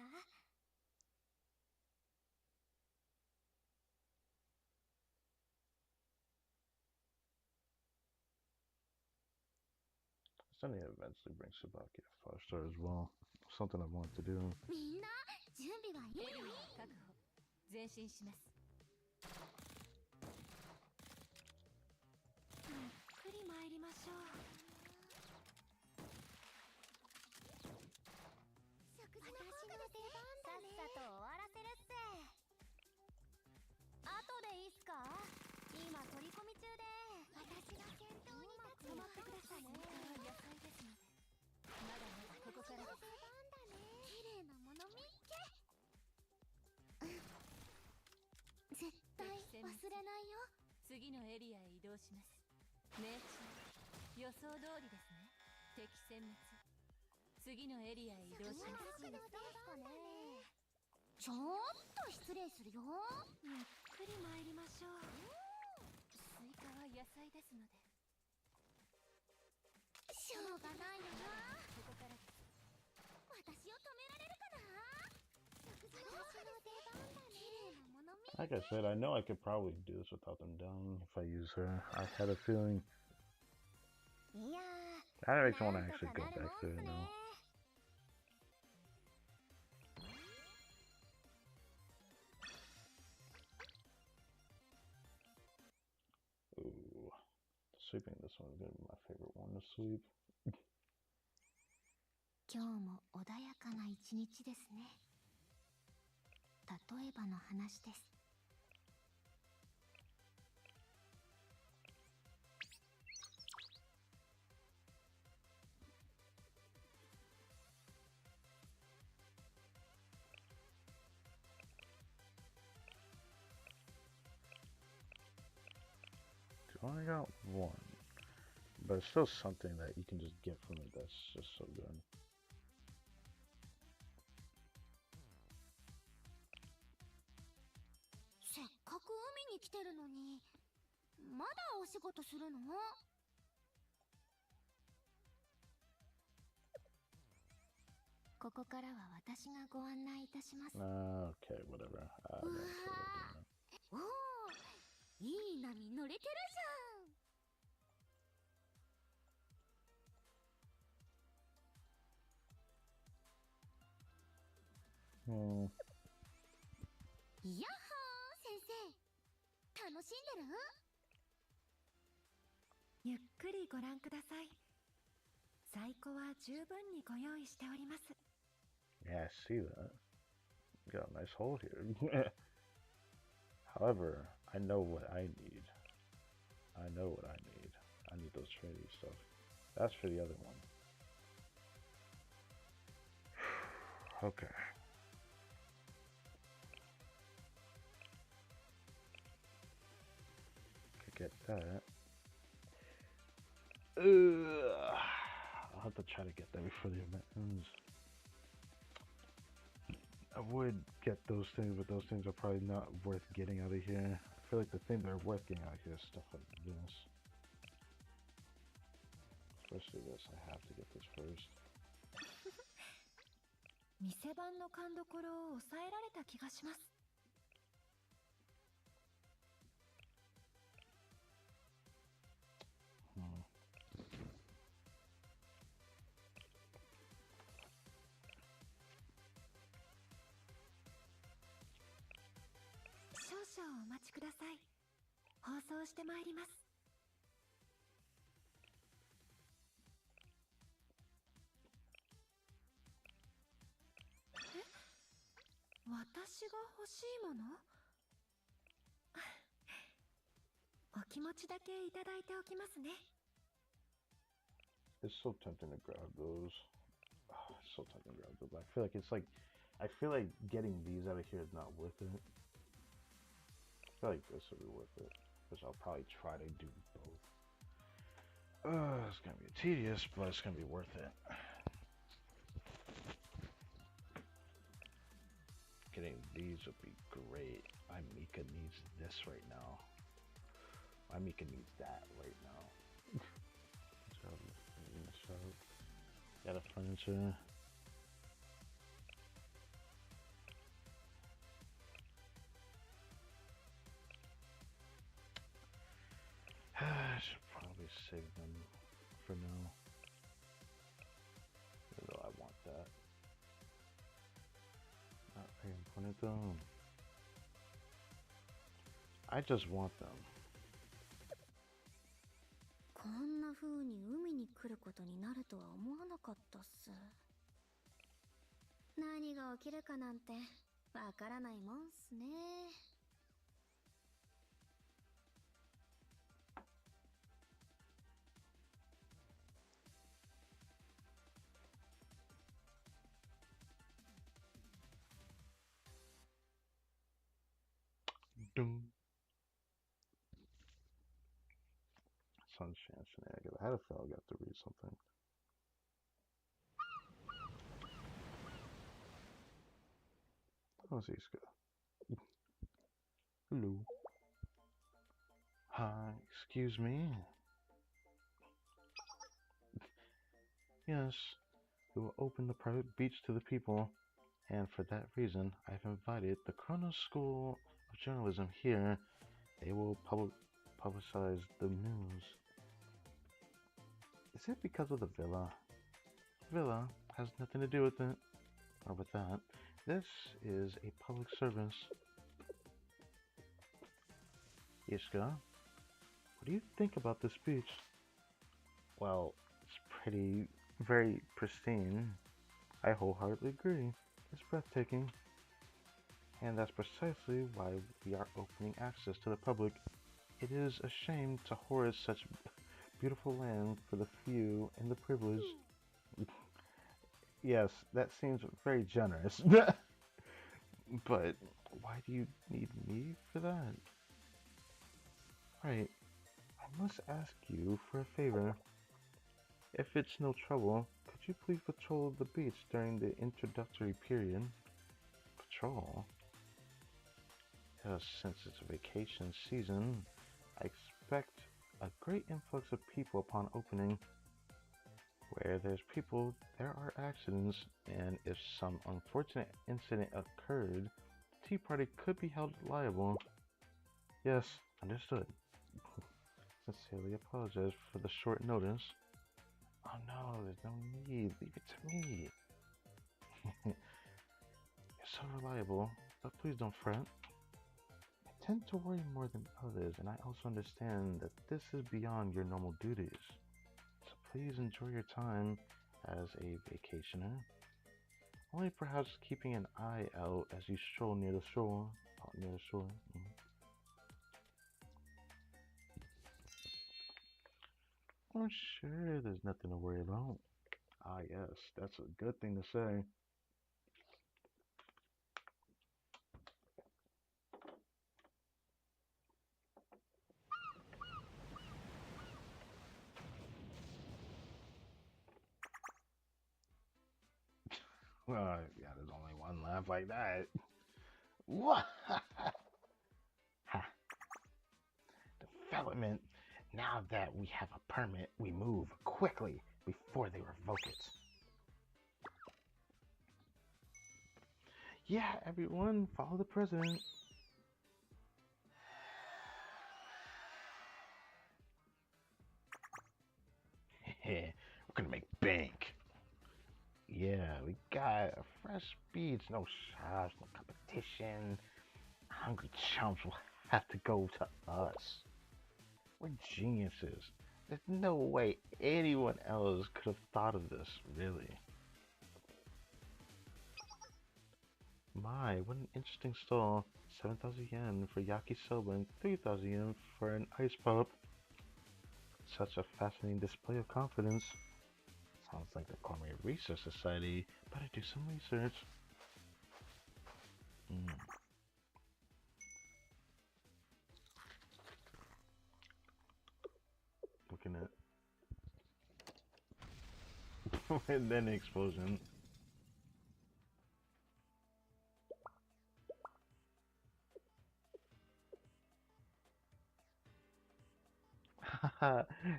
Sunny eventually brings Sabaki to 5 star as well. Something I wanted to do. みんな準備はいいの確保前進しますゆっくり参りましょう食事の効果ですねさっさと終わらせるっせ後でいいっすか今取り込み中で私が先頭に立つ止まってくださいね野菜ですのでまだまだここから出番だね綺麗なもの見っけ絶対忘れないよ次のエリアへ移動します命中予想通りですね敵殲滅次のエリアへ移動しますちょっと失礼するよゆっくり参りましょうスイカは野菜ですのでしょうがないよなここから私を止められるかな食事の出番だね綺麗なもの見 Like I said, I know I could probably do this without them dying if I use her. I had a feeling. いや That ー makes me want to なんと actually か go なるも back ん there すね now. sweeping, this one's gonna be my favorite one to sweep. 今日も穏やかな一日ですね。例えばの話です。I only got one, but it's still something that you can just get from it that's just so good. せっかく海に来てるのに、まだお仕事するの？ここからは私がご案内いたします。Okay, whatever. わー、おー、いい波乗れてるじゃん。やっほー、先生。楽しんでる？ゆっくりご覧ください。在庫は十分にご用意しております。Yeah, I see that. You got a nice hole here. However, I know what I need. I know what I need. I need those Trinity stuff. That's for the other one. Okay. Could get that. I'll have to try to get that before the event ends. I would get those things, but those things are probably not worth getting out of here. I feel like the things that are worth getting out of here is stuff like this. Especially this, I have to get this first. 店番の勘どころを抑えられた気がします。少々お待ちください。放送してまいります。私が欲しいもの？お気持ちだけいただいておきますね。It's so tempting to grab those. It's so tempting to grab those. I feel like it's like, I feel like getting these out of here is not worth it. I feel like this would be worth it, which I'll probably try to do both. It's gonna be tedious, but it's gonna be worth it. Getting these would be great. My Mika needs this right now. My Mika needs that right now. Got a furniture. I should probably save them for now. Even though I want that. Not very important though. I just want them. こんな風に海に来ることになるとは思わなかったっす。何が起きるかなんてわからないもんっすね。Doom. Sunshine shenanigans. I had a feeling I got to read something. Oh, see, Scott. Hello. Hi, excuse me. Yes, we will open the private beach to the people, and for that reason, I've invited the Kronos School of Journalism here. They will publicize the news. Is it because of the villa? Villa has nothing to do with it, or with that. This is a public service. Ishka, What do you think about this beach? Well, it's pretty, very pristine. I wholeheartedly agree. It's breathtaking. And that's precisely why we are opening access to the public. It is a shame to hoard such beautiful land for the few and the privileged. Yes, that seems very generous. But why do you need me for that? Right, I must ask you for a favor. If it's no trouble, could you please patrol the beach during the introductory period? Patrol? Yes, since it's vacation season, I expect a great influx of people upon opening. Where there's people, there are accidents, and if some unfortunate incident occurred, Tea Party could be held liable. Yes, understood. Sincerely apologize for the short notice. Oh no, there's no need. Leave it to me. You're so reliable, but please don't fret. I tend to worry more than others, and I also understand that this is beyond your normal duties. So please enjoy your time as a vacationer. Only perhaps keeping an eye out as you stroll near the shore. Oh, near the shore. Oh, sure, there's nothing to worry about. Ah, yes, that's a good thing to say. Well, yeah, there's only one laugh like that. What? Development. Now that we have a permit, we move quickly before they revoke it. Yeah, everyone, follow the president. We're gonna make bank. Yeah, we got a fresh beach, no shops, no competition. Hungry chumps will have to go to us. We're geniuses. There's no way anyone else could have thought of this, really. My, what an interesting stall. 7,000 yen for yakisoba and 3,000 yen for an ice pop. Such a fascinating display of confidence. Sounds like the Gourmet Research Society. Better do some research. Looking at and then the explosion.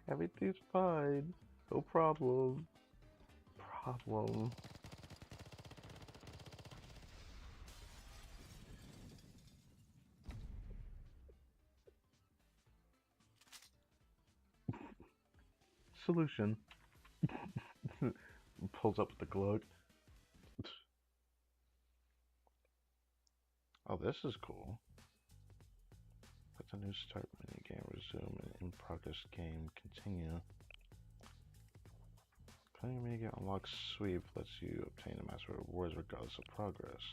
Everything's fine. No problem. Problem. Solution. Pulls up the glug. Oh, this is cool. Let the new start minigame resume and in progress game continue. Playing a minigame unlocks sweep lets you obtain the master rewards regardless of progress.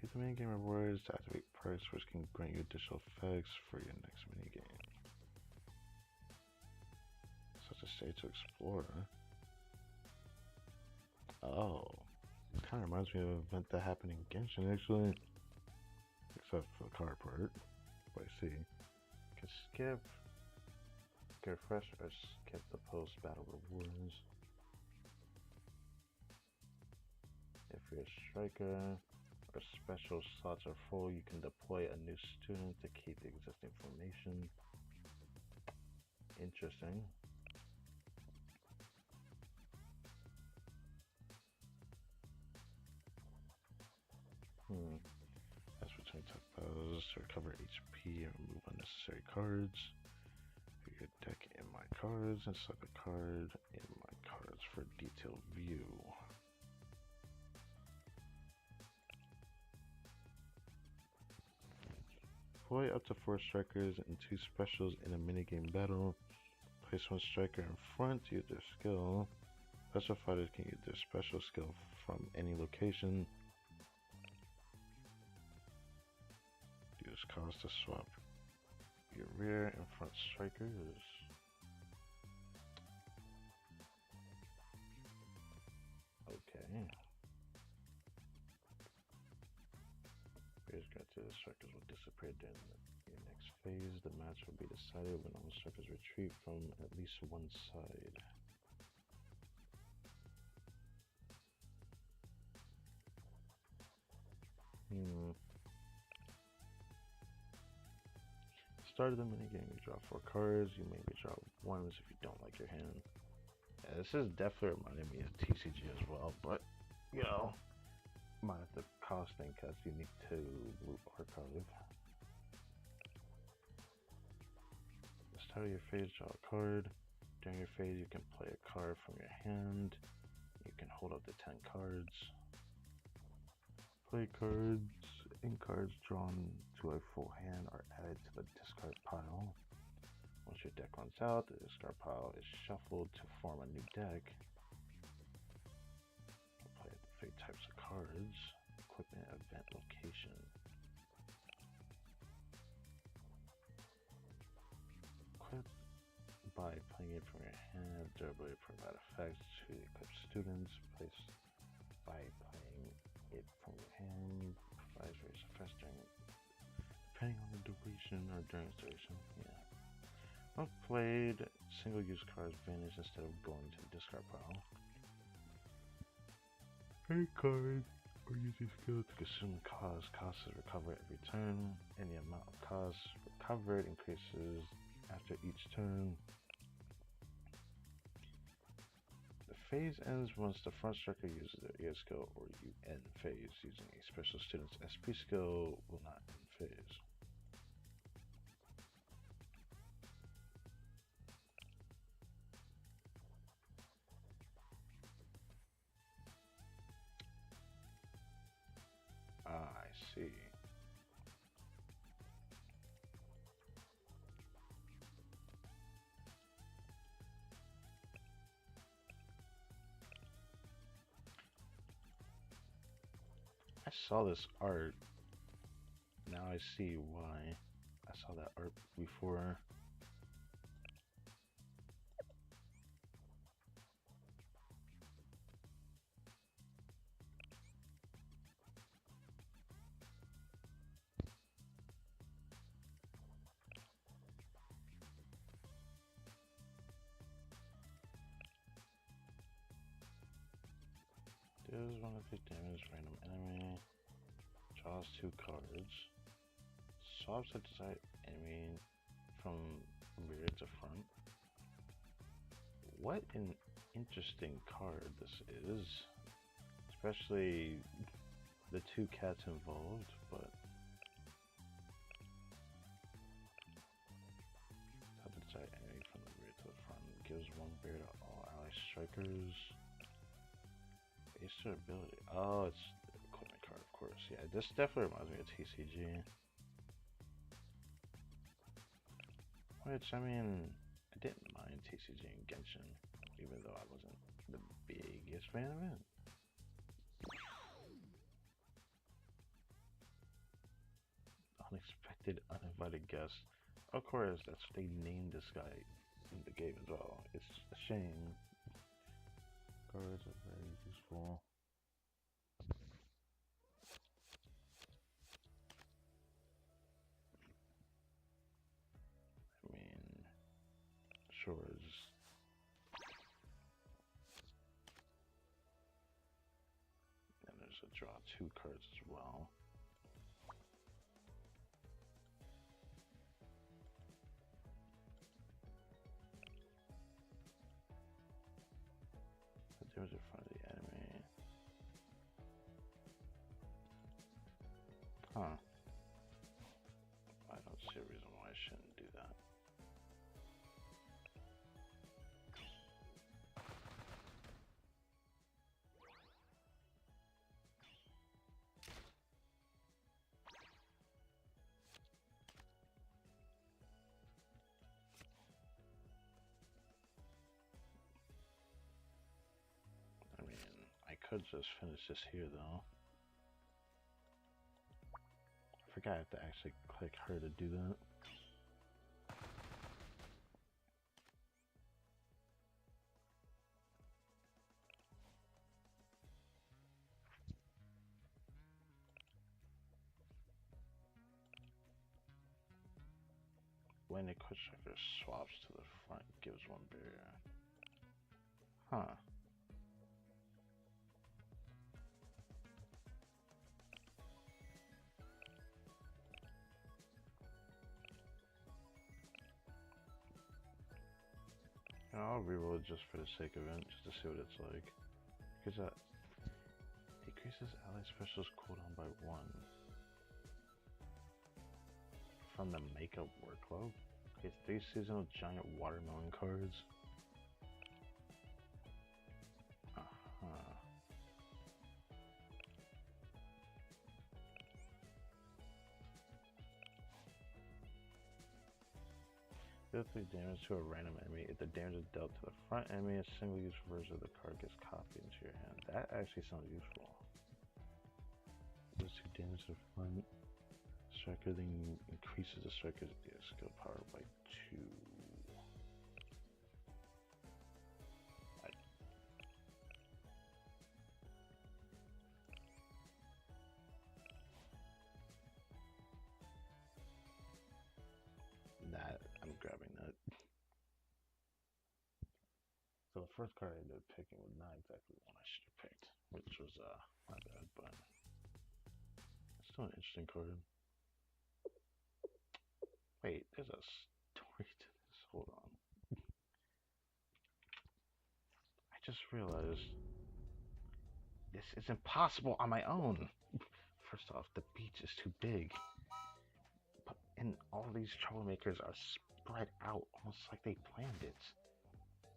Use the minigame rewards to activate perks which can grant you additional effects for your next minigame. Such a stage to explore. Oh. Kind of reminds me of an event that happened in Genshin actually. Except for the card part. But I see. You can skip, get refresh, or skip the post battle rewards. If you're a striker or special slots are full, you can deploy a new student to keep the existing formation. Interesting. As between top battles to recover HP and remove unnecessary cards. View your deck in my cards and select a card in my cards for detailed view. Deploy up to 4 strikers and 2 specials in a minigame battle. Place 1 striker in front to use their skill. Special fighters can use their special skill from any location. Use cards to swap your rear and front strikers. Okay. Players granted the strikers will disappear during your next phase. The match will be decided when all strikers retreat from at least one side. Start of the minigame, you draw 4 cards. You may redraw ones if you don't like your hand. Yeah, this is definitely reminding me of TCG as well, but you know, might have to costing because you need to root archive. At the start of your phase, draw a card. During your phase, you can play a card from your hand. You can hold up to 10 cards. Play cards and cards drawn to a full hand are added to the discard pile. Once your deck runs out, the discard pile is shuffled to form a new deck. Play 3 types of cards. Equipment, event, location. Equip by playing it from your hand. Durability provide effects to equip students. Place by playing it from your hand. Provides various effects depending on the duration or during its duration. Yeah. When played, single-use cards vanish instead of going to the discard pile. Pay cards or using skill to consume cost. Cost is recovered every turn. Any amount of cost recovered increases after each turn. The phase ends once the front striker uses their ES skill, or you end phase using a special student's SP skill will not end phase. I see. I saw this art. Now I see why. I saw that art before. Deals 1 of 8 damage, random enemy. Draws 2 cards. Swaps a desired enemy from rear to front. What an interesting card this is. Especially the 2 cats involved, but swaps a desired enemy from the rear to the front. Gives 1 bear to all ally strikers. Base ability. Oh, it's the equipment card, of course. Yeah, this definitely reminds me of TCG. Which, I mean, I didn't mind TCG and Genshin, even though I wasn't the biggest fan of it. Unexpected, uninvited guest. Of course, that's what they named this guy in the game as well. It's a shame. Cards are very useful. I mean, sure is. And there's a draw 2 cards as well. The damage in front of the enemy. Huh. I don't see a reason why I shouldn't do that. could just finish this here though. I forgot I have to actually click her to do that. When the quick striker swaps to the front, gives one barrier. Huh. I'll reroll it just for the sake of it, just to see what it's like. Because that decreases ally specials cooldown by 1. From the makeup workload? Okay, 3 seasonal giant watermelon cards. Deal 3 damage to a random enemy. If the damage is dealt to the front enemy, a single use version of the card gets copied into your hand. That actually sounds useful. Deals 2 damage to the front. Striker then increases the striker's skill power by 2. I'm grabbing that. So the first card I ended up picking was not exactly the one I should have picked, which was my bad, but it's still an interesting card. Wait, there's a story to this. Hold on. I just realized this is impossible on my own. First off, the beach is too big. And all these troublemakers are spread out, almost like they planned it.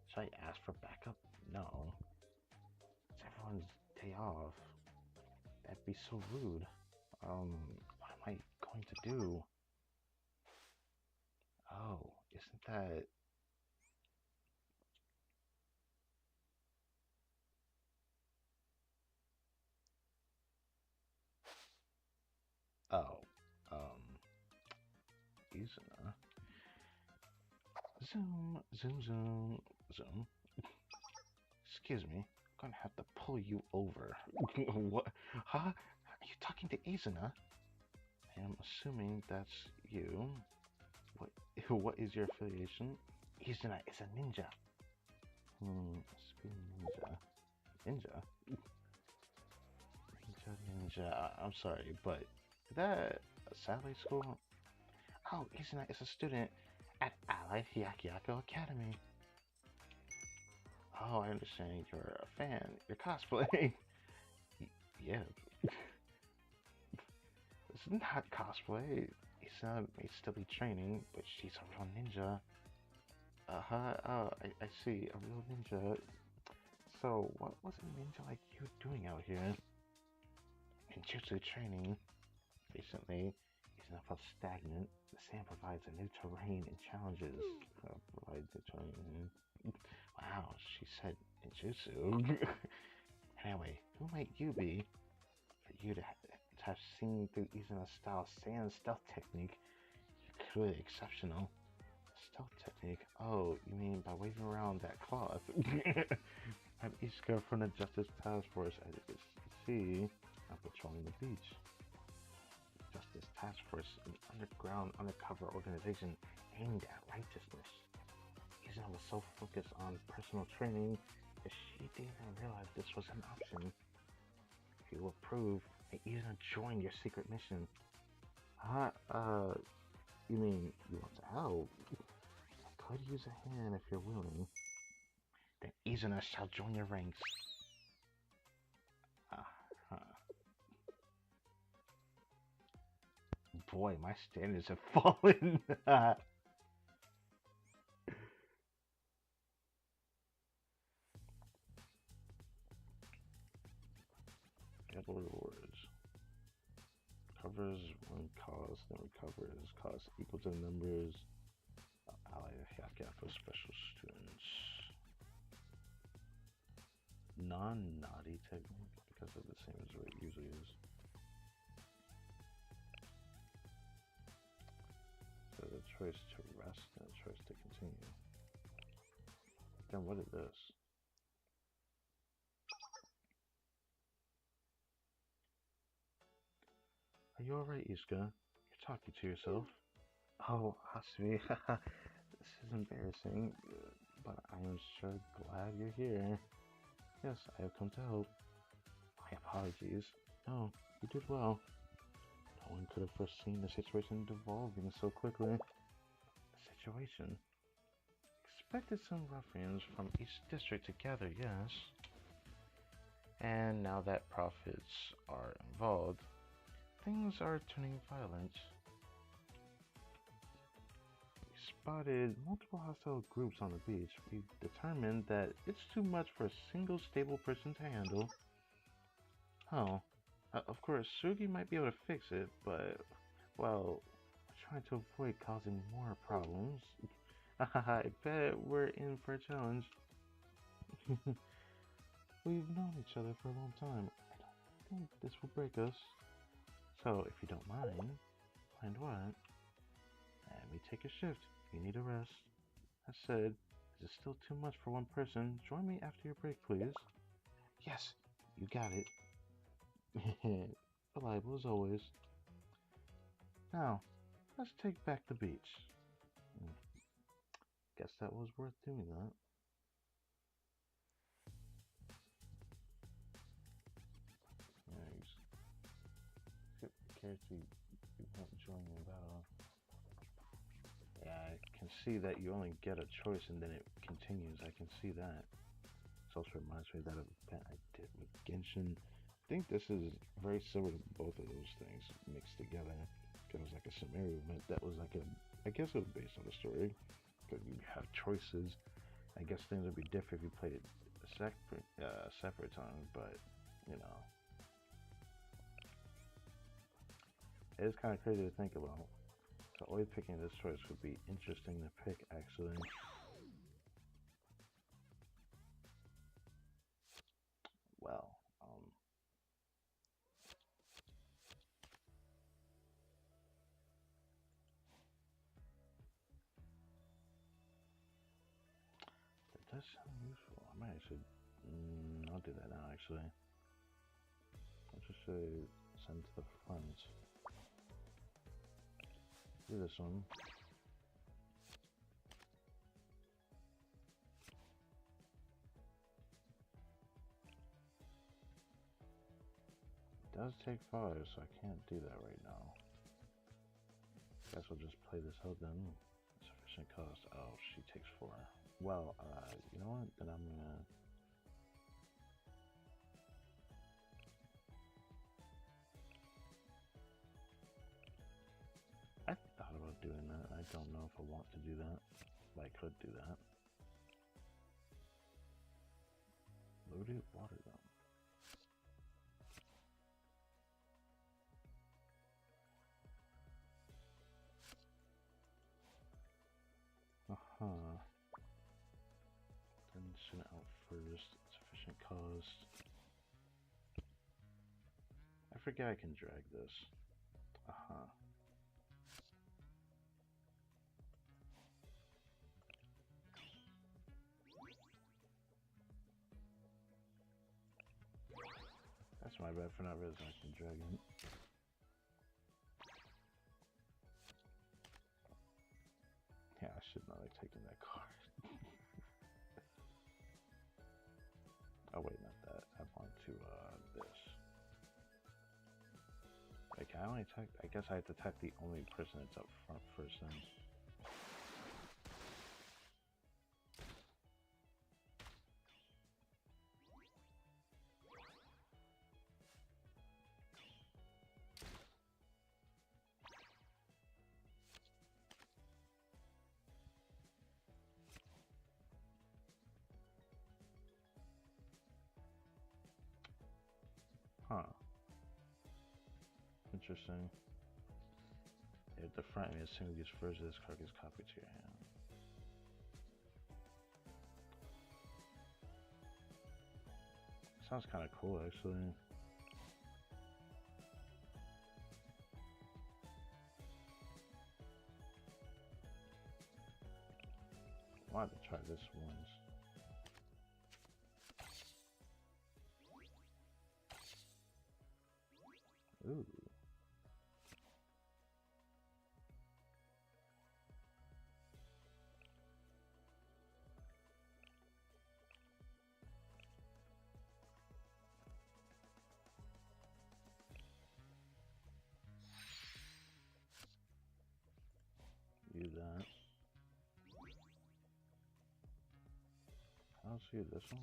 Should I ask for backup? No. It's everyone's day off. That'd be so rude. What am I going to do? Oh, isn't that... Oh, Izuna. Zoom, zoom, zoom, zoom. Excuse me, I'm gonna have to pull you over. What? Huh? Are you talking to Izuna? I am assuming that's you. What is your affiliation? Izuna is a ninja. Speed ninja. Ninja? Ninja. I'm sorry, but is that a satellite school? Oh, Izuna is a student at Allied Hyakyako Academy. Oh, I understand you're a fan. You're cosplaying. Yeah. It's not cosplay. Izuna may still be training, but she's a real ninja. Oh, I see. A real ninja. So, what was a ninja like you doing out here? Ninjutsu training. Recently, Izuna felt stagnant. The sand provides a new terrain and challenges. Provides a terrain. Wow, she said ninjutsu. Anyway, who might you be? For you to have seen through Izuna's style sand stealth technique, you're clearly exceptional. Stealth technique? Oh, you mean by waving around that cloth? I'm Ichika from the Justice Task Force. As you can see, I'm patrolling the beach. Justice Task Force, an undercover organization aimed at righteousness. Izuna was so focused on personal training that she didn't even realize this was an option. If you approve, may Izuna join your secret mission. You mean you want to help? I could use a hand if you're willing. Then Izuna shall join your ranks. Boy, my standards have fallen. Double rewards. Covers one cost, then recovers cost equal to the numbers of allied Hyakyako for special students. non-naughty technique because it's the same as what it usually is. So the choice to rest and the choice to continue. Then what is this? Are you alright, Iska? You're talking to yourself. Oh, Hasumi, this is embarrassing, but I am sure glad you're here. Yes, I have come to help. My apologies. No, you did well. No one could have foreseen the situation devolving so quickly. The situation? Expected some ruffians from each district to gather, yes. And now that profits are involved, things are turning violent. We spotted multiple hostile groups on the beach. We've determined that it's too much for a single stable person to handle. Oh, of course, Sugi might be able to fix it, but, well, we're trying to avoid causing more problems. I bet we're in for a challenge. We've known each other for a long time. I don't think this will break us. So, if you don't mind what? Let me take a shift. You need a rest. I said, is it still too much for one person? Join me after your break, please. Yes, you got it. Reliable as always. Now, let's take back the beach. Guess that was worth doing that. Nice. Skip the character you won't join in battle. Yeah, I can see that you only get a choice and then it continues. I can see that. This also reminds me of that event I did with Genshin. I think this is very similar to both of those things mixed together. It was like a summary event that was like I guess it was based on a story. Because you have choices. I guess things would be different if you played it separate times, but you know. It is kind of crazy to think about. So always picking this choice would be interesting to pick, actually. Well, that does sound useful. I might actually, I'll do that now, actually. I'll just say send to the front. Do this one. It does take 5, so I can't do that right now. Guess we'll just play this out then. Sufficient cost. Oh, she takes 4. Well, you know what? Then I'm gonna. I thought about doing that. I don't know if I want to do that, but I could do that. Loaded water gun. Then send it out first. Sufficient cost. I forget I can drag this. That's my bad for not realizing I can drag it. Yeah, I should not have taken that card. Oh wait, not that. I want to this. Like, can I only attack? I guess I have to attack the only person that's up front first then. Huh. Interesting. At the front, as soon as it gets first, this card gets copied to your hand. Sounds kind of cool, actually. I wanted to try this once. Ooh. Use that. I'll see this one.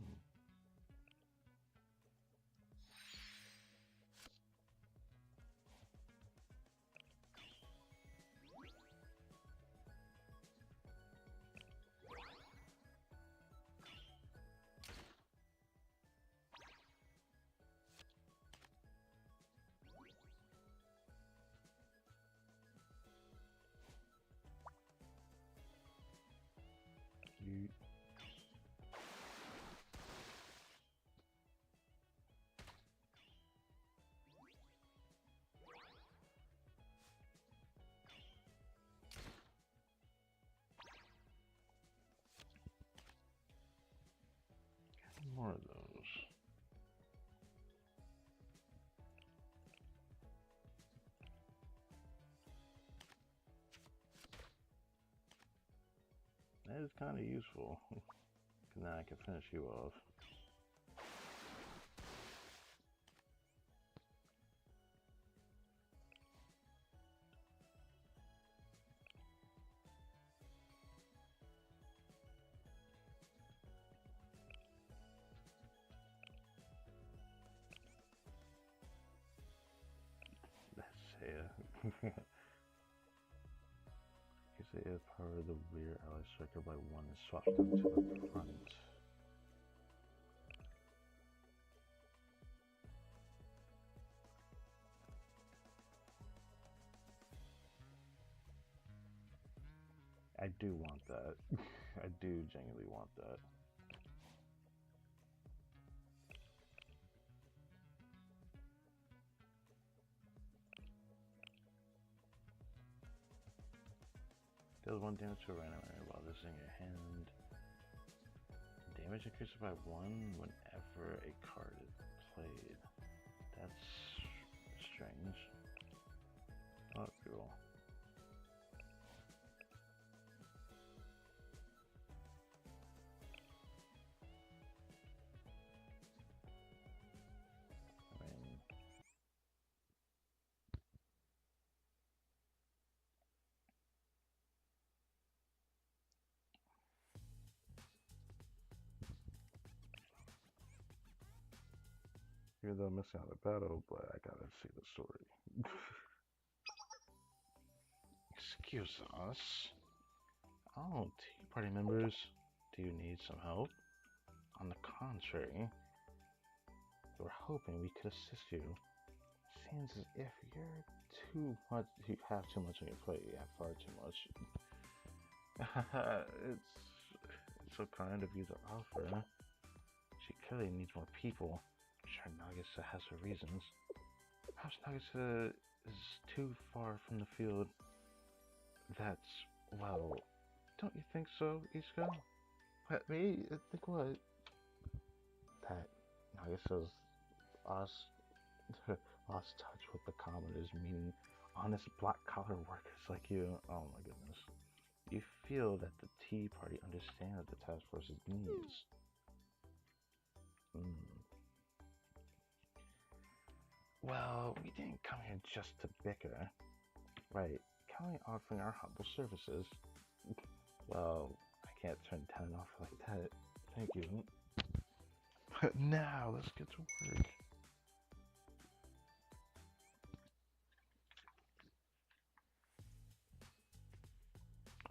You. More of those. That is kind of useful. Now I can finish you off. That's You say if power of the rear ally striker by 1 is swapped up to the front. I do want that. I do genuinely want that. Deals 1 damage to a random area while this is in your hand. Damage increases by 1 whenever a card is played. That's strange. Oh, cool. Even though I'm missing out the battle, but I gotta see the story. Excuse us. Oh, Tea Party members, do you need some help? On the contrary, we were hoping we could assist you. Seems as if you have too much on your plate. You have far too much. It's so kind of you to offer. She clearly needs more people. I'm sure Nagisa has her reasons. Perhaps Nagisa is too far from the field. That's, well, don't you think so, Izuka? Let me think what? That Nagisa's lost touch with the commoners, meaning honest black-collar workers like you. Oh my goodness. You feel that the Tea Party understands the task force's needs. Well, we didn't come here just to bicker. Right, kindly offering our humble services. Well, I can't turn down an offer like that. Thank you. But now, let's get to work.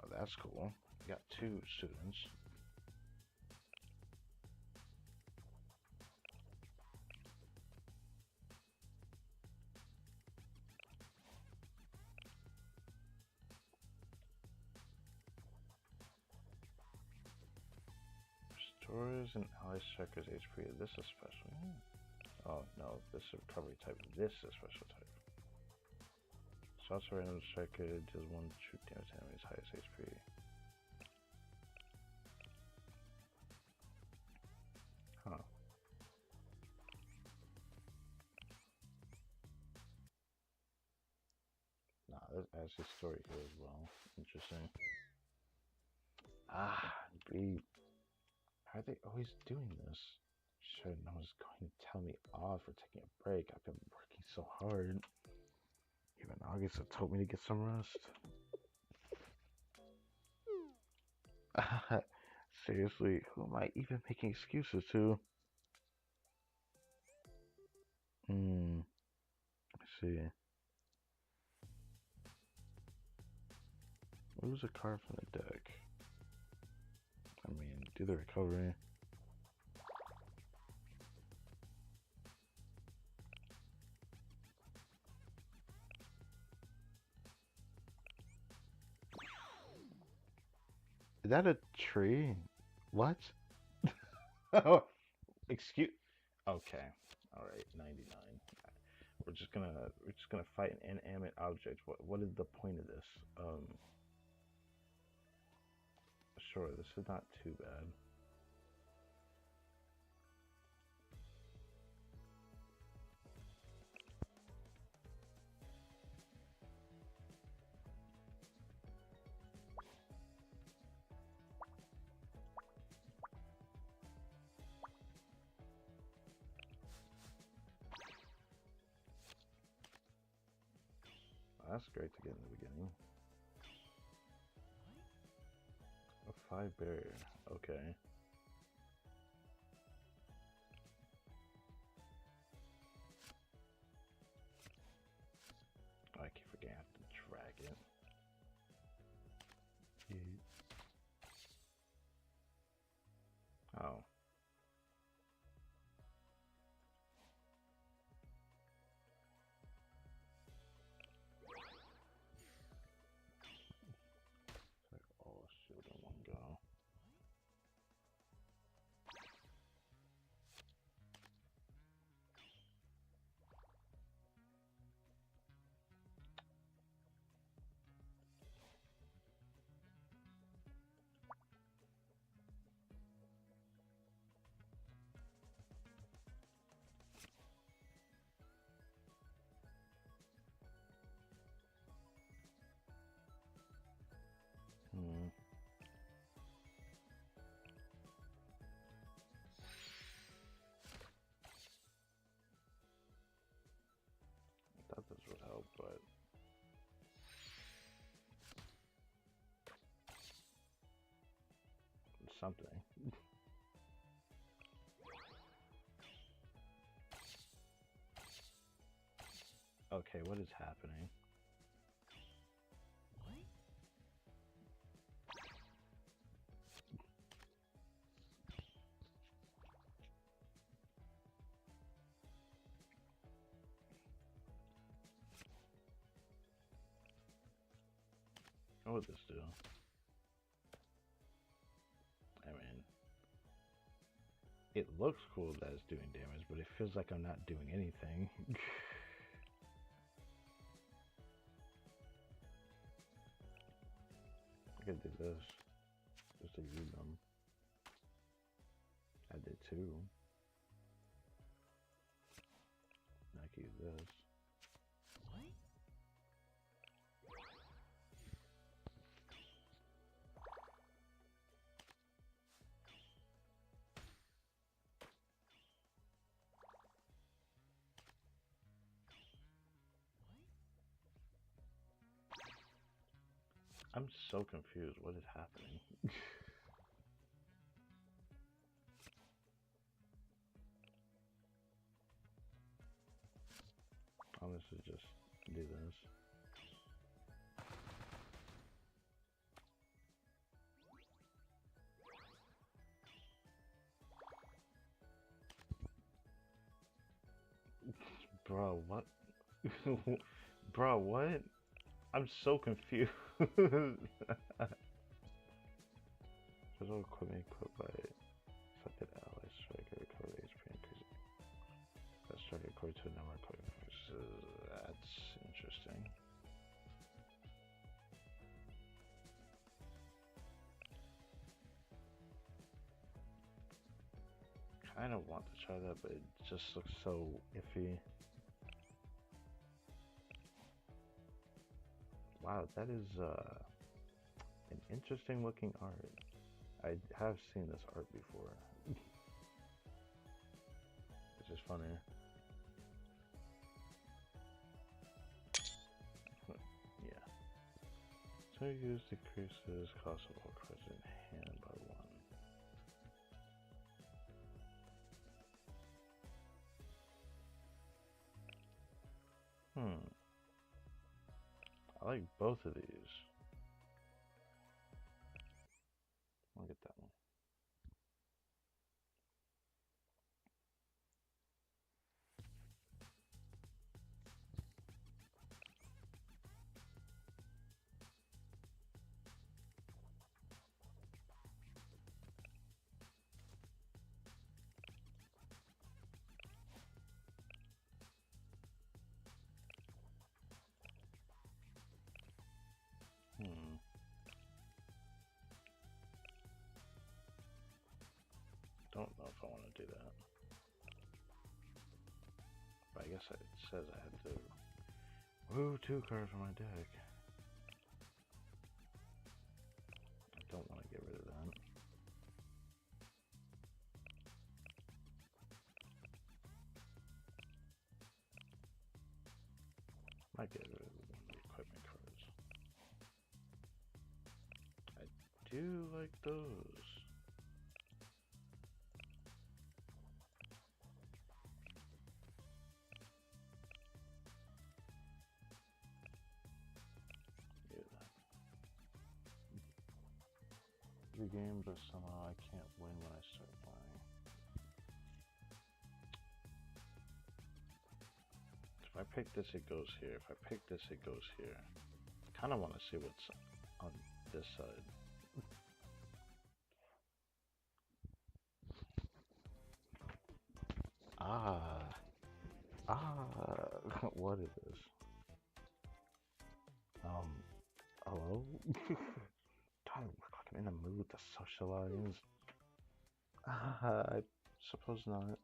Oh, that's cool. We got 2 students. Storage. Restores an ally striker's HP. This is special. Oh no, this is recovery type. This is special type. Shots a random striker deals 1 true damage to enemy's highest HP. Huh. Nah, there's actually a story here as well. Interesting. Ah, how are they always doing this? Sure, no one's going to tell me off for taking a break. I've been working so hard. Even August have told me to get some rest. Seriously, who am I even making excuses to? I see. Lose a card from the deck. I mean, do the recovery. Is that a tree? What? Oh, excuse. Okay. All right. 99. We're just gonna fight an inanimate object. What is the point of this? Sure. This is not too bad. That's great to get in the beginning. A 5 barrier. Okay. Oh, I keep forgetting I have to drag it. Oh. It's like all shield in one go. I thought this would help, but something. Okay, what is happening? What would this do? I mean, it looks cool that it's doing damage, but it feels like I'm not doing anything. I could do this. Just to use them. I did too. I could use this. I'm so confused. What is happening? Honestly, just do this. Bro, what? Bro, what? I'm so confused. Special equipment equipped by selected striker according to a number of coin forces. That's interesting. Kind of want to try that, but it just looks so iffy. Wow, that is an interesting looking art. I have seen this art before. It's just funny. Yeah. So use decreases cost of all cards in hand by 1. I like both of these. I'll get that one. Don't know if I want to do that. But I guess it says I have to move 2 cards from my deck. I don't want to get rid of that. Might get rid of the equipment cards. I do like those. The game, but somehow I can't win when I start playing. If I pick this, it goes here. If I pick this, it goes here. I kind of want to see what's on this side. What is this? Hello? Don't look like I'm in the mood to socialize. I suppose not.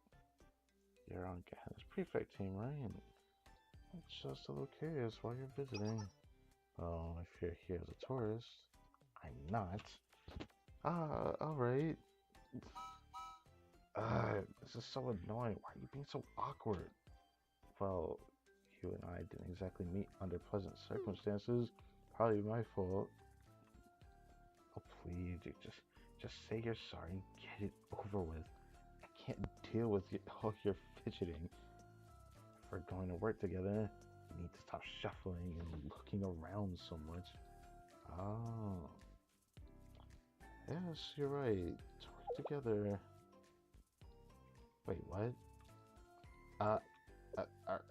You're on Gahan's prefect team, right? I'm just a little curious why you're visiting. Well, if you're here as a tourist, I'm not. Alright. This is so annoying. Why are you being so awkward? Well, you and I didn't exactly meet under pleasant circumstances. Probably my fault. Oh, please, just say you're sorry and get it over with. I can't deal with all your fidgeting. If we're going to work together, you need to stop shuffling and looking around so much. Oh. Yes, you're right. To work together. Wait, what? Our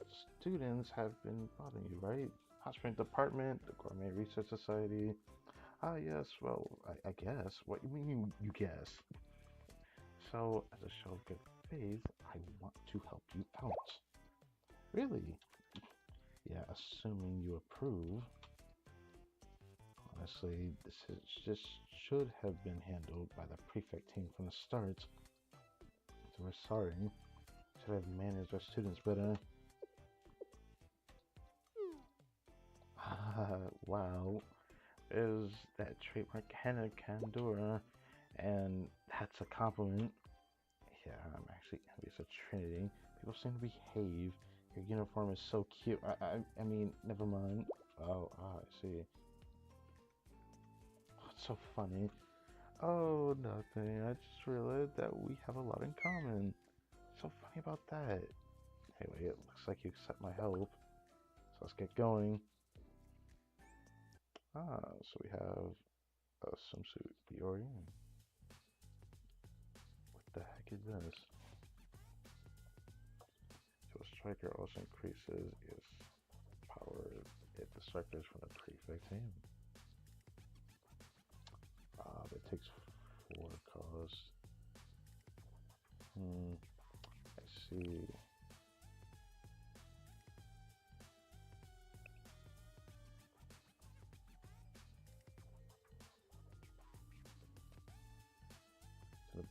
students have been bothering you, right? Hot Spring Department, the Gourmet Research Society. Ah, yes, well, I guess. What do you mean you guess? So, as a show of good faith, I want to help you out. Really? Yeah, assuming you approve. Honestly, this should have been handled by the prefect team from the start. So we're sorry. Should have managed our students better. Wow. Is that trademark Hannah Candora, and that's a compliment. Yeah, I'm actually envious of Trinity. People seem to behave. Your uniform is so cute. I mean, never mind. Oh, I see. What's so funny? Oh, nothing. I just realized that we have a lot in common. So funny about that. Anyway, it looks like you accept my help. So let's get going. So we have a swimsuit Biorian. What the heck is this? So a striker also increases its power if the striker is from the prefect team. It takes 4 cost. I see.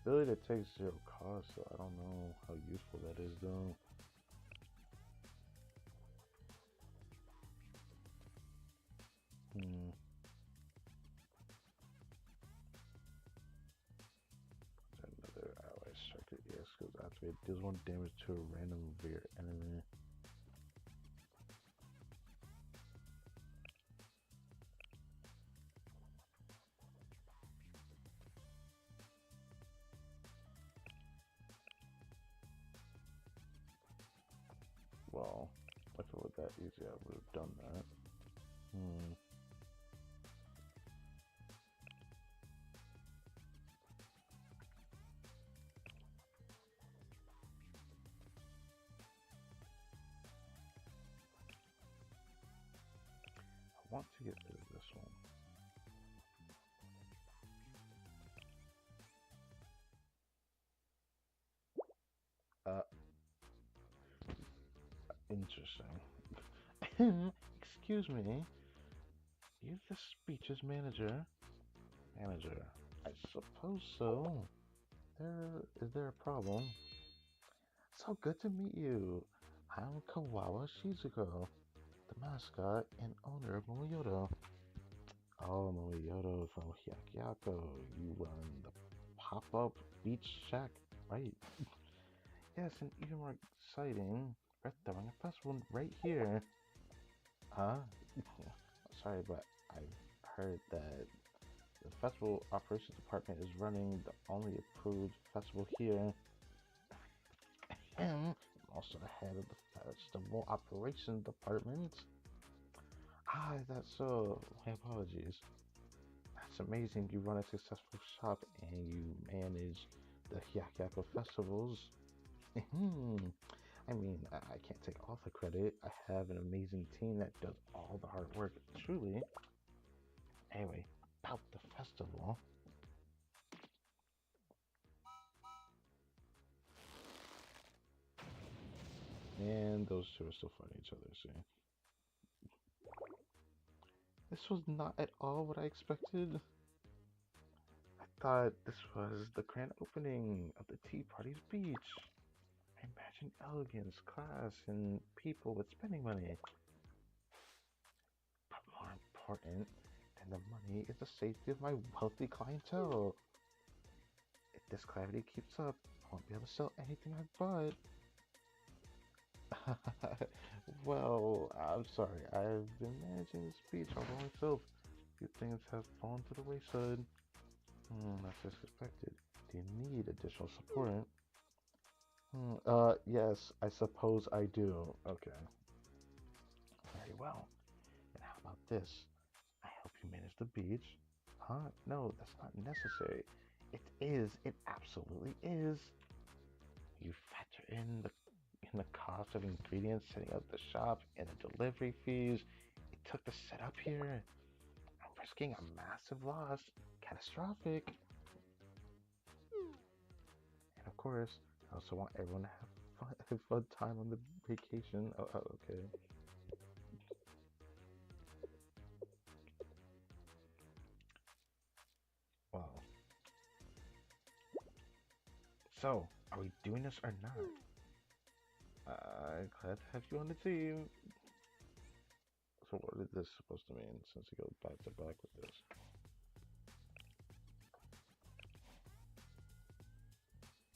feel like it takes 0 cost, so I don't know how useful that is though. Another ally circuit, yes, because activate deals 1 damage to a random Veer enemy. Well, if it were that easy, I would have done that. I want to get rid of this one. Interesting. Excuse me. You're the speeches manager? Manager. I suppose so. Is there a problem? So good to meet you. I'm Kawawa Shizuko, the mascot and owner of Momoyoto. Oh, Momoyoto from Hyakyako. You run the pop-up beach shack, right? Yes, and even more exciting, we're throwing a festival right here. Huh? Sorry, but I've heard that the festival operations department is running the only approved festival here. And I'm also the head of the festival operations department. Ah, that's so. My apologies. That's amazing. You run a successful shop and you manage the Hyakyako festivals. I mean, I can't take all the credit. I have an amazing team that does all the hard work, truly. Anyway, about the festival. And those two are still fighting each other, see? This was not at all what I expected. I thought this was the grand opening of the Tea Party's beach. I imagined elegance, class, and people with spending money. But more important than the money is the safety of my wealthy clientele. If this calamity keeps up, I won't be able to sell anything I bought. Well, I'm sorry. I've been managing this beach all by myself. Few things have fallen to the wayside. That's as expected. Do you need additional support? Yes, I suppose I do. Okay. Very well. And how about this? I help you manage the beach. Huh? No, that's not necessary. It is. It absolutely is. You factor in the cost of ingredients, setting up the shop, and the delivery fees it took to set up here. I'm risking a massive loss. Catastrophic. And of course, I also want everyone to have fun time on the vacation. Okay. Well, so are we doing this or not? I'm glad to have you on the team. So what is this supposed to mean since you go back to back with this?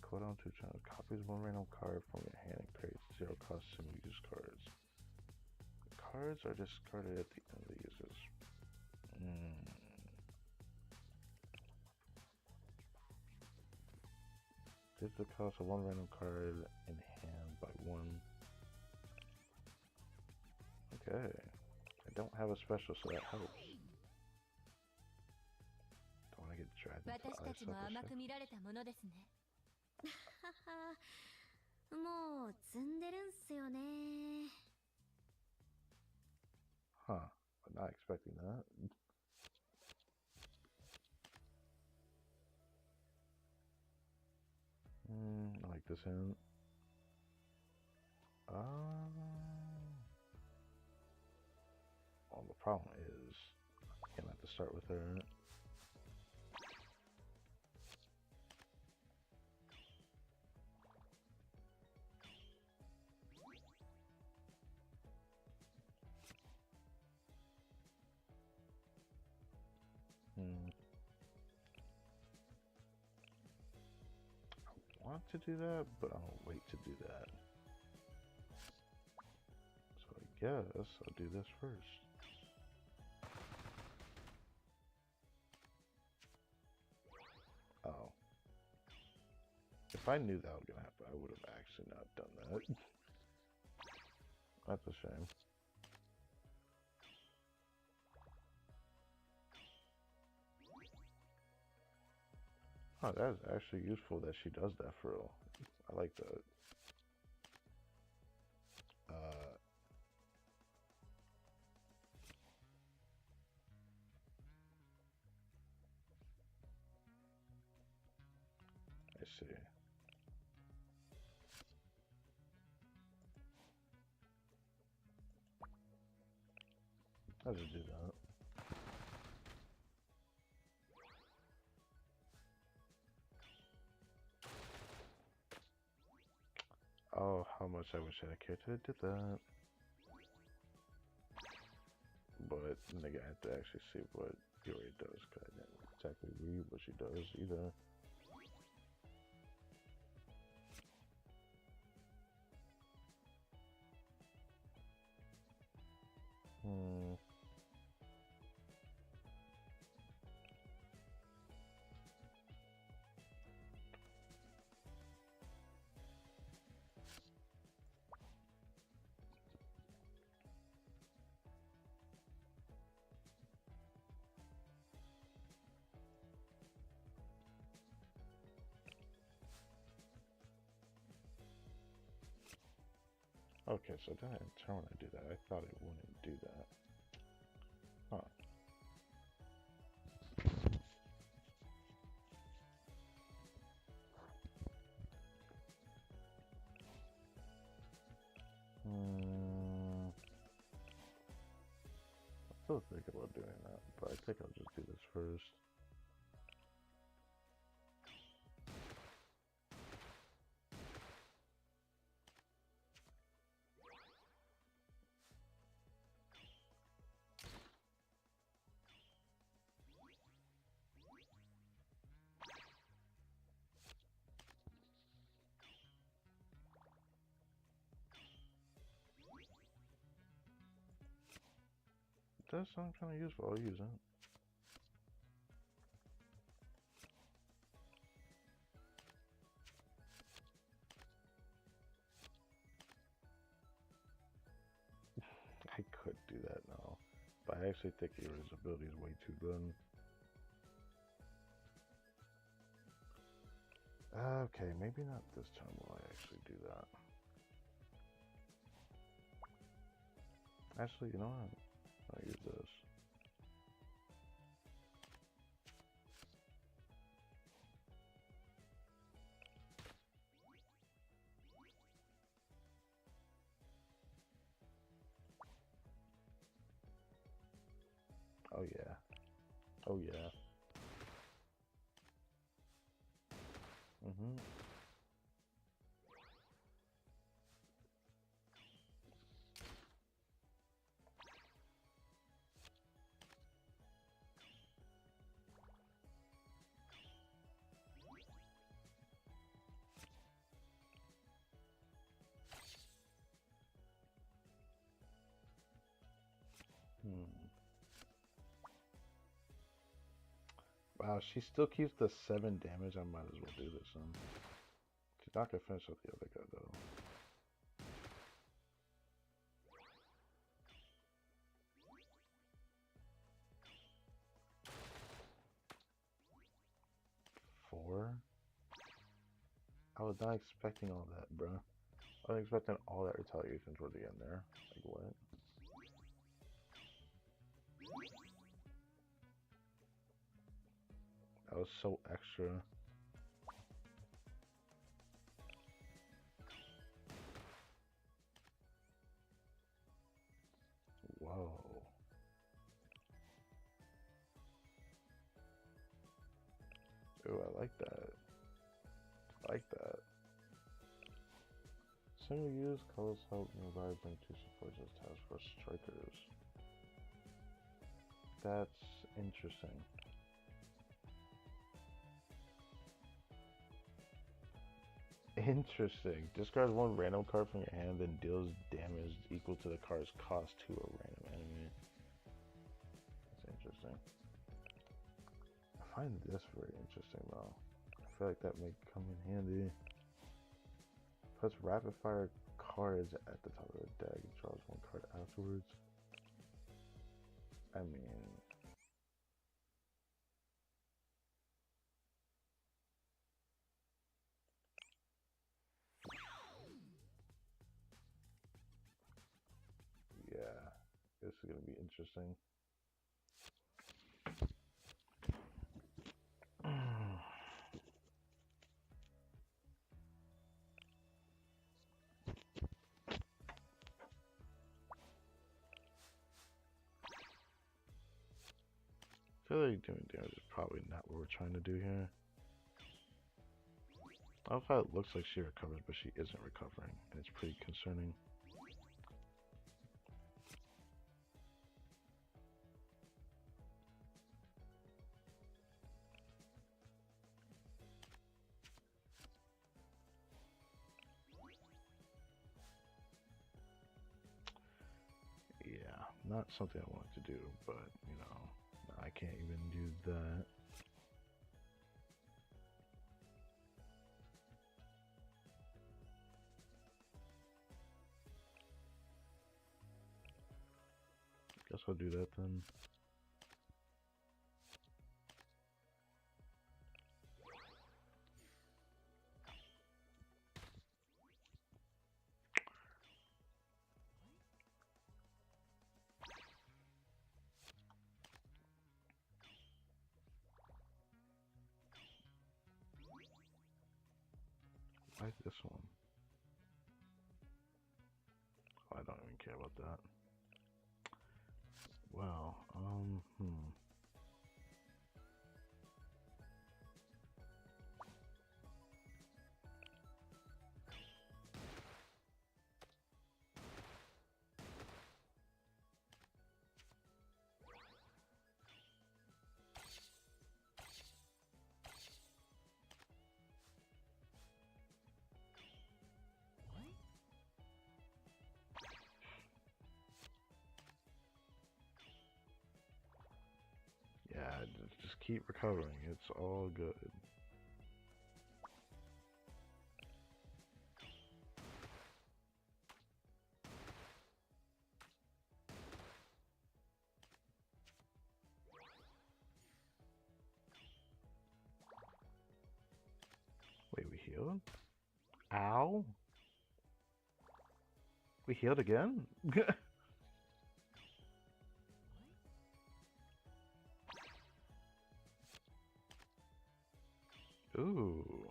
Code on 2 channels. Copies 1 random card from your hand and create 0 cost single-use cards. Cards are discarded at the end of the uses. This is the cost of 1 random card in hand by 1. Okay. I don't have a special, so that helps. Don't want to get dragged into the ice officer. もう積んでるんすよね。 Huh. I'm not expecting that. I like this hint. Well, the problem is, I'm gonna have to start with her. want to do that, but I'll wait to do that. So I guess I'll do this first. Oh. If I knew that was gonna happen, I would have actually not done that. That's a shame. Oh, that is actually useful that she does that for real. I like that. I see. I'll just do that. Oh, how much I wish I had a character that did that. But nigga, I have to actually see what Yuri does, because I didn't exactly read what she does either. Okay, so that in turn when I do that, I thought it wouldn't do that. Huh. I'm still thinking about doing that, but I think I'll just do this first. It does sound kind of useful, I'll use it. I could do that now, but I actually think Yuri's ability is way too good. Okay, maybe not this time will I actually do that. Actually, you know what? I'll use this. Oh yeah. Oh yeah. Mm-hmm. Wow, she still keeps the 7 damage. I might as well do this one. She's not gonna finish with the other guy though. Four? I was not expecting all that, bro. I was expecting all that retaliation toward the end there. Like what? That was so extra. Whoa. Ooh, I like that. I like that. Single use colors help nearby bring 2 supports as task force strikers. That's interesting. Interesting. Discard one random card from your hand, then deals damage equal to the card's cost to a random enemy. That's interesting. I find this very interesting though. I feel like that may come in handy. Puts rapid fire cards at the top of the deck and draws one card afterwards. I mean, yeah, this is gonna be interesting. I feel like doing damage is probably not what we're trying to do here. I love how it looks like she recovers, but she isn't recovering, and it's pretty concerning. Yeah, not something I wanted to do, but, you know, I can't even do that. Guess I'll do that then. Why this one? Oh, I don't even care about that. Well, yeah, just keep recovering. It's all good. Wait, we healed? Ow! We healed again? Ooh.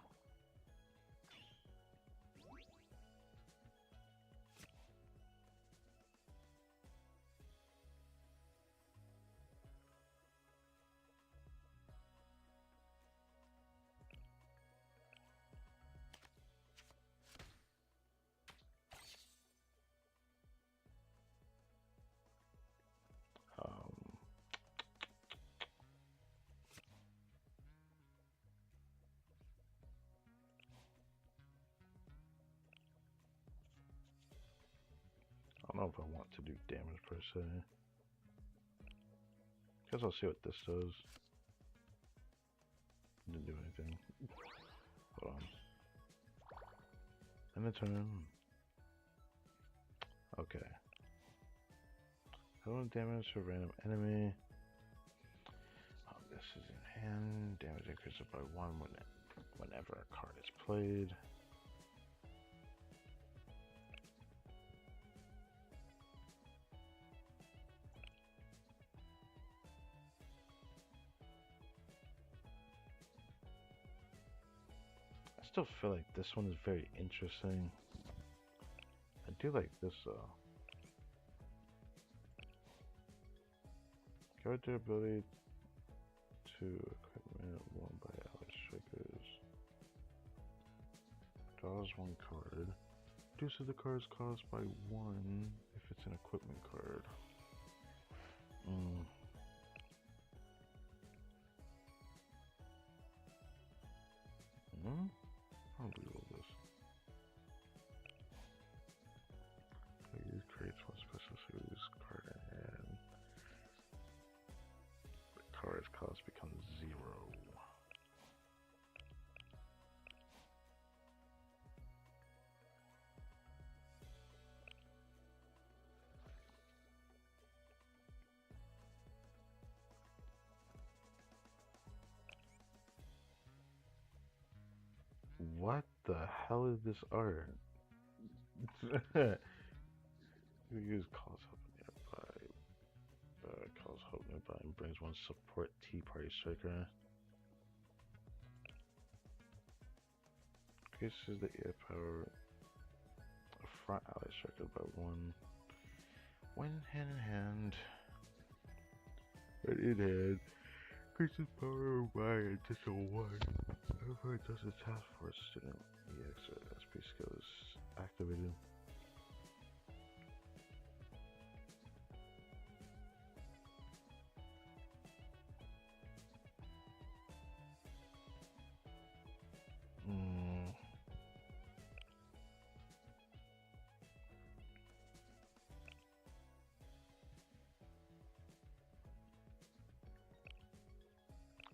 Um, I don't know if I want to do damage per se. Guess I'll see what this does. Didn't do anything. Hold on. And a turn. Okay. Total damage to a random enemy. Oh, this is in hand. Damage increases by 1 whenever a card is played. I still feel like this one is very interesting. I do like this though. Character ability to equipment worn by ally strikers. Draws 1 card. Reduces the card's cost by 1 if it's an equipment card. I'll do all this. card's cost becomes 0. What the hell is this art? Who use calls hope nearby? Calls hope nearby and brings one support Tea Party striker. Increases the air power of front ally striker by 1. When hand in hand. When in hand. Increases power by additional 1. Whenever it does a task force student EX or SP skill is activated.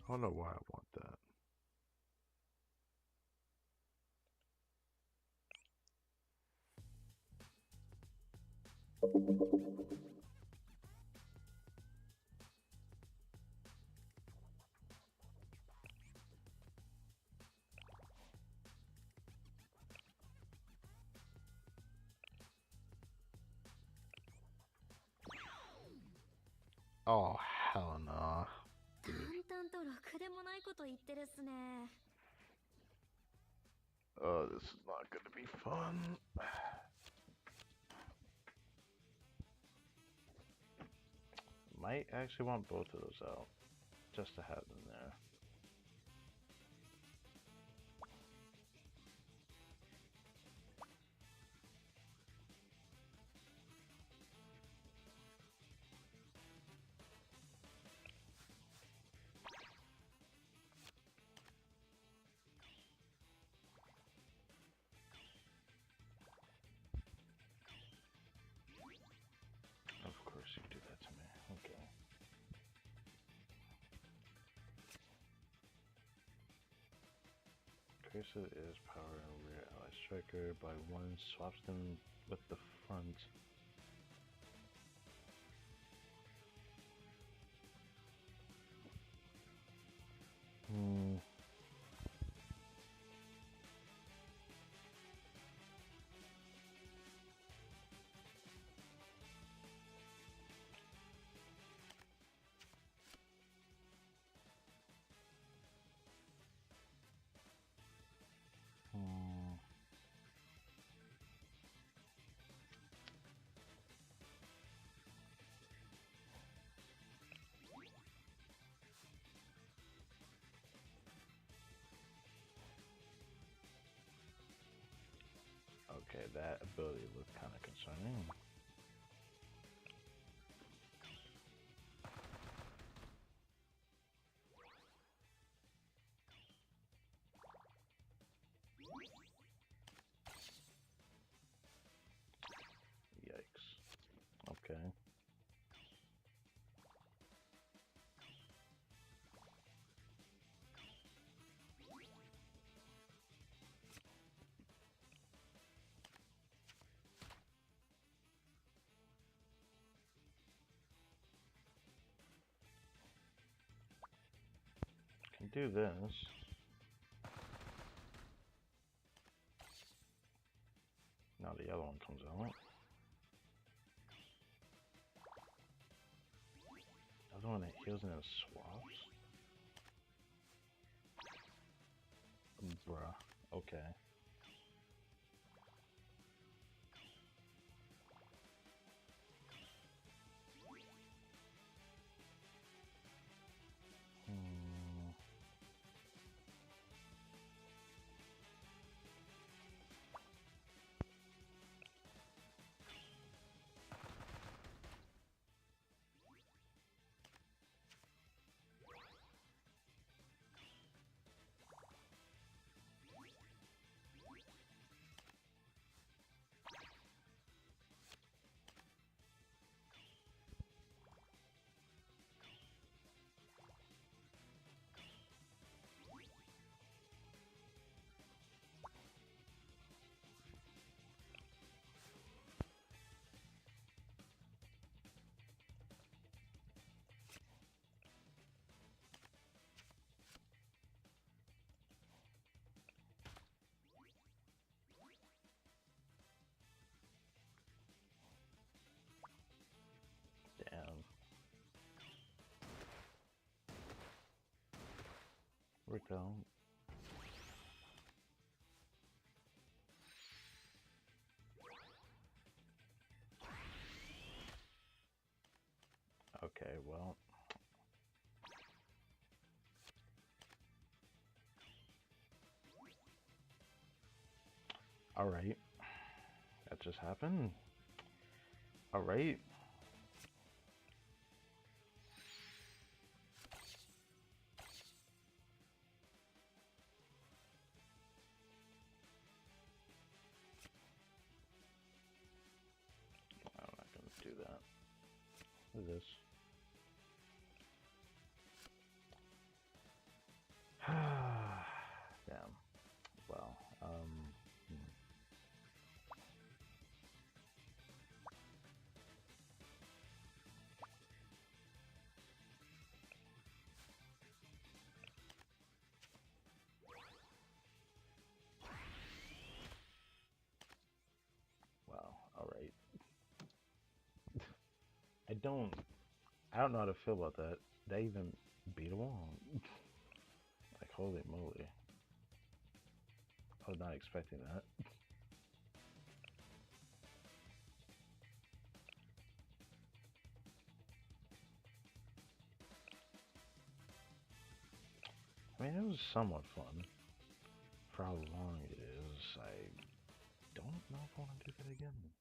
I don't know why I want that. Oh, hell no. Oh, this is not gonna be fun. Might actually want both of those out, just to have them there. Of course you do that to me. Okay. Increases is power and rear ally striker by 1, swaps them with the front. Okay, that ability looked kind of concerning. Yikes. Okay. Can do this. Now the other one comes out. The other one that heals and then swaps? Bruh. Okay. Worked out. Okay, well. Alright. That just happened. Alright. I'm not gonna do that. What is this? Damn. Well, Well, alright. I don't know how to feel about that. Did I even beat him all? Like, holy moly. I was not expecting that. I mean, it was somewhat fun. For how long it is, I don't know if I want to do that again.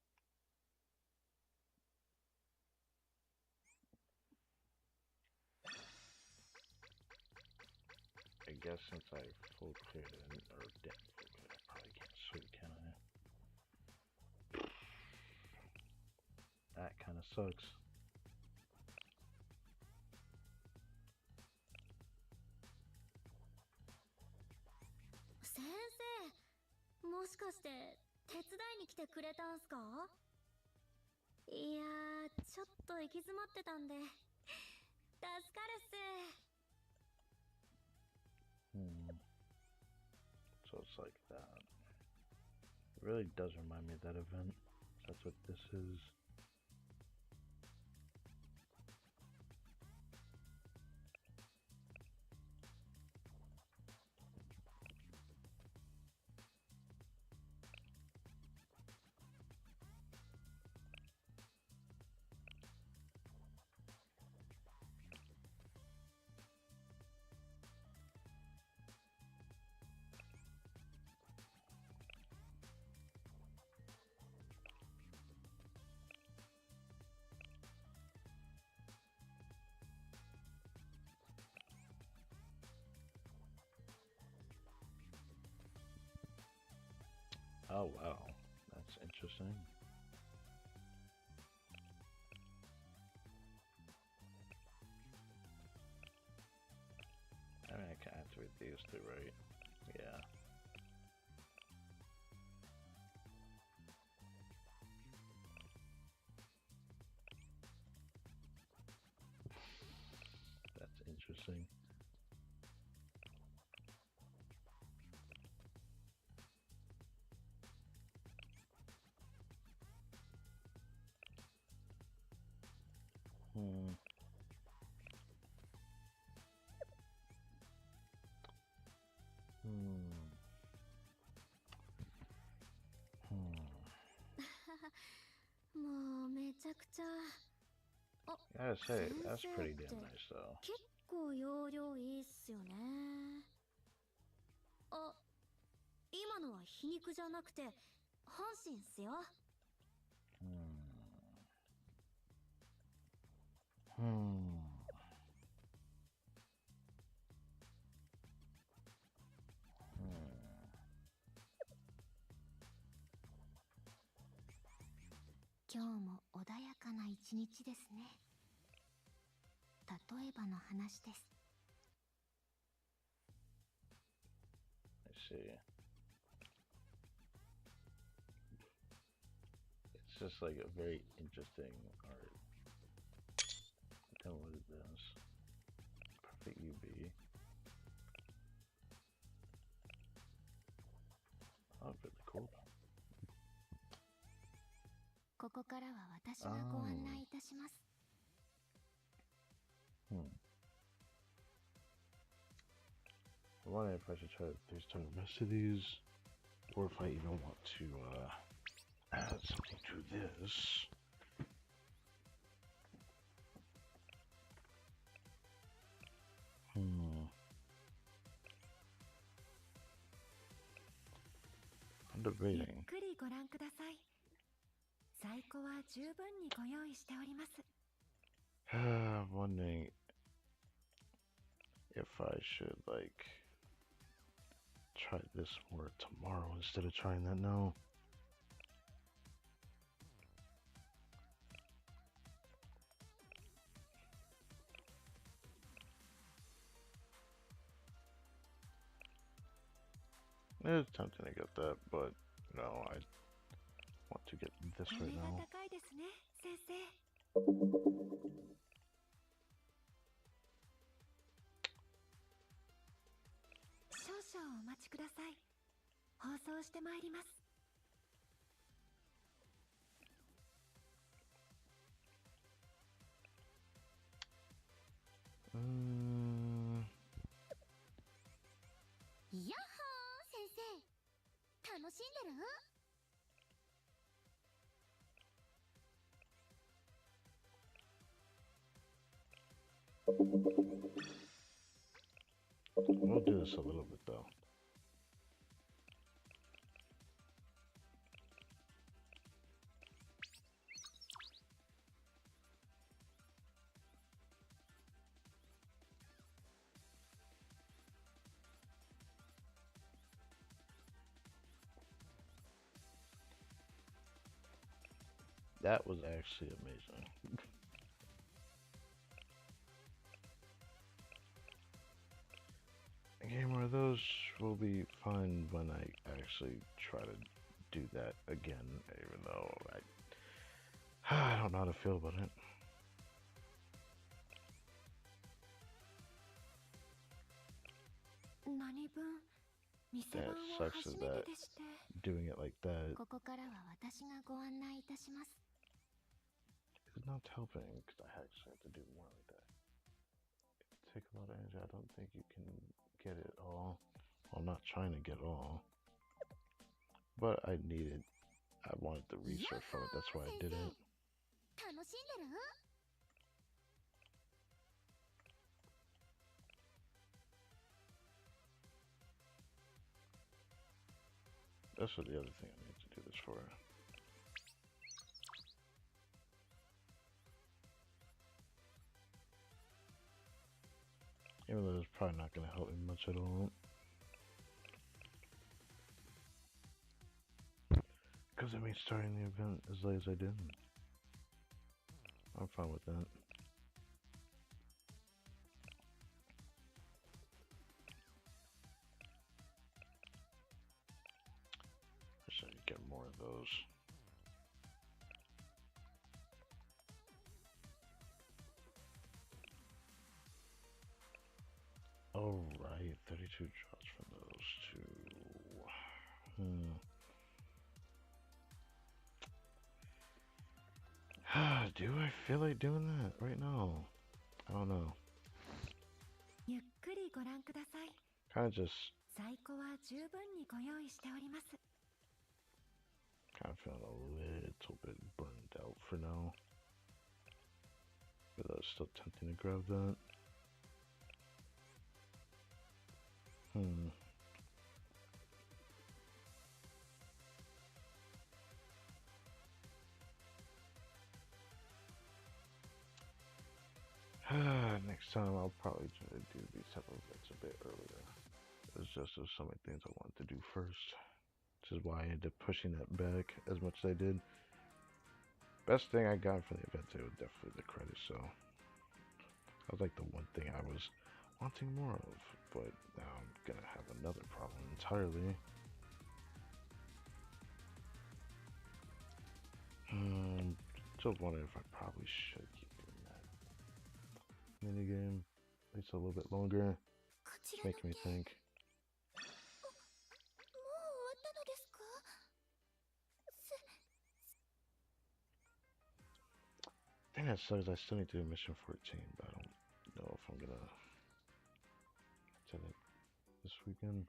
I guess since I full cleared it, or didn't full clear it, I probably can't sweep, can I? That kind of sucks. Sensei, もしかして手伝いに来てくれたんすか？いやー、ちょっと行き詰まってたんで。助かるっす。So it's like that. It really does remind me of that event. That's what this is. Oh wow, that's interesting. I mean, I can activate these two, right? Yeah. That's interesting. Hmm. Hmm. Hmm. もうめちゃくちゃ。あ、 Gotta say, 先 that's 生 pretty って damn nice though. 結構容量いいっすよね。あ、今のは皮肉じゃなくて本心っすよ。Hmm. 今日も穏やかな一日ですね。例えばの話です。I see. It's just like a very interesting art. Then what is this? Perfect UV. Oh, really cool. ここからは私がご案内いたします。Hmm. wondering if I should try to turn the rest of these, or if I even want to add something to this. I'm debating. ゆっくりご覧ください。在庫は十分にご用意しております。I'm wondering if I should like try this more tomorrow instead of trying that now. It's tempting to get that, but no, I want to get this right now. 高いですね、先生。少々お待ちください。放送してまいります。やっほー先生、楽しんでる？ We'll do this a little bit though. That was actually amazing. A game where those will be fun when I actually try to do that again, even though I don't know how to feel about it. That sucks is that doing it like that is not helping, because I actually have to do more like that. Take a lot of energy. I don't think you can get it all. Well, I'm not trying to get all, but I wanted the research from it. That's why I did it. That's what the other thing I need to do this for. Even though it's probably not going to help me much at all. Because I mean, starting the event as late as I did. I'm fine with that. Wish I could get more of those. Alright, 32 drops from those two. Do I feel like doing that right now? I don't know. Kind of just kind of feeling a little bit burned out for now. But I was still tempting to grab that. Next time I'll probably try to do these type of events a bit earlier. It's just there's so many things I wanted to do first. Which is why I ended up pushing that back as much as I did. Best thing I got from the event today was definitely the credits, so that was like the one thing I was wanting more of, but now I'm gonna have another problem entirely. Still wondering if I probably should keep doing that minigame at least a little bit longer. It's making me think. I think that sucks. I still need to do mission 14, but I don't know if I'm gonna do it this weekend.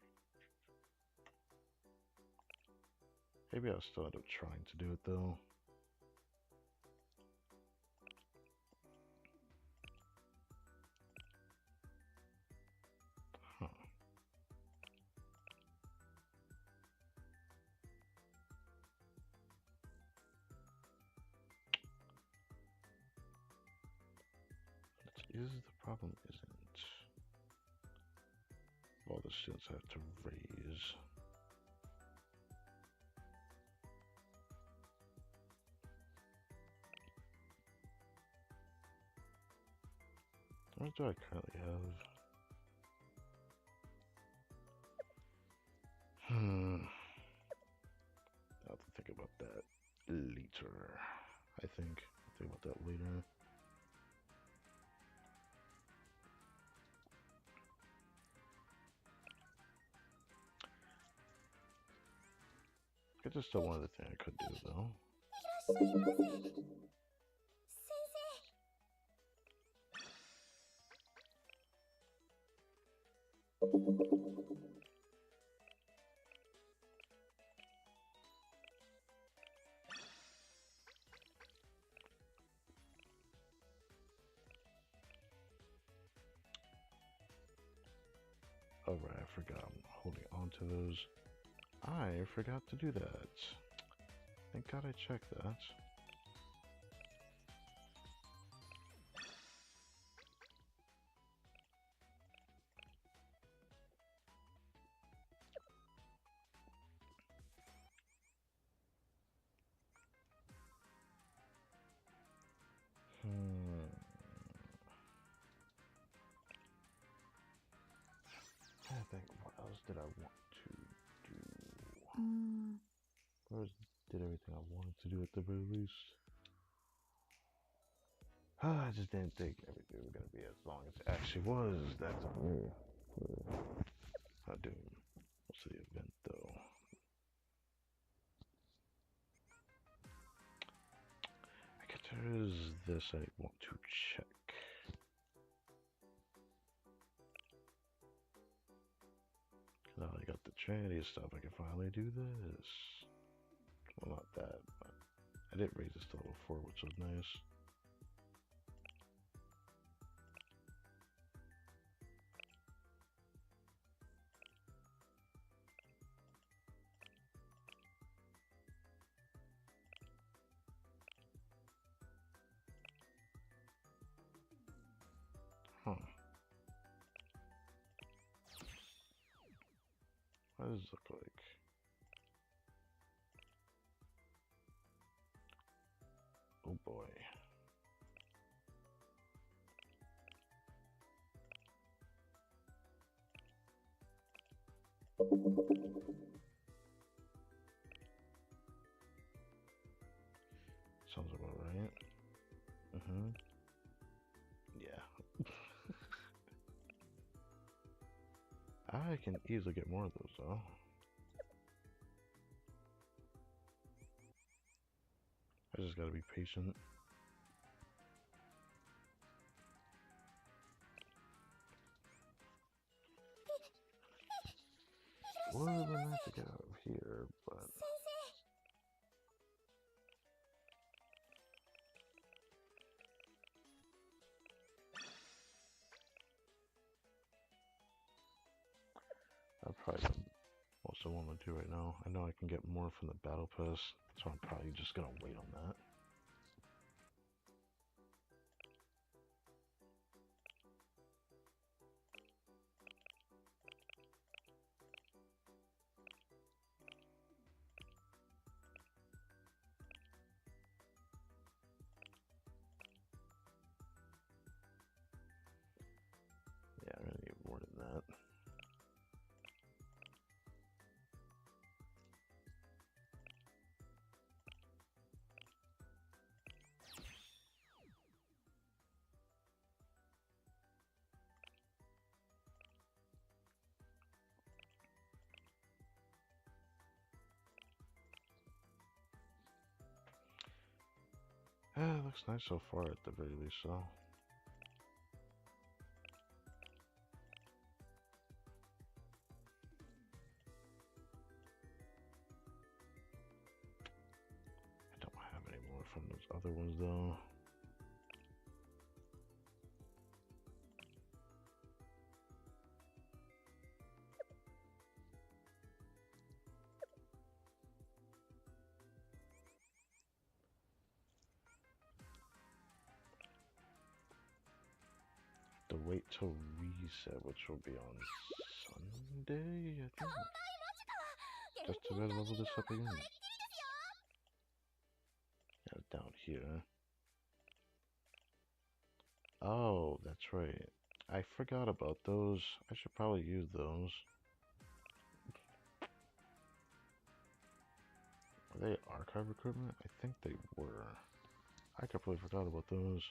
Maybe I'll still end up trying to do it though. Huh. Is the problem isn't all the students have to raise. What do I currently have? I'll have to think about that later. I think. I'll think about that later. It's just still one other thing I could do though. いらっしゃいませ。先生。Alright, I forgot. I'm holding on to those. I forgot to do that. Thank God I checked that. I think, what else did I want to do? Did everything I wanted to do at the very least. I just didn't think everything was gonna be as long as it actually was. That's not doing most of the event though. I guess there is this I want to check. Now I got the Trinity stuff, I can finally do this. Well, not that, but I did raise this to level 4, which was nice. Huh. What does this look like? Oh boy. Sounds about right. Yeah. I can easily get more of those though. I just gotta be patient. Would have been nice to get out of here, but 先生。 that's probably what I also want to do right now. I know I can get more from the battle pass, so I'm probably just gonna wait on that. Yeah, I'm gonna need more than that. Yeah, it looks nice so far at the very least, so. other ones though. To wait till reset, which will be on Sunday, I think. Just to level this up again. Yeah, down here. Oh, that's right. I forgot about those. I should probably use those. Are they archive equipment? I think they were. I completely forgot about those.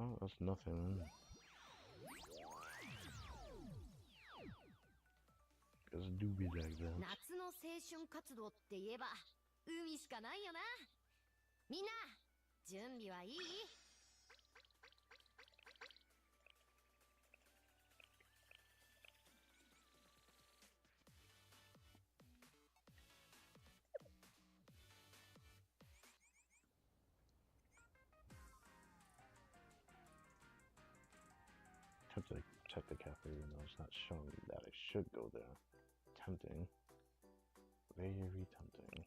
Oh, that's nothing. It's doobie like that. 夏の青春活動って言えば海しかないよな。みんな準備はいい？ Tempted to check the cafe even though it's not showing me that I should go there. Tempting. Very tempting.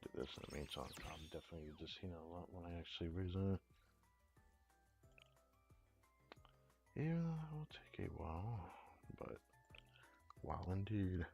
Do this in the meantime. I'm definitely use this a lot when I actually reason it. Even though that will take a while, but wow indeed.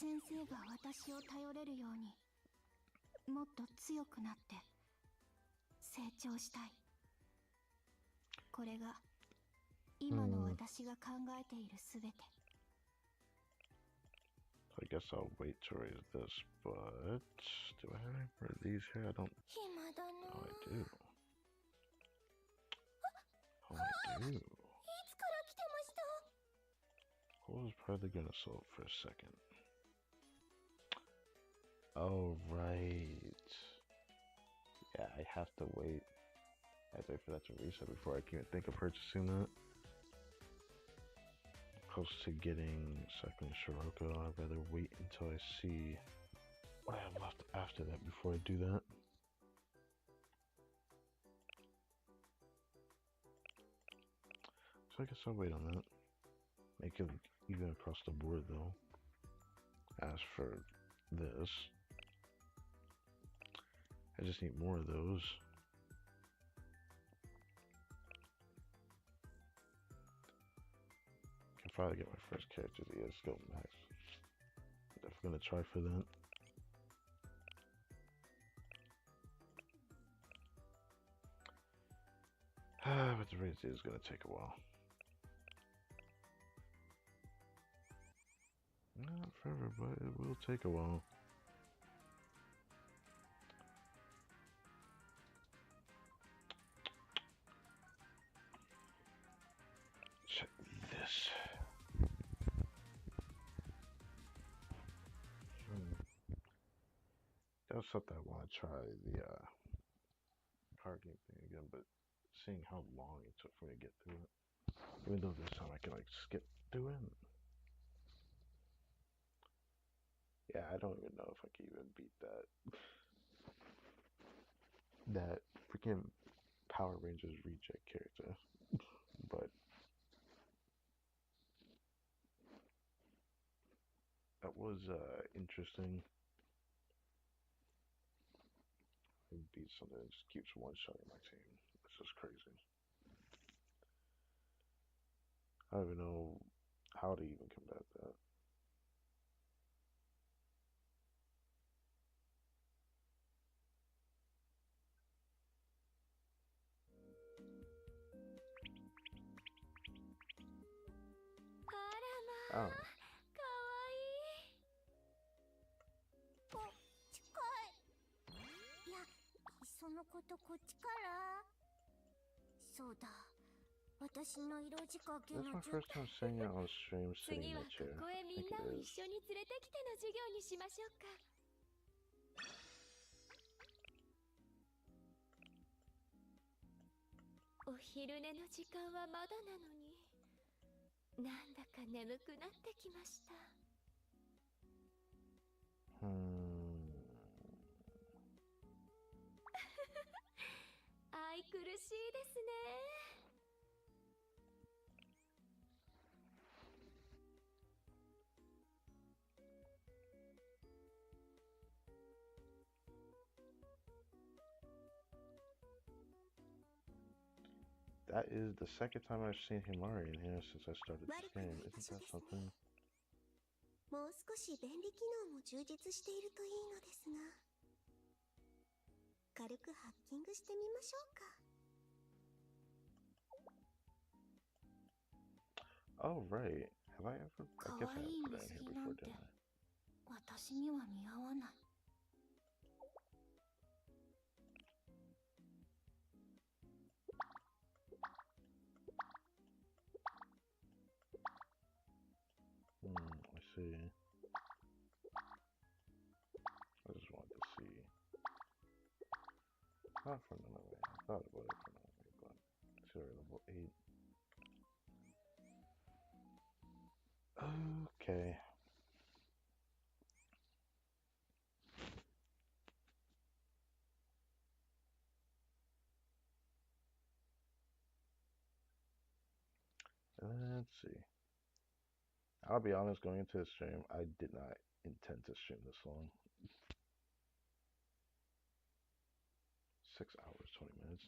先生が私を頼れるようにもっと強くなって成長したい。これが今の私が考えているすべて。I guess I'll wait to raise this, but do I have any more of these here? I don't. 暇だな。 Oh, I do. Oh, I do. いつから来てました？ I was probably gonna solve for a second. Oh, right. Yeah, I have to wait. I have to wait for that to reset before I can even think of purchasing that. Close to getting second Shiroko, I'd rather wait until I see what I have left after that before I do that. So I guess I'll wait on that. Make it even across the board though. As for this, I just need more of those. Can probably get my first character to ES skill max. Definitely gonna try for that. But the raise is gonna take a while. Not forever, but it will take a while. Check this. That was something I want to try the card game thing again, but seeing how long it took for me to get through it. Even though this time I can like skip through it. Yeah, I don't even know if I can even beat that. that freaking Power Rangers reject character. But that was interesting. He beats something that just keeps one shotting my team. It's just crazy. I don't even know how to even combat that. I don't know. かわいい。お、近い。いや、いっそのことこっちから。そうだ。私の色仕掛け This の is my first time seeing it on stream 次 sitting in は a こ chair. こへ I み think んな it を is. 一緒に連れてきての授業にしましょうか。お昼寝の時間はまだなのに、なんだか眠くなってきました。愛くるしいですね。That is the second time I've seen Himari in here since I started this game. Isn't that something? もう少し便利機能も充実しているといいのですが、軽くハッキングしてみましょうか。Oh, right. Have I ever? I guess I 可愛い have put it 水 in 着 here な before, んて didn't I? 私には似合わない。I see. I just wanted to see. Not from another way. I thought about it from another way, but it's already level 8. Okay. Let's see. I'll be honest, going into the stream, I did not intend to stream this long. 6 hours, 20 minutes.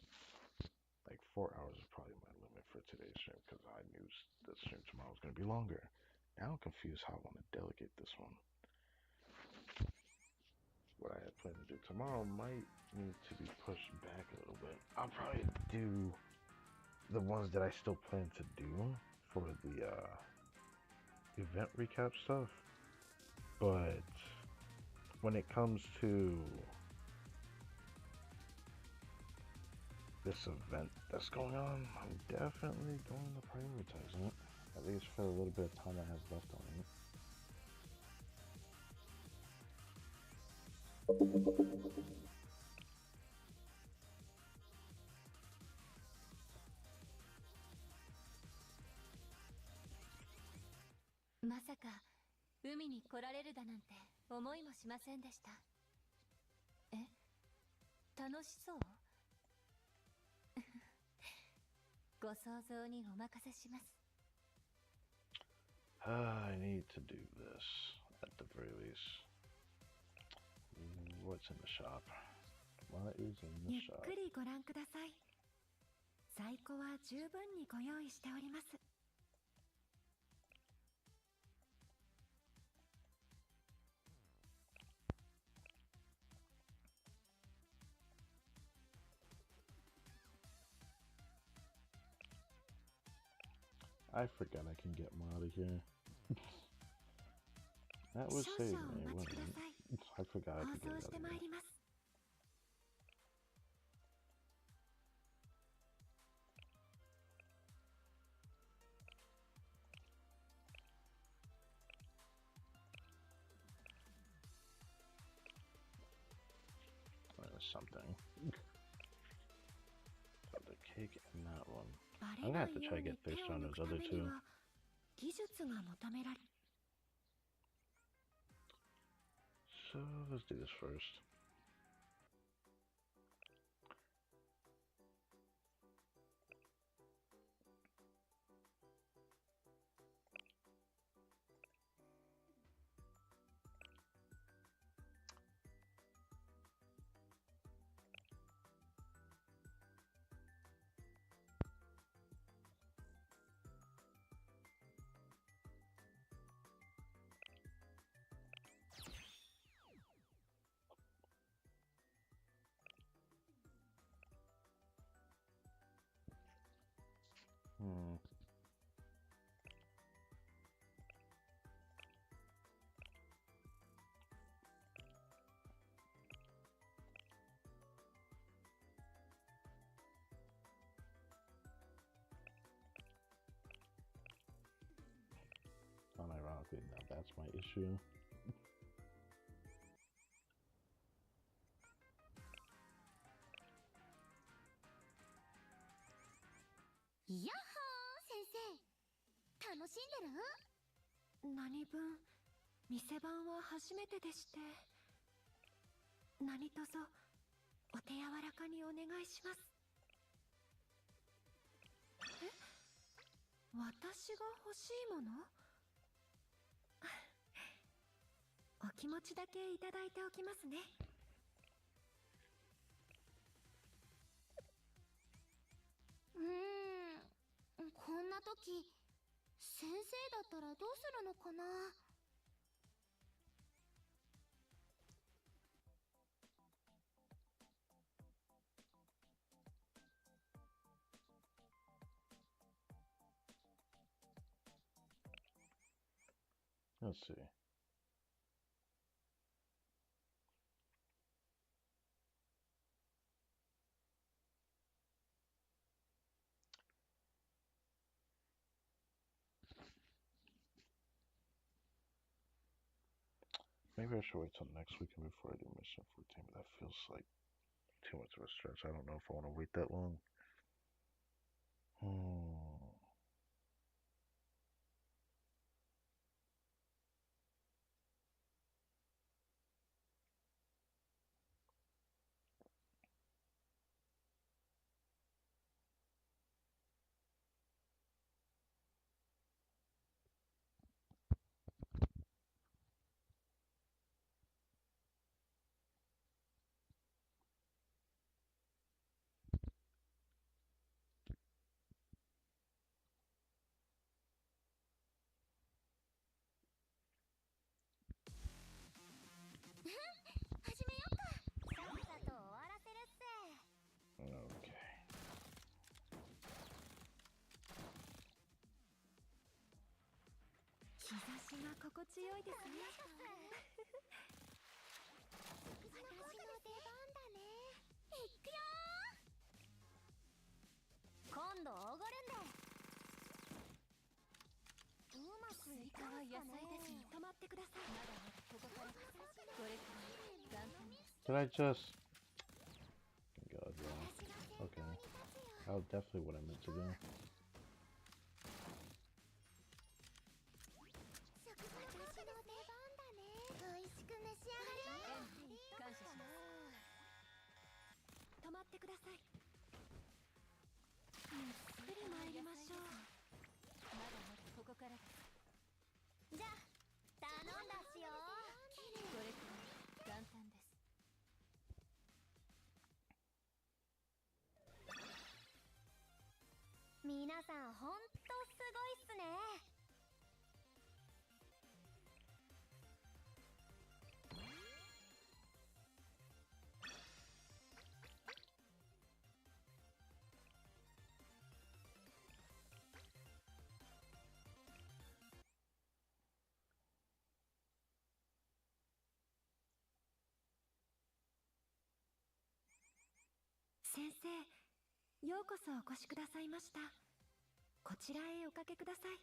Like 4 hours is probably my limit for today's stream because I knew the stream tomorrow was going to be longer. Now I'm confused how I want to delegate this one. What I had planned to do tomorrow might need to be pushed back a little bit. I'll probably do the ones that I still plan to do for the event recap stuff. But when it comes to this event that's going on, I'm definitely going to prioritize it. At least for a little bit of time I have left on it.まさか海に来られるだなんて思いもしませんでした。え、楽しそう？ご想像にお任せします。I need to do this at the very least. What's in the shop? What is in the ゆっ shop? くりご覧ください。在庫は十分にご用意しております。I forgot I can get him out of here. That was 少 saved 々 me, お待 wasn't ちくだ it? さい。 I forgot I 放 could get 送 it し out て of まい here. ります。There's something. So the cake and that one. バ I'm レ gonna な have to いよ try う to に get 手 based を on 抜 those くた other めに two. は技術が求められ。 So let's do this first. Okay, now that's my issue. いやっほー先生、楽しんでる？何分店番は初めてでして、何卒お手柔らかにお願いします。え、私が欲しいもの？お気持ちだけいただいておきますね。こんな時、先生だったらどうするのかな。Let's see. Maybe I should wait till next weekend before I do mission 14, but that feels like too much of a stretch. I don't know if I want to wait that long. Okay. 日差しが心地よいですね。私の出番だね。いくよー。今度おごるんで。うまくいかないかね。止まってください。まだまだここからこれから元旦です。 Did I just? God, yeah. Okay. That was definitely what I meant to do. 私の出番だね。美味しく召し上がれ。感謝します。止まってください。ゆっくり参りましょう。まだまだここからです。じゃあ頼んだっすよ。これから元旦です。皆さんほんとすごいっすね。先生、ようこそお越しくださいました。こちらへおかけください。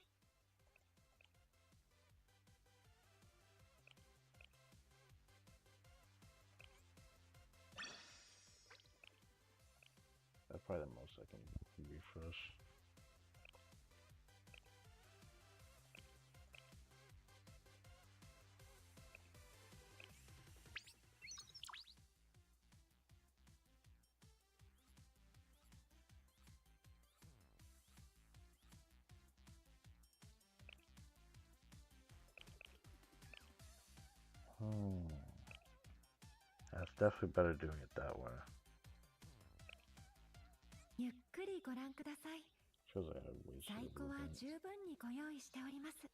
That's probably the most I can refresh. That's definitely better doing it that way. ゆっくりご覧ください。 Shows I had wasted 在 a 庫 little は bit. 十分にご用意しております。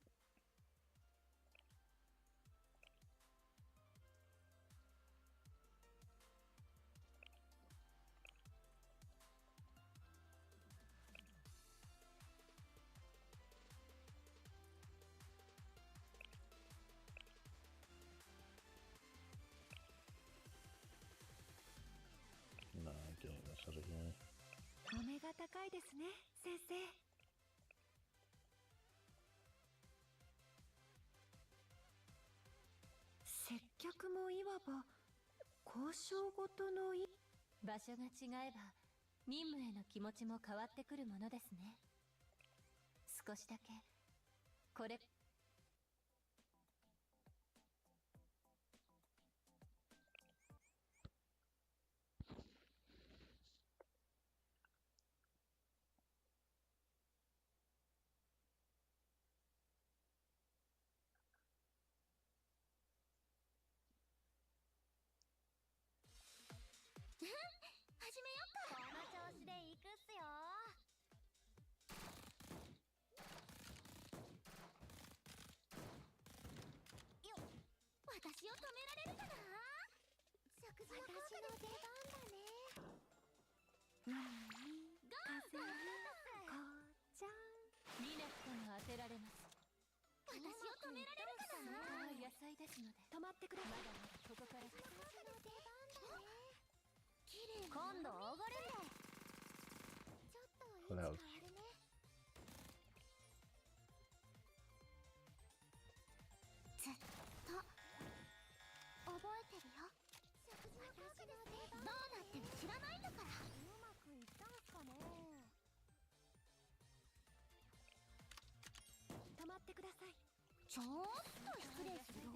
No, I'm getting this out of here. お目が高いですね、先生。は交渉ごとの場所が違えば任務への気持ちも変わってくるものですね。少しだけこれ始めよっか。この調子で行くっすよ。よっ、私を止められるかな。食事の効果ですね。風に紅茶。見なくても当てられます。私を止められるかな。野菜ですので止まってください。まだまだここからです。綺麗。今度おごるんで。ちょっと位置変わるね。ずっと覚えてるよ。食事の効果ですね。どうなっても知らないんだから。うまくいったんすかね。止まってください。ちょっと失礼するよ。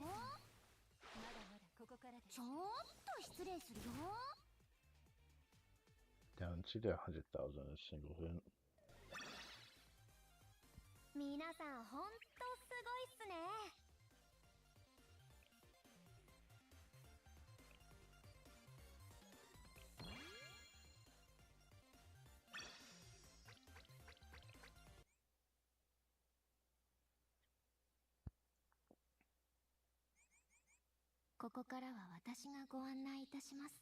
まだまだここからです。ちょっと失礼するよ。 Down to the 100,000 in a single hit. 皆さんほんとすごいっすね。ここからは私がご案内いたします。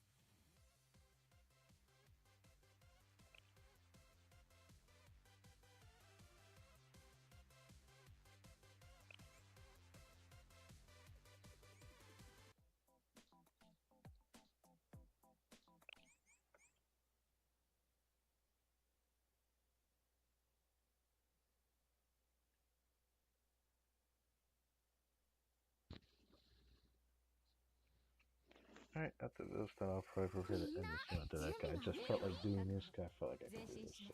Alright, after this, then I'll probably hit it and just go into that guy. I just felt like doing this guy. I felt like I could do this. So.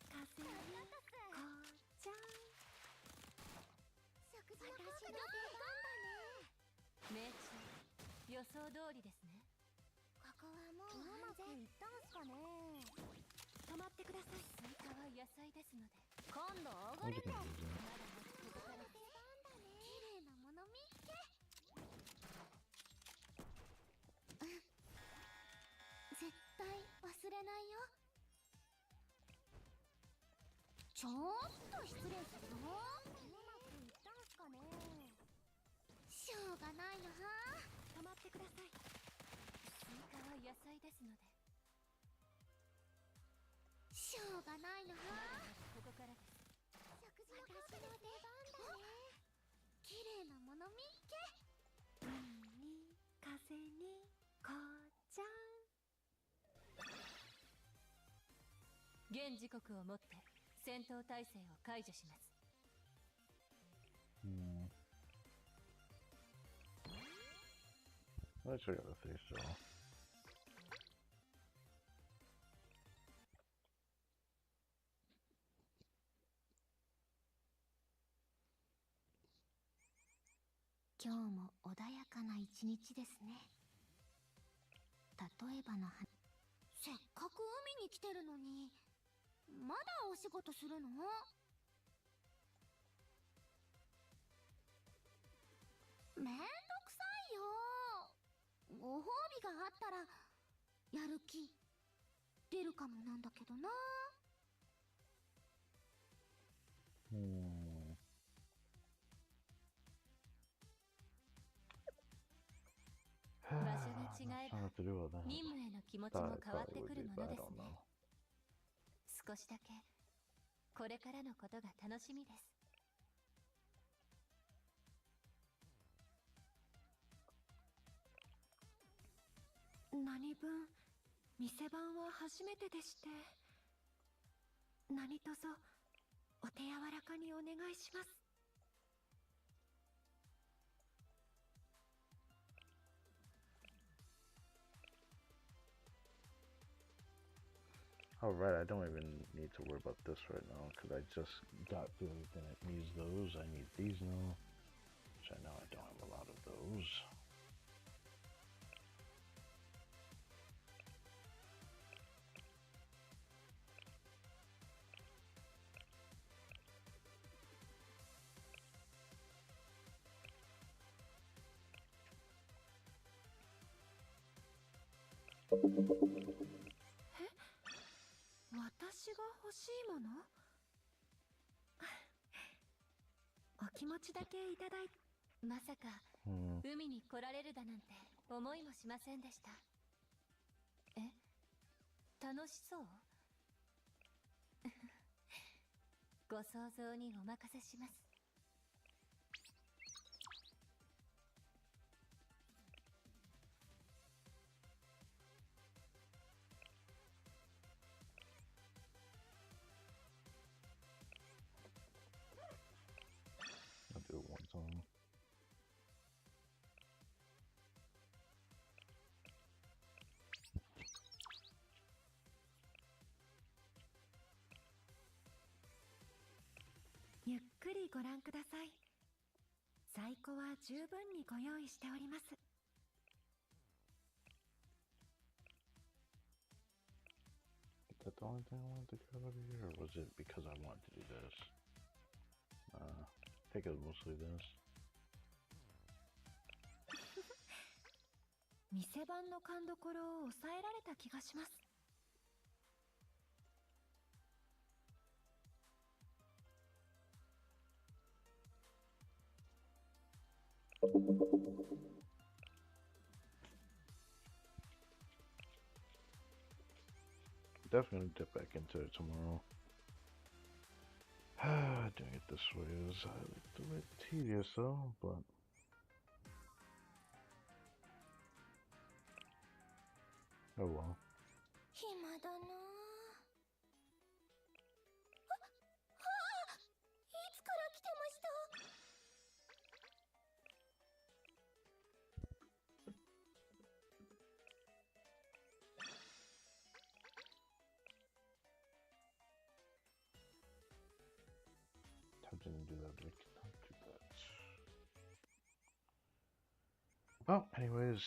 風に紅茶。食事の効果の出番だね。命中予想通りですね。ここはもううまくいったんすかね。止まってください。スイカは野菜ですので今度おご I'm るん just で。 gonna do ま that. だまだここからです。出番だね。綺麗なもの見っけ。絶対忘れないよ。ちょっと失礼するよ。うまくいったんすかね。しょうがないよは。止まってください。スイカは野菜ですのでしょうがないよは。ここからです。食事の効果の出番だね。綺麗なもの見っけ。海に風に紅茶。現時刻をもって戦闘態勢を解除します。Let's check out the face draw. 今日も穏やかな一日ですね。例えばの話。せっかく海に来てるのにまだお仕事するの？めんどくさいよ。ご褒美があったらやる気出るかもなんだけどな。場所が違えば Nothing to do with that. 任務への気持ちも Thought it 変わって probably く would る be, も but の I です don't ね。 know. 少しだけこれからのことが楽しみです。何分店番は初めてでして、何卒お手柔らかにお願いします。 Alright, I don't even need to worry about this right now because I just got through everything that needs those. I need these now, which I know I don't have a lot of those.え、私が欲しいもの？お気持ちだけいただいて。まさか海に来られるだなんて思いもしませんでした。え、楽しそう？ご想像にお任せします。I'll do it one time. ゆっくりご覧ください。在庫は十分にご用意しております。 Is that the only thing I wanted to cut over here, or was it because I wanted to do this? I think it was mostly this. 店番の勘どころを抑えられた気がします。 Definitely dip back into it tomorrow. Doing it this way is a bit tedious though, but oh well. 暇だなあ。いつから来てました？ Tempting to do that, but I cannot do that. Well, anyways,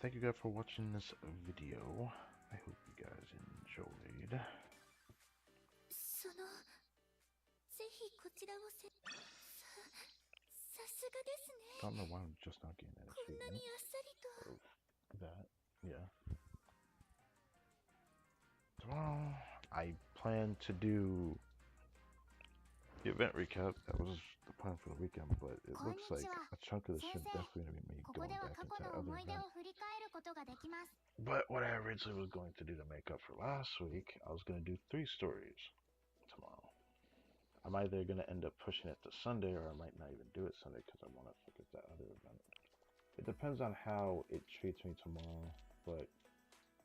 thank you guys for watching this video. I hope you guys enjoyed. ぜひこちらをさすがですね。 I don't know why I'm just not getting that こんなに achievement. あっさりと。 That, yeah. Tomorrow, I plan to do the event recap. That was the plan for the weekend, but it looks like a chunk of the shit definitely gonna be me going back into that other event. But what I originally was going to do to make up for last week, I was gonna do 3 stories tomorrow. I'm either gonna end up pushing it to Sunday, or I might not even do it Sunday because I want to forget that other event. It depends on how it treats me tomorrow, but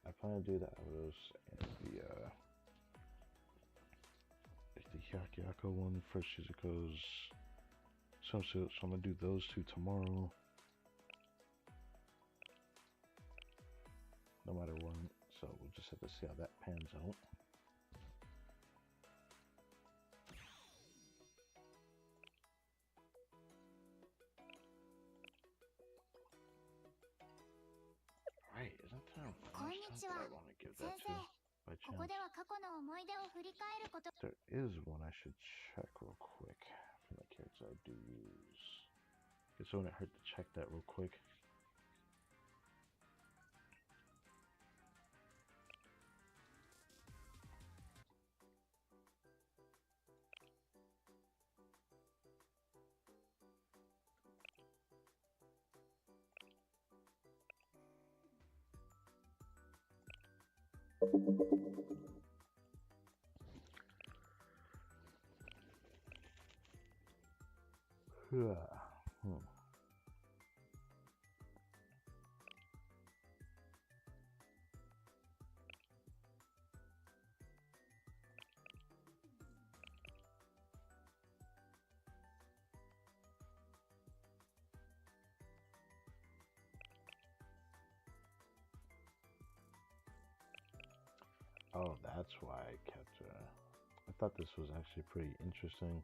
I plan to do the Elders and the Yakyako one for Shizuko's swimsuit, so I'm gonna do those 2 tomorrow. No matter what, so we'll just have to see how that pans out. Right, isn't there a bonus that I want to give that to by chance? There is one I should check real quick from the characters I do use. Guess it wouldn't hurt to check that real quick. Oh, that's why I kept I thought this was actually pretty interesting.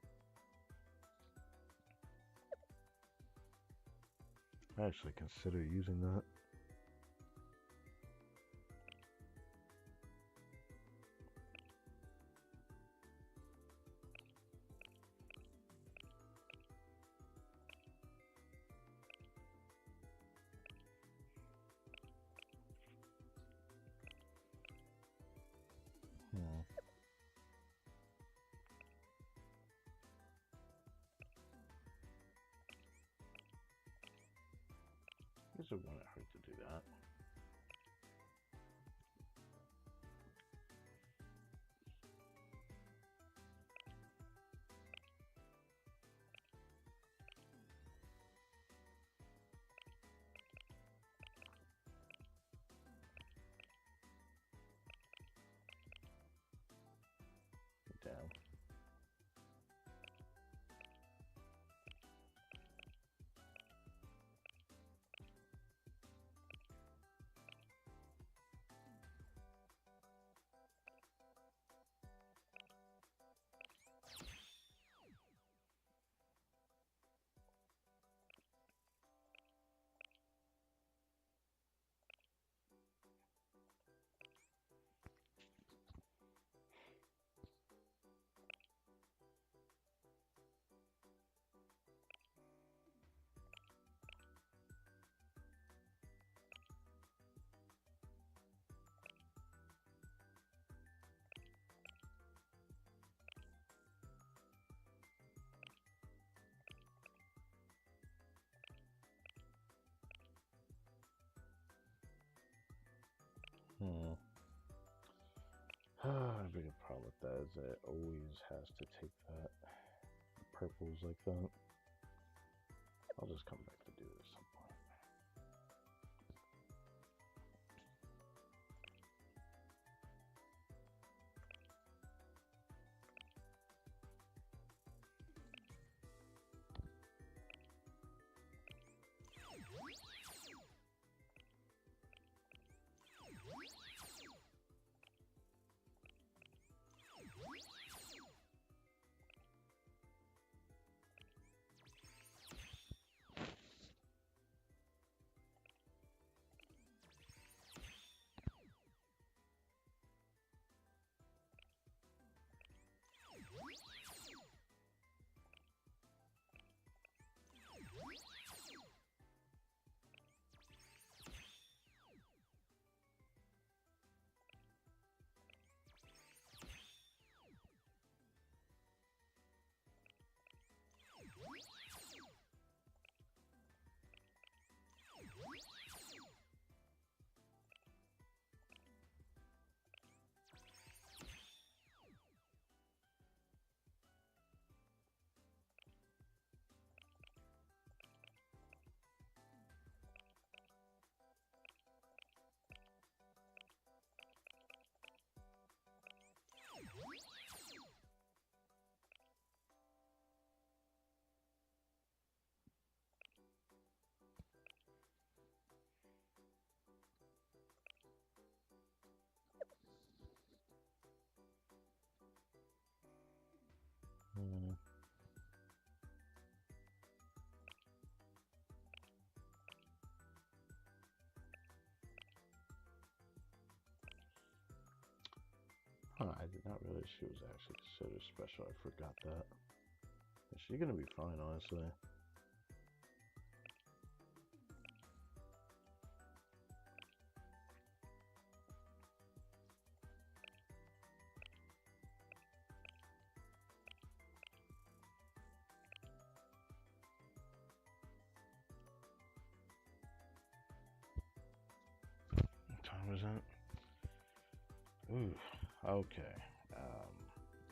I actually consider using that. Hmm. I guess it wouldn't hurt to do that. Damn. Hmm. The bigger problem with that is that it always has to take that. The purples like that. I'll just come back to do this some point. Hmm. Huh, I did not realize she was actually considered special. I forgot that. She's gonna be fine, honestly. What time is it? Ooh, okay.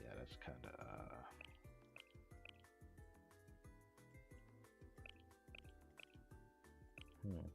Yeah, that's kind of. Hmm.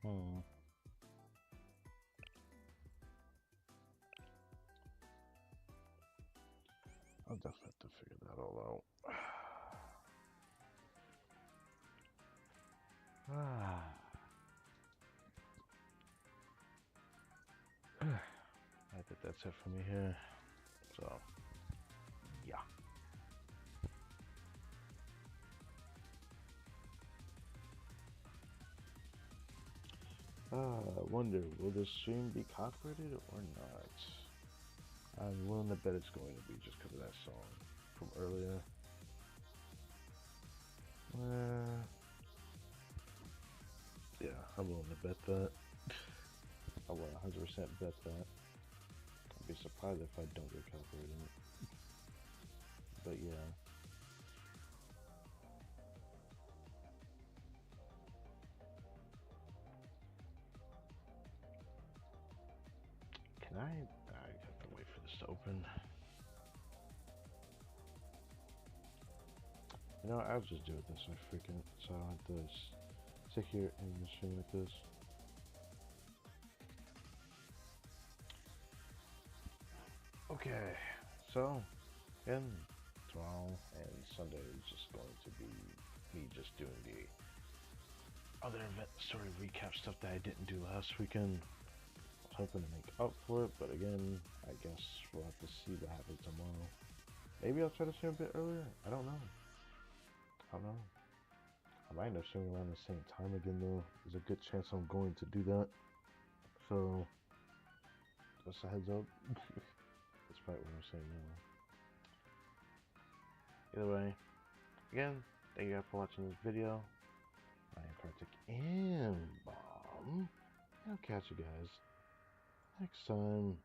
Hmm. I'll definitely have to figure that all out. I think that's it for me here. So, yeah. I wonder, will this stream be copyrighted or not? I'm willing to bet it's going to be just because of that song from earlier. Yeah, I'm willing to bet that. I will 100% bet that. I'd be surprised if I don't get copyrighted. But yeah. Can I have to wait for this to open. You know, I'll just do it this way, freaking, so I don't have to sit here and stream like this. Okay, so, again, tomorrow and Sunday is just going to be me just doing the other event story recap stuff that I didn't do last weekend. I was hoping to make up for it, but again, I guess we'll have to see what happens tomorrow. Maybe I'll try to stream a bit earlier. I don't know. I might end up streaming around the same time again, though. There's a good chance I'm going to do that. So, just a heads up. That's probably what I'm saying now. Either way, again, thank you guys for watching this video. I am Kartik and Bomb. And I'll catch you guys next time.